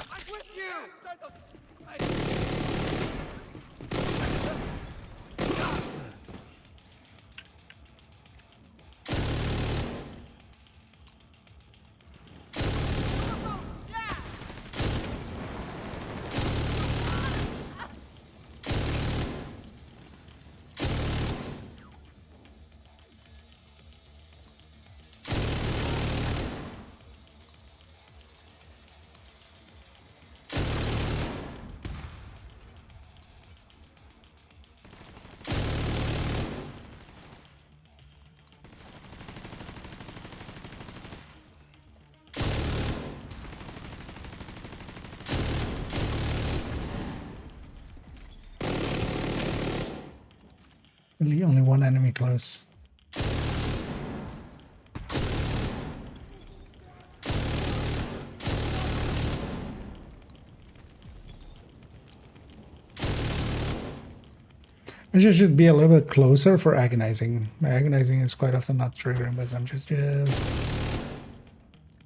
Really only one enemy close. I should be a little bit closer for agonizing. My agonizing is quite often not triggering, but I'm just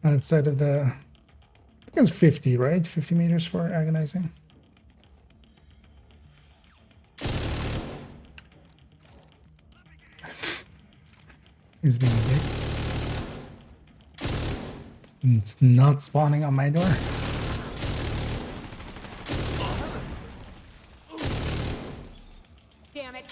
outside of the... I think it's 50, right? 50 meters for agonizing. He's being a dick. It's not spawning on my door. Damn it.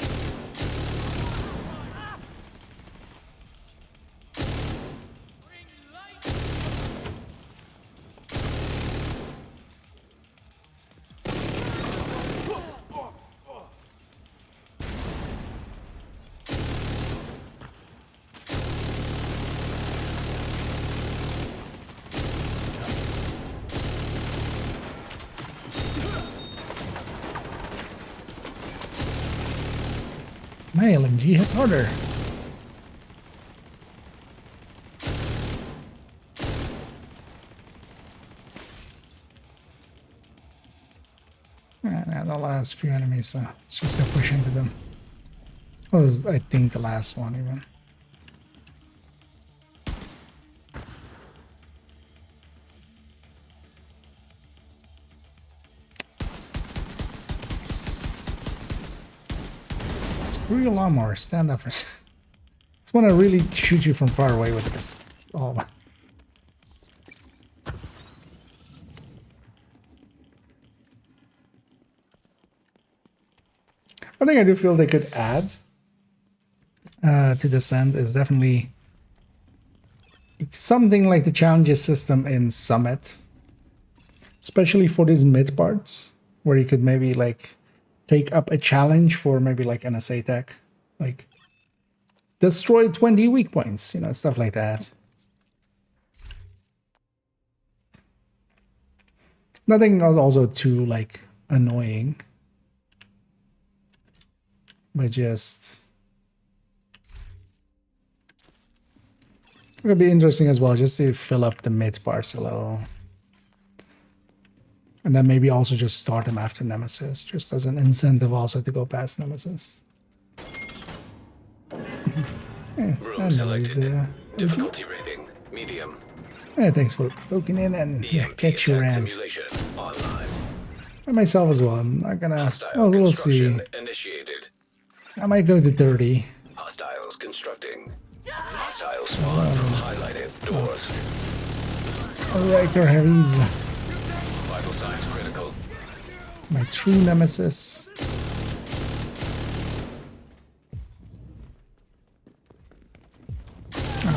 My LMG hits harder. Now the last few enemies, so let's just go push into them. Was I think the last one even. Screw your lawnmower, stand up for a second. Just want to really shoot you from far away with this. Oh my. One thing I do feel they could add to Descent is definitely something like the challenges system in Summit, especially for these mid parts, where you could maybe like take up a challenge for maybe like NSA tech, like destroy 20 weak points, you know, stuff like that. Nothing also too like annoying, but just it would be interesting as well, just to fill up the mid parts a little. And then maybe also just start him after Nemesis, just as an incentive also to go past Nemesis. Room selected. Difficulty rating medium. Yeah, thanks for poking in and catch your rant. Simulation online. And myself as well. I'm not gonna. Well, we'll see. Initiated. I might go to 30. Hostiles constructing. Hostiles spawn from highlighted doors. Alright, your heavies. Vital signs critical. My true nemesis.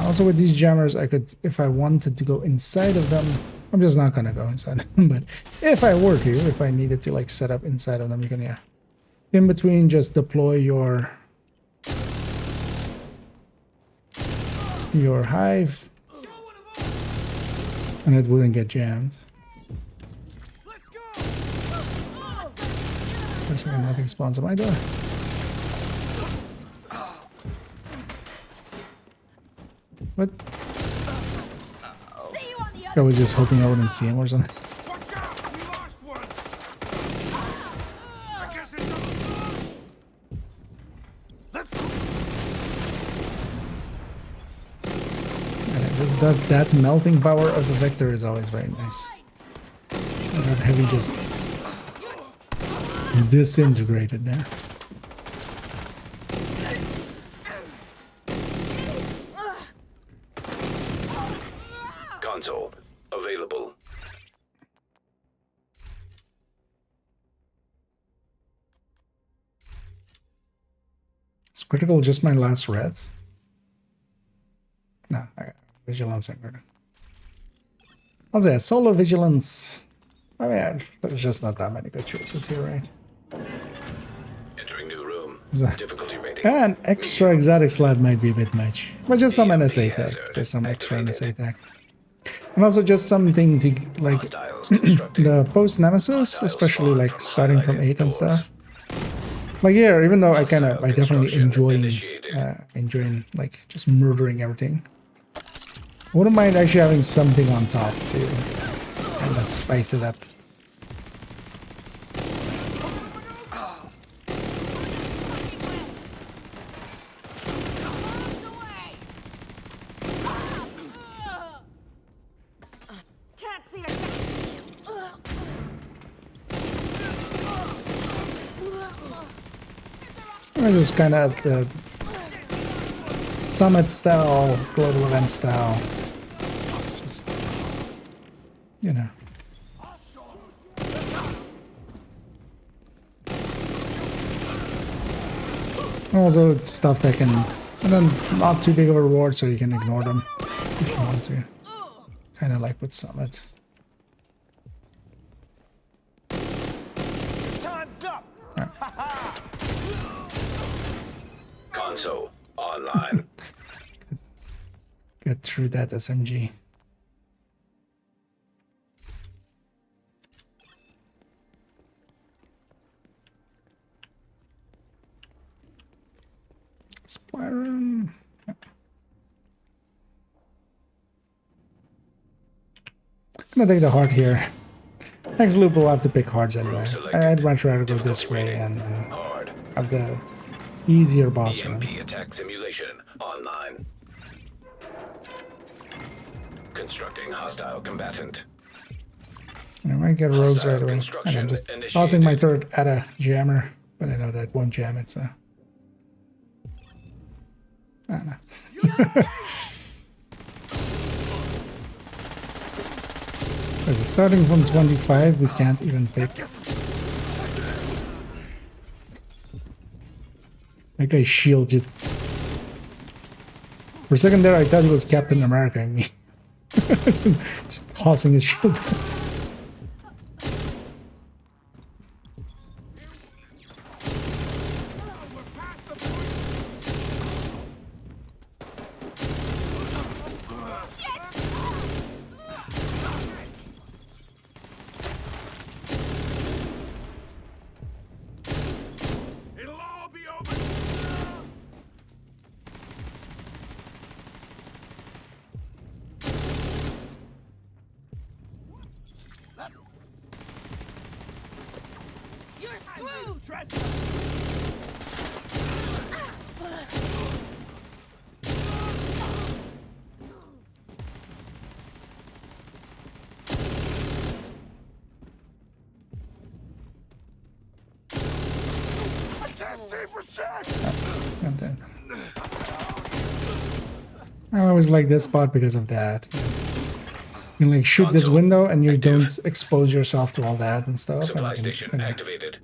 Also with these jammers, I could, if I wanted to go inside of them, I'm just not gonna go inside them, but if I were to, if I needed to like set up inside of them, you can, yeah. In between, just deploy your hive, and it wouldn't get jammed. For a second, nothing spawns at my door. What? I was just hoping I wouldn't see him or something. That melting power of the Vector is always very nice. And that heavy just disintegrated there. Console available. It's critical, just my last red. No, I got vigilance and critical. I'll say solo vigilance. I mean, there's just not that many good choices here, right? Entering new room. So, Difficulty rating. and extra exotic slab might be a bit much. But just some NSA tag. Just some extra NSA tag. And also just something to, like, the post-Nemesis, especially, like, starting from 8 and stuff. Like, yeah, even though I definitely enjoying, like, just murdering everything. I wouldn't mind actually having something on top to kind of spice it up. This is kind of the summit style, global event style. Just, you know. Also, it's stuff that can, and then not too big of a reward, so you can ignore them if you want to. Kind of like with Summit. Console online. Get through that SMG. Spyron. I'm gonna take the heart here. Next loop we'll have to pick hearts anyway. I'd much rather go this way and have the easier boss run. Attack simulation online. Constructing hostile combatant. I might get rogues right away. And I'm just tossing my turret at a jammer, but I know that won't jam it, so. I don't know. Okay, starting from 25, we can't even pick. That guy's shield just... For a second there, I thought it was Captain America and me. Just tossing his shield. And then I always like this spot because of that. You can like shoot this window and you don't expose yourself to all that and stuff. Supply and you station can activated.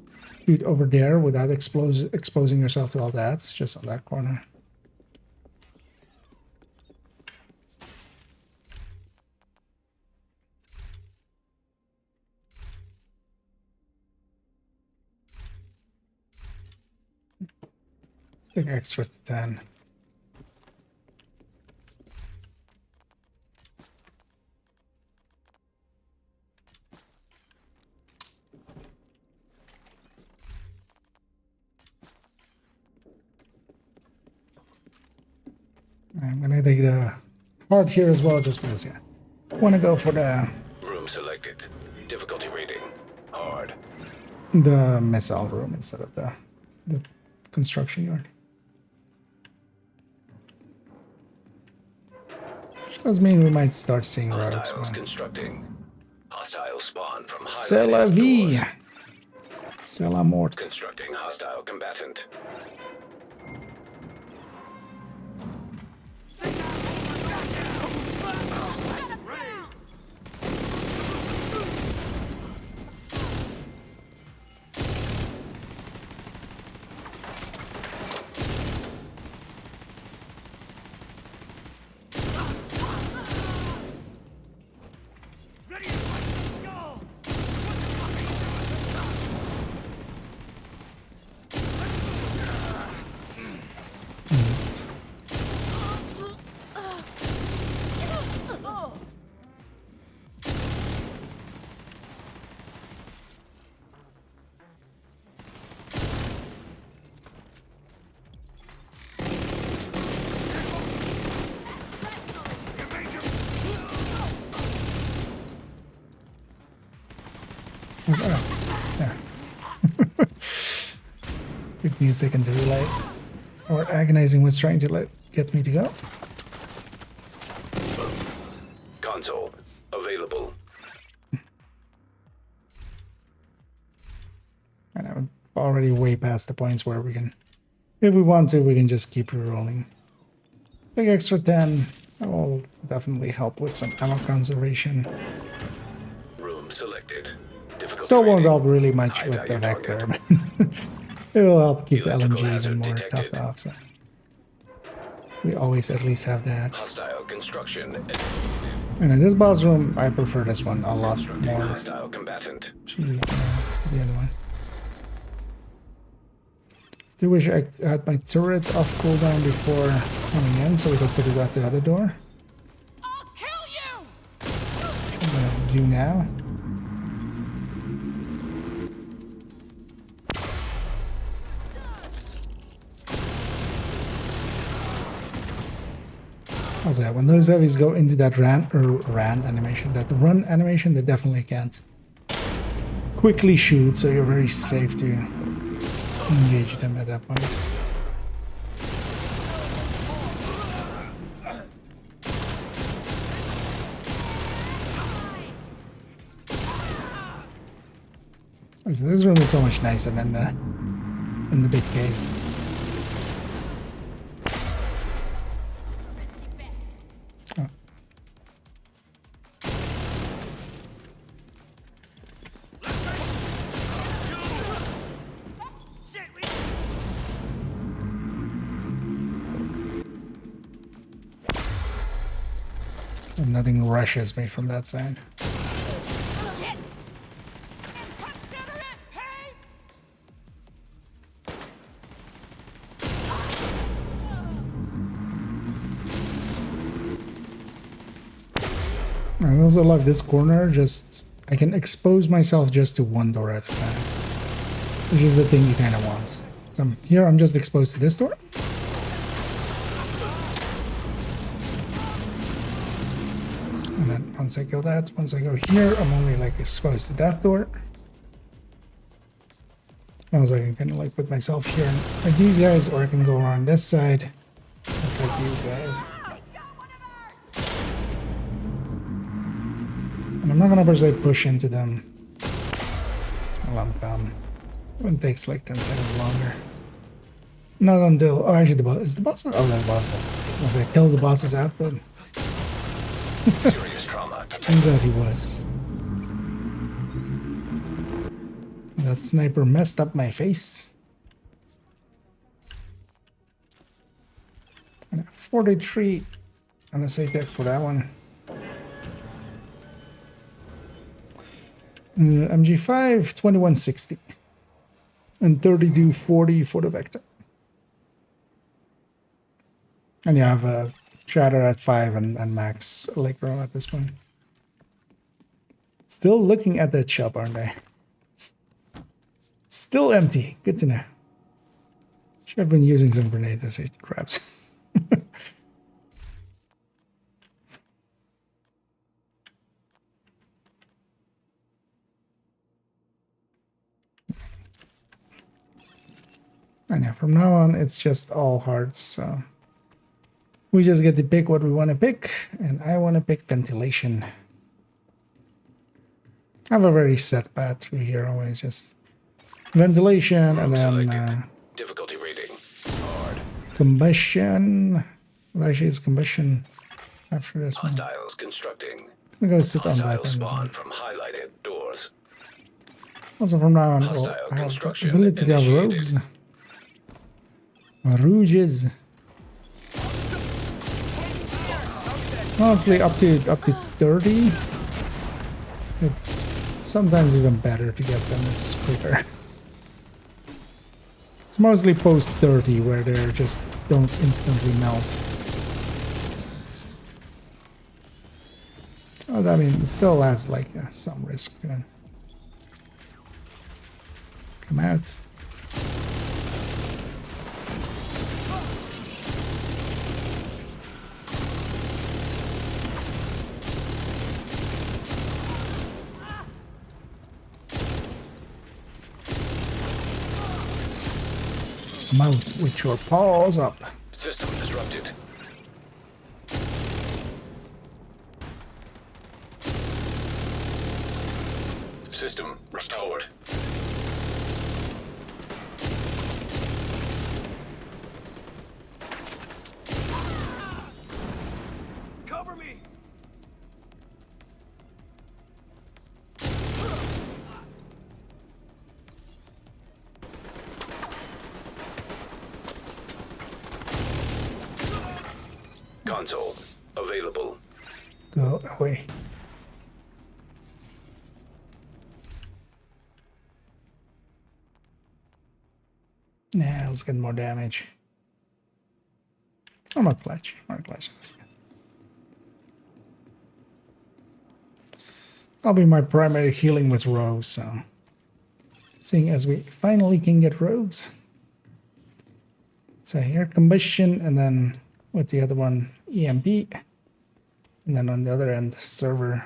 shoot over there without exposing yourself to all that. It's just on that corner. Let's take extra to 10. I'm gonna take the hard here as well, just because I want to go for the Room selected. Difficulty rating. Hard. missile room instead of the construction yard. Which does mean we might start seeing rogues. Hostiles constructing. Hostile spawn from C'est la vie. C'est la mort. Constructing hostile combatant. Took me a second to realize. Or agonizing was trying to get me to go. Console available. And I'm already way past the points where we can, if we want to, we can just keep re-rolling. Take extra 10. That will definitely help with some ammo conservation. Room selected. Difficulty Still won't rating. help really much High with the value vector, target. but it will help keep the Electrical LMG hazard even more detected. toughed off. So we always at least have that. Hostile construction. And this boss room, I prefer this one a lot Constructing more hostile combatant. to the other one. Do wish I had my turret off cooldown before coming in, so we could put it at the other door. I'll kill you! I'm gonna do now. How's that? When those heavies go into that run animation, that run animation, they definitely can't quickly shoot, so you're very safe to engage them at that point. This room is so much nicer than the big cave. Oh. And nothing rushes me from that side. I also love this corner, just I can expose myself just to one door at a time, which is the thing you kind of want. So here I'm just exposed to this door. And then once I kill that, once I go here, I'm only like exposed to that door. Also, I can kind of like put myself here and fight these guys, or I can go around this side and fight these guys. And I'm not gonna per se push into them. It's gonna lump them. It takes like 10 seconds longer. Not until... Oh, actually, the boss... Is the boss... Oh, no, the boss. I was like, till the boss is out, but... Serious trauma. Turns out he was. That sniper messed up my face. 43 NSA tech for that one. MG5 2160 and 3240 for the Vector. And you have a Shatter at 5 and Max Electro at this point. Still looking at that shop, aren't they? Still empty. Good to know. Should have been using some grenades as it crabs. I know, from now on, it's just all hearts, so... We just get to pick what we want to pick, and I want to pick ventilation. I have a very set path through here, always just... Ventilation, and then... Difficulty rating. Hard. Combustion... Well, actually, it's combustion after this one. Hostiles constructing. I'm gonna go sit on that Hostile thing. spawn from highlighted doors. Also, from now on, we'll have the ability to have rogues. Rouges. Honestly, up to 30. It's sometimes even better to get them. It's quicker. It's mostly post 30 where they just don't instantly melt. Oh, I mean, it still has like some risk to it. Come out. Mount with your paws up. System disrupted. System restored. Cover me. Console available. Go away. Nah, let's get more damage. I'm not clutch. That'll be my primary healing with rogues, so seeing as we finally can get rogues. So here combustion, and then with the other one EMP, and then on the other end server.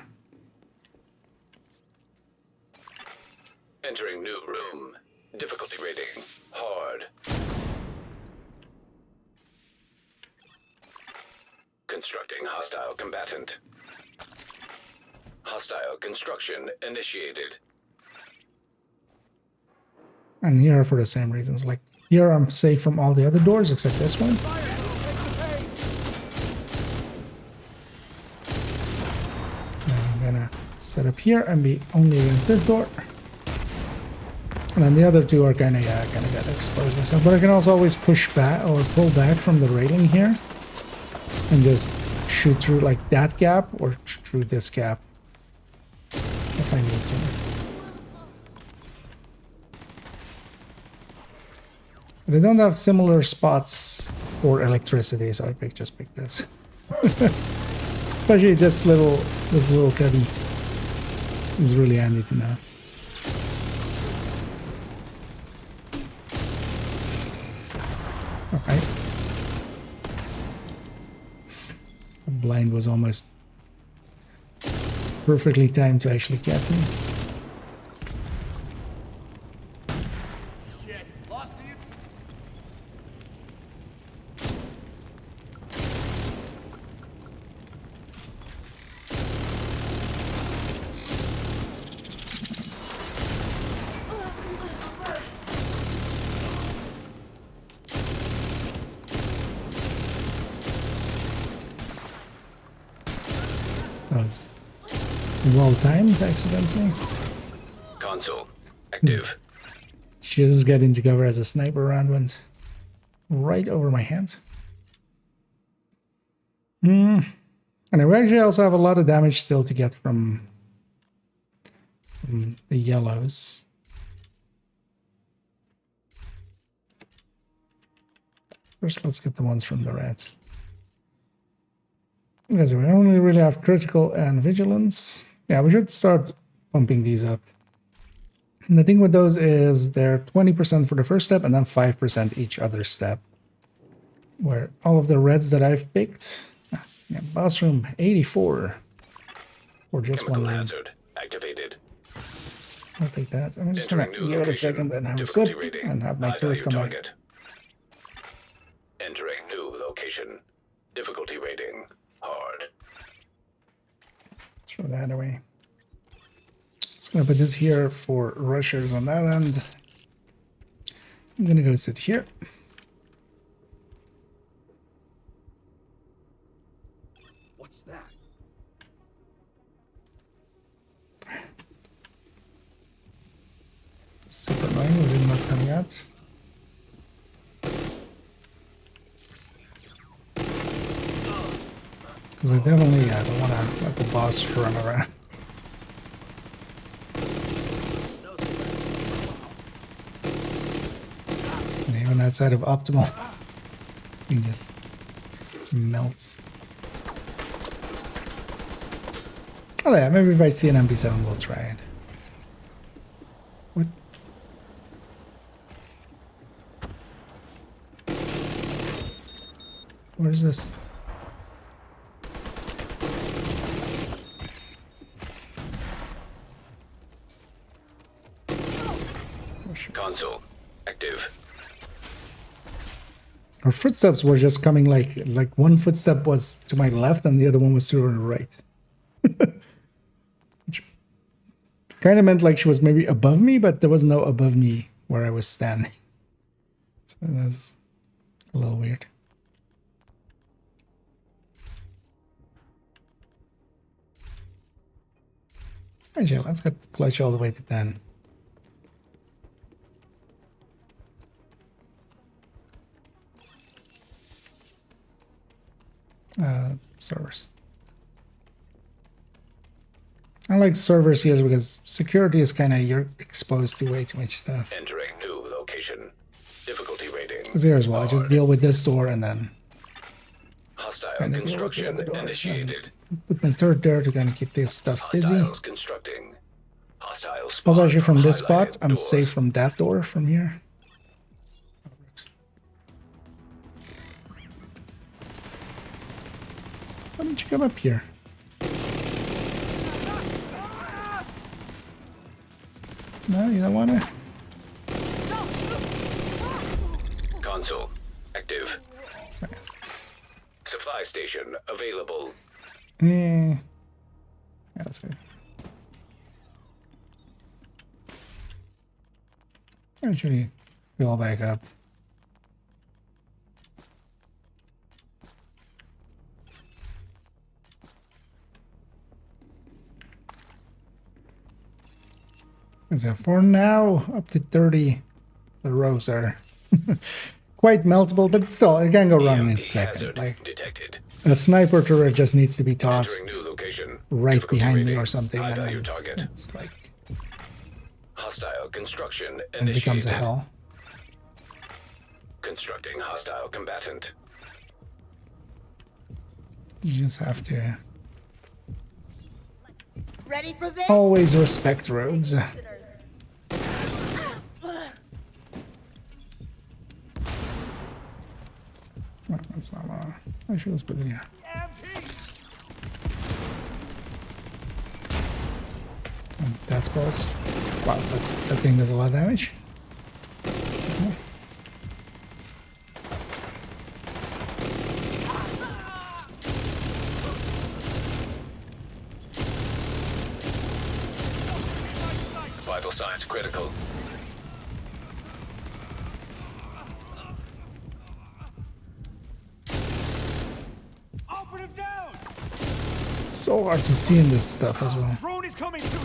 Entering new room. Difficulty rating hard. Constructing hostile combatant. Hostile construction initiated. And here for the same reasons. Like here I'm safe from all the other doors except this one. And I'm gonna set up here and be only against this door. And then the other two are kind of get exposed myself. But I can also always push back or pull back from the railing here and just shoot through like that gap or through this gap if I need to. But I don't have similar spots for electricity, so I just picked this. Especially this little cubby is really handy to know. Okay. The blind was almost perfectly timed to actually get me. Shit, lost the... That was well timed accidentally. Console active. Just got into cover as a sniper round went right over my head. And I actually also have a lot of damage still to get from the yellows. First, let's get the ones from the reds. Because we only really have critical and vigilance. Yeah, we should start pumping these up. And the thing with those is they're 20% for the first step and then 5% each other step. Where all of the reds that I've picked, yeah, boss room 84, or just Chemical one hazard activated. I'll take that. I'm just gonna give it a second and have a sip and have my turret come back. Entering new location. Difficulty rating hard. Throw that away. Just gonna put this here for rushers on that end. I'm gonna go sit here. What's that? Super annoying with it not coming out. Because I definitely don't want to let the boss run around. And even outside of optimal, he just melts. Oh yeah, maybe if I see an MP7 we'll try it. What? Where's this? Console active. Our footsteps were just coming like one footstep was to my left and the other one was to her right. Which kind of meant like she was maybe above me, but there was no above me where I was standing. So that's a little weird. Actually, let's get the clutch all the way to 10. Servers. I like servers here because security is kind of, you're exposed to way too much stuff. Entering new location. Difficulty rating. Because here as well, I just deal with this door and then hostile kind of construction initiated. Put my turret there to kind of keep this stuff busy. Hostiles constructing. Hostile spawn Also, actually from this highlighted spot, I'm doors. safe from that door from here. Why don't you come up here? No, you don't want to? Console active. Sorry. Supply station available. Yeah, that's good. Actually, fill back up. So for now, up to 30, the rows are quite meltable, but still, it can go wrong in a second. Like, detected. a sniper turret just needs to be tossed Entering new location. right Difficulty behind me rating, or something, high and then value it's target. like, Hostile construction and it becomes a initiated. hell. Constructing hostile combatant. You just have to Ready for this? always respect rogues. No, that's not actually, let's put it here. And that's balls. Wow, that thing does a lot of damage. Okay. Vital signs critical. Open him down! So hard to see in this stuff as well. Drone is coming to you.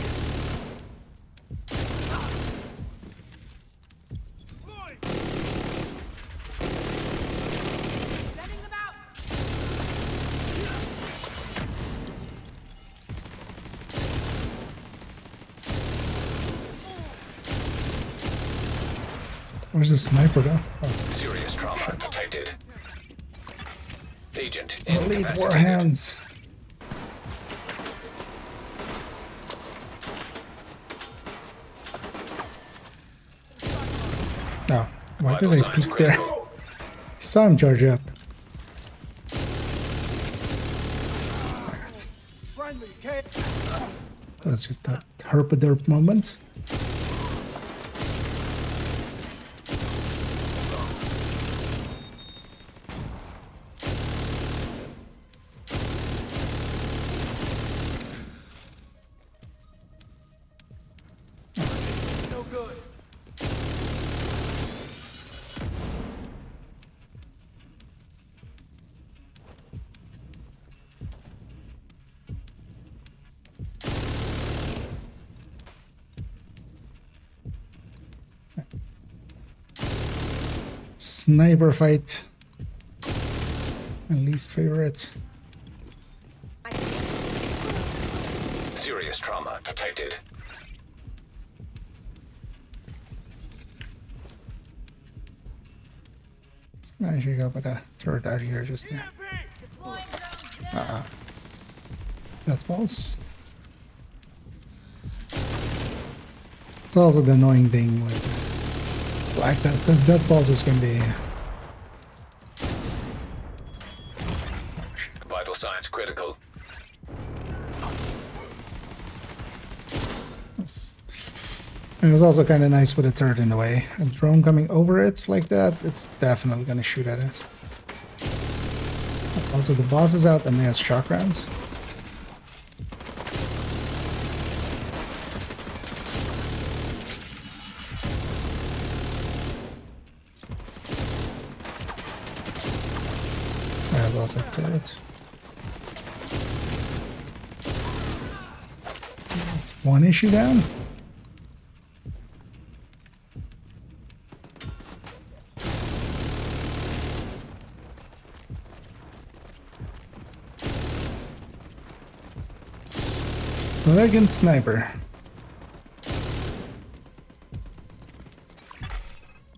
Where's the sniper though? Oh. Serious trauma detected. Agent Elite war incapacitated. hands. No. Why did I peek there? I saw him charge up. That's just that herp-a-derp moment. No good. Sniper fight. My least favorite. Serious trauma detected. I should go put a turret out here just there. That's false. It's also the annoying thing with black dust. That false is gonna be. Vital signs critical. And it's also kind of nice with a turret in the way. A drone coming over it like that, it's definitely gonna shoot at it. Also, the boss is out and he has shock rounds. There's also a turret. That's one issue down. Fucking sniper.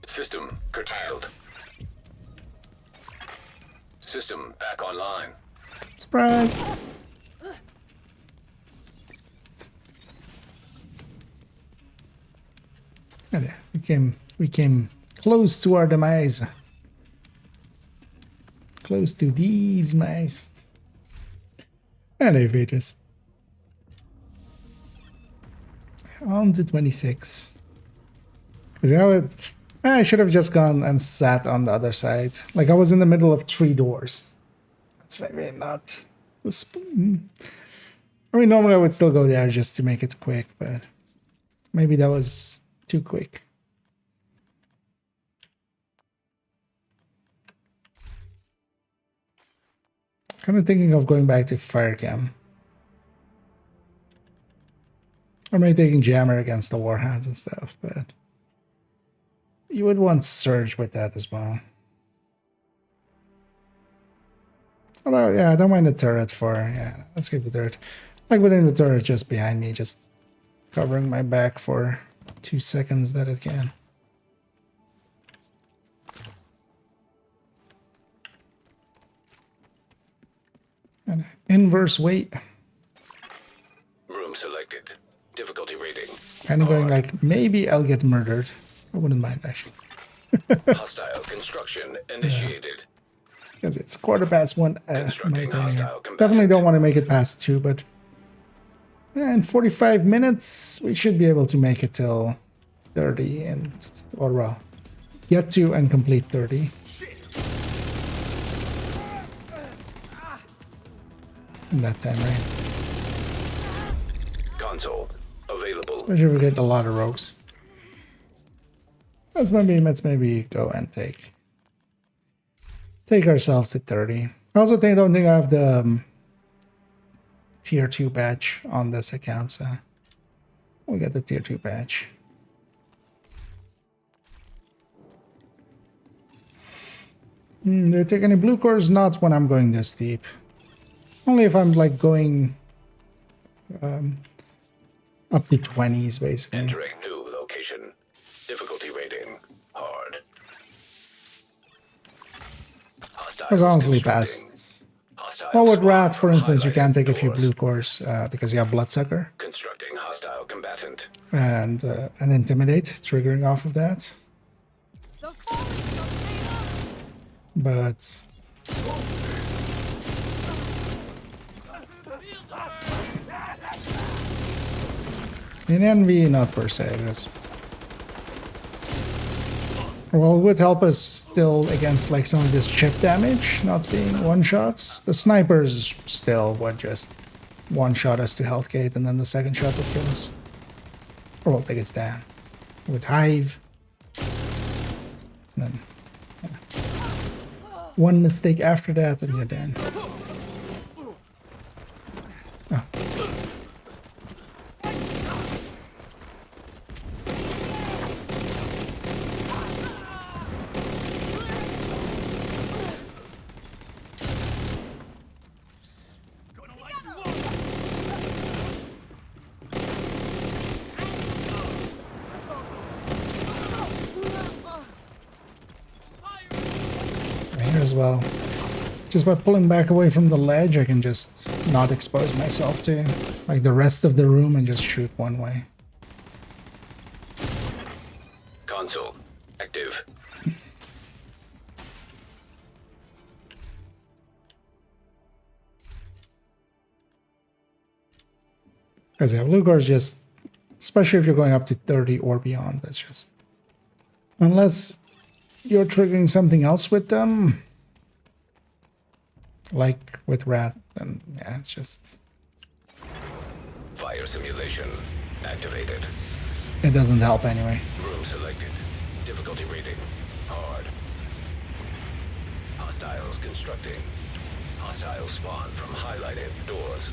System curtailed. System back online. Surprise! And yeah, we came close to our demise. Close to these mice. And invaders. On to 26. Because you know what? I should have just gone and sat on the other side. Like I was in the middle of 3 doors. That's maybe not. I mean, normally I would still go there just to make it quick, but maybe that was too quick. Kind of thinking of going back to fire cam. Or maybe taking jammer against the warhounds and stuff, but you would want surge with that as well. Although, yeah, I don't mind the turret for, yeah, let's keep the turret. Like within the turret just behind me, just covering my back for 2 seconds that it can. And inverse weight. Room selected. Difficulty rating. Kind of going like, maybe I'll get murdered. I wouldn't mind, actually. Hostile construction initiated. Because it's 1:15. Constructing hostile combatant. Definitely don't want to make it past 2, but in 45 minutes, we should be able to make it till 30 and, or well, get to and complete 30. In that time, right? Console available. Especially if we get a lot of rogues. Let's maybe go and take ourselves to 30. I also don't think I have the tier 2 badge on this account, so we'll get the tier 2 badge. Do I take any blue cores? Not when I'm going this deep. Only if I'm like going up to 20s, basically. Entering new location. Difficulty rating hard. Because honestly, best. Well, with Rat, for instance, you can take a few blue cores because you have Bloodsucker. Constructing hostile combatant. And Intimidate, triggering off of that. But in Envy, not per se, because well, it would help us still against like some of this chip damage not being one-shots. The snipers still would just one-shot us to health gate, and then the second shot would kill us. Or we'll take us down. With Hive. And then one mistake after that, and you're done. Oh. Here as well. Just by pulling back away from the ledge, I can just not expose myself to like the rest of the room and just shoot one way. Console active. Because yeah, blue cores just, especially if you're going up to 30 or beyond, that's just, unless you're triggering something else with them, like with Rat, then yeah, it's just... Fire simulation activated. It doesn't help anyway. Room selected. Difficulty rating hard. Hostiles constructing. Hostile spawn from highlighted doors.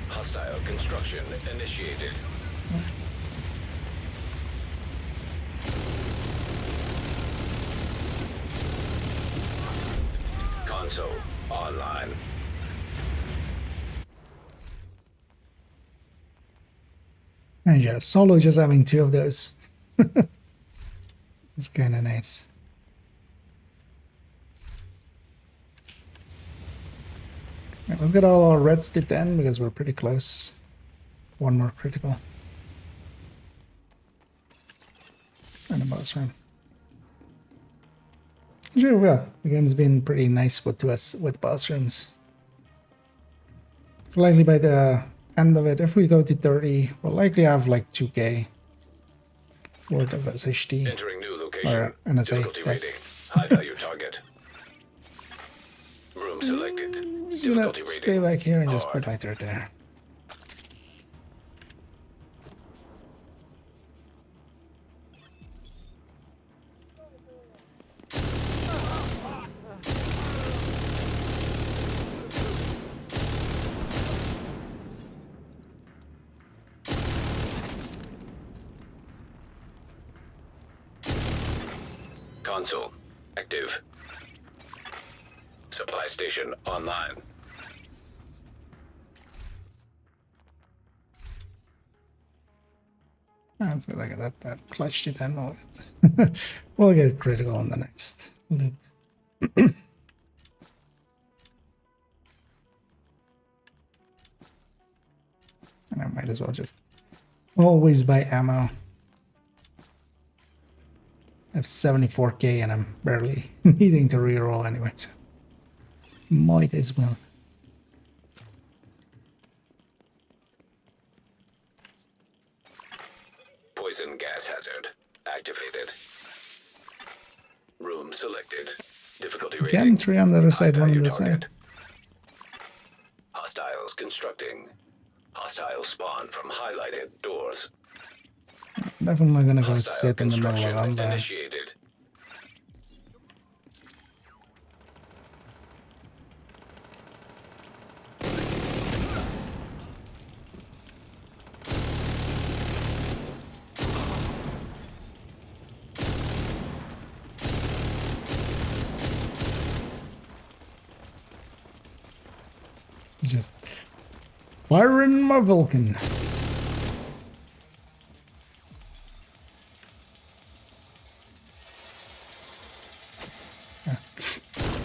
Hostile construction initiated. Console online. And yeah, solo just having two of those. It's kind of nice. Yeah, let's get all our reds to 10 because we're pretty close. One more critical. And a boss room. Sure, well, the game's been pretty nice to us with boss rooms. It's likely by the end of it, if we go to 30, we'll likely have like 2k worth of SHD. Entering new location. Or NSA. Difficulty rating. High value target. Room selected. I'm just gonna stay back here and just put my third there. Console active. Supply station online. That's good. I got that clutch to 10. We'll get critical on the next loop. And I might as well just always buy ammo. I have 74k and I'm barely needing to reroll anyway, so might as well. Poison gas hazard activated. Room selected. Difficulty rating. Again, 3 on the other side, 1 on the side. Hostiles constructing. Hostile spawn from highlighted doors. Definitely gonna go sit in the middle of them there. Initiated. Just firing my Vulcan.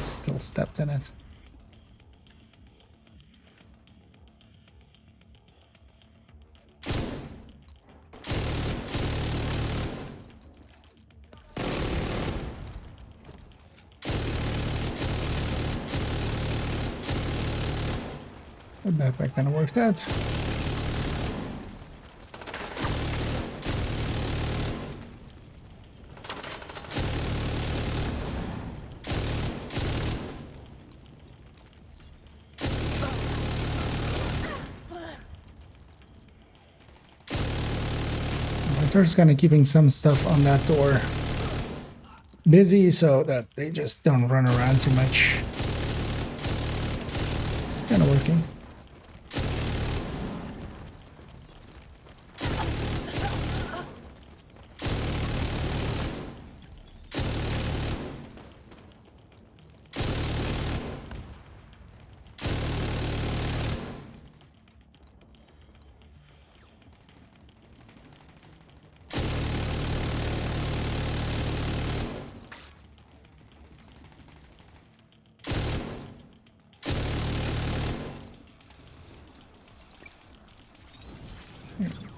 Still stepped in it. The backpack kind of worked out. They're just kind of keeping some stuff on that door busy so that they just don't run around too much. It's kind of working.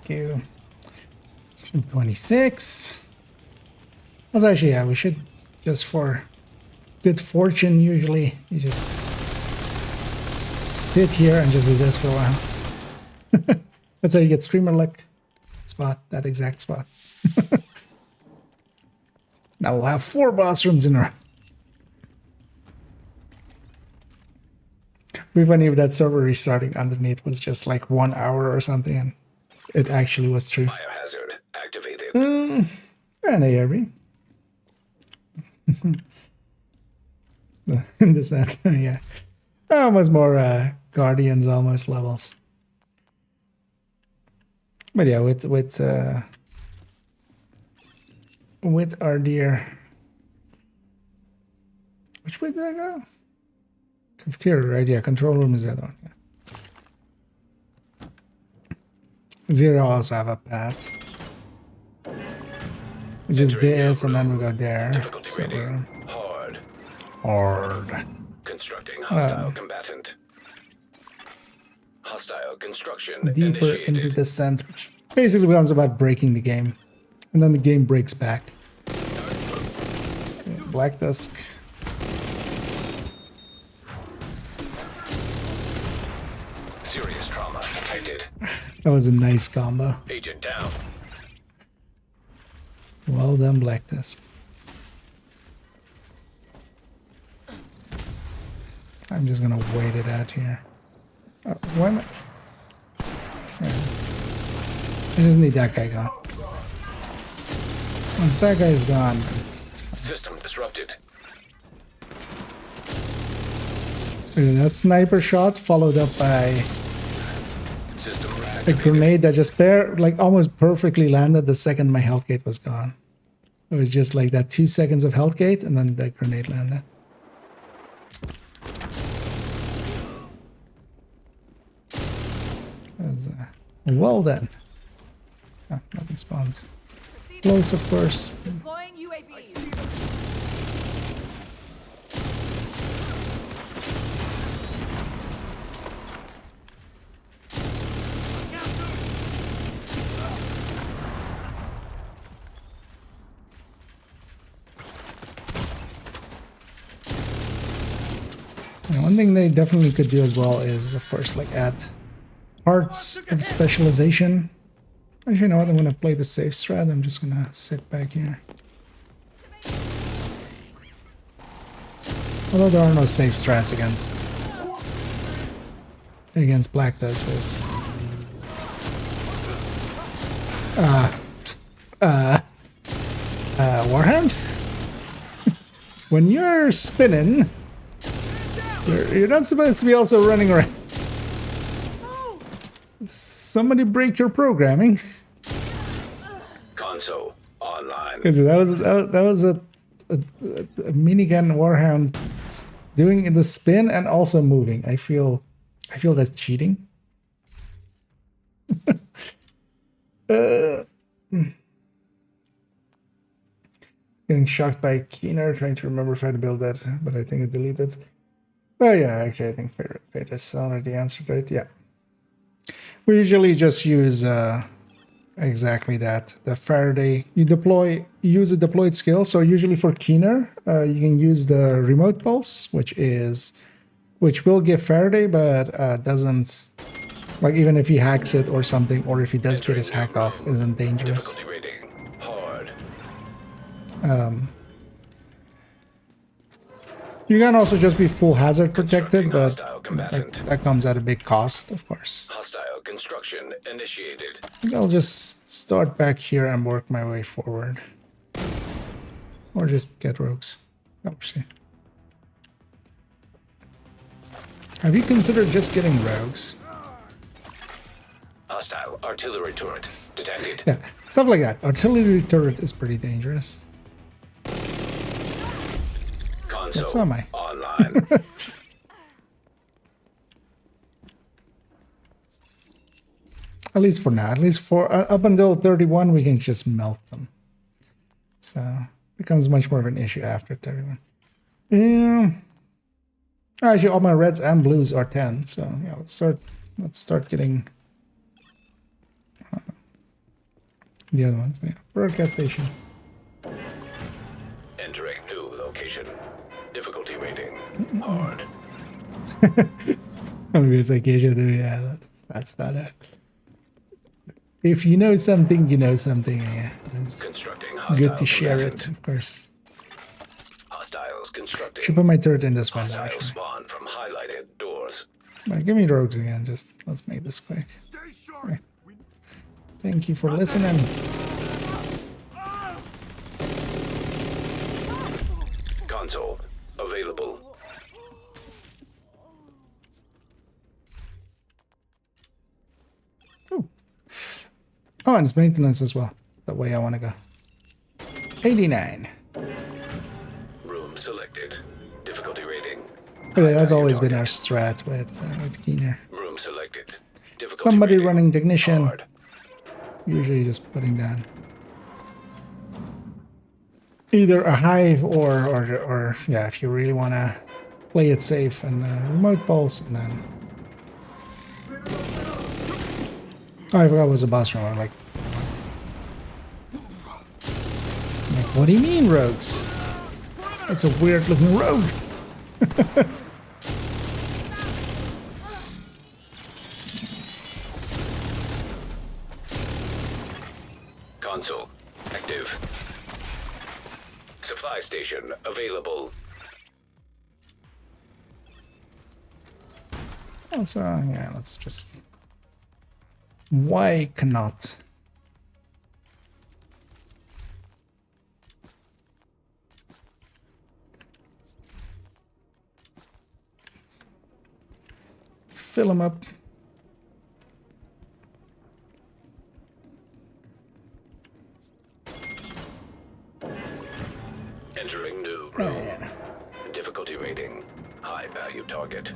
You. Sleep 26. Also, actually, yeah, we should, just for good fortune, usually you just sit here and just do this for a while. That's how you get streamer luck. Spot, that exact spot. Now we'll have 4 boss rooms in a row. It'd be funny if that server restarting underneath was just like 1 hour or something and it actually was true. Biohazard activated. And ARB. In the center, yeah. Almost more Guardians almost levels. But yeah, with our dear. Which way did I go? Cafeteria, right? Yeah, control room is that one. Yeah. Zero also have a path. We just this and then we go there. So hard. Constructing hostile combatant. Hostile construction Deeper initiated. into descent, which basically becomes about breaking the game. And then the game breaks back. Okay, Black Dusk. Serious trauma detected. That was a nice combo. Agent down. Well done, Black Dusk. I'm just gonna wait it out here. Why am I? Yeah. I just need that guy gone. Once that guy's gone, it's fine. System disrupted. Okay, that sniper shot followed up by a grenade that just almost perfectly landed the second my health gate was gone. It was just like that 2 seconds of health gate and then the grenade landed. That's, well done. Oh, nothing spawned. Close, of course. Deploying UAVs. And one thing they definitely could do as well is, of course, like add parts of specialization. Actually, you know what? I'm gonna play the safe strat. I'm just gonna sit back here. Although there are no safe strats against Black Dusk was Warhound. When you're spinning, you're not supposed to be also running around. Somebody break your programming. Console online. Because that was a minigun Warhound doing the spin and also moving. I feel I feel that's cheating. Getting shocked by Keener, trying to remember if I had to build that, but I think I deleted. Oh yeah, actually I think Fate is already answered, right? Yeah. We usually just use exactly that. The Faraday, you use a deployed skill. So usually for Keener, you can use the remote pulse, which will give Faraday, but doesn't, like, even if he hacks it or something, or if he does get his hack off, isn't dangerous. You can also just be full hazard protected, but that comes at a big cost, of course. Hostile construction initiated. I'll just start back here and work my way forward. Or just get rogues. We'll see. Have you considered just getting rogues? Hostile artillery turret detected. Yeah, stuff like that. Artillery turret is pretty dangerous. That's on my online. At least for now. At least for up until 31, we can just melt them. So it becomes much more of an issue after 31. Yeah. Actually, all my reds and blues are 10. So yeah, let's start getting the other ones. Yeah, broadcast station. Entering new location. Difficulty rating hard. Yeah, that's not it. If you know something, you know something. Yeah, it's good to share it, of course. Hostiles constructing. Should put my turret in this window. Hostile spawn from highlighted doors. Right, give me rogues again. Just let's make this quick. Okay. Thank you for listening. Console available. Oh, and it's maintenance as well. The way I want to go. 89. Room selected. Difficulty rating. But yeah, that's always been our strat with Keener. Room selected. Difficulty Somebody rating running technician. hard. Usually just putting down either a hive or yeah, if you really want to play it safe, and remote pulse, and then I forgot it was a boss room. I'm like, what do you mean, rogues? That's a weird looking rogue. Console active. Supply station available. So yeah, let's just. Why cannot? Fill them up. Entering new room. Difficulty rating high value target.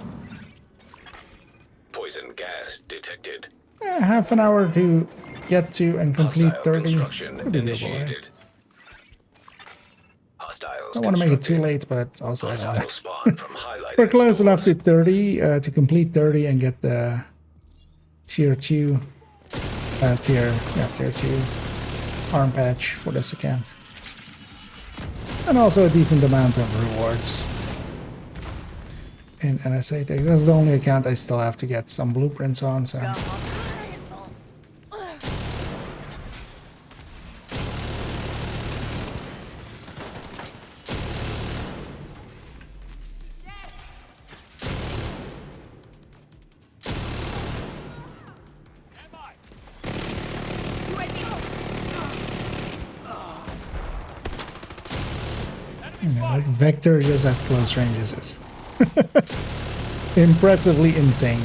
Poison gas detected. Half an hour to get to and complete Hostile 30. construction Pretty doable, right? initiated. Hostiles Don't want to make it too late, but also I Hostile don't spawn from highlighted We're close enough to 30 to complete 30 and get the tier 2 tier 2 arm patch for this account. And also a decent amount of rewards in NSA tech. That's the only account I still have to get some blueprints on, so. That Vector just at close ranges is impressively insane.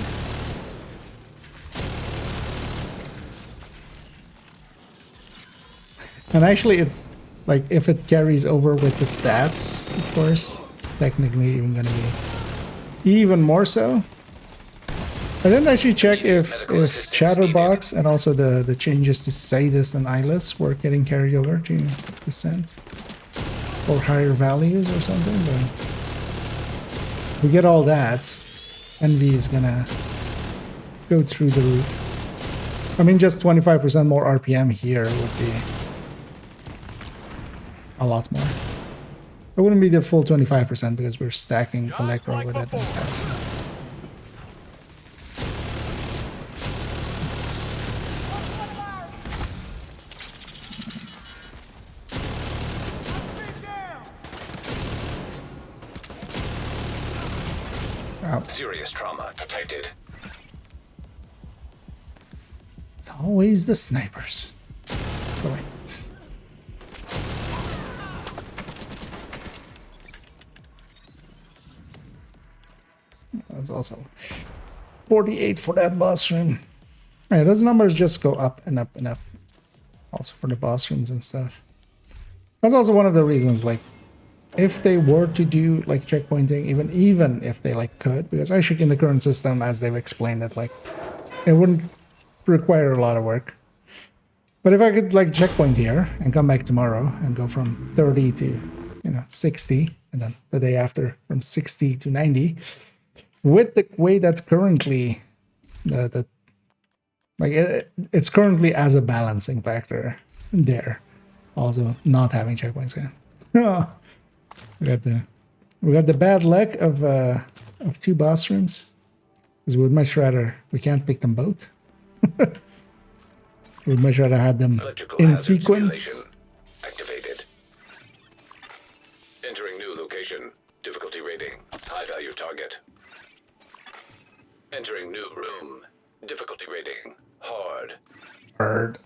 And actually it's like, if it carries over with the stats, of course, it's technically even gonna be even more so. I didn't actually check if Chatterbox and also the changes to Sadist and Eyeless were getting carried over to Descent or higher values or something, but we get all that. Envy is gonna go through the roof. I mean, just 25% more RPM here would be a lot more. It wouldn't be the full 25% because we're stacking Collector with it and stuff. So. Serious trauma detected. It's always the snipers. Go away. That's also 48 for that boss room. Yeah, those numbers just go up and up and up. Also for the boss rooms and stuff. That's also one of the reasons, like, if they were to do like checkpointing, even if they like could, because actually in the current system, as they've explained it, like it wouldn't require a lot of work. But if I could like checkpoint here and come back tomorrow and go from 30 to 60, and then the day after from 60 to 90, with the way that's currently it's currently as a balancing factor there, also not having checkpoints again. We got the bad luck of two boss rooms, because we would much rather we can't pick them both. We'd much rather have them in sequence. Activated. Entering new location. Difficulty rating. High value target. Entering new room. Difficulty rating. Hard. Hard.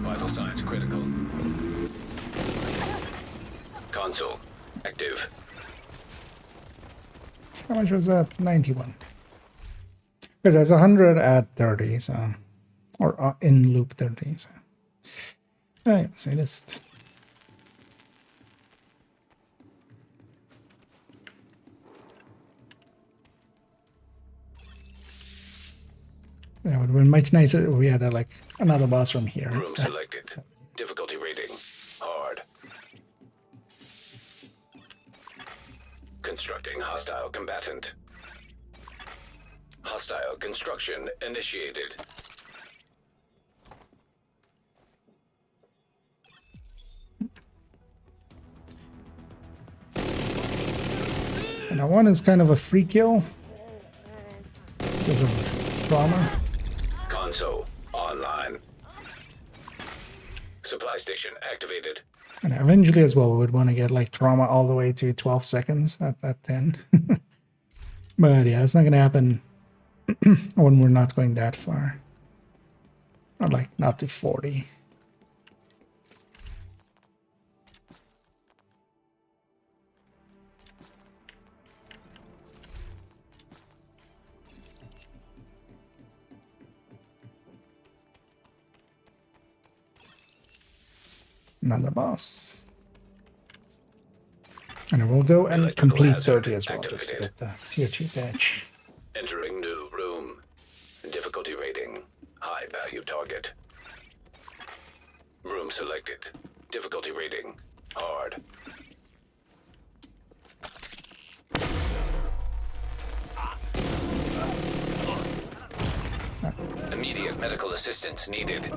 Vital signs critical. Console active. How much was that? 91. Because that's 100 at 30, so or in loop 30. So alright, so let's. Yeah, it would have been much nicer if we had like another boss room here. Room instead. selected. Difficulty rating. Hard. Constructing hostile combatant. Hostile construction initiated. And that one is kind of a free kill because of trauma. Console online. Supply station activated. And eventually as well, we would want to get like trauma all the way to 12 seconds at 10. But yeah, it's not going to happen when we're not going that far. Or like not to 40. Another boss. And we'll go and complete 30 as well, just to get the tier 2 badge. Entering new room. Difficulty rating. High value target. Room selected. Difficulty rating. Hard. Immediate medical assistance needed.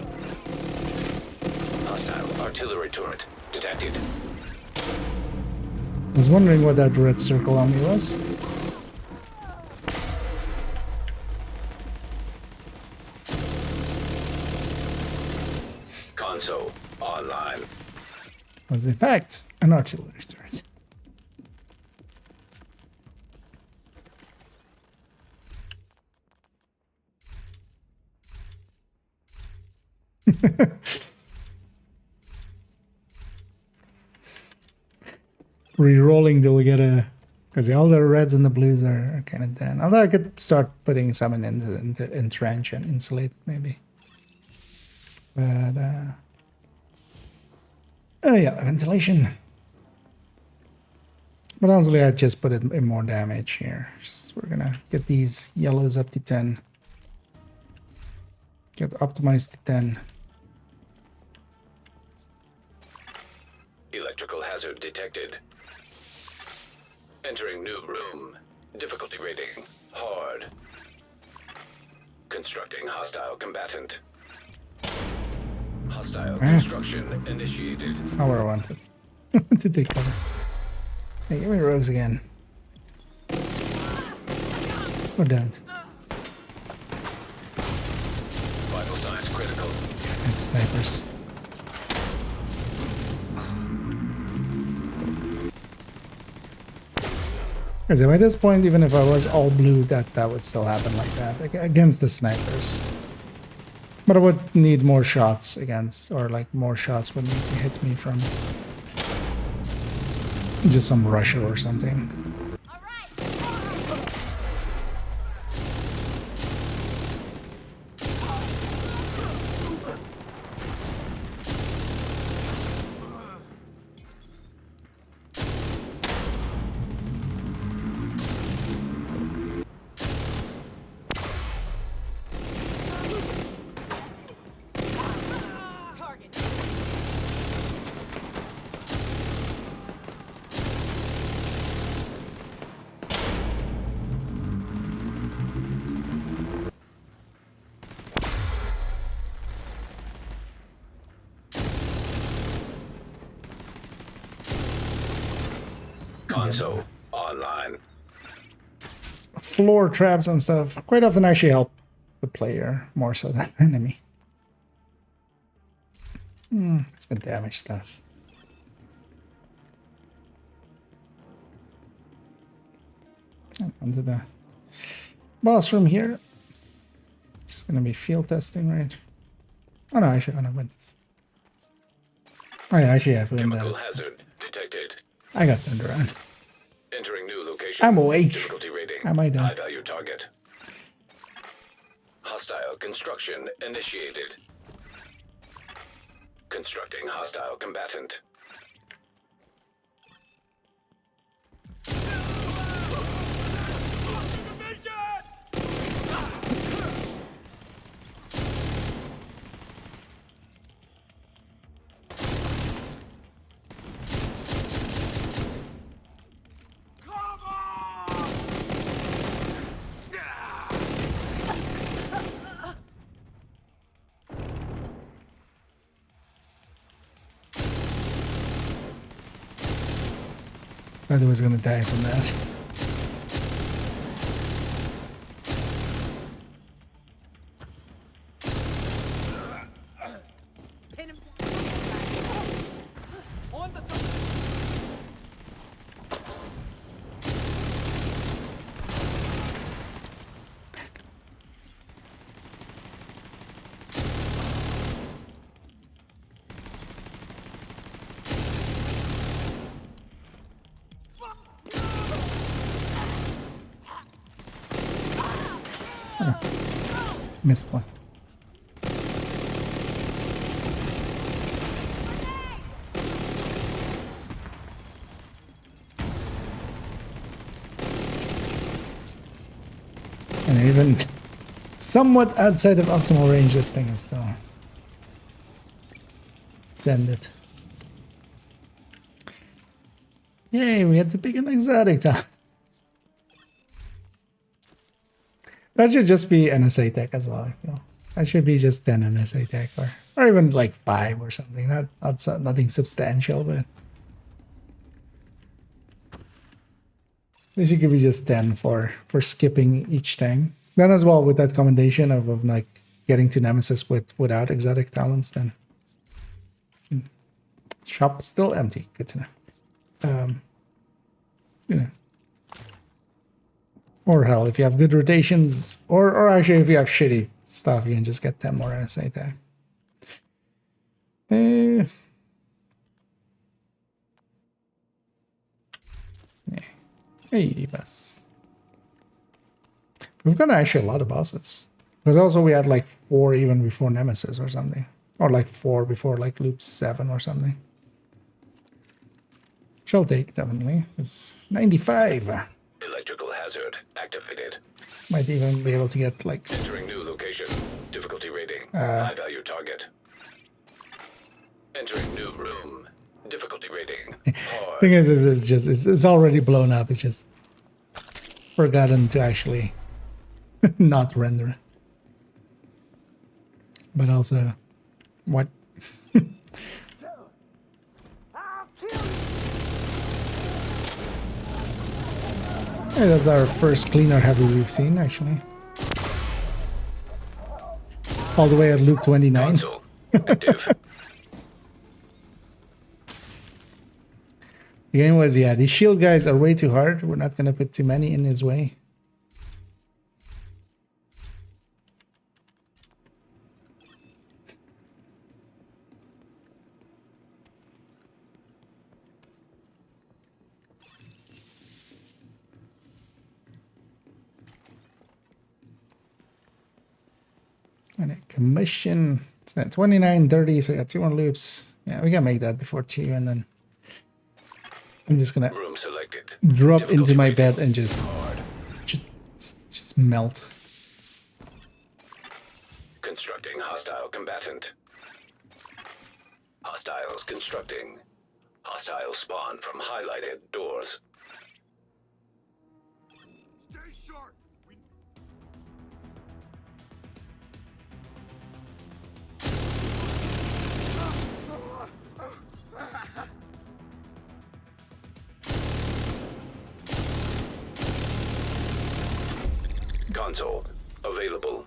Hostile artillery turret detected. I was wondering what that red circle on me was. Console online. Was in fact an artillery turret. Re-rolling till we get a Because all the reds and the blues are kind of done. Although I could start putting some into entrench and insulate maybe. But oh yeah, ventilation. But honestly, I'd just put it in more damage here. We're gonna get these yellows up to 10. Get optimized to 10. Electrical hazard detected. Entering new room. Difficulty rating hard. Constructing hostile combatant. Hostile construction initiated. That's not where I wanted to take cover. Hey, give me rogues again. Or don't. Vital signs critical. And snipers. Because at this point, even if I was all blue, that would still happen like that against the snipers. But I would need more shots against, or like more shots would need to hit me from just some Russia or something. Console online. Floor traps and stuff quite often actually help the player more so than the enemy. It's good damage stuff. Onto the boss room here. Just gonna be field testing, right? Oh no, actually, I'm gonna win this. Oh yeah, actually, I have win Chemical that. hazard detected. I got turned around. Entering new location. I'm awake. Difficulty rating. Am I done? High value target. Hostile construction initiated. Constructing hostile combatant. I thought I was gonna die from that. Missed one. And even somewhat outside of optimal range, this thing is still dented. Yay, we had to pick an exotic time. That should just be NSA tech as well, I feel. That should be just 10 NSA tech or even like 5 or something. Nothing substantial, but they should give you just 10 for skipping each time. Then as well with that commendation of like getting to Nemesis without exotic talents, then shop still empty. Good to know. You know. Or hell, if you have good rotations, or actually if you have shitty stuff, you can just get 10 more NSA tag. Yeah. Hey, bus. We've got actually a lot of bosses. Because also we had like 4 even before Nemesis or something. Or like 4 before like loop 7 or something. Shall take, definitely. It's 95. Electrical hazard activated. Might even be able to get like... Entering new location. Difficulty rating. High value target. Entering new room. Difficulty rating. Hard. Thing is, it's already blown up. It's just forgotten to actually not render it. But also, what? Hey, that's our first cleaner heavy we've seen, actually. All the way at loop 29. The game was, yeah, these shield guys are way too hard. We're not going to put too many in his way. And a commission. It's at 29:30, so I got 2 more loops. Yeah, we can make that before 2, and then I'm just gonna drop into my bed and just melt. Constructing hostile combatant. Hostiles constructing. Hostile spawn from highlighted doors. Console available.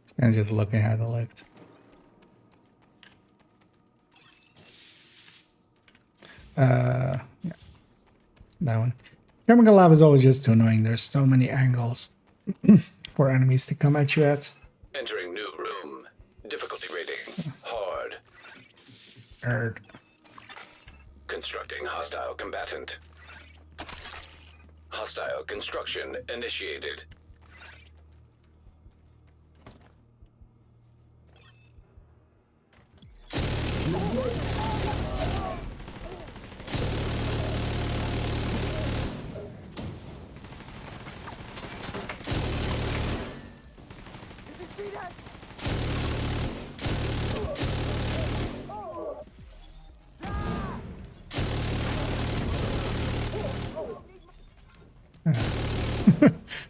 It's kind of just looking how it looked. Yeah, that one. Chemical lab is always just too annoying. There's so many angles for enemies to come at you at. Entering new room. Difficulty rating. Hard. Hard. Constructing hostile combatant. Hostile construction initiated.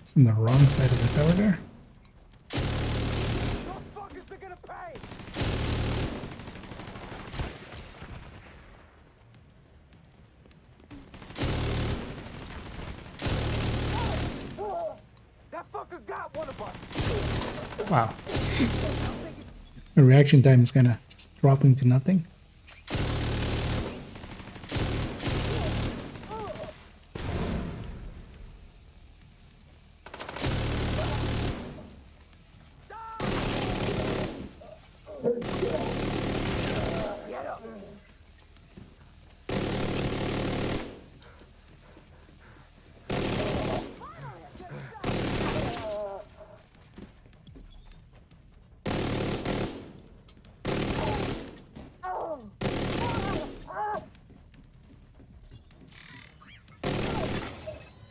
It's on the wrong side of the tower there. That fucker got one of us. Wow. The reaction time is kind of just dropping to nothing.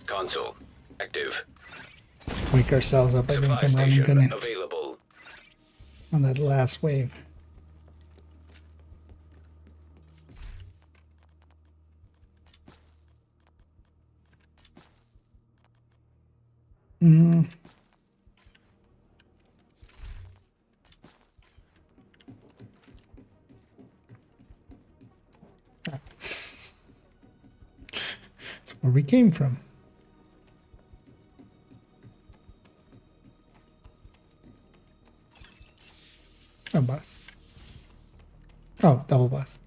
Console active. Let's wake ourselves up by doing some running gunning available. On that last wave. That's where we came from. A bus. Oh, double boss.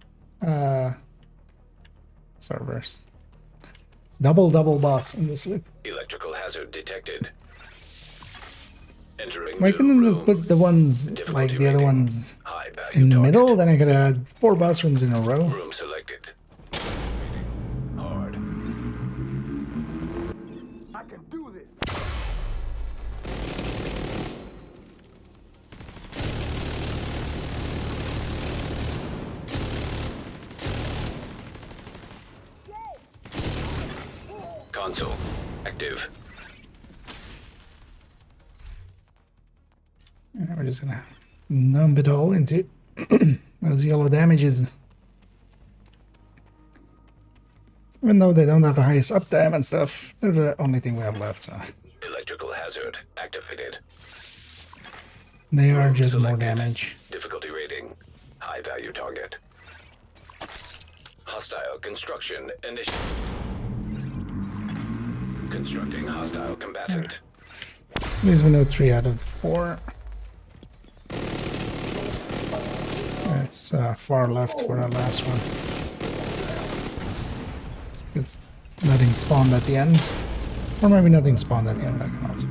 Servers. Double boss in this loop. Electrical hazard detected. Entering Why new couldn't they room. put the ones like the other ones in the middle? Then I could have had 4 boss rooms in a row. Room selected. Hard. I can do this. Console active. And we're just gonna numb it all into those yellow damages. Even though they don't have the highest uptime and stuff, they're the only thing we have left, so Electrical hazard activated. they are just more damage. Difficulty rating. High value target. Hostile construction initiated. Constructing hostile combatant. At least we know 3 out of the 4. It's far left for the last one. It's nothing spawned at the end. Or maybe nothing spawned at the end, that can also.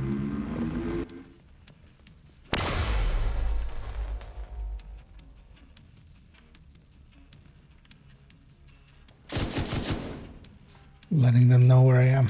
Letting them know where I am.